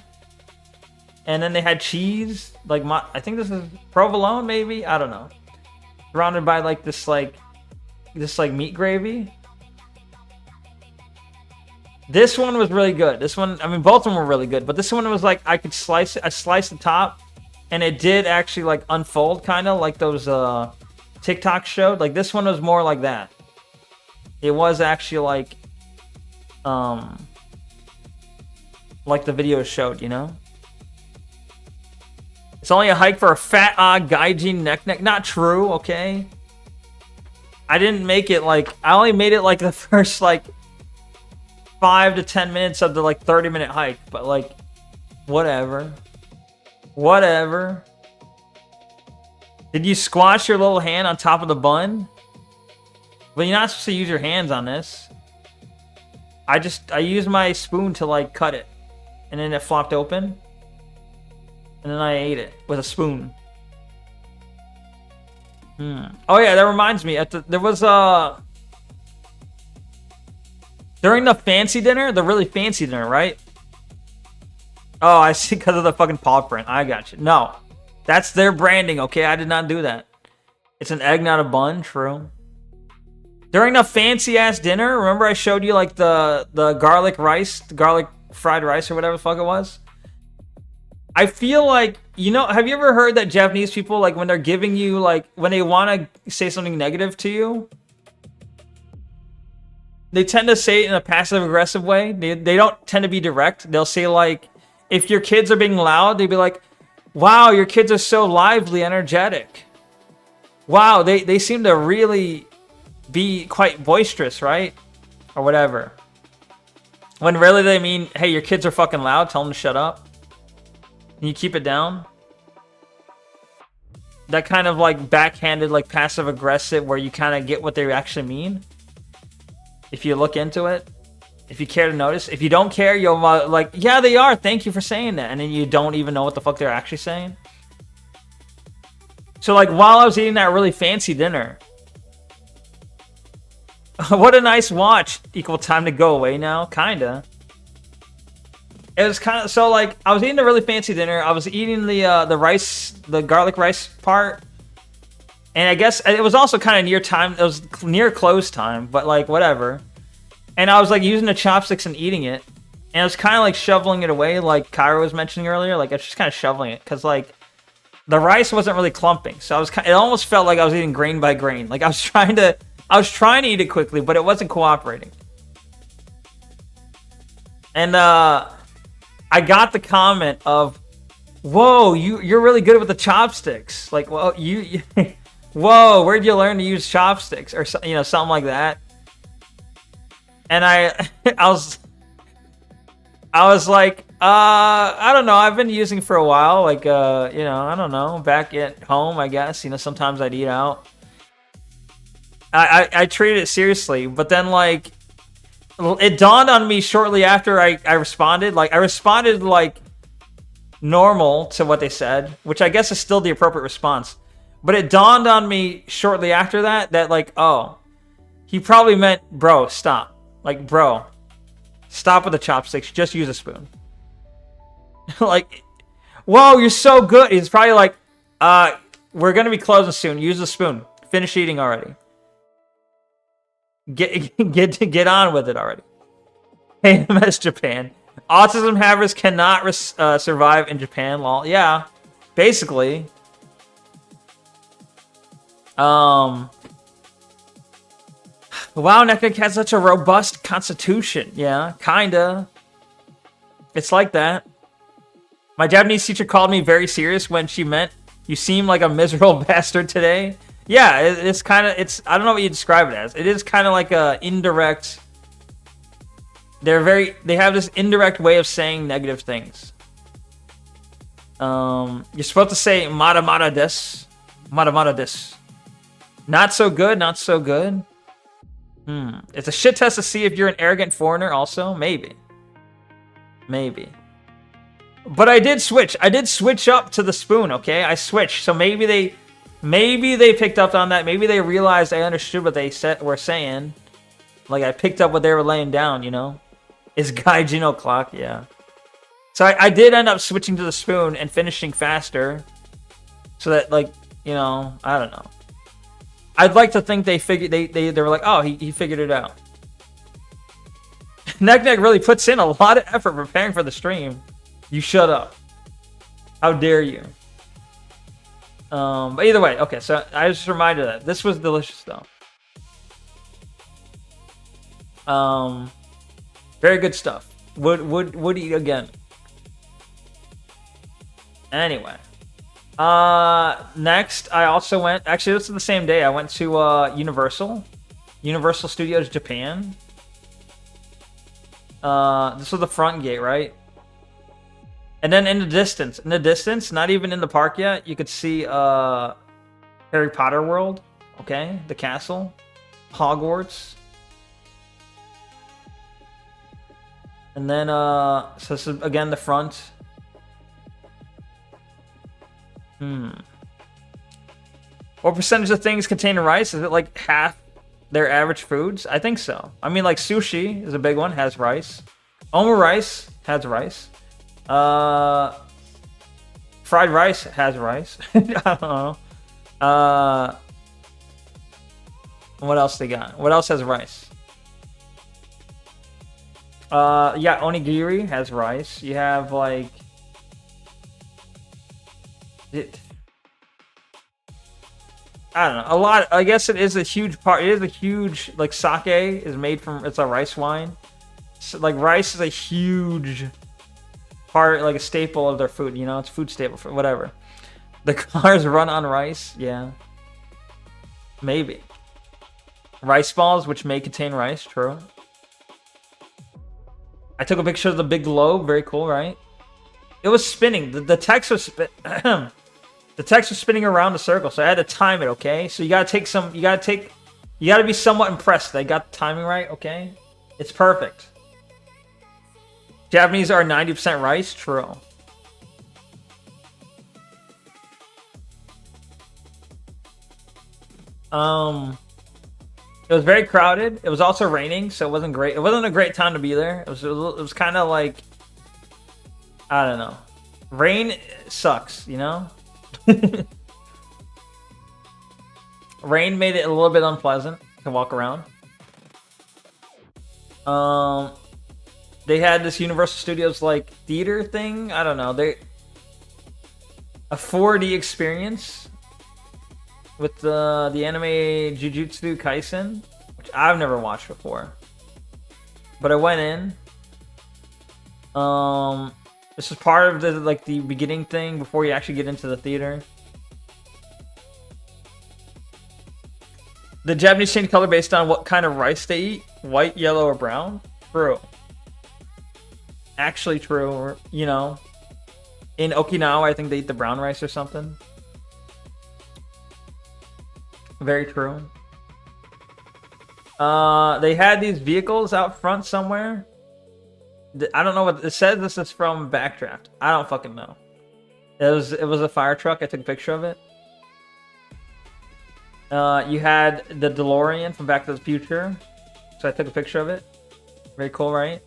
Speaker 2: And then they had cheese. Like, I think this is provolone, maybe? I don't know. Surrounded by like this meat gravy. This one was really good. This one, I mean, both of them were really good. But this one was like, I could slice it. I sliced the top. And it did actually like unfold kind of like those TikTok showed. Like this one was more like that. It was actually like the video showed, you know? It's only a hike for a fat gaijin neck. Not true, okay? I didn't make it like, I only made it like the first like 5 to 10 minutes of the like 30-minute hike, but like whatever. Whatever. Did you squash your little hand on top of the bun? Well, you're not supposed to use your hands on this. I used my spoon to like cut it. And then it flopped open. And then I ate it with a spoon. Oh yeah, that reminds me. There was during the fancy dinner, the really fancy dinner, right? Oh, I see, because of the fucking paw print. I got you. No, that's their branding, okay? I did not do that. It's an egg, not a bun. True. During the fancy-ass dinner, remember I showed you, like, the garlic rice, the garlic fried rice or whatever the fuck it was? I feel like, you know, have you ever heard that Japanese people, like, when they're giving you, like, when they want to say something negative to you, they tend to say it in a passive-aggressive way. They don't tend to be direct. They'll say, like, if your kids are being loud, they'd be like, wow, your kids are so lively, energetic. Wow, they seem to really be quite boisterous, right? Or whatever. When really they mean, hey, your kids are fucking loud, tell them to shut up. Can you keep it down? That kind of like backhanded, like passive-aggressive, where you kind of get what they actually mean. If you look into it. If you care to notice. If you don't care, you'll like, yeah, they are. Thank you for saying that. And then you don't even know what the fuck they're actually saying. So like while I was eating that really fancy dinner. What a nice watch. Equal time to go away now. Kinda. It was kind of, so like, I was eating a really fancy dinner. I was eating the rice, the garlic rice part. And I guess it was also kind of near time. It was near close time, but like, whatever. And I was like using the chopsticks and eating it. And I was kind of like shoveling it away, like Kyra was mentioning earlier. Like, I was just kind of shoveling it. Because like, the rice wasn't really clumping. So I was it almost felt like I was eating grain by grain. Like, I was trying to eat it quickly, but it wasn't cooperating. And I got the comment of, whoa, you're really good with the chopsticks. Like, well, you whoa, where'd you learn to use chopsticks? Or, you know, something like that. And I was like, I don't know. I've been using for a while. Like, you know, I don't know. Back at home, I guess. You know, sometimes I'd eat out. I treated it seriously. But then, like, it dawned on me shortly after I responded. Like, I responded, like, normal to what they said. Which I guess is still the appropriate response. But it dawned on me shortly after that, like, oh, he probably meant, bro, stop. Like, bro, stop with the chopsticks. Just use a spoon. Like, whoa, you're so good. He's probably like, we're going to be closing soon. Use the spoon. Finish eating already. Get on with it already. Hey, MS Japan. Autism havers cannot survive in Japan. Lol. Yeah, basically. Wow, Neko has such a robust constitution. Yeah, kinda. It's like that. My Japanese teacher called me very serious when she meant, you seem like a miserable bastard today. Yeah, it's kind of, I don't know what you describe it as. It is kind of like a indirect, they have this indirect way of saying negative things. You're supposed to say, mada mada desu. Mada mada desu. Not so good, not so good. It's a shit test to see if you're an arrogant foreigner also. Maybe. But I did switch. I did switch up to the spoon, okay? I switched. So maybe they picked up on that. Maybe they realized I understood what they were saying. Like, I picked up what they were laying down, you know? Is gaijin o'clock? Yeah. So I did end up switching to the spoon and finishing faster. So that, like, you know, I don't know. I'd like to think they figured they were like, oh, he figured it out. Neck really puts in a lot of effort preparing for the stream. You shut up. How dare you? But either way, okay. So I was just reminded that this was delicious though. Very good stuff. Would eat again. Anyway, next I also went. Actually, this is the same day. I went to Universal Studios Japan. This was the front gate, right? And then in the distance, not even in the park yet, you could see Harry Potter World. Okay, the castle, Hogwarts. And then, so this is again the front. What percentage of things contain rice? Is it like half their average foods? I think so. I mean, like sushi is a big one, has rice. Omurice has rice. Fried rice has rice. I don't know. What else they got? What else has rice? Yeah, onigiri has rice. You have like I don't know. A lot. I guess it is a huge part. It is a huge, like, sake is made from. It's a rice wine. So, like, rice is a huge part, like a staple of their food. You know, it's food staple for whatever. The cars run on rice. Yeah, maybe. Rice balls, which may contain rice. True. I took a picture of the big globe. Very cool, right? It was spinning. The text was the text was spinning around the circle, so I had to time it. Okay, so you gotta be somewhat impressed that I got the timing right. Okay, it's perfect. Japanese are 90% rice. True. It was very crowded. It was also raining, so it wasn't great. It wasn't a great time to be there. It was kind of like, I don't know. Rain sucks, you know? Rain made it a little bit unpleasant to walk around. They had this Universal Studios like theater thing. I don't know. A 4D experience with the anime Jujutsu Kaisen, which I've never watched before. But I went in. This was part of the beginning thing before you actually get into the theater. The Japanese change color based on what kind of rice they eat: white, yellow, or brown. True. Actually true. Or, you know, in Okinawa, I think they eat the brown rice or something. Very true. They had these vehicles out front somewhere. I don't know what it says. This is from Backdraft. I don't fucking know. It was a fire truck. I took a picture of it. You had the DeLorean from Back to the Future, so I took a picture of it. Very cool, right?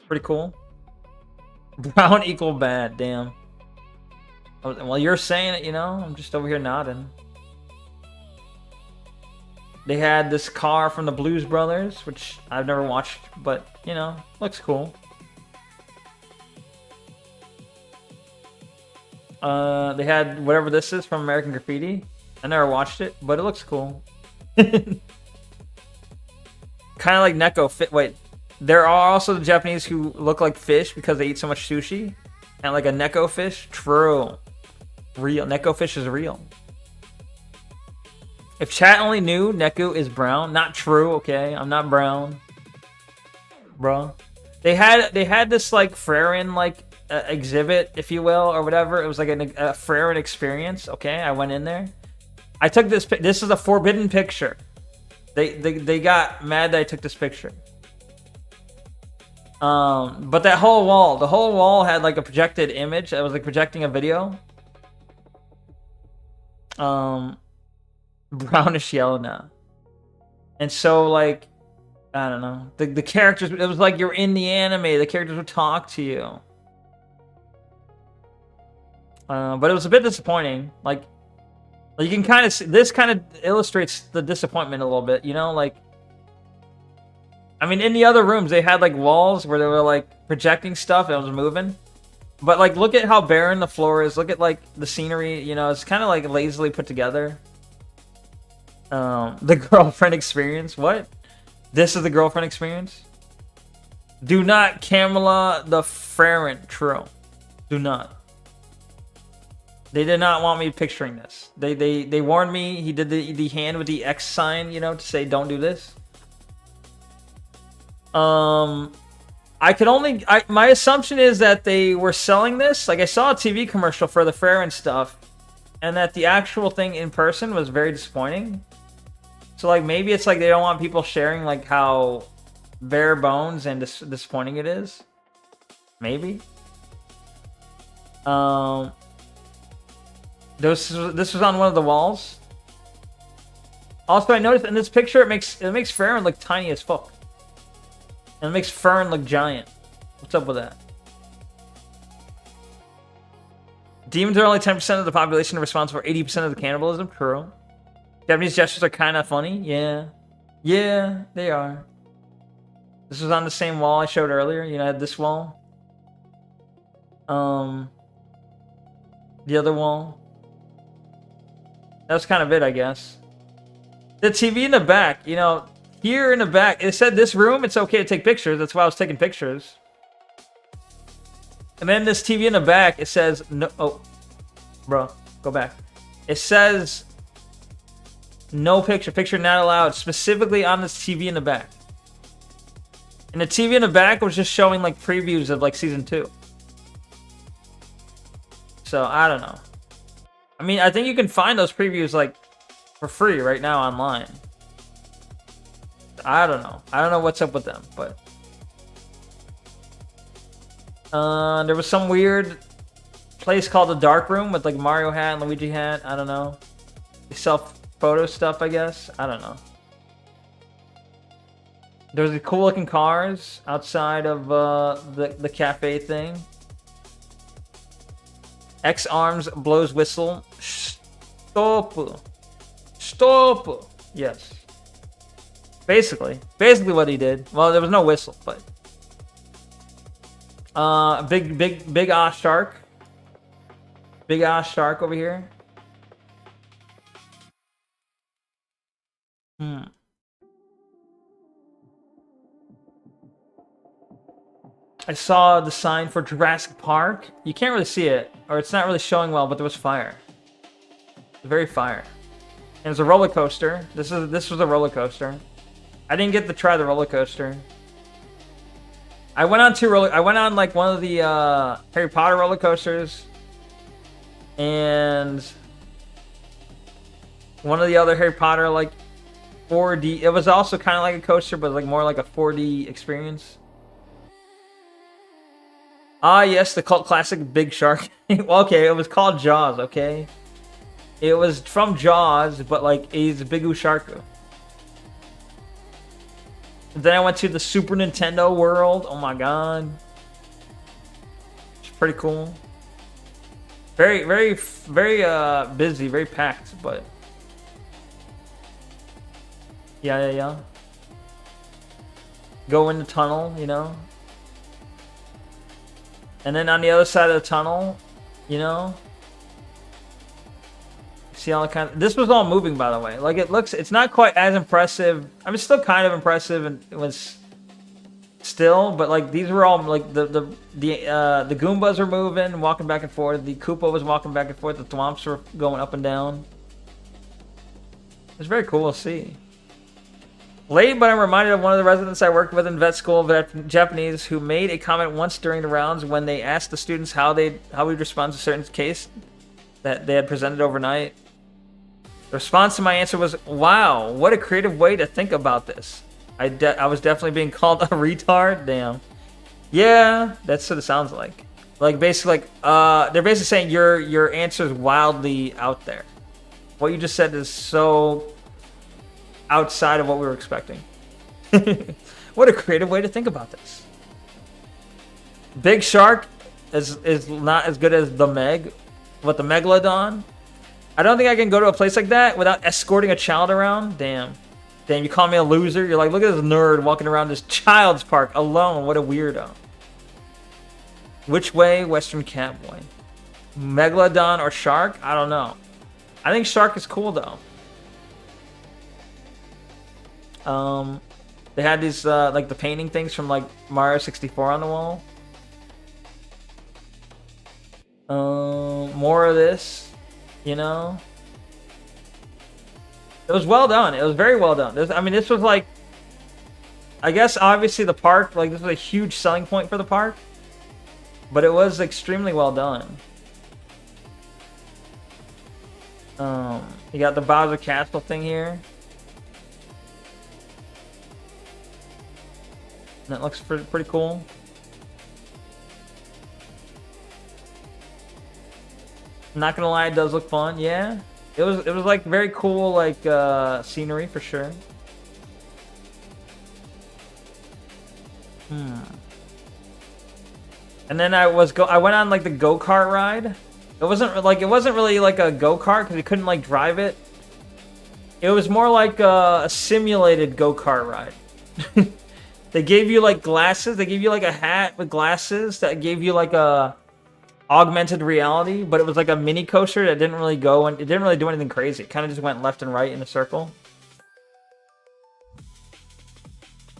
Speaker 2: Pretty cool. Brown equal bad. Damn. Well, you're saying it, you know. I'm just over here nodding. They had this car from the Blues Brothers, which I've never watched, but, you know, looks cool. They had whatever this is from American Graffiti. I never watched it, but it looks cool. Kind of like Neko. Wait, there are also the Japanese who look like fish because they eat so much sushi. And like a Neko fish. True. Real. Neko fish is real. If chat only knew Neko is brown. Not true, okay? I'm not brown. Bro. They had this like Frerin like exhibit, if you will, or whatever. It was like a Frerin experience, okay? I went in there. I took this. This is a forbidden picture. They got mad that I took this picture. But that whole wall, the whole wall had like a projected image that was like projecting a video. Brownish yellow now. And so like I don't know. The characters, it was like you're in the anime. The characters would talk to you. But it was a bit disappointing. Like you can kind of see, this kind of illustrates the disappointment a little bit, you know? Like, I mean, in the other rooms, they had like walls where they were like projecting stuff and it was moving. But like, look at how barren the floor is. Look at like the scenery, you know, it's kind of like lazily put together. The girlfriend experience, what? This is the girlfriend experience? Do not Camilla the Ferrant, true. Do not. They did not want me picturing this. They warned me. He did the hand with the X sign, you know, to say don't do this. I could only my assumption is that they were selling this. Like I saw a TV commercial for the Ferrant stuff, and that the actual thing in person was very disappointing. So like maybe it's like they don't want people sharing like how bare bones and disappointing it is. Maybe. This was on one of the walls. Also, I noticed in this picture it makes Farron look tiny as fuck, and it makes Fern look giant. What's up with that? Demons are only 10% of the population responsible for 80% of the cannibalism. True. Japanese gestures are kind of funny. Yeah, yeah, they are. This was on the same wall I showed earlier. You know, I had this wall. The other wall. That's kind of it, I guess. The TV in the back, you know, here in the back, it said this room, it's okay to take pictures. That's why I was taking pictures. And then this TV in the back, it says, no, oh, bro, go back. It says, no picture not allowed, specifically on this TV in the back. And the TV in the back was just showing like previews of like season 2. So, I don't know. I mean, I think you can find those previews like for free right now online. I don't know. I don't know what's up with them, but there was some weird place called the Dark Room with like Mario hat and Luigi hat. I don't know. They sell photo stuff, I guess. I don't know. There's the cool looking cars outside of the cafe thing. X arms blows whistle. Stop. Stop. Yes. Basically what he did. Well, there was no whistle, but big ass shark. Big ass shark over here. I saw the sign for Jurassic Park. You can't really see it, or it's not really showing well, but there was fire. Very fire. And there's a roller coaster. This was a roller coaster. I didn't get to try the roller coaster. I went on like one of the Harry Potter roller coasters, and one of the other Harry Potter like 4D. It was also kind of like a coaster, but like more like a 4D experience. Ah, yes, the cult classic Big Shark. Okay, it was called Jaws, okay? It was from Jaws, but like he's a Bigu Sharku. Then I went to the Super Nintendo world. Oh my god. It's pretty cool. Very busy, very packed, but yeah. Go in the tunnel, you know. And then on the other side of the tunnel, you know, see all the kind of, this was all moving, by the way. Like it's not quite as impressive. I mean, it's still kind of impressive, and it was still, but like these were all like the Goombas were moving, walking back and forth. The Koopa was walking back and forth. The Thwomps were going up and down. It's very cool to see. Late, but I'm reminded of one of the residents I worked with in vet school, Japanese, who made a comment once during the rounds when they asked the students how we'd respond to a certain case that they had presented overnight. The response to my answer was, "Wow, what a creative way to think about this." I was definitely being called a retard. Damn. Yeah, that's what it sounds like. Like basically, they're basically saying your answer is wildly out there. What you just said is so outside of what we were expecting. What a creative way to think about this. Big Shark is not as good as the Meg. What, the Megalodon? I don't think I can go to a place like that without escorting a child around. Damn. Damn, you call me a loser? You're like, look at this nerd walking around this child's park alone. What a weirdo. Which way, Western Catboy? Megalodon or Shark? I don't know. I think Shark is cool, though. They had these, like, the painting things from, like, Mario 64 on the wall. More of this, you know? It was well done. It was very well done. I mean, this was, like... I guess, obviously, the park, like, this was a huge selling point for the park. But it was extremely well done. You got the Bowser Castle thing here. That looks pretty cool. Not gonna lie, it does look fun. Yeah, it was like very cool, like scenery for sure. And then I went on like the go-kart ride. It wasn't really like a go-kart because you couldn't like drive it. It was more like a simulated go-kart ride. They gave you like glasses. They gave you like a hat with glasses that gave you like a augmented reality, but it was like a mini coaster that didn't really go and it didn't really do anything crazy. It kind of just went left and right in a circle.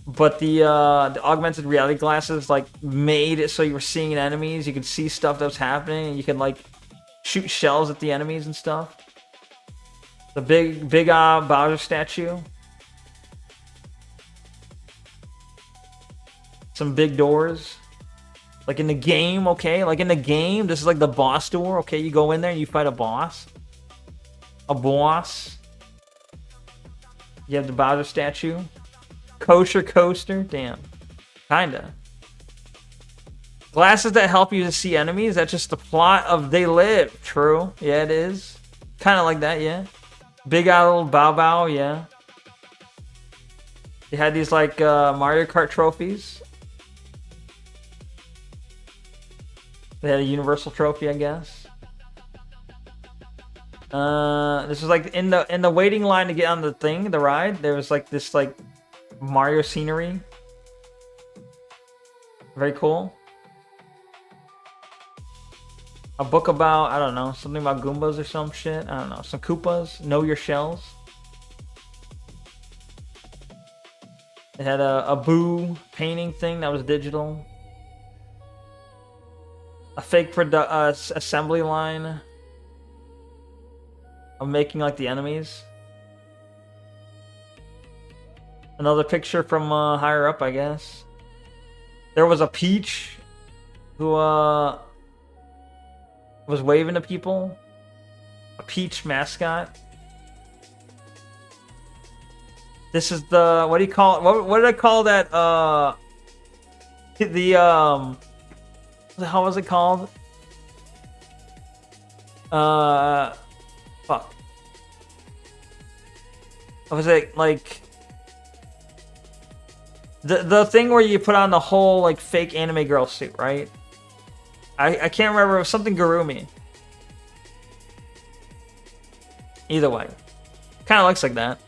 Speaker 2: But the augmented reality glasses like made it so you were seeing enemies. You could see stuff that was happening, and you could like shoot shells at the enemies and stuff. The big Bowser statue. Some big doors. Like in the game, okay? Like in the game, this is like the boss door, okay? You go in there and you fight a boss. A boss. You have the Bowser statue. Kosher coaster, damn. Kinda. Glasses that help you to see enemies, that's just the plot of They Live. True. Yeah, it is. Kinda like that, yeah. Big Owl Bow Bow, yeah. They had these like Mario Kart trophies. They had a universal trophy, I guess. This was like in the waiting line to get on the ride. There was like this like Mario scenery. Very cool. A book about, I don't know, something about Goombas or some shit. I don't know, some Koopas. Know your shells. It had a Boo painting thing that was digital. A fake assembly line of making like the enemies. Another picture from higher up, I guess. There was a Peach who was waving to people. A Peach mascot. This is the, what do you call it? What did I call that? What the hell was it called? Fuck. What was it like? The thing where you put on the whole like fake anime girl suit, right? I can't remember. It was something Gurumi. Either way, kind of looks like that.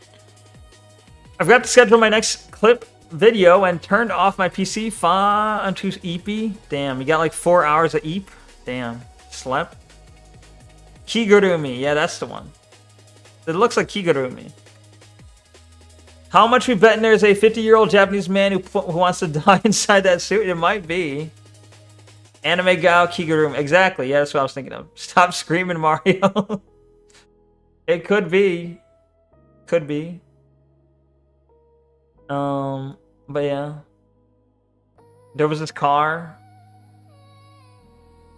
Speaker 2: I've got to schedule my next clip video and turned off my PC onto EP. Damn, you got like 4 hours of EP. Damn, slept. Kigurumi, yeah, that's the one. It looks like Kigurumi. How much we betting there's a 50-year-old Japanese man who wants to die inside that suit? It might be. Anime Gao Kigurumi. Exactly, yeah, that's what I was thinking of. Stop screaming, Mario. It could be. Could be. But yeah. There was this car.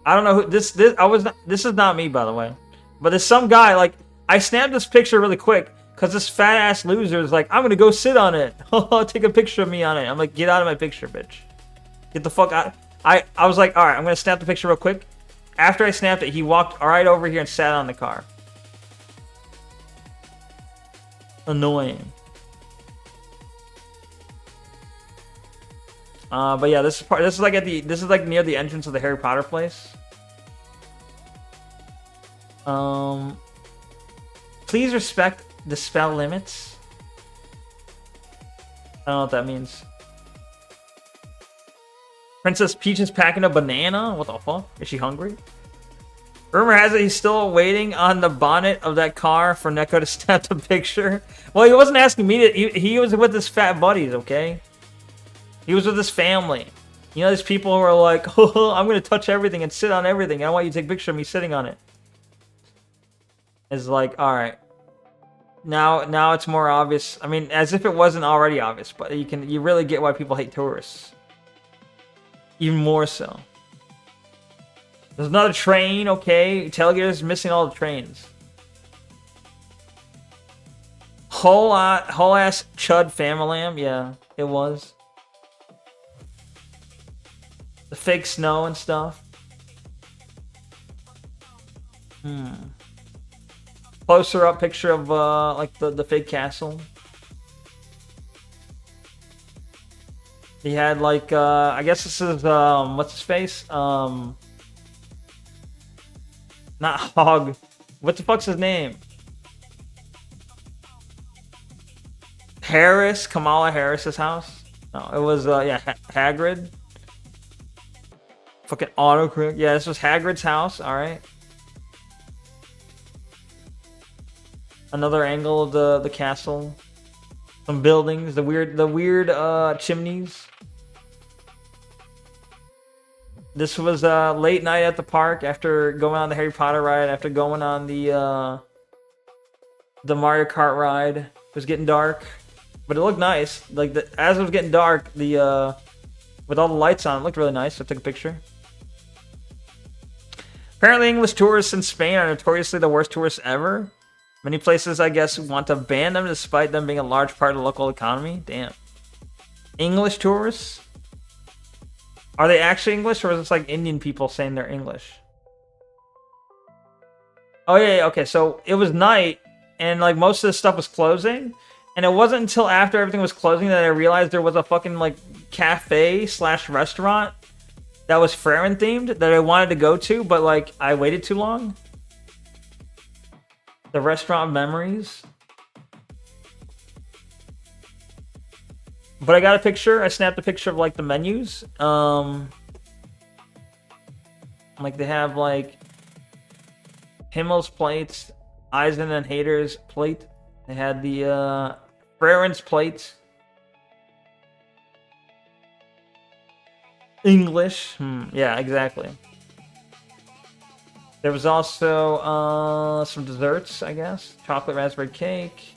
Speaker 2: I don't know who this is not me, by the way. But there's some guy, like, I snapped this picture really quick because this fat ass loser is like, I'm gonna go sit on it. Take a picture of me on it. I'm like, get out of my picture, bitch. Get the fuck out. I was like, alright, I'm gonna snap the picture real quick. After I snapped it, he walked right over here and sat on the car. Annoying. But yeah, this is like this is like near the entrance of the Harry Potter place. Please respect the spell limits. I don't know what that means. Princess Peach is packing a banana? What the fuck? Is she hungry? Rumor has it he's still waiting on the bonnet of that car for Neko to snap the picture. Well, he wasn't asking me to. He was with his fat buddies, okay? He was with his family. You know, these people who are like, oh, I'm going to touch everything and sit on everything. I want you to take a picture of me sitting on it. It's like, all right. Now it's more obvious. I mean, as if it wasn't already obvious, but you really get why people hate tourists. Even more so. There's another train, okay? Tailgater's missing all the trains. Whole ass chud famalam, yeah, it was. The fake snow and stuff. Closer up picture of like the fake castle. He had like I guess this is what's his face? Not Hog. What the fuck's his name? Harris, Kamala Harris's house. No, it was yeah, Hagrid. Fucking autocorrect. Yeah, this was Hagrid's house. All right. Another angle of the castle. Some buildings. The weird chimneys. This was late night at the park after going on the Harry Potter ride. After going on the Mario Kart ride. It was getting dark, but it looked nice. Like as it was getting dark, with all the lights on, it looked really nice. So I took a picture. Apparently, English tourists in Spain are notoriously the worst tourists ever. Many places, I guess, want to ban them despite them being a large part of the local economy. Damn. English tourists? Are they actually English, or is this like Indian people saying they're English? Oh, yeah, okay. So it was night, and like most of this stuff was closing. And it wasn't until after everything was closing that I realized there was a fucking like cafe/restaurant that was Fremen themed that I wanted to go to, but like I waited too long. The Restaurant of Memories. But I got a picture. I snapped a picture of like the menus. Like they have like Himmel's plates, Eisen and Hader's plate. They had the Freren's plate. English. Yeah, exactly. There was also some desserts, I guess. Chocolate raspberry cake.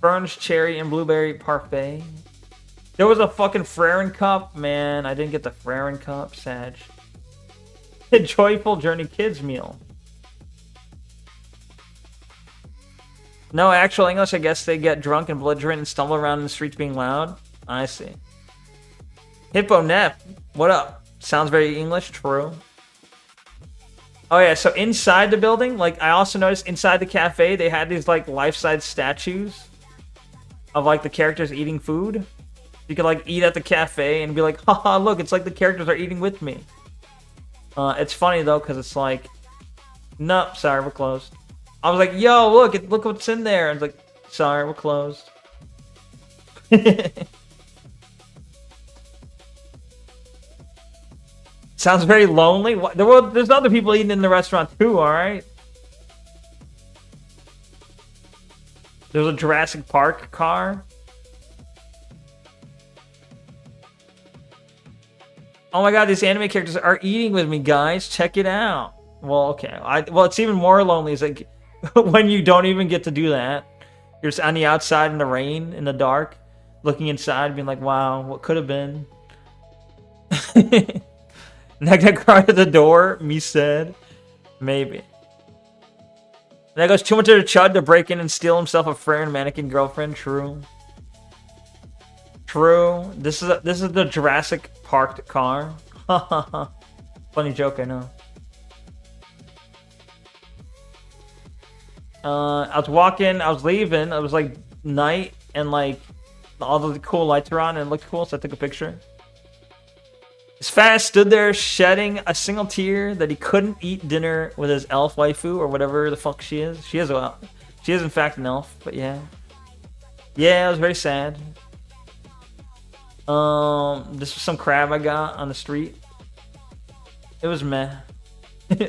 Speaker 2: Burns cherry and blueberry parfait. There was a fucking Freren cup. Man, I didn't get the Freren cup. Sad. A Joyful Journey Kids meal. No actual English. I guess they get drunk and belligerent and stumble around in the streets being loud. I see. Hippo Nep. What up? Sounds very English. True. Oh yeah, so inside the building, like I also noticed inside the cafe, they had these like life-size statues of like the characters eating food. You could like eat at the cafe and be like, haha, look, it's like the characters are eating with me. It's funny though, because it's like, nope, sorry, we're closed. I was like, yo, look what's in there. And it's like, sorry, we're closed. Sounds very lonely. There's other people eating in the restaurant too, alright? There's a Jurassic Park car. Oh my god, these anime characters are eating with me, guys. Check it out. Well, okay. Well, it's even more lonely. It's like when you don't even get to do that. You're just on the outside in the rain, in the dark, looking inside, being like, wow, what could have been? Next car to the door, me said. Maybe. That goes too much of a chud to break in and steal himself a Freren mannequin girlfriend. True. True. This is the Jurassic Parked car. Funny joke, I know. I was leaving. It was like night, and like all the cool lights were on and it looked cool, so I took a picture. His fat stood there shedding a single tear that he couldn't eat dinner with his elf waifu or whatever the fuck she is. She is in fact an elf, but yeah. Yeah, it was very sad. This was some crab I got on the street. It was meh.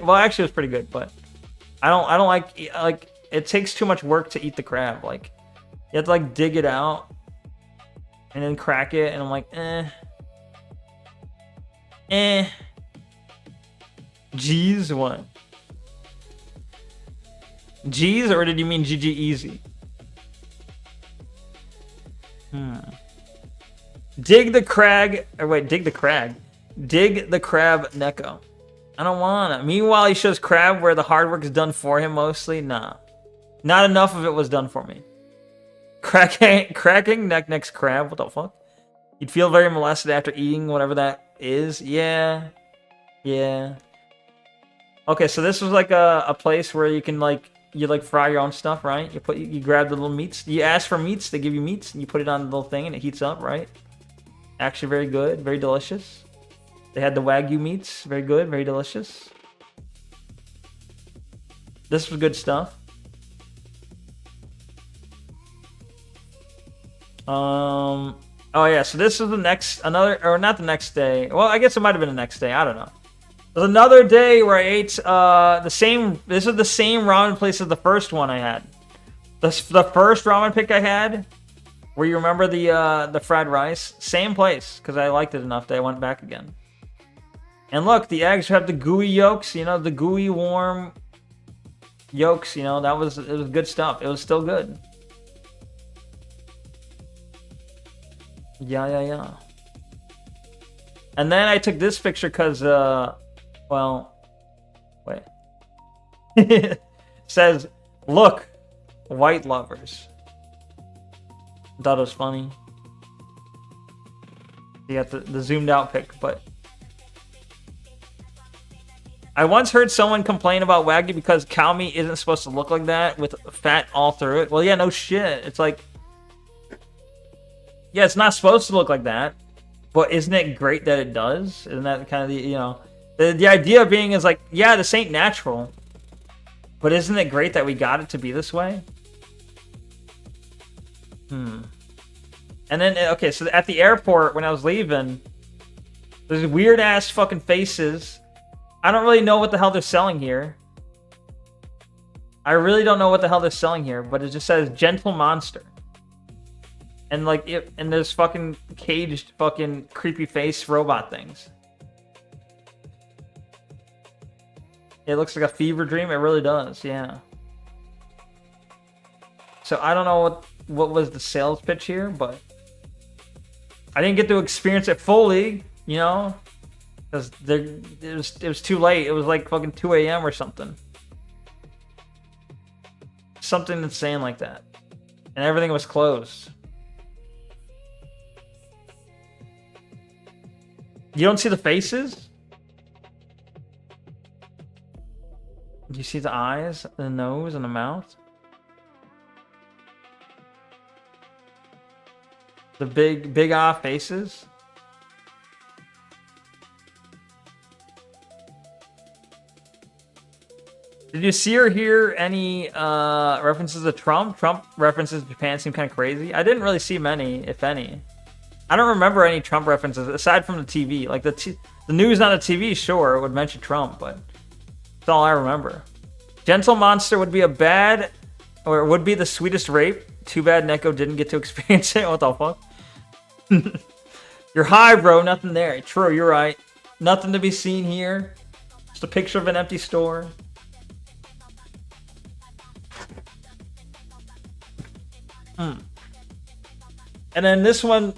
Speaker 2: Well, actually, it was pretty good, but I don't like it takes too much work to eat the crab. Like you have to like dig it out and then crack it, and I'm like, G's what? G's, or did you mean GG easy? Dig the crag, or wait, dig the crag. Dig the crab, Neko. I don't wanna. Meanwhile, he shows crab where the hard work is done for him mostly. Nah. Not enough of it was done for me. Cracking neck's crab, what the fuck? You'd feel very molested after eating whatever that is. Yeah. Yeah. Okay, so this was like a place where you can you fry your own stuff, right? You grab the little meats. You ask for meats, they give you meats, and you put it on the little thing and it heats up, right? Actually very good, very delicious. They had the Wagyu meats, very good, very delicious. This was good stuff. Oh yeah, so this is the next, not the next day. Well, I guess it might have been the next day, I don't know. There's another day where I ate this is the same ramen place as the first one I had. The first ramen pick I had, where you remember the fried rice, same place, because I liked it enough that I went back again. And look, the eggs have the gooey yolks, you know, the gooey warm yolks, you know, it was good stuff. It was still good. Yeah. And then I took this picture because, well, wait. It says, look, white lovers. Thought it was funny. You got the zoomed out pic, but I once heard someone complain about Wagyu because cow meat isn't supposed to look like that with fat all through it. Well, yeah, no shit. It's like, yeah, it's not supposed to look like that, but isn't it great that it does? Isn't that kind of the, you know, the idea being is like, yeah, this ain't natural, but isn't it great that we got it to be this way? And then, okay, so at the airport when I was leaving, there's weird ass fucking faces. I don't really know what the hell they're selling here. I really don't know what the hell they're selling here, but it just says Gentle Monster. And like and there's fucking caged fucking creepy face robot things. It looks like a fever dream. It really does, yeah. So I don't know what was the sales pitch here, but I didn't get to experience it fully, you know, because it was too late. It was like fucking 2 a.m. or something. Something insane like that. And everything was closed. You don't see the faces? Do you see the eyes, the nose, and the mouth? The big faces? Did you see or hear any references to Trump? Trump references to Japan seem kind of crazy. I didn't really see many, if any. I don't remember any Trump references aside from the TV. Like the news on the TV, sure, would mention Trump, but that's all I remember. Gentle Monster would be would be the sweetest rape. Too bad Neko didn't get to experience it. What the fuck? You're high, bro. Nothing there. True, you're right. Nothing to be seen here. Just a picture of an empty store. And then this one,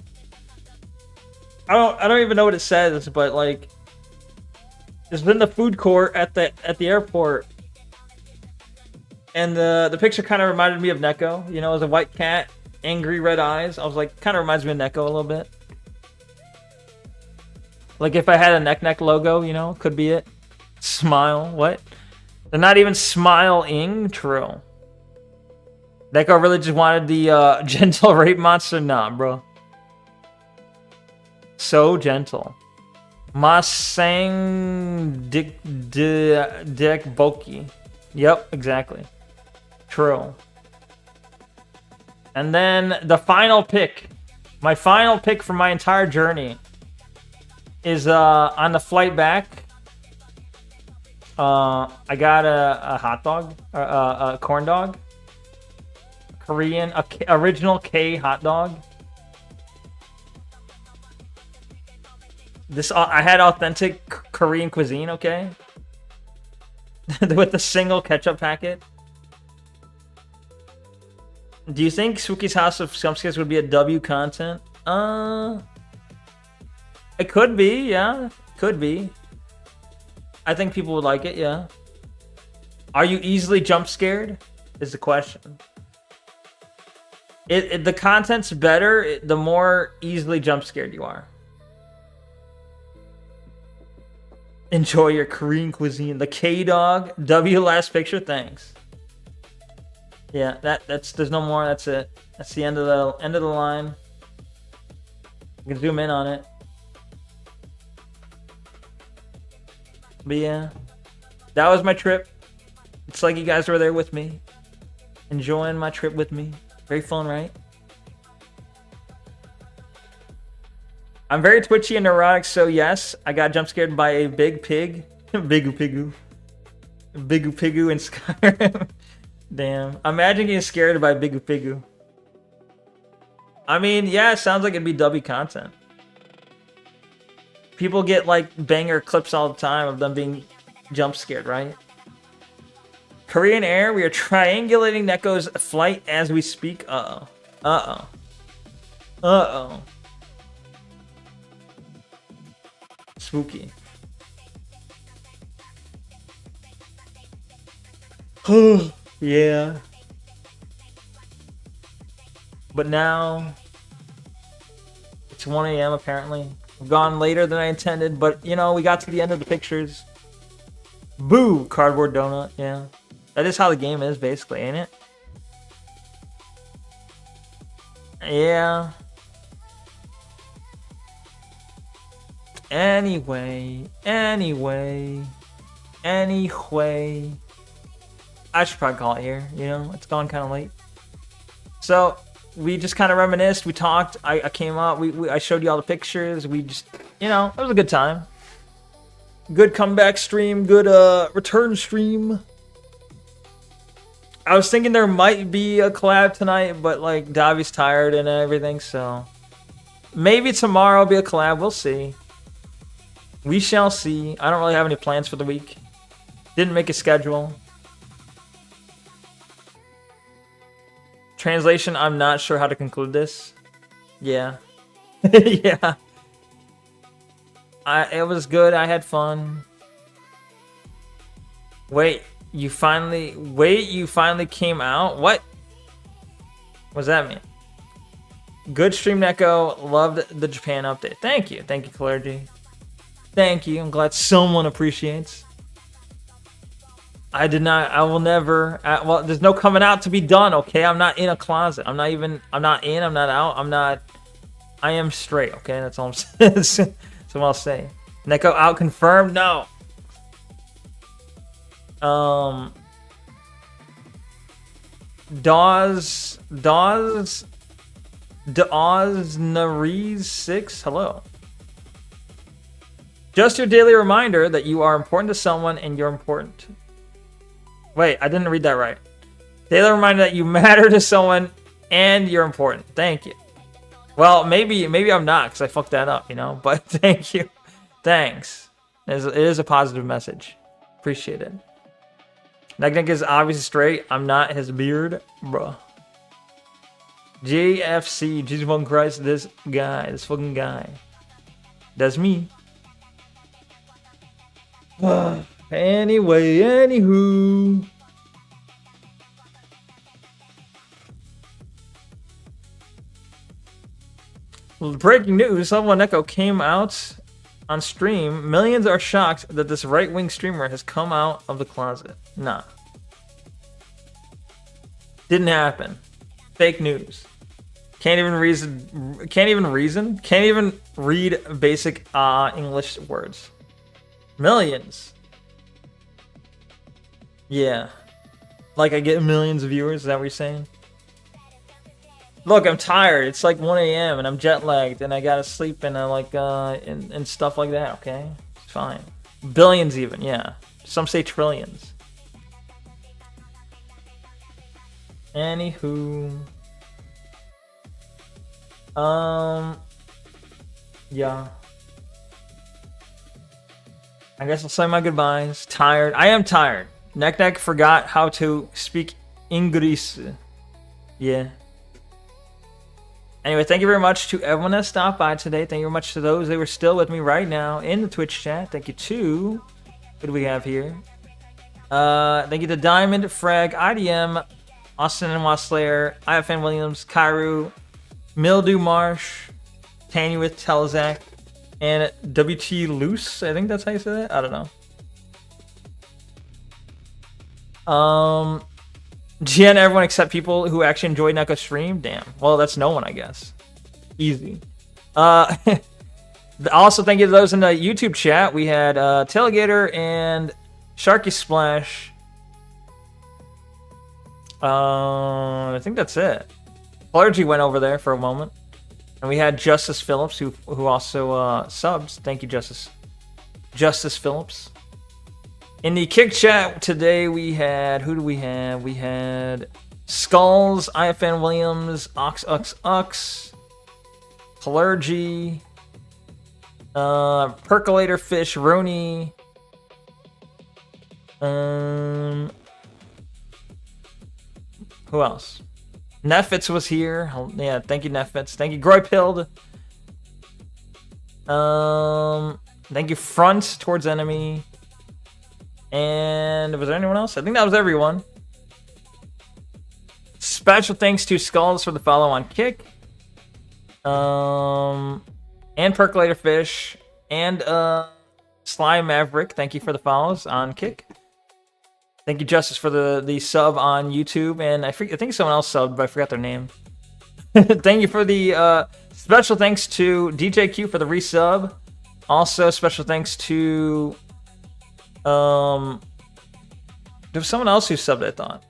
Speaker 2: I don't even know what it says, but like, it's in the food court at the airport, and the picture kind of reminded me of Neko. You know, it was a white cat, angry red eyes. I was like, kind of reminds me of Neko a little bit. Like if I had a Neck logo, you know, could be it. Smile, what? They're not even smiling. True. Neko really just wanted the gentle rape monster? Nah, bro. So gentle. Masang Dick Boki. Yep, exactly. True. And then the final pick. My final pick for my entire journey is on the flight back. I got a hot dog, a corn dog. Korean, original K hot dog. This I had authentic Korean cuisine, okay? With the single ketchup packet. Do you think Suki's House of Scumscares would be a W content? It could be, yeah. Could be. I think people would like it, yeah. Are you easily jump scared? Is the question. The content's better the more easily jump scared you are. Enjoy your Korean cuisine. The K-Dog. W last picture. Thanks. Yeah, that's there's no more. That's it. That's the end of the line. You can zoom in on it. But yeah, that was my trip. It's like you guys were there with me, enjoying my trip with me. Very fun, right? I'm very twitchy and neurotic, so yes, I got jump scared by a big pig. Bigu Pigu in Skyrim. Damn. Imagine getting scared by Bigu Pigu. I mean, yeah, it sounds like it'd be W content. People get like banger clips all the time of them being jump scared, right? Korean Air, we are triangulating Neko's flight as we speak. Uh-oh. Uh-oh. Uh-oh. Spooky. Yeah. But now it's 1 a.m. apparently. I've gone later than I intended, but you know, we got to the end of the pictures. Boo! Cardboard donut, yeah. That is how the game is, basically, ain't it? Yeah. Anyway. I should probably call it here, you know? It's gone kind of late. So, we just kind of reminisced, we talked, I came up, I showed you all the pictures, we just, you know, it was a good time. Good comeback stream, good return stream. I was thinking there might be a collab tonight, but like Davi's tired and everything, so maybe tomorrow will be a collab. We'll see. We shall see. I don't really have any plans for the week. Didn't make a schedule. Translation, I'm not sure how to conclude this. Yeah. Yeah. It was good. I had fun. Wait. You finally came out? What does that mean? Good stream, Neko. Loved the Japan update. Thank you, Clergy. Thank you. I'm glad someone appreciates. I did not. I will never. Well, there's no coming out to be done. Okay, I'm not in a closet. I'm not in. I'm not out. I am straight. Okay, that's all I'm saying. That's what I'll say. Neko out confirmed. No. Dawes Nareez 6, hello. Just your daily reminder that you are important to someone and you're important. Wait, I didn't read that right. Daily reminder that you matter to someone and you're important. Thank you. Well, maybe I'm not because I fucked that up, you know. But thank you. Thanks. It is a positive message. Appreciate it. Neknik is obviously straight. I'm not his beard, bruh. JFC, Jesus fucking Christ, this fucking guy. That's me. Anyway, anywho. Breaking news, someone Neko came out on stream. Millions are shocked that this right-wing streamer has come out of the closet. Nah. Didn't happen. Fake news. Can't even reason. Can't even reason. Can't even read basic English words. Millions. Yeah. Like I get millions of viewers. Is that what you're saying? Look, I'm tired. It's like 1 a.m. and I'm jet lagged and I gotta sleep and I like and stuff like that. Okay, it's fine. Billions even. Yeah. Some say trillions. Anywho. Yeah. I guess I'll say my goodbyes. Tired. I am tired. Neck forgot how to speak English. Yeah. Anyway, thank you very much to everyone that stopped by today. Thank you very much to those that were still with me right now in the Twitch chat. Thank you to... What do we have here? Thank you to Diamond, Frag, IDM, Austin and Waslayer, IFN Williams, Kairu, Mildew Marsh, Tanya with Telzak, and WT Loose. I think that's how you say that. I don't know. GN everyone except people who actually enjoyed Neko stream. Damn. Well, that's no one, I guess. Easy. Also, thank you to those in the YouTube chat. We had Tailgater and Sharky Splash. I think that's it. Clergy went over there for a moment. And we had Justice Phillips, who also subs. Thank you, Justice Phillips. In the kick chat today, we had... Who do we have? We had Skulls, IFN Williams, Ox, Clergy, Percolator Fish, Rooney. Who else? Nefitz was here. Yeah, thank you, Nefitz. Thank you, Groypild. Thank you, Front Towards Enemy. And was there anyone else? I think that was everyone. Special thanks to Skulls for the follow on Kick. And Percolator Fish. And Slime Maverick. Thank you for the follows on Kick. Thank you, Justice, for the sub on YouTube. And I think someone else subbed, but I forgot their name. Thank you for the special thanks to DJQ for the resub. Also, special thanks to... there was someone else who subbed, I thought.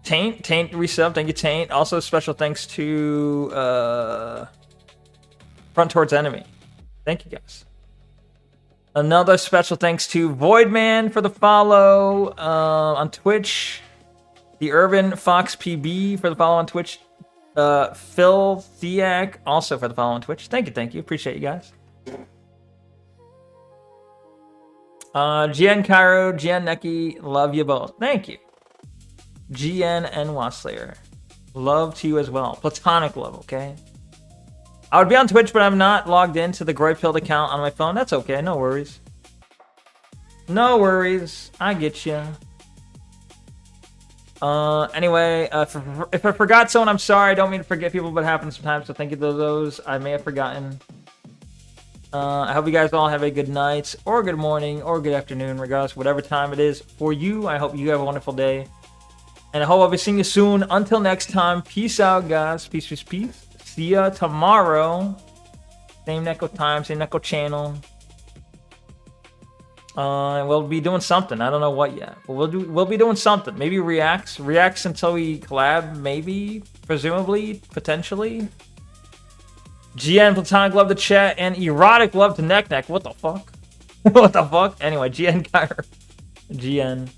Speaker 2: Taint resub. Thank you, Taint. Also, special thanks to Front Towards Enemy. Thank you, guys. Another special thanks to Voidman for the follow on Twitch. The Urban Fox PB for the follow on Twitch. Phil Thiak also for the follow on Twitch. Thank you. Appreciate you guys. GN Cairo, GN Neki, love you both. Thank you. GN and Waslayer. Love to you as well. Platonic love, okay? I would be on Twitch, but I'm not logged into the Groypild account on my phone. That's okay. No worries. No worries. I get you. Anyway, if I forgot someone, I'm sorry. I don't mean to forget people, but it happens sometimes. So thank you to those I may have forgotten. I hope you guys all have a good night, or good morning, or good afternoon, regardless, whatever time it is for you. I hope you have a wonderful day. And I hope I'll be seeing you soon. Until next time, peace out, guys. Peace, peace, peace. See ya tomorrow. Same Neko time, same Neko channel. We'll be doing something. I don't know what yet, but we'll be doing something. Maybe reacts until we collab. Maybe, presumably, potentially. GN Platonic love to chat and erotic love to neck. What the fuck? What the fuck? Anyway, GN Kyra. GN.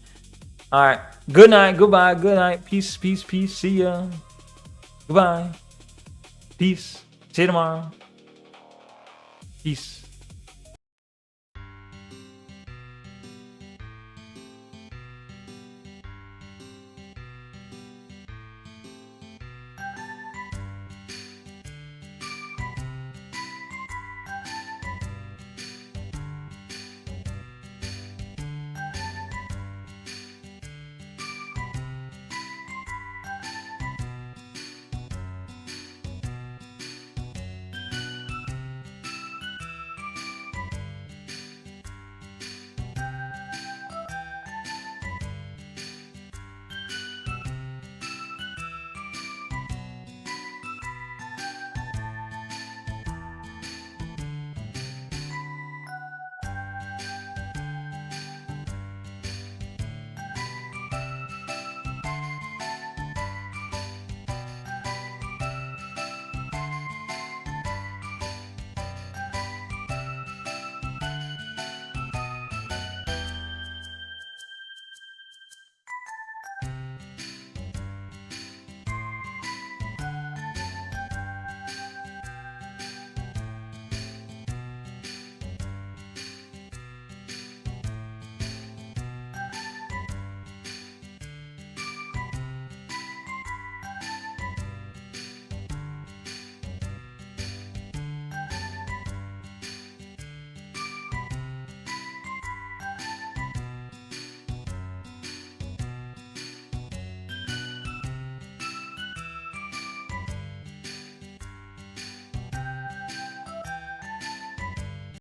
Speaker 2: All right. Good night. Goodbye. Good night. Peace. Peace. Peace. See ya. Goodbye. Peace. See you tomorrow. Peace.